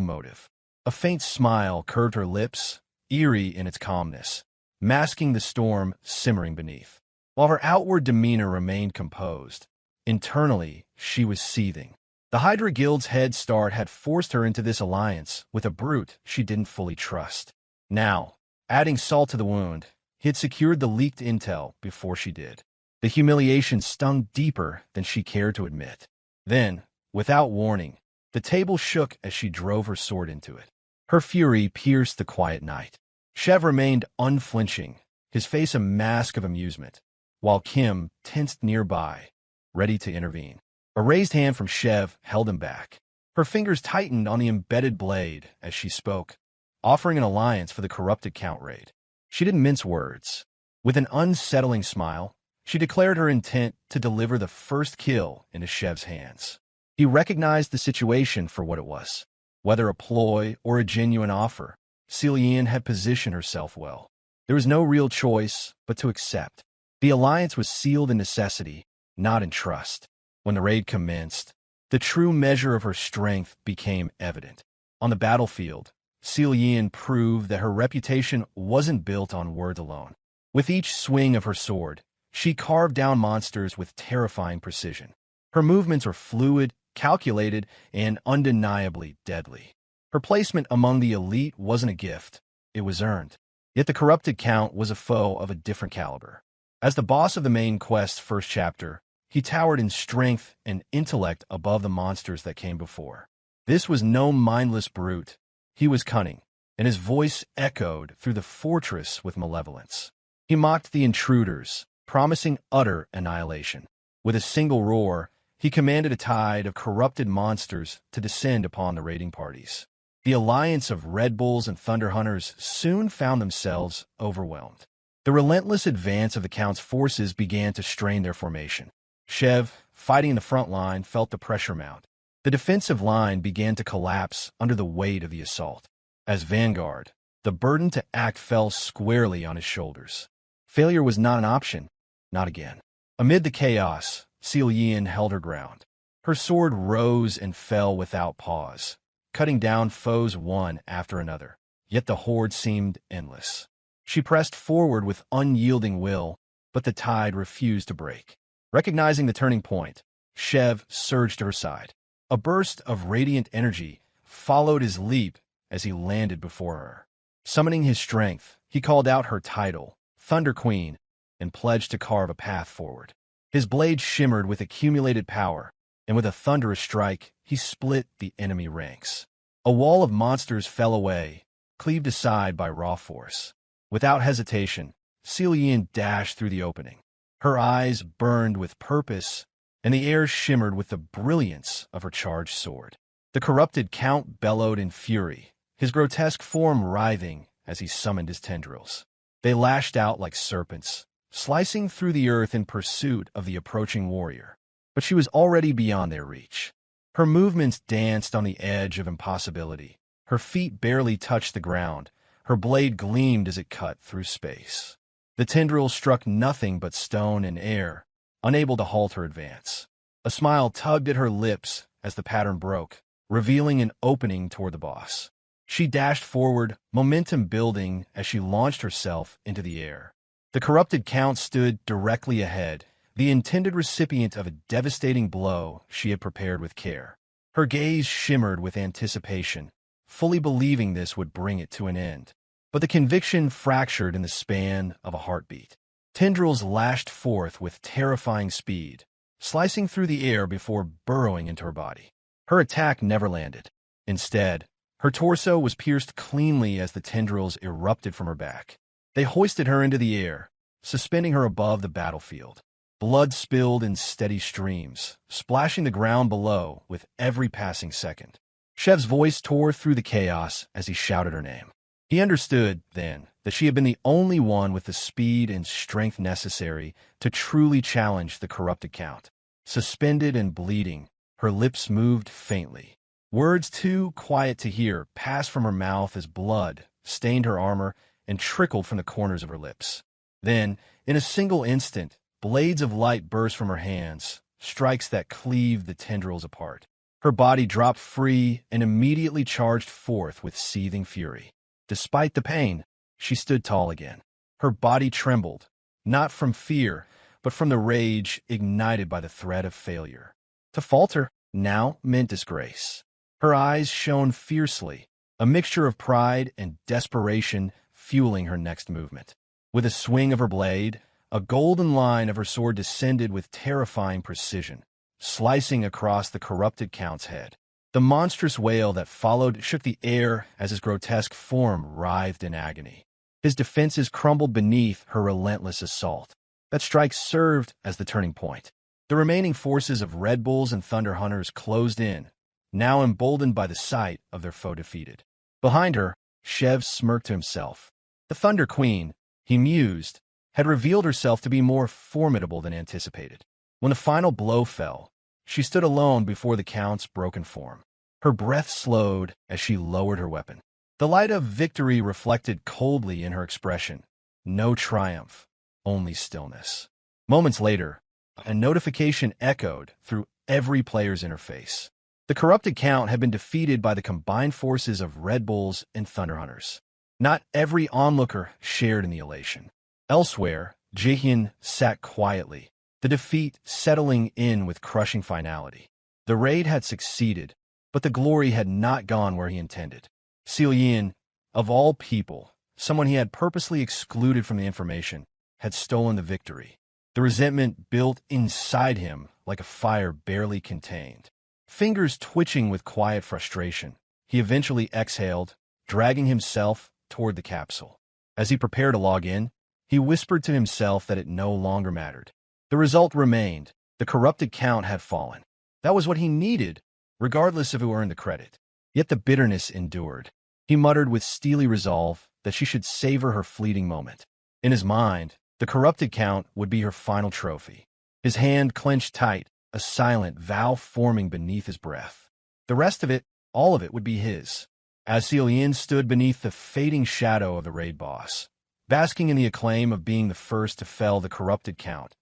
motive. A faint smile curved her lips, eerie in its calmness, masking the storm simmering beneath. While her outward demeanor remained composed, internally she was seething. The Hydra Guild's head start had forced her into this alliance with a brute she didn't fully trust. Now, adding salt to the wound, he had secured the leaked intel before she did. The humiliation stung deeper than she cared to admit. Then, without warning, the table shook as she drove her sword into it. Her fury pierced the quiet night. Shev remained unflinching, his face a mask of amusement, while Kim tensed nearby, ready to intervene. A raised hand from Shev held him back. Her fingers tightened on the embedded blade as she spoke, offering an alliance for the corrupted Count raid. She didn't mince words. With an unsettling smile, she declared her intent to deliver the first kill into Shev's hands. He recognized the situation for what it was. Whether a ploy or a genuine offer, Jaehyeon had positioned herself well. There was no real choice but to accept. The alliance was sealed in necessity, not in trust. When the raid commenced, the true measure of her strength became evident. On the battlefield, Jaehyeon proved that her reputation wasn't built on words alone. With each swing of her sword, she carved down monsters with terrifying precision. Her movements were fluid, calculated, and undeniably deadly. Her placement among the elite wasn't a gift, it was earned. Yet the corrupted Count was a foe of a different caliber. As the boss of the main quest's first chapter, he towered in strength and intellect above the monsters that came before. This was no mindless brute. He was cunning, and his voice echoed through the fortress with malevolence. He mocked the intruders, promising utter annihilation. With a single roar, he commanded a tide of corrupted monsters to descend upon the raiding parties. The alliance of Red Bulls and Thunder Hunters soon found themselves overwhelmed. The relentless advance of the Count's forces began to strain their formation. Shev, fighting in the front line, felt the pressure mount. The defensive line began to collapse under the weight of the assault. As vanguard, the burden to act fell squarely on his shoulders. Failure was not an option, not again. Amid the chaos, Jaehyeon held her ground. Her sword rose and fell without pause, cutting down foes one after another. Yet the horde seemed endless. She pressed forward with unyielding will, but the tide refused to break. Recognizing the turning point, Shev surged to her side. A burst of radiant energy followed his leap as he landed before her. Summoning his strength, he called out her title, Thunder Queen, and pledged to carve a path forward. His blade shimmered with accumulated power, and with a thunderous strike, he split the enemy ranks. A wall of monsters fell away, cleaved aside by raw force. Without hesitation, Jaehyeon dashed through the opening. Her eyes burned with purpose, and the air shimmered with the brilliance of her charged sword. The corrupted Count bellowed in fury, his grotesque form writhing as he summoned his tendrils. They lashed out like serpents, slicing through the earth in pursuit of the approaching warrior. But she was already beyond their reach. Her movements danced on the edge of impossibility. Her feet barely touched the ground. Her blade gleamed as it cut through space. The tendrils struck nothing but stone and air, unable to halt her advance. A smile tugged at her lips as the pattern broke, revealing an opening toward the boss. She dashed forward, momentum building as she launched herself into the air. The corrupted Count stood directly ahead, the intended recipient of a devastating blow she had prepared with care. Her gaze shimmered with anticipation, fully believing this would bring it to an end. But the conviction fractured in the span of a heartbeat. Tendrils lashed forth with terrifying speed, slicing through the air before burrowing into her body. Her attack never landed. Instead, her torso was pierced cleanly as the tendrils erupted from her back. They hoisted her into the air, suspending her above the battlefield. Blood spilled in steady streams, splashing the ground below with every passing second. Shev's voice tore through the chaos as he shouted her name. He understood, then, that she had been the only one with the speed and strength necessary to truly challenge the corrupted Count. Suspended and bleeding, Her lips moved faintly. Words too quiet to hear passed from her mouth as blood stained her armor and trickled from the corners of her lips. Then, in a single instant, blades of light burst from her hands, strikes that cleaved the tendrils apart. Her body dropped free and immediately charged forth with seething fury. Despite the pain, she stood tall again. Her body trembled, not from fear, but from the rage ignited by the threat of failure. To falter now meant disgrace. Her eyes shone fiercely, a mixture of pride and desperation fueling her next movement. With a swing of her blade, a golden line of her sword descended with terrifying precision, slicing across the corrupted Count's head. The monstrous wail that followed shook the air as his grotesque form writhed in agony. His defenses crumbled beneath her relentless assault. That strike served as the turning point. The remaining forces of Red Bulls and Thunder Hunters closed in, now emboldened by the sight of their foe defeated. Behind her, Shev smirked to himself. The Thunder Queen, he mused, had revealed herself to be more formidable than anticipated. When the final blow fell, she stood alone before the Count's broken form. Her breath slowed as she lowered her weapon. The light of victory reflected coldly in her expression. No triumph, only stillness. Moments later, a notification echoed through every player's interface. The corrupted Count had been defeated by the combined forces of Red Bulls and Thunder Hunters. Not every onlooker shared in the elation. Elsewhere, Jaehyeon sat quietly, the defeat settling in with crushing finality. The raid had succeeded, but the glory had not gone where he intended. Jaehyeon, of all people, someone he had purposely excluded from the information, had stolen the victory. The resentment built inside him like a fire barely contained. Fingers twitching with quiet frustration, he eventually exhaled, dragging himself toward the capsule. As he prepared to log in, he whispered to himself that it no longer mattered. The result remained. The corrupted Count had fallen. That was what he needed, regardless of who earned the credit. Yet the bitterness endured. He muttered with steely resolve that she should savor her fleeting moment. In his mind, the corrupted Count would be her final trophy. His hand clenched tight, a silent vow forming beneath his breath. The rest of it, all of it, would be his. As Jaehyeon stood beneath the fading shadow of the raid boss, basking in the acclaim of being the first to fell the corrupted Count,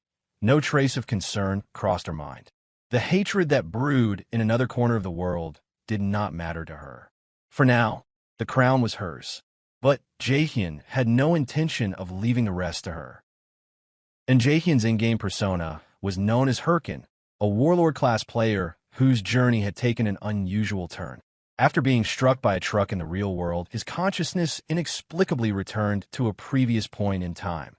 no trace of concern crossed her mind. The hatred that brewed in another corner of the world did not matter to her. For now, the crown was hers. But Jaehyeon had no intention of leaving the rest to her. And Jaehyeon's in-game persona was known as Hyrkan, a Warlord-class player whose journey had taken an unusual turn. After being struck by a truck in the real world, his consciousness inexplicably returned to a previous point in time,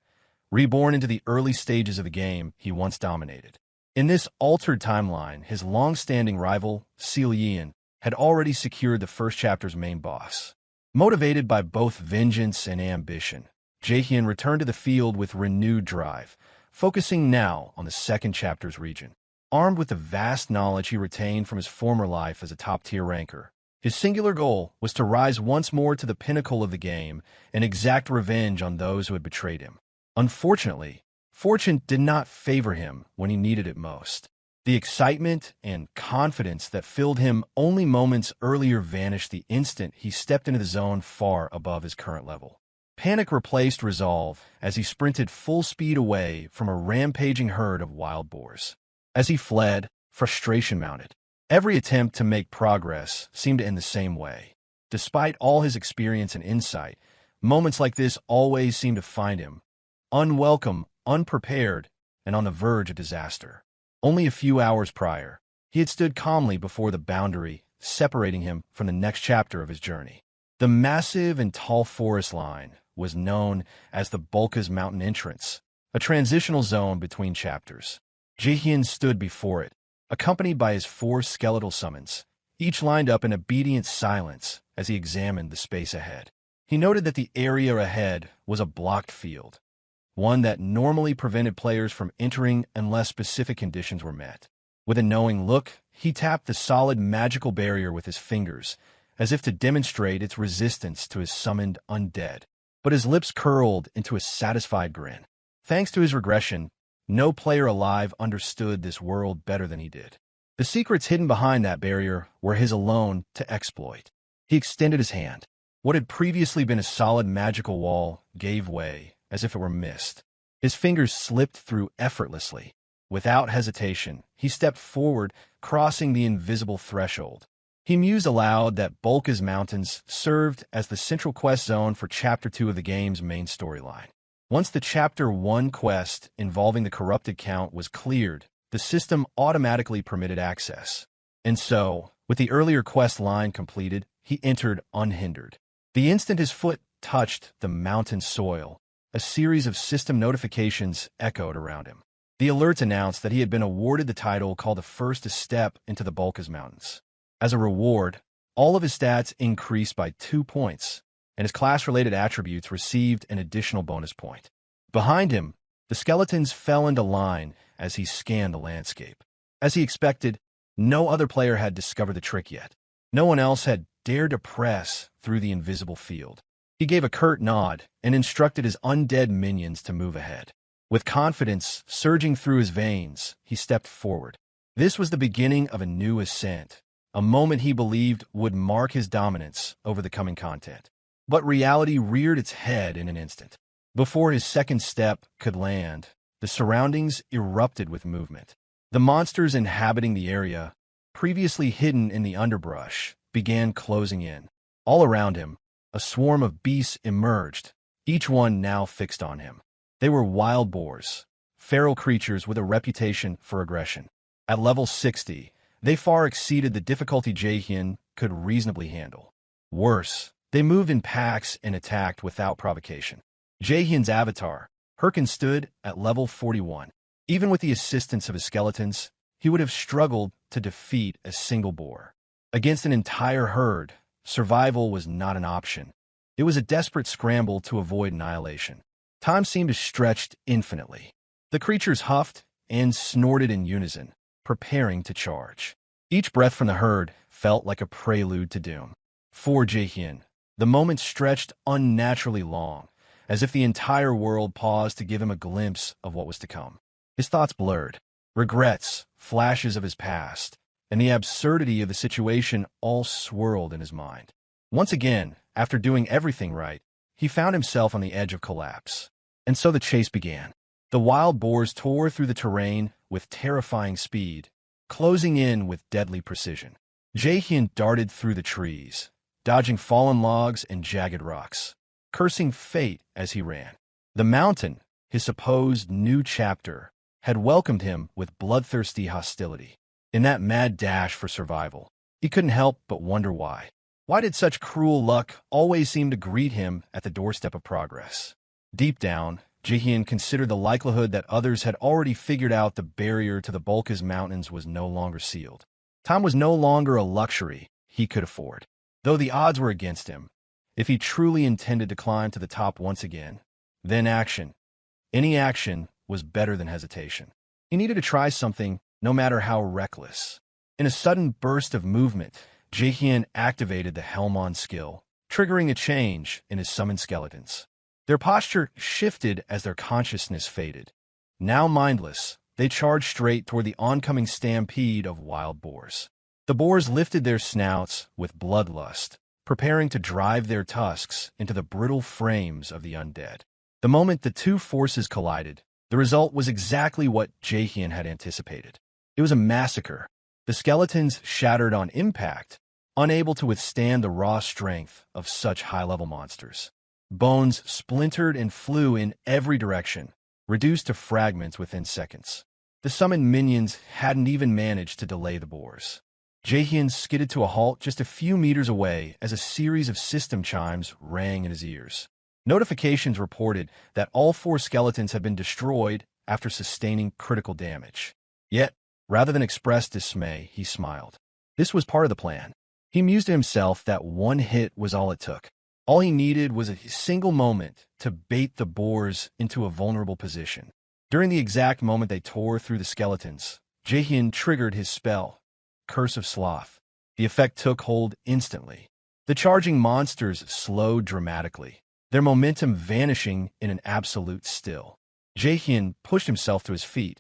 reborn into the early stages of the game he once dominated. In this altered timeline, his long-standing rival, Jaehyeon, had already secured the first chapter's main boss. Motivated by both vengeance and ambition, Jaehyeon returned to the field with renewed drive, focusing now on the second chapter's region. Armed with the vast knowledge he retained from his former life as a top-tier ranker, his singular goal was to rise once more to the pinnacle of the game and exact revenge on those who had betrayed him. Unfortunately, fortune did not favor him when he needed it most. The excitement and confidence that filled him only moments earlier vanished the instant he stepped into the zone far above his current level. Panic replaced resolve as he sprinted full speed away from a rampaging herd of wild boars. As he fled, frustration mounted. Every attempt to make progress seemed to end the same way. Despite all his experience and insight, moments like this always seemed to find him unwelcome, unprepared, and on the verge of disaster. Only a few hours prior, he had stood calmly before the boundary separating him from the next chapter of his journey. The massive and tall forest line was known as the Bulka's Mountain Entrance, a transitional zone between chapters. Jaehyeon stood before it, accompanied by his 4 skeletal summons, each lined up in obedient silence as he examined the space ahead. He noted that the area ahead was a blocked field, one that normally prevented players from entering unless specific conditions were met. With a knowing look, he tapped the solid magical barrier with his fingers, as if to demonstrate its resistance to his summoned undead. But his lips curled into a satisfied grin. Thanks to his regression, no player alive understood this world better than he did. The secrets hidden behind that barrier were his alone to exploit. He extended his hand. What had previously been a solid magical wall gave way, as if it were mist. His fingers slipped through effortlessly. Without hesitation, he stepped forward, crossing the invisible threshold. He mused aloud that Bulka's Mountains served as the central quest zone for Chapter 2 of the game's main storyline. Once the Chapter 1 quest involving the corrupted Count was cleared, the system automatically permitted access. And so, with the earlier quest line completed, he entered unhindered. The instant his foot touched the mountain soil, a series of system notifications echoed around him. The alerts announced that he had been awarded the title called the First Step into the Bulka's Mountains. As a reward, all of his stats increased by 2 points, and his class-related attributes received an additional bonus point. Behind him, the skeletons fell into line as he scanned the landscape. As he expected, no other player had discovered the trick yet. No one else had dared to press through the invisible field. He gave a curt nod and instructed his undead minions to move ahead. With confidence surging through his veins, he stepped forward. This was the beginning of a new ascent, a moment he believed would mark his dominance over the coming content. But reality reared its head in an instant. Before his second step could land, the surroundings erupted with movement. The monsters inhabiting the area, previously hidden in the underbrush, began closing in. All around him, a swarm of beasts emerged, each one now fixed on him. They were wild boars, feral creatures with a reputation for aggression. At level 60, they far exceeded the difficulty Jaehyeon could reasonably handle. Worse, they moved in packs and attacked without provocation. Jaehyeon's avatar, Hyrkan, stood at level 41. Even with the assistance of his skeletons, he would have struggled to defeat a single boar. Against an entire herd, survival was not an option. It was a desperate scramble to avoid annihilation. Time seemed to stretch infinitely. The creatures huffed and snorted in unison, preparing to charge. Each breath from the herd felt like a prelude to doom. For Jaehyeon, the moment stretched unnaturally long, as if the entire world paused to give him a glimpse of what was to come. His thoughts blurred. Regrets, flashes of his past, and the absurdity of the situation all swirled in his mind. Once again, after doing everything right, he found himself on the edge of collapse. And so the chase began. The wild boars tore through the terrain with terrifying speed, closing in with deadly precision. Jaehyeon darted through the trees, dodging fallen logs and jagged rocks, cursing fate as he ran. The mountain, his supposed new chapter, had welcomed him with bloodthirsty hostility. In that mad dash for survival, he couldn't help but wonder why. Why did such cruel luck always seem to greet him at the doorstep of progress? Deep down, Jaehyeon considered the likelihood that others had already figured out the barrier to the Bulka's Mountains was no longer sealed. Time was no longer a luxury he could afford. Though the odds were against him, if he truly intended to climb to the top once again, then action. Any action was better than hesitation. He needed to try something, no matter how reckless. In a sudden burst of movement, Jaehyeon activated the Helmon skill, triggering a change in his summoned skeletons. Their posture shifted as their consciousness faded. Now mindless, they charged straight toward the oncoming stampede of wild boars. The boars lifted their snouts with bloodlust, preparing to drive their tusks into the brittle frames of the undead. The moment the two forces collided, the result was exactly what Jaehyeon had anticipated. It was a massacre. The skeletons shattered on impact, unable to withstand the raw strength of such high-level monsters. Bones splintered and flew in every direction, reduced to fragments within seconds. The summoned minions hadn't even managed to delay the boars. Jaehyeon skidded to a halt just a few meters away as a series of system chimes rang in his ears. Notifications reported that all 4 skeletons had been destroyed after sustaining critical damage. Yet, rather than express dismay, he smiled. This was part of the plan. He mused to himself that one hit was all it took. All he needed was a single moment to bait the boars into a vulnerable position. During the exact moment they tore through the skeletons, Jaehyeon triggered his spell, Curse of Sloth. The effect took hold instantly. The charging monsters slowed dramatically, their momentum vanishing in an absolute still. Jaehyeon pushed himself to his feet,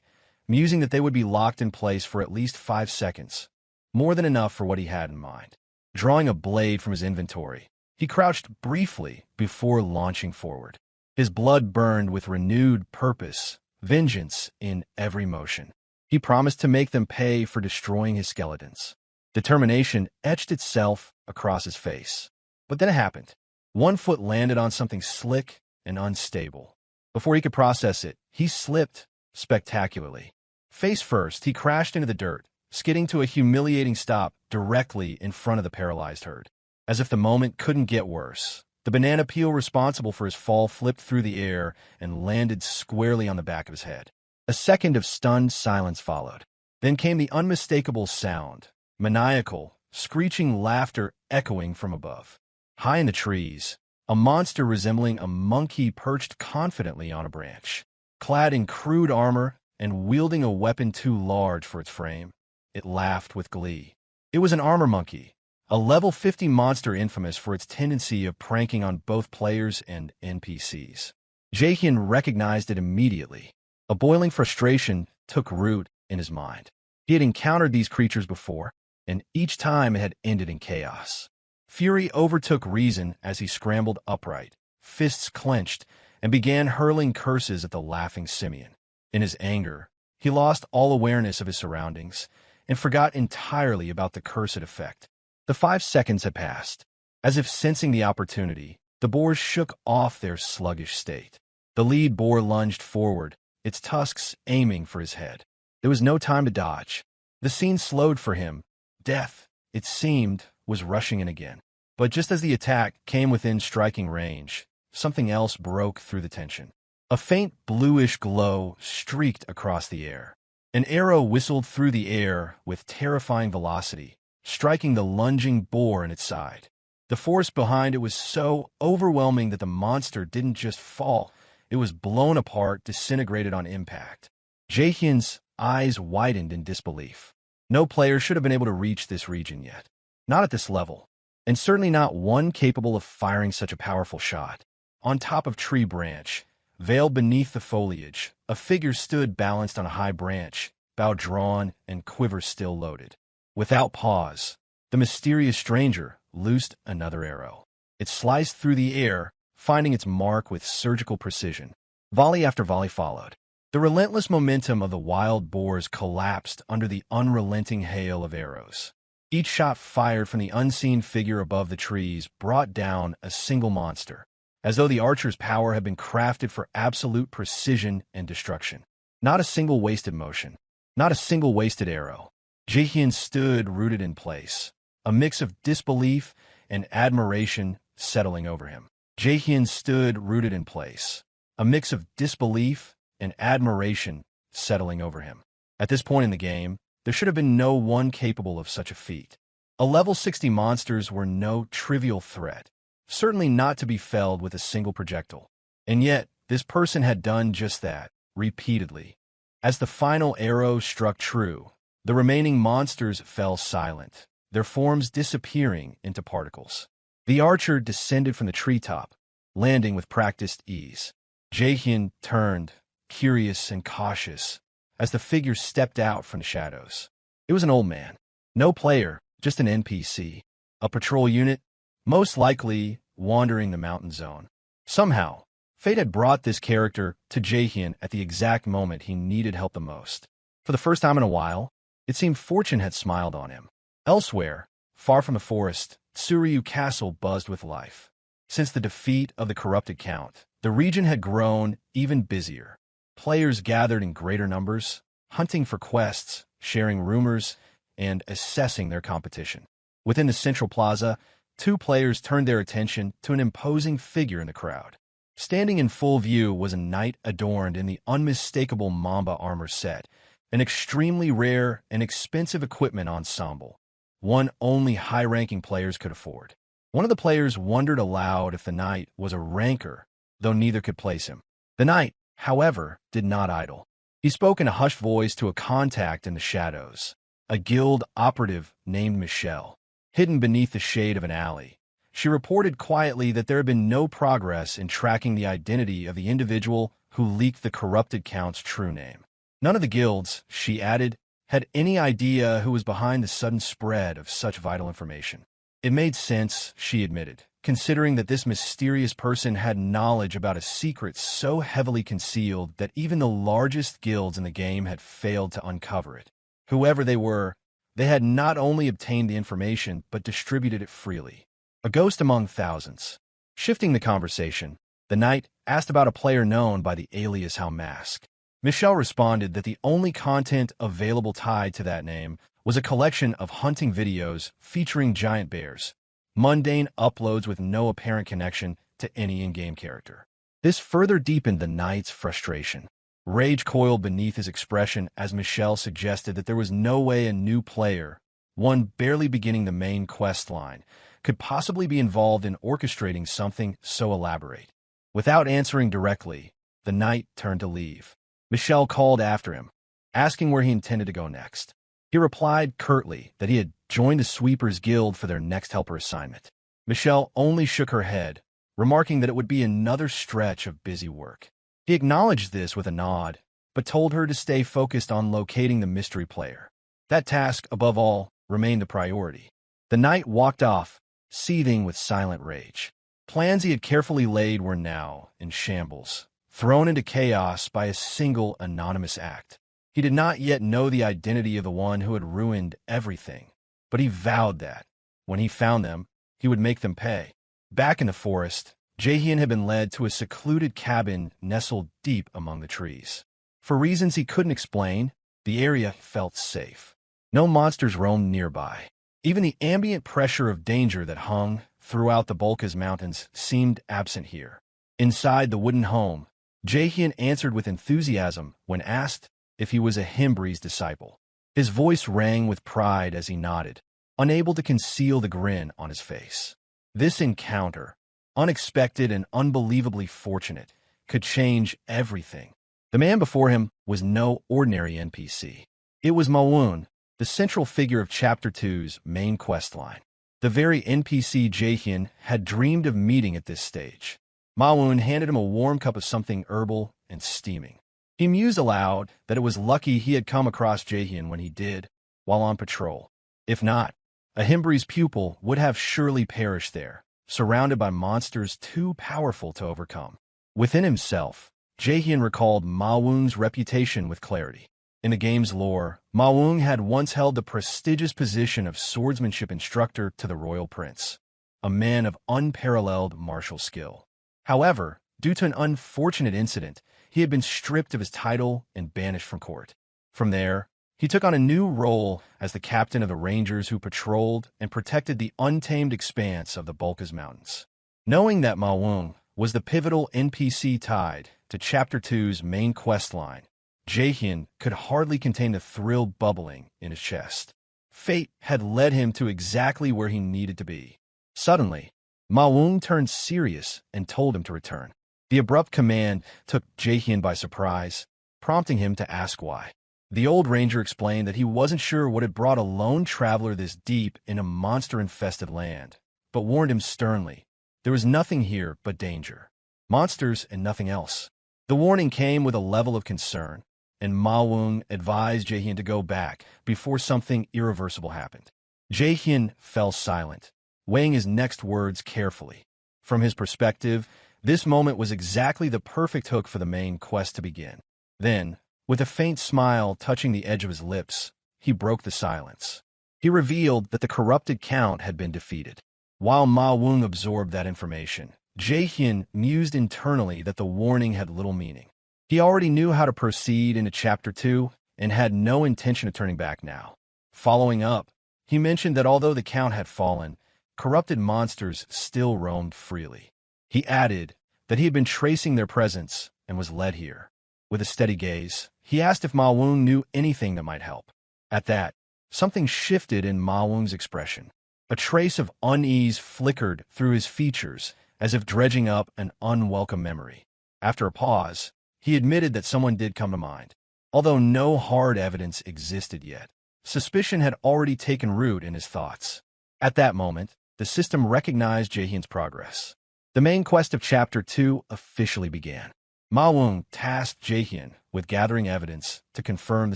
musing that they would be locked in place for at least 5 seconds, more than enough for what he had in mind. Drawing a blade from his inventory, he crouched briefly before launching forward. His blood burned with renewed purpose, vengeance in every motion. He promised to make them pay for destroying his skeletons. Determination etched itself across his face. But then it happened. One foot landed on something slick and unstable. Before he could process it, he slipped spectacularly. Face first, he crashed into the dirt, skidding to a humiliating stop directly in front of the paralyzed herd. As if the moment couldn't get worse, the banana peel responsible for his fall flipped through the air and landed squarely on the back of his head. A second of stunned silence followed. Then came the unmistakable sound, maniacal, screeching laughter echoing from above. High in the trees, a monster resembling a monkey perched confidently on a branch. Clad in crude armor and wielding a weapon too large for its frame, it laughed with glee. It was an armor monkey, a level 50 monster infamous for its tendency of pranking on both players and NPCs. Jaehyeon recognized it immediately. A boiling frustration took root in his mind. He had encountered these creatures before, and each time it had ended in chaos. Fury overtook reason as he scrambled upright, fists clenched, and began hurling curses at the laughing simian. In his anger, he lost all awareness of his surroundings and forgot entirely about the cursed effect. The 5 seconds had passed. As if sensing the opportunity, the boars shook off their sluggish state. The lead boar lunged forward, its tusks aiming for his head. There was no time to dodge. The scene slowed for him. Death, it seemed, was rushing in again. But just as the attack came within striking range, something else broke through the tension. A faint bluish glow streaked across the air. An arrow whistled through the air with terrifying velocity, striking the lunging boar in its side. The force behind it was so overwhelming that the monster didn't just fall, it was blown apart, disintegrated on impact. Jaehyeon's eyes widened in disbelief. No player should have been able to reach this region yet. Not at this level, and certainly not one capable of firing such a powerful shot. On top of tree branch, veiled beneath the foliage, a figure stood balanced on a high branch, bow drawn and quiver still loaded. Without pause, the mysterious stranger loosed another arrow. It sliced through the air, finding its mark with surgical precision. Volley after volley followed. The relentless momentum of the wild boars collapsed under the unrelenting hail of arrows. Each shot fired from the unseen figure above the trees brought down a single monster, as though the archer's power had been crafted for absolute precision and destruction. Not a single wasted motion, not a single wasted arrow. Jaehyeon stood rooted in place, a mix of disbelief and admiration settling over him. Jaehyeon stood rooted in place, a mix of disbelief and admiration settling over him. At this point in the game, there should have been no one capable of such a feat. A level 60 monsters were no trivial threat, certainly not to be felled with a single projectile. And yet, this person had done just that, repeatedly. As the final arrow struck true, the remaining monsters fell silent, their forms disappearing into particles. The archer descended from the treetop, landing with practiced ease. Jaehyeon turned, curious and cautious, as the figure stepped out from the shadows. It was an old man. No player, just an NPC. A patrol unit, most likely wandering the mountain zone. Somehow, fate had brought this character to Jaehyeon at the exact moment he needed help the most. For the first time in a while, it seemed fortune had smiled on him. Elsewhere, far from the forest, Tsuryu Castle buzzed with life. Since the defeat of the corrupted count, the region had grown even busier. Players gathered in greater numbers, hunting for quests, sharing rumors, and assessing their competition. Within the central plaza, 2 players turned their attention to an imposing figure in the crowd. Standing in full view was a knight adorned in the unmistakable Mamba armor set, an extremely rare and expensive equipment ensemble, one only high-ranking players could afford. One of the players wondered aloud if the knight was a ranker, though neither could place him. The knight, however, did not idle. He spoke in a hushed voice to a contact in the shadows, a guild operative named Michelle. Hidden beneath the shade of an alley, she reported quietly that there had been no progress in tracking the identity of the individual who leaked the corrupted count's true name. None of the guilds, she added, had any idea who was behind the sudden spread of such vital information. It made sense, she admitted, considering that this mysterious person had knowledge about a secret so heavily concealed that even the largest guilds in the game had failed to uncover it. Whoever they were, they had not only obtained the information, but distributed it freely. A ghost among thousands. Shifting the conversation, the knight asked about a player known by the alias How Mask. Michelle responded that the only content available tied to that name was a collection of hunting videos featuring giant bears, mundane uploads with no apparent connection to any in-game character. This further deepened the knight's frustration. Rage coiled beneath his expression as Michelle suggested that there was no way a new player, one barely beginning the main quest line, could possibly be involved in orchestrating something so elaborate. Without answering directly, the knight turned to leave. Michelle called after him, asking where he intended to go next. He replied curtly that he had joined the Sweepers Guild for their next helper assignment. Michelle only shook her head, remarking that it would be another stretch of busy work. He acknowledged this with a nod, but told her to stay focused on locating the mystery player. That task, above all, remained the priority. The knight walked off, seething with silent rage. Plans he had carefully laid were now in shambles, thrown into chaos by a single anonymous act. He did not yet know the identity of the one who had ruined everything, but he vowed that, when he found them, he would make them pay. Back in the forest, Jaehyeon had been led to a secluded cabin nestled deep among the trees. For reasons he couldn't explain, the area felt safe. No monsters roamed nearby. Even the ambient pressure of danger that hung throughout the Bolkas Mountains seemed absent here. Inside the wooden home, Jaehyeon answered with enthusiasm when asked if he was a Himbree's disciple. His voice rang with pride as he nodded, unable to conceal the grin on his face. This encounter, unexpected and unbelievably fortunate, could change everything. The man before him was no ordinary NPC. It was Mawoon, the central figure of Chapter 2's main questline. The very NPC Jaehyeon had dreamed of meeting at this stage. Mawoon handed him a warm cup of something herbal and steaming. He mused aloud that it was lucky he had come across Jaehyeon when he did, while on patrol. If not, a Himbree's pupil would have surely perished there, surrounded by monsters too powerful to overcome. Within himself, Jaehyeon recalled Mawoon's reputation with clarity. In the game's lore, Mawoon had once held the prestigious position of swordsmanship instructor to the royal prince, a man of unparalleled martial skill. However, due to an unfortunate incident, he had been stripped of his title and banished from court. From there, he took on a new role as the captain of the rangers who patrolled and protected the untamed expanse of the Bolkas Mountains. Knowing that Mawoon was the pivotal NPC tied to Chapter 2's main questline, Jaehyeon could hardly contain the thrill bubbling in his chest. Fate had led him to exactly where he needed to be. Suddenly, Mawoon turned serious and told him to return. The abrupt command took Jaehyeon by surprise, prompting him to ask why. The old ranger explained that he wasn't sure what had brought a lone traveler this deep in a monster-infested land, but warned him sternly, there was nothing here but danger. Monsters and nothing else. The warning came with a level of concern, and Mawoon advised Jaehyeon to go back before something irreversible happened. Jaehyeon fell silent, weighing his next words carefully. From his perspective, this moment was exactly the perfect hook for the main quest to begin. Then, with a faint smile touching the edge of his lips, he broke the silence. He revealed that the corrupted Count had been defeated. While Mawoon absorbed that information, Jaehyeon mused internally that the warning had little meaning. He already knew how to proceed into Chapter 2 and had no intention of turning back now. Following up, he mentioned that although the Count had fallen, corrupted monsters still roamed freely. He added that he had been tracing their presence and was led here. With a steady gaze, he asked if Mawoon knew anything that might help. At that, something shifted in Mawoon's expression. A trace of unease flickered through his features as if dredging up an unwelcome memory. After a pause, he admitted that someone did come to mind. Although no hard evidence existed yet, suspicion had already taken root in his thoughts. At that moment, the system recognized Jaehyeon's progress. The main quest of Chapter 2 officially began. Ma Wung tasked Jaehyeon with gathering evidence to confirm the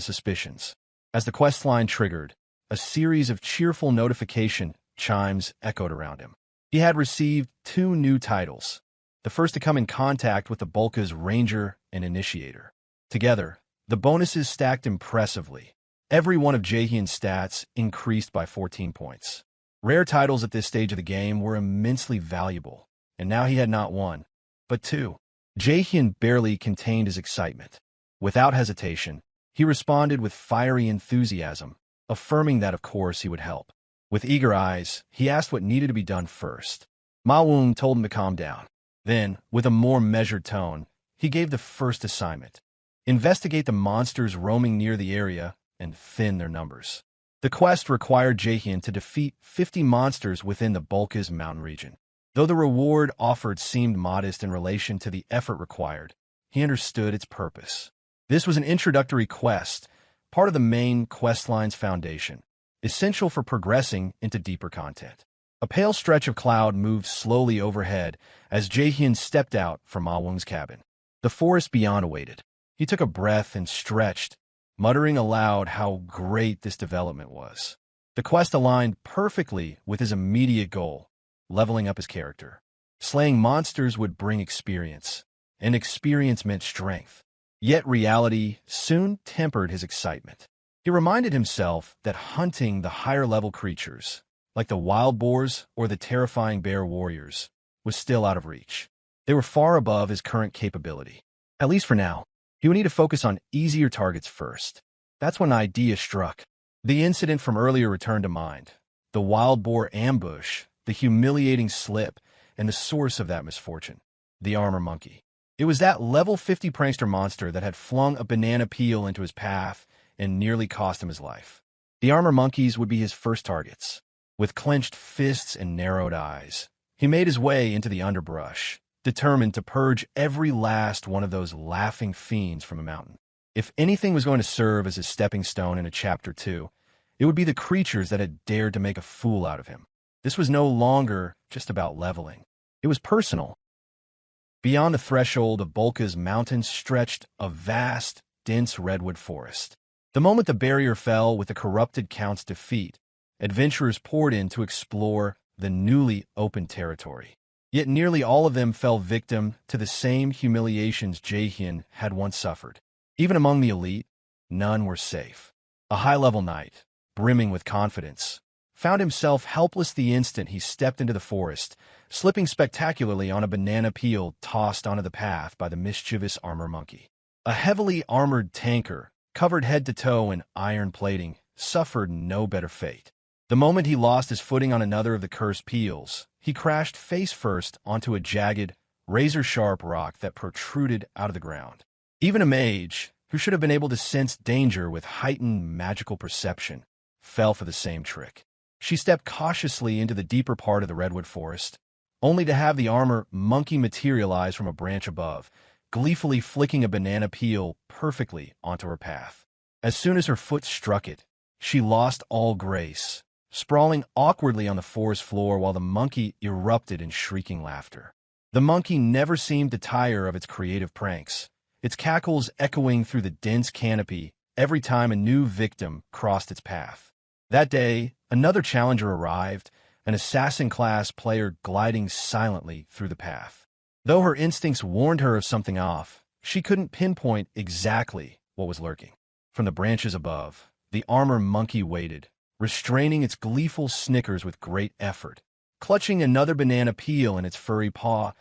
suspicions. As the questline triggered, a series of cheerful notification chimes echoed around him. He had received 2 new titles, the first to come in contact with the Bulka's Ranger and Initiator. Together, the bonuses stacked impressively. Every one of Jaehyeon's stats increased by 14 points. Rare titles at this stage of the game were immensely valuable, and now he had not 1, but 2. Jaehyeon barely contained his excitement. Without hesitation, he responded with fiery enthusiasm, affirming that of course he would help. With eager eyes, he asked what needed to be done first. Ma Wung told him to calm down. Then, with a more measured tone, he gave the first assignment. Investigate the monsters roaming near the area and thin their numbers. The quest required Jaehyeon to defeat 50 monsters within the Bulka's mountain region. Though the reward offered seemed modest in relation to the effort required, he understood its purpose. This was an introductory quest, part of the main questline's foundation, essential for progressing into deeper content. A pale stretch of cloud moved slowly overhead as Jaehyeon stepped out from Ma Wung's cabin. The forest beyond awaited. He took a breath and stretched, muttering aloud how great this development was. The quest aligned perfectly with his immediate goal, leveling up his character. Slaying monsters would bring experience, and experience meant strength. Yet reality soon tempered his excitement. He reminded himself that hunting the higher-level creatures, like the wild boars or the terrifying bear warriors, was still out of reach. They were far above his current capability. At least for now, he would need to focus on easier targets first. That's when an idea struck. The incident from earlier returned to mind. The wild boar ambush, the humiliating slip, and the source of that misfortune. The armor monkey. It was that level 50 prankster monster that had flung a banana peel into his path and nearly cost him his life. The armor monkeys would be his first targets. With clenched fists and narrowed eyes, he made his way into the underbrush, determined to purge every last one of those laughing fiends from a mountain. If anything was going to serve as a stepping stone in a Chapter 2, it would be the creatures that had dared to make a fool out of him. This was no longer just about leveling. It was personal. Beyond the threshold of Bulka's mountain stretched a vast, dense redwood forest. The moment the barrier fell with the corrupted Count's defeat, adventurers poured in to explore the newly opened territory. Yet nearly all of them fell victim to the same humiliations Jaehyeon had once suffered. Even among the elite, none were safe. A high-level knight, brimming with confidence, found himself helpless the instant he stepped into the forest, slipping spectacularly on a banana peel tossed onto the path by the mischievous armor monkey. A heavily armored tanker, covered head to toe in iron plating, suffered no better fate. The moment he lost his footing on another of the cursed peels, he crashed face first onto a jagged, razor-sharp rock that protruded out of the ground. Even a mage, who should have been able to sense danger with heightened magical perception, fell for the same trick. She stepped cautiously into the deeper part of the redwood forest, only to have the armor monkey materialize from a branch above, gleefully flicking a banana peel perfectly onto her path. As soon as her foot struck it, she lost all grace, sprawling awkwardly on the forest floor while the monkey erupted in shrieking laughter. The monkey never seemed to tire of its creative pranks, its cackles echoing through the dense canopy every time a new victim crossed its path. That day, another challenger arrived, an assassin-class player gliding silently through the path. Though her instincts warned her of something off, she couldn't pinpoint exactly what was lurking. From the branches above, the armor monkey waited, restraining its gleeful snickers with great effort, clutching another banana peel in its furry paw,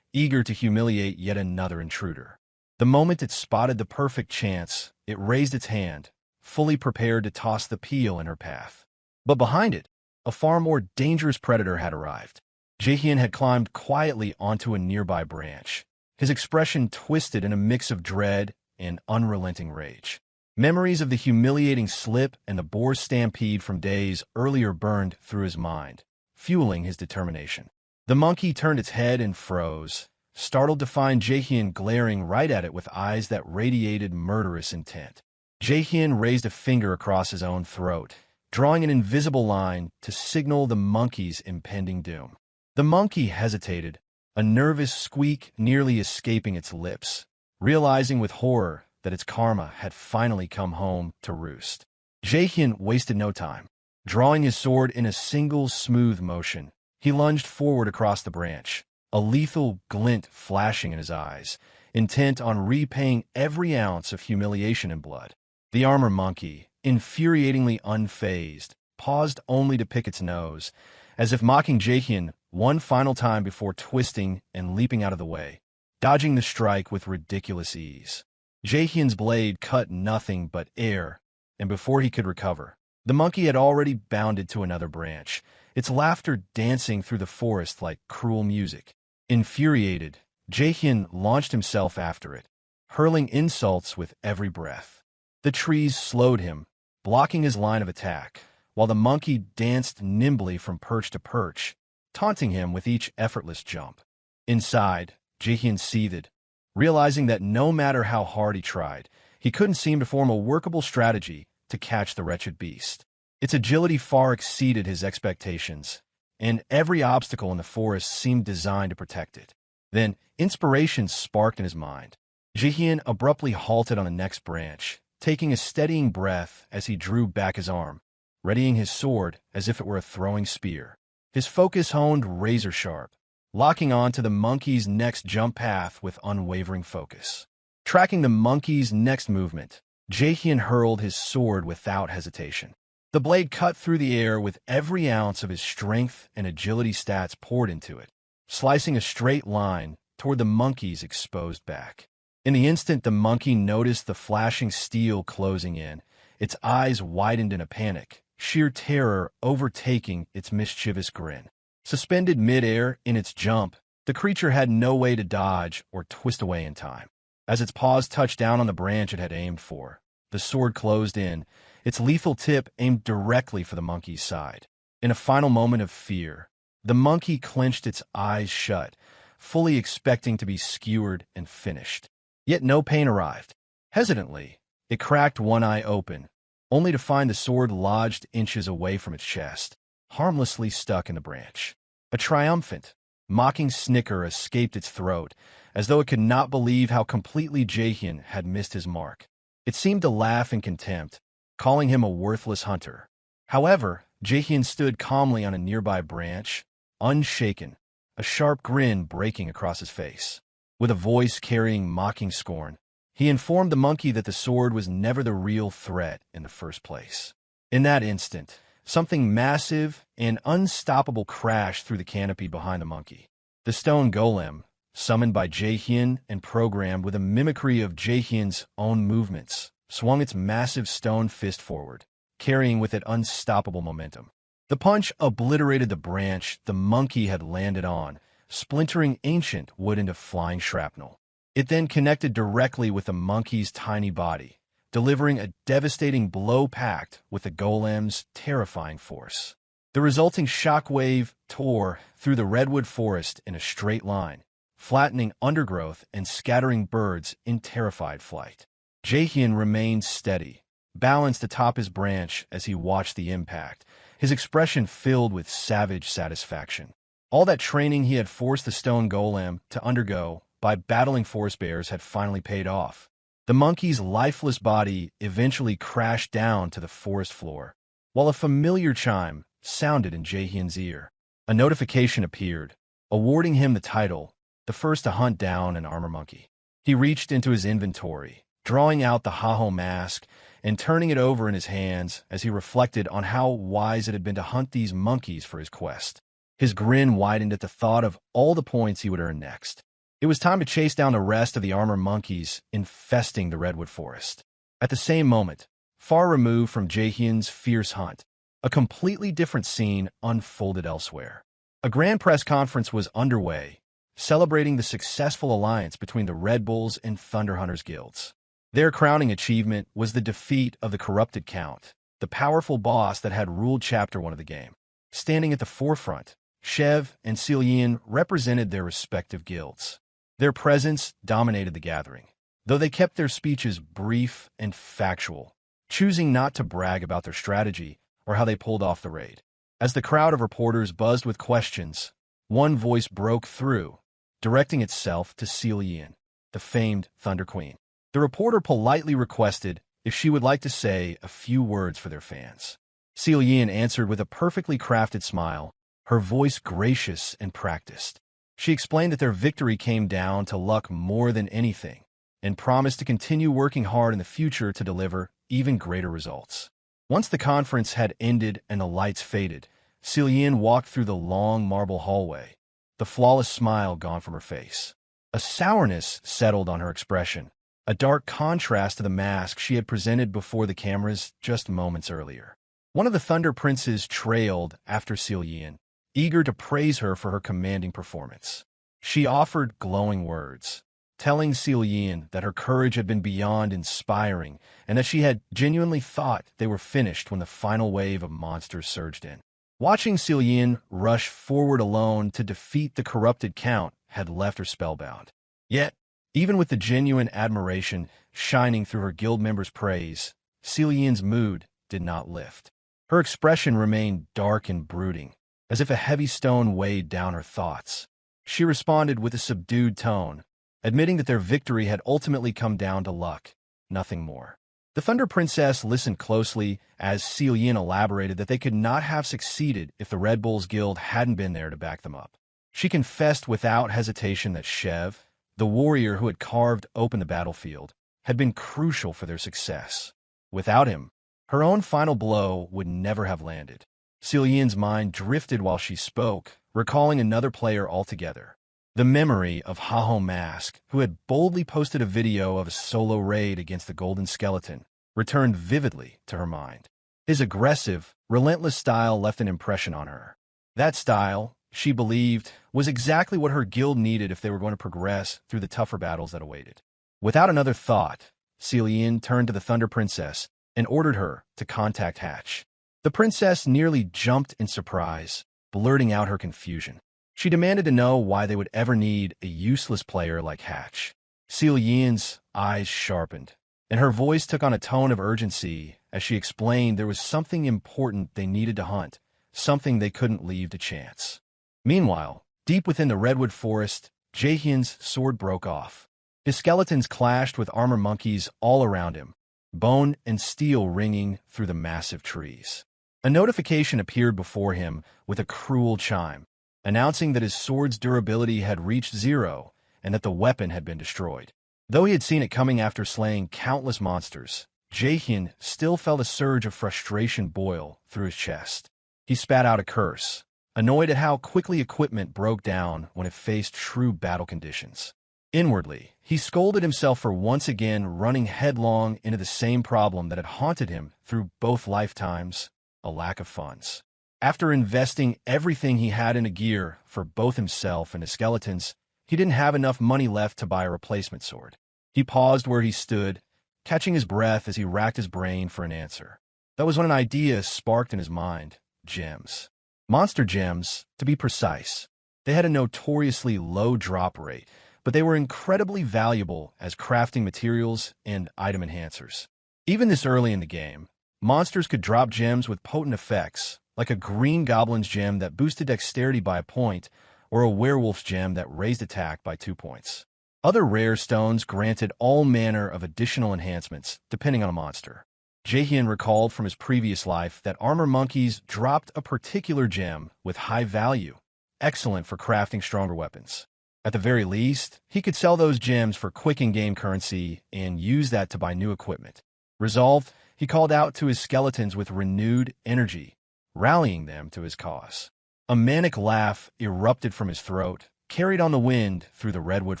eager to humiliate yet another intruder. The moment it spotted the perfect chance, it raised its hand, fully prepared to toss the peel in her path. But behind it, a far more dangerous predator had arrived. Jaehyeon had climbed quietly onto a nearby branch, his expression twisted in a mix of dread and unrelenting rage. Memories of the humiliating slip and the boar stampede from days earlier burned through his mind, fueling his determination. The monkey turned its head and froze, startled to find Jaehyeon glaring right at it with eyes that radiated murderous intent. Jaehyeon raised a finger across his own throat, drawing an invisible line to signal the monkey's impending doom. The monkey hesitated, a nervous squeak nearly escaping its lips, realizing with horror that its karma had finally come home to roost. Jaehyeon wasted no time. Drawing his sword in a single smooth motion, he lunged forward across the branch, a lethal glint flashing in his eyes, intent on repaying every ounce of humiliation and blood. The armor monkey, infuriatingly unfazed, paused only to pick its nose, as if mocking Jaehyeon one final time before twisting and leaping out of the way, dodging the strike with ridiculous ease. Jaehyeon's blade cut nothing but air, and before he could recover, the monkey had already bounded to another branch, its laughter dancing through the forest like cruel music. Infuriated, Jaehyeon launched himself after it, hurling insults with every breath. The trees slowed him, blocking his line of attack, while the monkey danced nimbly from perch to perch, taunting him with each effortless jump. Inside, Jaehyeon seethed, realizing that no matter how hard he tried, he couldn't seem to form a workable strategy to catch the wretched beast. Its agility far exceeded his expectations, and every obstacle in the forest seemed designed to protect it. Then, inspiration sparked in his mind. Jaehyeon abruptly halted on the next branch, taking a steadying breath as he drew back his arm, readying his sword as if it were a throwing spear. His focus honed razor-sharp, locking on to the monkey's next jump path with unwavering focus. Tracking the monkey's next movement, Jaehyeon hurled his sword without hesitation. The blade cut through the air with every ounce of his strength and agility stats poured into it, slicing a straight line toward the monkey's exposed back. In the instant the monkey noticed the flashing steel closing in, its eyes widened in a panic, sheer terror overtaking its mischievous grin. Suspended mid-air in its jump, the creature had no way to dodge or twist away in time. As its paws touched down on the branch it had aimed for, the sword closed in, its lethal tip aimed directly for the monkey's side. In a final moment of fear, the monkey clenched its eyes shut, fully expecting to be skewered and finished. Yet no pain arrived. Hesitantly, it cracked one eye open, only to find the sword lodged inches away from its chest, harmlessly stuck in the branch. A triumphant, mocking snicker escaped its throat, as though it could not believe how completely Jaehyeon had missed his mark. It seemed to laugh in contempt, calling him a worthless hunter. However, Jaehyeon stood calmly on a nearby branch, unshaken, a sharp grin breaking across his face. With a voice carrying mocking scorn, he informed the monkey that the sword was never the real threat in the first place. In that instant, something massive and unstoppable crashed through the canopy behind the monkey. The stone golem, summoned by Jaehyeon and programmed with a mimicry of Jaehyeon's own movements, swung its massive stone fist forward, carrying with it unstoppable momentum. The punch obliterated the branch the monkey had landed on, splintering ancient wood into flying shrapnel. It then connected directly with the monkey's tiny body, delivering a devastating blow packed with the golem's terrifying force. The resulting shockwave tore through the redwood forest in a straight line, flattening undergrowth and scattering birds in terrified flight. Jaehyeon remained steady, balanced atop his branch as he watched the impact, his expression filled with savage satisfaction. All that training he had forced the stone golem to undergo by battling forest bears had finally paid off. The monkey's lifeless body eventually crashed down to the forest floor, while a familiar chime sounded in Jaehyeon's ear. A notification appeared, awarding him the title, the first to hunt down an armor monkey. He reached into his inventory, drawing out the Haho mask and turning it over in his hands as he reflected on how wise it had been to hunt these monkeys for his quest. His grin widened at the thought of all the points he would earn next. It was time to chase down the rest of the armor monkeys infesting the redwood forest. At the same moment, far removed from Jaehyeon's fierce hunt, a completely different scene unfolded elsewhere. A grand press conference was underway, celebrating the successful alliance between the Red Bulls and Thunder Hunters guilds. Their crowning achievement was the defeat of the corrupted Count, the powerful boss that had ruled Chapter 1 of the game. Standing at the forefront, Shev and Jaehyeon represented their respective guilds. Their presence dominated the gathering, though they kept their speeches brief and factual, choosing not to brag about their strategy or how they pulled off the raid. As the crowd of reporters buzzed with questions, one voice broke through, directing itself to Jaehyeon. the famed Thunder Queen. The reporter politely requested if she would like to say a few words for their fans. Jaehyeon answered with a perfectly crafted smile, her voice gracious and practiced. She explained that their victory came down to luck more than anything, and promised to continue working hard in the future to deliver even greater results. Once the conference had ended and the lights faded, Jaehyeon walked through the long marble hallway, the flawless smile gone from her face. A sourness settled on her expression, a dark contrast to the mask she had presented before the cameras just moments earlier. One of the Thunder Princes trailed after Jaehyeon, eager to praise her for her commanding performance. She offered glowing words, telling Jaehyeon that her courage had been beyond inspiring and that she had genuinely thought they were finished when the final wave of monsters surged in. Watching Jaehyeon rush forward alone to defeat the corrupted Count had left her spellbound. Yet, even with the genuine admiration shining through her guild members' praise, Jaehyeon's mood did not lift. Her expression remained dark and brooding, as if a heavy stone weighed down her thoughts. She responded with a subdued tone, admitting that their victory had ultimately come down to luck, nothing more. The Thunder Princess listened closely as Jaehyeon elaborated that they could not have succeeded if the Red Bulls Guild hadn't been there to back them up. She confessed without hesitation that Shev, the warrior who had carved open the battlefield, had been crucial for their success. Without him, her own final blow would never have landed. Jaehyeon's mind drifted while she spoke, recalling another player altogether. The memory of Haho Mask, who had boldly posted a video of a solo raid against the Golden Skeleton, returned vividly to her mind. His aggressive, relentless style left an impression on her. That style, she believed, was exactly what her guild needed if they were going to progress through the tougher battles that awaited. Without another thought, Jaehyeon turned to the Thunder Princess and ordered her to contact Hatch. The princess nearly jumped in surprise, blurting out her confusion. She demanded to know why they would ever need a useless player like Hatch. Jaehyeon's eyes sharpened, and her voice took on a tone of urgency as she explained there was something important they needed to hunt, something they couldn't leave to chance. Meanwhile, deep within the redwood forest, Jaehyeon's sword broke off. His skeletons clashed with armor monkeys all around him, bone and steel ringing through the massive trees. A notification appeared before him with a cruel chime, announcing that his sword's durability had reached 0 and that the weapon had been destroyed. Though he had seen it coming after slaying countless monsters, Jaehyeon still felt a surge of frustration boil through his chest. He spat out a curse, annoyed at how quickly equipment broke down when it faced true battle conditions. Inwardly, he scolded himself for once again running headlong into the same problem that had haunted him through both lifetimes: a lack of funds. After investing everything he had into gear for both himself and his skeletons, he didn't have enough money left to buy a replacement sword. He paused where he stood, catching his breath as he racked his brain for an answer. That was when an idea sparked in his mind: gems. Monster gems, to be precise. They had a notoriously low drop rate, but they were incredibly valuable as crafting materials and item enhancers. Even this early in the game, monsters could drop gems with potent effects, like a green goblin's gem that boosted dexterity by a point, or a werewolf's gem that raised attack by 2 points. Other rare stones granted all manner of additional enhancements, depending on a monster. Jaehyeon recalled from his previous life that armor monkeys dropped a particular gem with high value, excellent for crafting stronger weapons. At the very least, he could sell those gems for quick in-game currency and use that to buy new equipment. Resolved, he called out to his skeletons with renewed energy, rallying them to his cause. A manic laugh erupted from his throat, carried on the wind through the redwood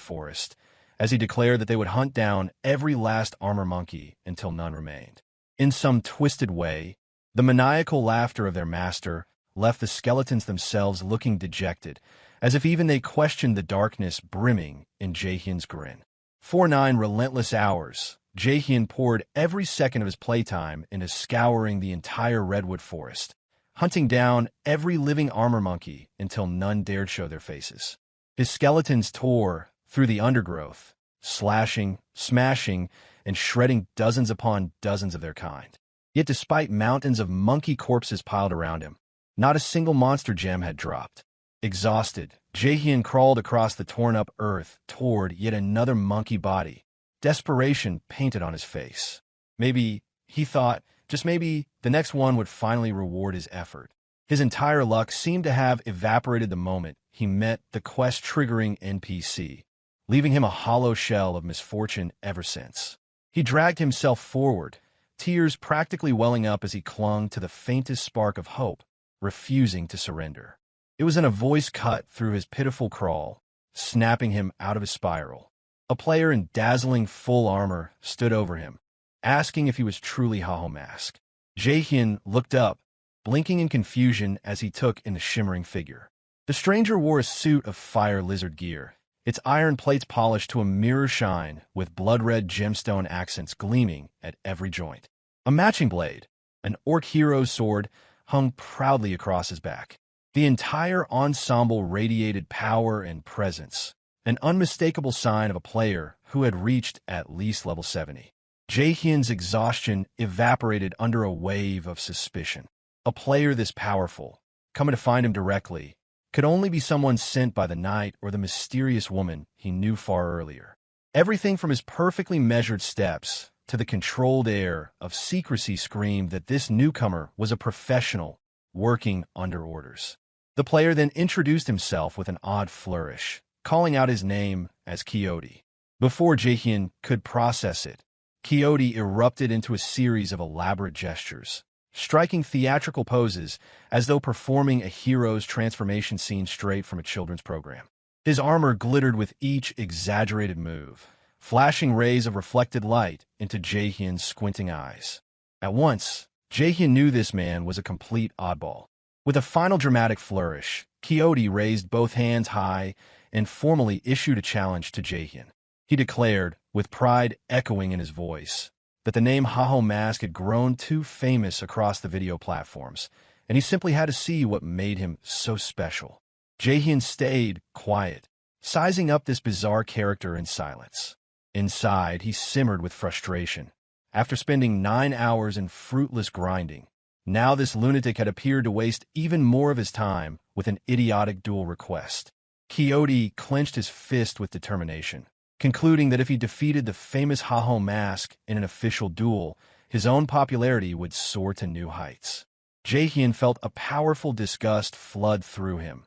forest, as he declared that they would hunt down every last armor monkey until none remained. In some twisted way, the maniacal laughter of their master left the skeletons themselves looking dejected, as if even they questioned the darkness brimming in Jaehyeon's grin. For 9 relentless hours, Jaehyeon poured every second of his playtime into scouring the entire redwood forest, hunting down every living armor monkey until none dared show their faces. His skeletons tore through the undergrowth, slashing, smashing, and shredding dozens upon dozens of their kind. Yet despite mountains of monkey corpses piled around him, not a single monster gem had dropped. Exhausted, Jaehyeon crawled across the torn-up earth toward yet another monkey body, desperation painted on his face. Maybe, he thought, just maybe, the next one would finally reward his effort. His entire luck seemed to have evaporated the moment he met the quest-triggering NPC, leaving him a hollow shell of misfortune ever since. He dragged himself forward, tears practically welling up as he clung to the faintest spark of hope, refusing to surrender. It was in a voice cut through his pitiful crawl, snapping him out of his spiral. A player in dazzling full armor stood over him, asking if he was truly Hahomask. Jaehyeon looked up, blinking in confusion as he took in the shimmering figure. The stranger wore a suit of fire lizard gear, its iron plates polished to a mirror shine with blood-red gemstone accents gleaming at every joint. A matching blade, an orc hero's sword, hung proudly across his back. The entire ensemble radiated power and presence, an unmistakable sign of a player who had reached at least level 70. Jaehyeon's exhaustion evaporated under a wave of suspicion. A player this powerful, coming to find him directly, could only be someone sent by the knight or the mysterious woman he knew far earlier. Everything from his perfectly measured steps to the controlled air of secrecy screamed that this newcomer was a professional, working under orders. The player then introduced himself with an odd flourish, calling out his name as Quixote. Before Jaehyeon could process it, Quixote erupted into a series of elaborate gestures, striking theatrical poses as though performing a hero's transformation scene straight from a children's program. His armor glittered with each exaggerated move, flashing rays of reflected light into Jaehyeon's squinting eyes. At once, Jaehyeon knew this man was a complete oddball. With a final dramatic flourish, Quixote raised both hands high and formally issued a challenge to Jaehyeon. He declared, with pride echoing in his voice, that the name Hahomask had grown too famous across the video platforms, and he simply had to see what made him so special. Jaehyeon stayed quiet, sizing up this bizarre character in silence. Inside, he simmered with frustration. After spending 9 hours in fruitless grinding, now this lunatic had appeared to waste even more of his time with an idiotic duel request. Quixote clenched his fist with determination, concluding that if he defeated the famous Hahomask in an official duel, his own popularity would soar to new heights. Jaehyeon felt a powerful disgust flood through him,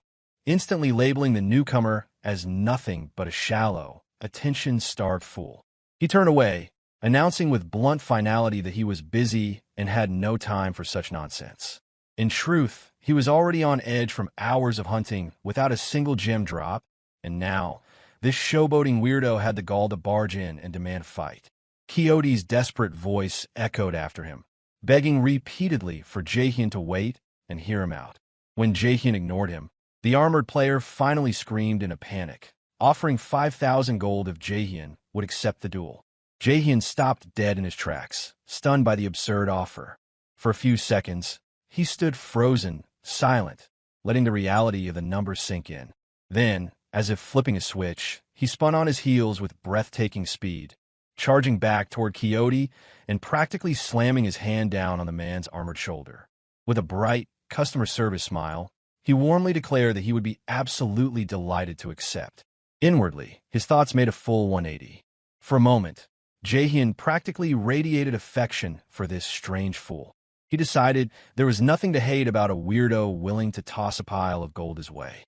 instantly labeling the newcomer as nothing but a shallow, attention-starved fool. He turned away, announcing with blunt finality that he was busy and had no time for such nonsense. In truth, he was already on edge from hours of hunting without a single gem drop, and now, this showboating weirdo had the gall to barge in and demand fight. Quixote's desperate voice echoed after him, begging repeatedly for Jaehyeon to wait and hear him out. When Jaehyeon ignored him, the armored player finally screamed in a panic, offering 5,000 gold if Jaehyeon would accept the duel. Jaehyeon stopped dead in his tracks, stunned by the absurd offer. For a few seconds, he stood frozen, silent, letting the reality of the number sink in. Then, as if flipping a switch, he spun on his heels with breathtaking speed, charging back toward Quixote and practically slamming his hand down on the man's armored shoulder. With a bright, customer service smile, he warmly declared that he would be absolutely delighted to accept. Inwardly, his thoughts made a full 180. For a moment, Jaehyeon practically radiated affection for this strange fool. He decided there was nothing to hate about a weirdo willing to toss a pile of gold his way.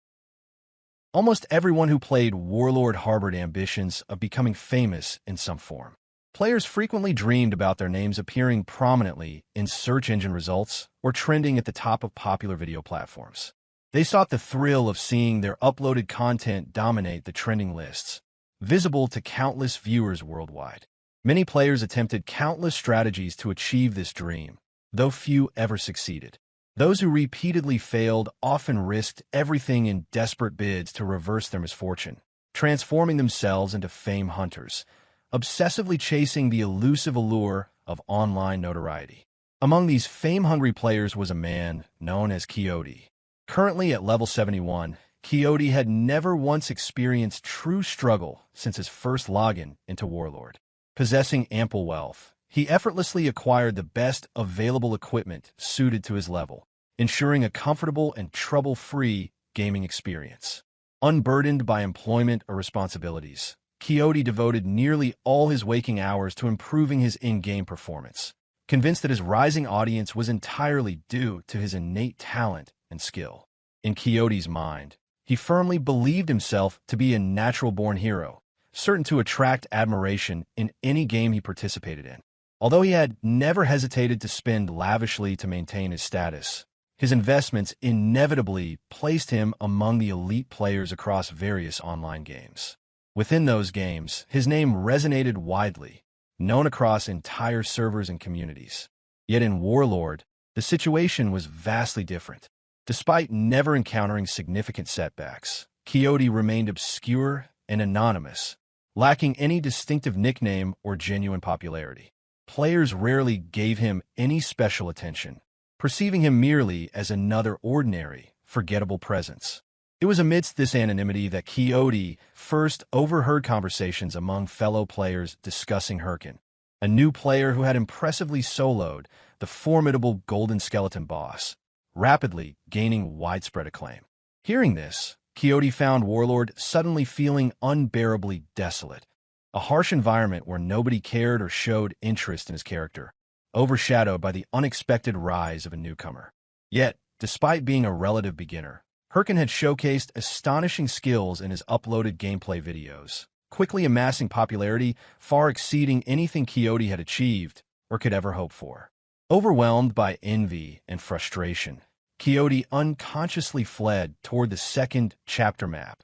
Almost everyone who played Warlord harbored ambitions of becoming famous in some form. Players frequently dreamed about their names appearing prominently in search engine results or trending at the top of popular video platforms. They sought the thrill of seeing their uploaded content dominate the trending lists, visible to countless viewers worldwide. Many players attempted countless strategies to achieve this dream, though few ever succeeded. Those who repeatedly failed often risked everything in desperate bids to reverse their misfortune, transforming themselves into fame hunters, obsessively chasing the elusive allure of online notoriety. Among these fame-hungry players was a man known as Quixote. Currently at level 71, Quixote had never once experienced true struggle since his first login into Warlord. Possessing ample wealth, he effortlessly acquired the best available equipment suited to his level, ensuring a comfortable and trouble-free gaming experience. Unburdened by employment or responsibilities, Quixote devoted nearly all his waking hours to improving his in-game performance, convinced that his rising audience was entirely due to his innate talent and skill. In Quixote's mind, he firmly believed himself to be a natural-born hero, certain to attract admiration in any game he participated in. Although he had never hesitated to spend lavishly to maintain his status, his investments inevitably placed him among the elite players across various online games. Within those games, his name resonated widely, known across entire servers and communities. Yet in Warlord, the situation was vastly different. Despite never encountering significant setbacks, Quixote remained obscure and anonymous, lacking any distinctive nickname or genuine popularity. Players rarely gave him any special attention, perceiving him merely as another ordinary, forgettable presence. It was amidst this anonymity that Quixote first overheard conversations among fellow players discussing Hyrkan, a new player who had impressively soloed the formidable Golden Skeleton boss, rapidly gaining widespread acclaim. Hearing this, Quixote found Warlord suddenly feeling unbearably desolate, a harsh environment where nobody cared or showed interest in his character, overshadowed by the unexpected rise of a newcomer. Yet, despite being a relative beginner, Hyrkan had showcased astonishing skills in his uploaded gameplay videos, quickly amassing popularity far exceeding anything Quixote had achieved or could ever hope for. Overwhelmed by envy and frustration, Quixote unconsciously fled toward the second chapter map,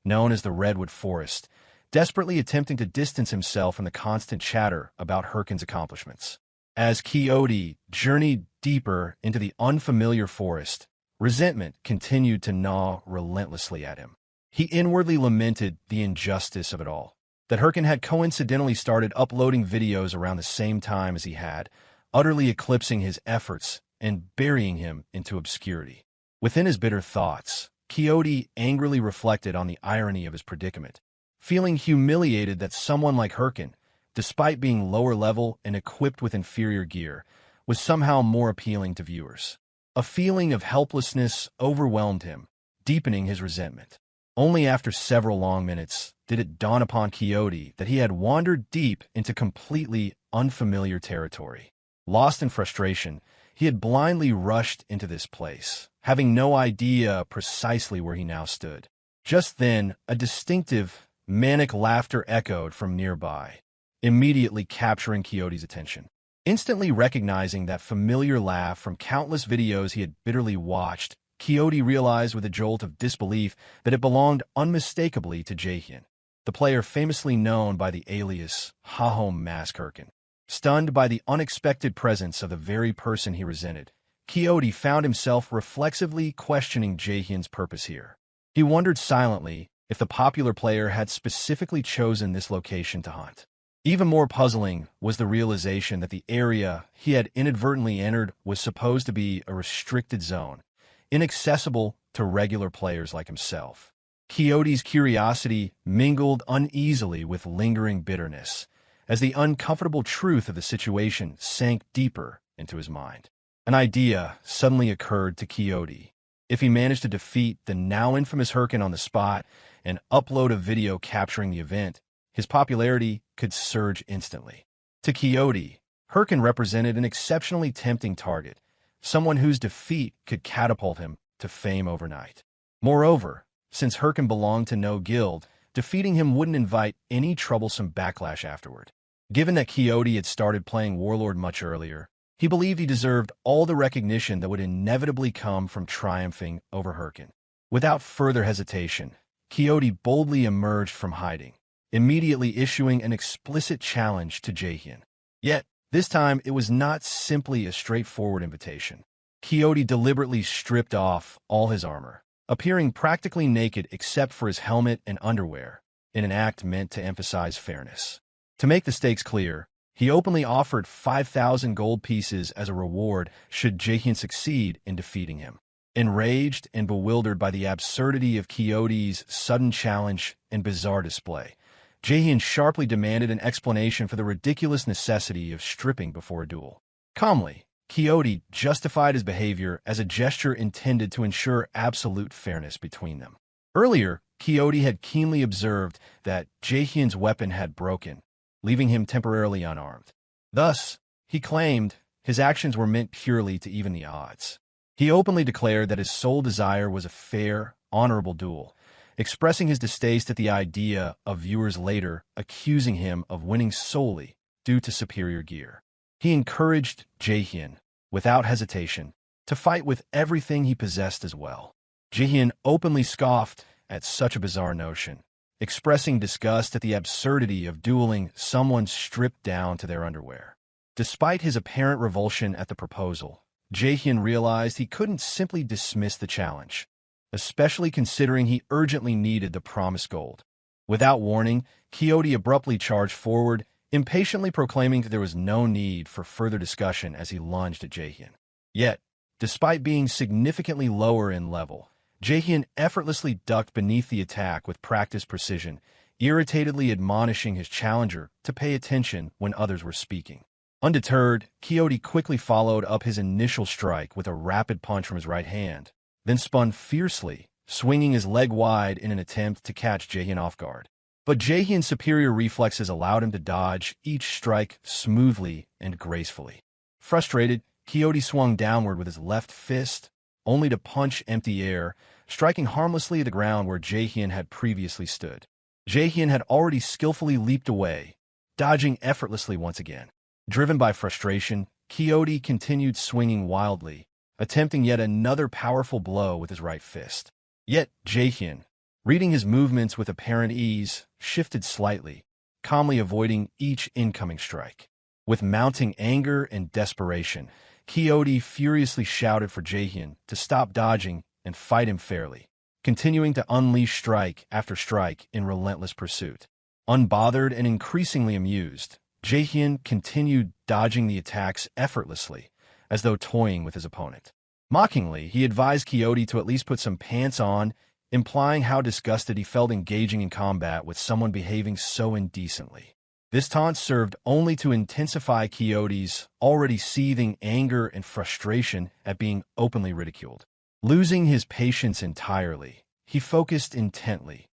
known as the Redwood Forest, desperately attempting to distance himself from the constant chatter about Hyrkan's accomplishments. As Quixote journeyed deeper into the unfamiliar forest, resentment continued to gnaw relentlessly at him. He inwardly lamented the injustice of it all, that Hyrkan had coincidentally started uploading videos around the same time as he had, utterly eclipsing his efforts and burying him into obscurity. Within his bitter thoughts, Quixote angrily reflected on the irony of his predicament, feeling humiliated that someone like Hyrkan, despite being lower level and equipped with inferior gear, was somehow more appealing to viewers. A feeling of helplessness overwhelmed him, deepening his resentment. Only after several long minutes did it dawn upon Quixote that he had wandered deep into completely unfamiliar territory. Lost in frustration, he had blindly rushed into this place, having no idea precisely where he now stood. Just then, a distinctive, manic laughter echoed from nearby, immediately capturing Quixote's attention. Instantly recognizing that familiar laugh from countless videos he had bitterly watched, Quixote realized with a jolt of disbelief that it belonged unmistakably to Jaehyeon, the player famously known by the alias Hahom Mask Hyrkan. Stunned by the unexpected presence of the very person he resented, Quixote found himself reflexively questioning Jaehyeon's purpose here. He wondered silently if the popular player had specifically chosen this location to hunt. Even more puzzling was the realization that the area he had inadvertently entered was supposed to be a restricted zone, inaccessible to regular players like himself. Quixote's curiosity mingled uneasily with lingering bitterness, as the uncomfortable truth of the situation sank deeper into his mind. An idea suddenly occurred to Quixote. If he managed to defeat the now infamous Hyrkan on the spot and upload a video capturing the event, his popularity could surge instantly. To Quixote, Hyrkan represented an exceptionally tempting target, someone whose defeat could catapult him to fame overnight. Moreover, since Hyrkan belonged to no guild, defeating him wouldn't invite any troublesome backlash afterward. Given that Quixote had started playing Warlord much earlier, he believed he deserved all the recognition that would inevitably come from triumphing over Hyrkan. Without further hesitation, Quixote boldly emerged from hiding, immediately issuing an explicit challenge to Jaehyeon. Yet, this time it was not simply a straightforward invitation. Quixote deliberately stripped off all his armor, appearing practically naked except for his helmet and underwear, in an act meant to emphasize fairness. To make the stakes clear, he openly offered 5,000 gold pieces as a reward should Jaehyeon succeed in defeating him. Enraged and bewildered by the absurdity of Quixote's sudden challenge and bizarre display, Jaehyeon sharply demanded an explanation for the ridiculous necessity of stripping before a duel. Calmly, Quixote justified his behavior as a gesture intended to ensure absolute fairness between them. Earlier, Quixote had keenly observed that Jaehyeon's weapon had broken, leaving him temporarily unarmed. Thus, he claimed, his actions were meant purely to even the odds. He openly declared that his sole desire was a fair, honorable duel, expressing his distaste at the idea of viewers later accusing him of winning solely due to superior gear. He encouraged Jaehyeon, without hesitation, to fight with everything he possessed as well. Jaehyeon openly scoffed at such a bizarre notion, expressing disgust at the absurdity of dueling someone stripped down to their underwear. Despite his apparent revulsion at the proposal, Jaehyeon realized he couldn't simply dismiss the challenge, especially considering he urgently needed the promised gold. Without warning, Quixote abruptly charged forward, impatiently proclaiming that there was no need for further discussion as he lunged at Jaehyeon. Yet, despite being significantly lower in level, Jaehyeon effortlessly ducked beneath the attack with practiced precision, irritatedly admonishing his challenger to pay attention when others were speaking. Undeterred, Quixote quickly followed up his initial strike with a rapid punch from his right hand, then spun fiercely, swinging his leg wide in an attempt to catch Jaehyeon off guard. But Jaehyeon's superior reflexes allowed him to dodge each strike smoothly and gracefully. Frustrated, Quixote swung downward with his left fist, only to punch empty air, striking harmlessly at the ground where Jaehyeon had previously stood. Jaehyeon had already skillfully leaped away, dodging effortlessly once again. Driven by frustration, Quixote continued swinging wildly, attempting yet another powerful blow with his right fist. Yet Jaehyeon, reading his movements with apparent ease, shifted slightly, calmly avoiding each incoming strike. With mounting anger and desperation, Quixote furiously shouted for Jaehyeon to stop dodging and fight him fairly, continuing to unleash strike after strike in relentless pursuit. Unbothered and increasingly amused, Jaehyeon continued dodging the attacks effortlessly, as though toying with his opponent. Mockingly, he advised Quixote to at least put some pants on, implying how disgusted he felt engaging in combat with someone behaving so indecently. This taunt served only to intensify Quixote's already seething anger and frustration at being openly ridiculed. Losing his patience entirely, he focused intently,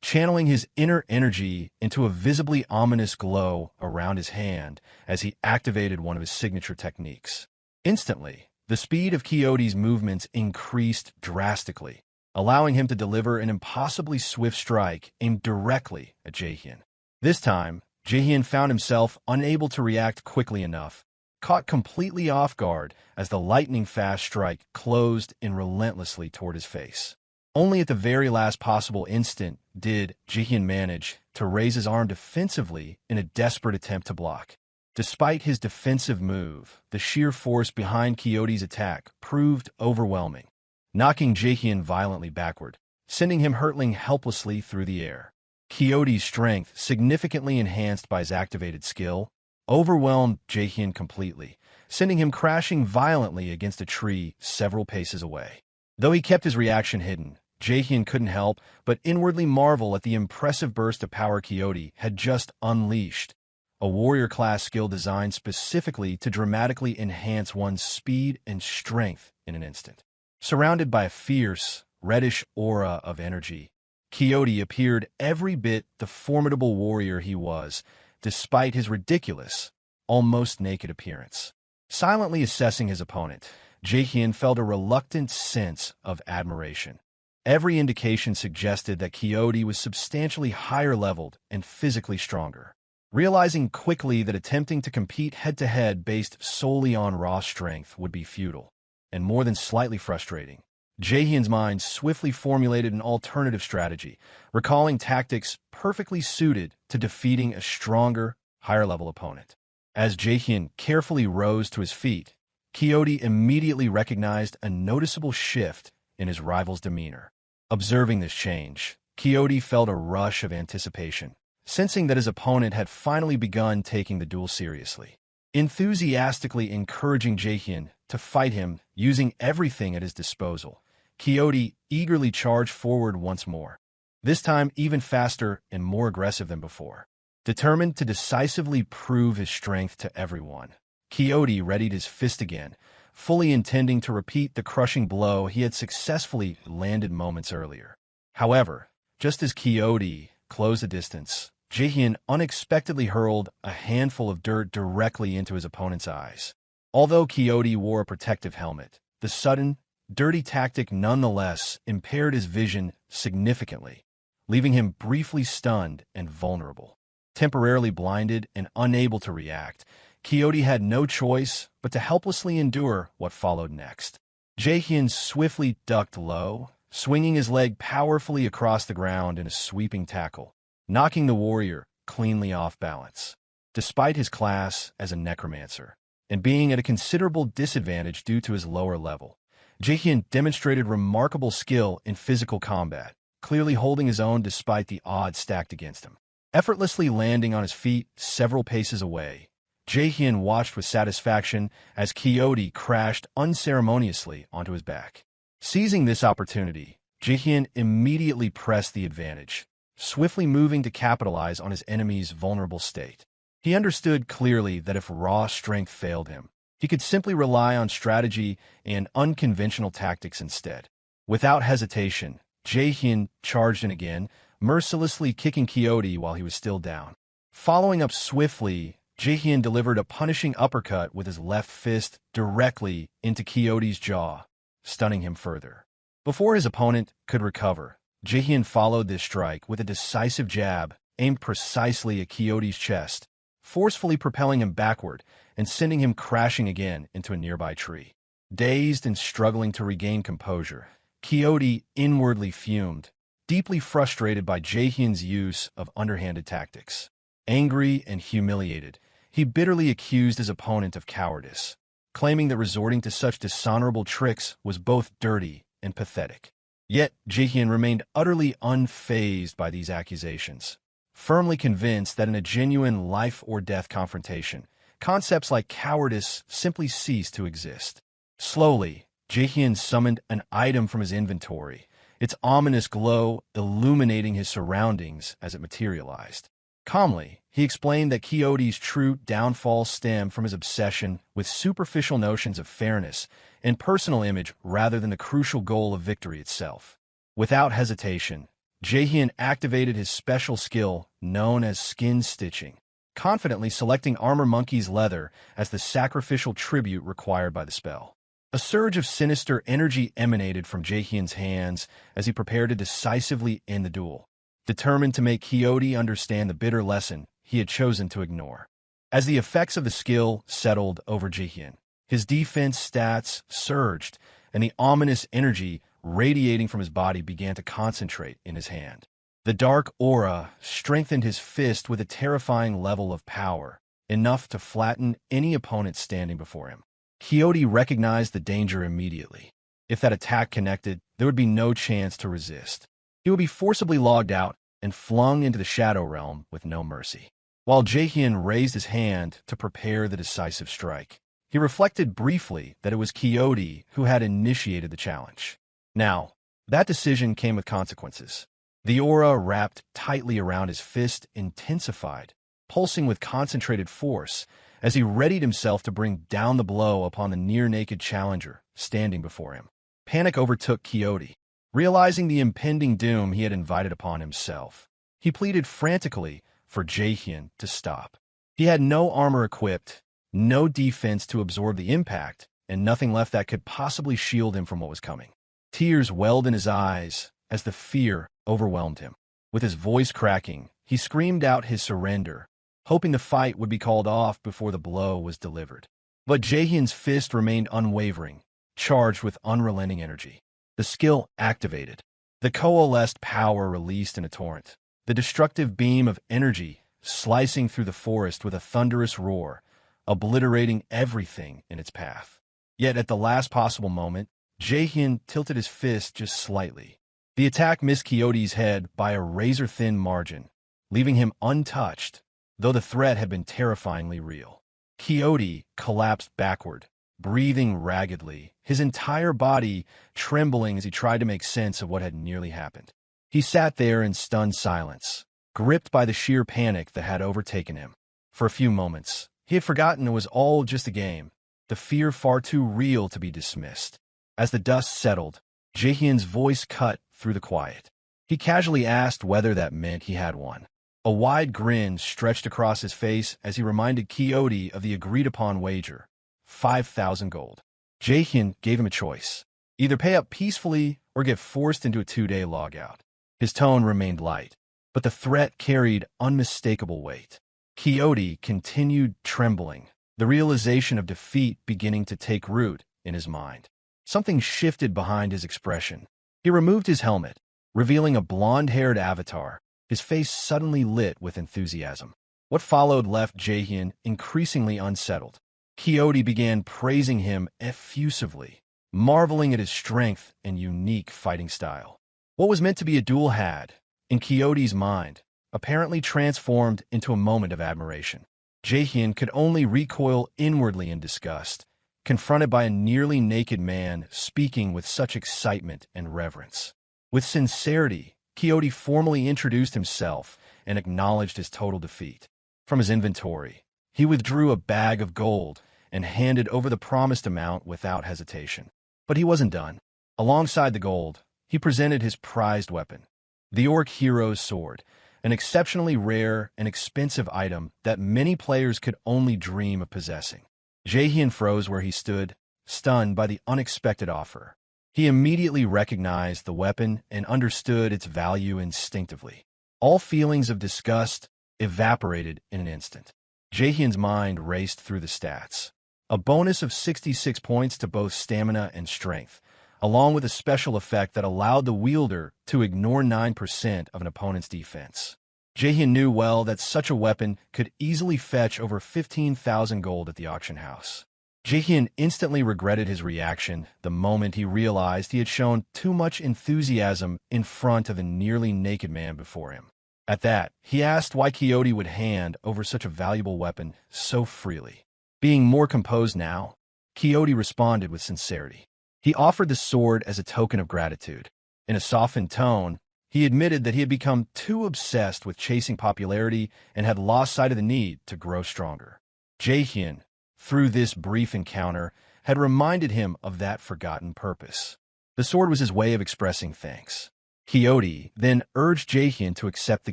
channeling his inner energy into a visibly ominous glow around his hand as he activated one of his signature techniques. Instantly, the speed of Quixote's movements increased drastically, allowing him to deliver an impossibly swift strike aimed directly at Jaehyeon. This time, Jaehyeon found himself unable to react quickly enough, caught completely off guard as the lightning-fast strike closed in relentlessly toward his face. Only at the very last possible instant did Jaehyeon manage to raise his arm defensively in a desperate attempt to block. Despite his defensive move, the sheer force behind Quixote's attack proved overwhelming, knocking Jaehyeon violently backward, sending him hurtling helplessly through the air. Quixote's strength, significantly enhanced by his activated skill, overwhelmed Jaehyeon completely, sending him crashing violently against a tree several paces away. Though he kept his reaction hidden, Jaehyeon couldn't help but inwardly marvel at the impressive burst of power Quixote had just unleashed, a warrior-class skill designed specifically to dramatically enhance one's speed and strength in an instant. Surrounded by a fierce, reddish aura of energy, Quixote appeared every bit the formidable warrior he was, despite his ridiculous, almost naked appearance. Silently assessing his opponent, Jaehyeon felt a reluctant sense of admiration. Every indication suggested that Quixote was substantially higher-leveled and physically stronger. Realizing quickly that attempting to compete head-to-head based solely on raw strength would be futile, and more than slightly frustrating, Jaehyeon's mind swiftly formulated an alternative strategy, recalling tactics perfectly suited to defeating a stronger, higher-level opponent. As Jaehyeon carefully rose to his feet, Quixote immediately recognized a noticeable shift in his rival's demeanor. Observing this change, Quixote felt a rush of anticipation, sensing that his opponent had finally begun taking the duel seriously. Enthusiastically encouraging Jaehyeon to fight him using everything at his disposal, Quixote eagerly charged forward once more, this time even faster and more aggressive than before. Determined to decisively prove his strength to everyone, Quixote readied his fist again, fully intending to repeat the crushing blow he had successfully landed moments earlier. However, just as Quixote closed the distance, Jaehyeon unexpectedly hurled a handful of dirt directly into his opponent's eyes. Although Quixote wore a protective helmet, the sudden, dirty tactic nonetheless impaired his vision significantly, leaving him briefly stunned and vulnerable. Temporarily blinded and unable to react, Quixote had no choice but to helplessly endure what followed next. Jaehyeon swiftly ducked low, swinging his leg powerfully across the ground in a sweeping tackle, knocking the warrior cleanly off balance. Despite his class as a necromancer, and being at a considerable disadvantage due to his lower level, Jaehyeon demonstrated remarkable skill in physical combat, clearly holding his own despite the odds stacked against him. Effortlessly landing on his feet several paces away, Jaehyeon watched with satisfaction as Quixote crashed unceremoniously onto his back. Seizing this opportunity, Jaehyeon immediately pressed the advantage, swiftly moving to capitalize on his enemy's vulnerable state. He understood clearly that if raw strength failed him, he could simply rely on strategy and unconventional tactics instead. Without hesitation, Jaehyeon charged in again, mercilessly kicking Quixote while he was still down. Following up swiftly, Jaehyeon delivered a punishing uppercut with his left fist directly into Quixote's jaw, stunning him further. Before his opponent could recover, Jaehyeon followed this strike with a decisive jab aimed precisely at Quixote's chest, forcefully propelling him backward and sending him crashing again into a nearby tree. Dazed and struggling to regain composure, Quixote inwardly fumed, deeply frustrated by Jaehyeon's use of underhanded tactics. Angry and humiliated, he bitterly accused his opponent of cowardice, claiming that resorting to such dishonorable tricks was both dirty and pathetic. Yet Jaehyeon remained utterly unfazed by these accusations, firmly convinced that in a genuine life-or-death confrontation, concepts like cowardice simply cease to exist. Slowly, Jaehyeon summoned an item from his inventory, its ominous glow illuminating his surroundings as it materialized. Calmly, he explained that Quixote's true downfall stemmed from his obsession with superficial notions of fairness and personal image rather than the crucial goal of victory itself. Without hesitation, Jaehyeon activated his special skill known as skin stitching, confidently selecting Armor Monkey's leather as the sacrificial tribute required by the spell. A surge of sinister energy emanated from Jaehyeon's hands as he prepared to decisively end the duel, determined to make Quixote understand the bitter lesson he had chosen to ignore. As the effects of the skill settled over Jaehyeon, his defense stats surged, and the ominous energy radiating from his body began to concentrate in his hand. The dark aura strengthened his fist with a terrifying level of power, enough to flatten any opponent standing before him. Quixote recognized the danger immediately. If that attack connected, there would be no chance to resist. He would be forcibly logged out and flung into the Shadow Realm with no mercy. While Jaehyeon raised his hand to prepare the decisive strike, he reflected briefly that it was Quixote who had initiated the challenge. Now, that decision came with consequences. The aura wrapped tightly around his fist intensified, pulsing with concentrated force as he readied himself to bring down the blow upon the near-naked challenger standing before him. Panic overtook Quixote. Realizing the impending doom he had invited upon himself, he pleaded frantically for Jaehyeon to stop. He had no armor equipped, no defense to absorb the impact, and nothing left that could possibly shield him from what was coming. Tears welled in his eyes as the fear overwhelmed him. With his voice cracking, he screamed out his surrender, hoping the fight would be called off before the blow was delivered. But Jaehyeon's fist remained unwavering, charged with unrelenting energy. The skill activated. The coalesced power released in a torrent. The destructive beam of energy slicing through the forest with a thunderous roar, obliterating everything in its path. Yet at the last possible moment, Jaehyeon tilted his fist just slightly. The attack missed Quixote's head by a razor-thin margin, leaving him untouched, though the threat had been terrifyingly real. Quixote collapsed backward, breathing raggedly, his entire body trembling as he tried to make sense of what had nearly happened. He sat there in stunned silence, gripped by the sheer panic that had overtaken him. For a few moments, He had forgotten it was all just a game, the fear far too real to be dismissed. As the dust settled, Jaehyeon's voice cut through the quiet. He casually asked whether that meant he had won. A wide grin stretched across his face as he reminded Quixote of the agreed-upon wager, 5,000 gold. Jaehyeon gave him a choice. Either pay up peacefully or get forced into a 2-day logout. His tone remained light, but the threat carried unmistakable weight. Quixote continued trembling, the realization of defeat beginning to take root in his mind. Something shifted behind his expression. He removed his helmet, revealing a blonde-haired avatar, his face suddenly lit with enthusiasm. What followed left Jaehyeon increasingly unsettled. Quixote began praising him effusively, marveling at his strength and unique fighting style. What was meant to be a duel had, in Quixote's mind, apparently transformed into a moment of admiration. Jaehyeon could only recoil inwardly in disgust, confronted by a nearly naked man speaking with such excitement and reverence. With sincerity, Quixote formally introduced himself and acknowledged his total defeat. From his inventory, he withdrew a bag of gold and handed over the promised amount without hesitation. But he wasn't done. Alongside the gold, he presented his prized weapon, the Orc Hero's Sword, an exceptionally rare and expensive item that many players could only dream of possessing. Jaehyeon froze where he stood, stunned by the unexpected offer. He immediately recognized the weapon and understood its value instinctively. All feelings of disgust evaporated in an instant. Jaehyeon's mind raced through the stats. A bonus of 66 points to both stamina and strength, along with a special effect that allowed the wielder to ignore 9% of an opponent's defense. Jaehyeon knew well that such a weapon could easily fetch over 15,000 gold at the auction house. Jaehyeon instantly regretted his reaction the moment he realized he had shown too much enthusiasm in front of a nearly naked man before him. At that, he asked why Quixote would hand over such a valuable weapon so freely. Being more composed now, Quixote responded with sincerity. He offered the sword as a token of gratitude. In a softened tone, he admitted that he had become too obsessed with chasing popularity and had lost sight of the need to grow stronger. Jaehyeon, through this brief encounter, had reminded him of that forgotten purpose. The sword was his way of expressing thanks. Quixote then urged Jaehyeon to accept the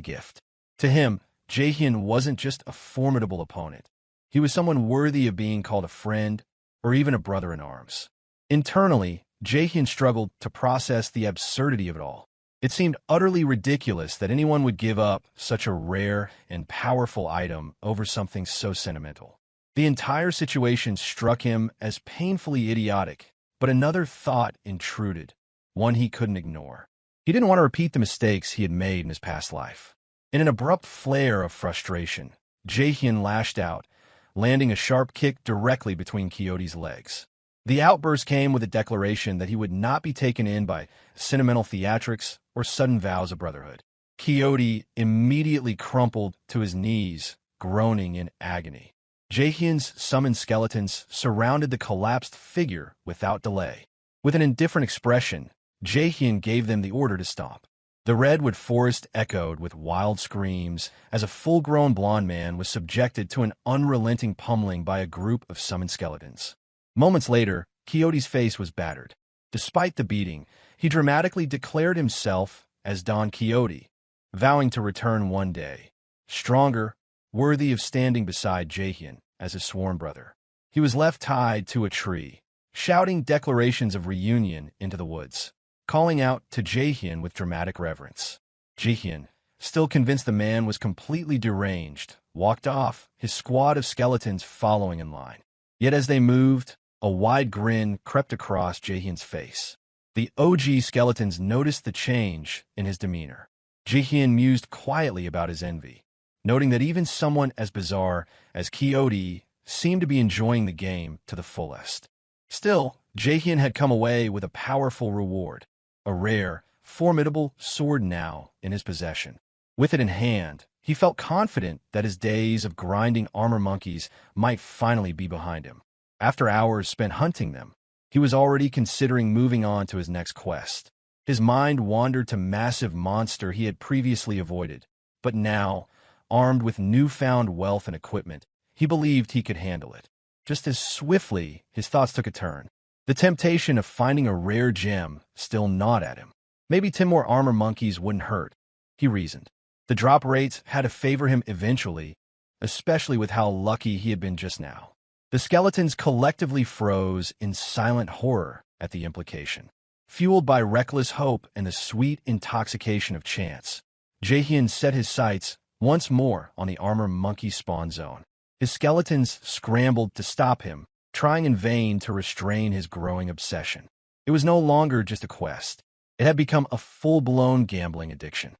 gift. To him, Jaehyeon wasn't just a formidable opponent. He was someone worthy of being called a friend or even a brother-in-arms. Internally, Jaehyeon struggled to process the absurdity of it all. It seemed utterly ridiculous that anyone would give up such a rare and powerful item over something so sentimental. The entire situation struck him as painfully idiotic, but another thought intruded, one he couldn't ignore. He didn't want to repeat the mistakes he had made in his past life. In an abrupt flare of frustration, Jaehyeon lashed out, landing a sharp kick directly between Quixote's legs. The outburst came with a declaration that he would not be taken in by sentimental theatrics or sudden vows of brotherhood. Quixote immediately crumpled to his knees, groaning in agony. Jaehyeon's summoned skeletons surrounded the collapsed figure without delay. With an indifferent expression, Jaehyeon gave them the order to stop. The redwood forest echoed with wild screams as a full-grown blond man was subjected to an unrelenting pummeling by a group of summoned skeletons. Moments later, Quixote's face was battered. Despite the beating, he dramatically declared himself as Don Quixote, vowing to return one day, stronger, worthy of standing beside Jaehyeon as his sworn brother. He was left tied to a tree, shouting declarations of reunion into the woods, calling out to Jaehyeon with dramatic reverence. Jaehyeon, still convinced the man was completely deranged, walked off, his squad of skeletons following in line. Yet as they moved, a wide grin crept across Jaehyeon's face. The OG skeletons noticed the change in his demeanor. Jaehyeon mused quietly about his envy, noting that even someone as bizarre as Quixote seemed to be enjoying the game to the fullest. Still, Jaehyeon had come away with a powerful reward, a rare, formidable sword now in his possession. With it in hand, he felt confident that his days of grinding armor monkeys might finally be behind him. After hours spent hunting them, he was already considering moving on to his next quest. His mind wandered to massive monster he had previously avoided, but now, armed with newfound wealth and equipment, he believed he could handle it. Just as swiftly, his thoughts took a turn. The temptation of finding a rare gem still gnawed at him. Maybe 10 more armor monkeys wouldn't hurt, he reasoned. The drop rates had to favor him eventually, especially with how lucky he had been just now. The skeletons collectively froze in silent horror at the implication. Fueled by reckless hope and the sweet intoxication of chance, Jaehyeon set his sights once more on the armor monkey spawn zone. His skeletons scrambled to stop him, trying in vain to restrain his growing obsession. It was no longer just a quest. It had become a full-blown gambling addiction.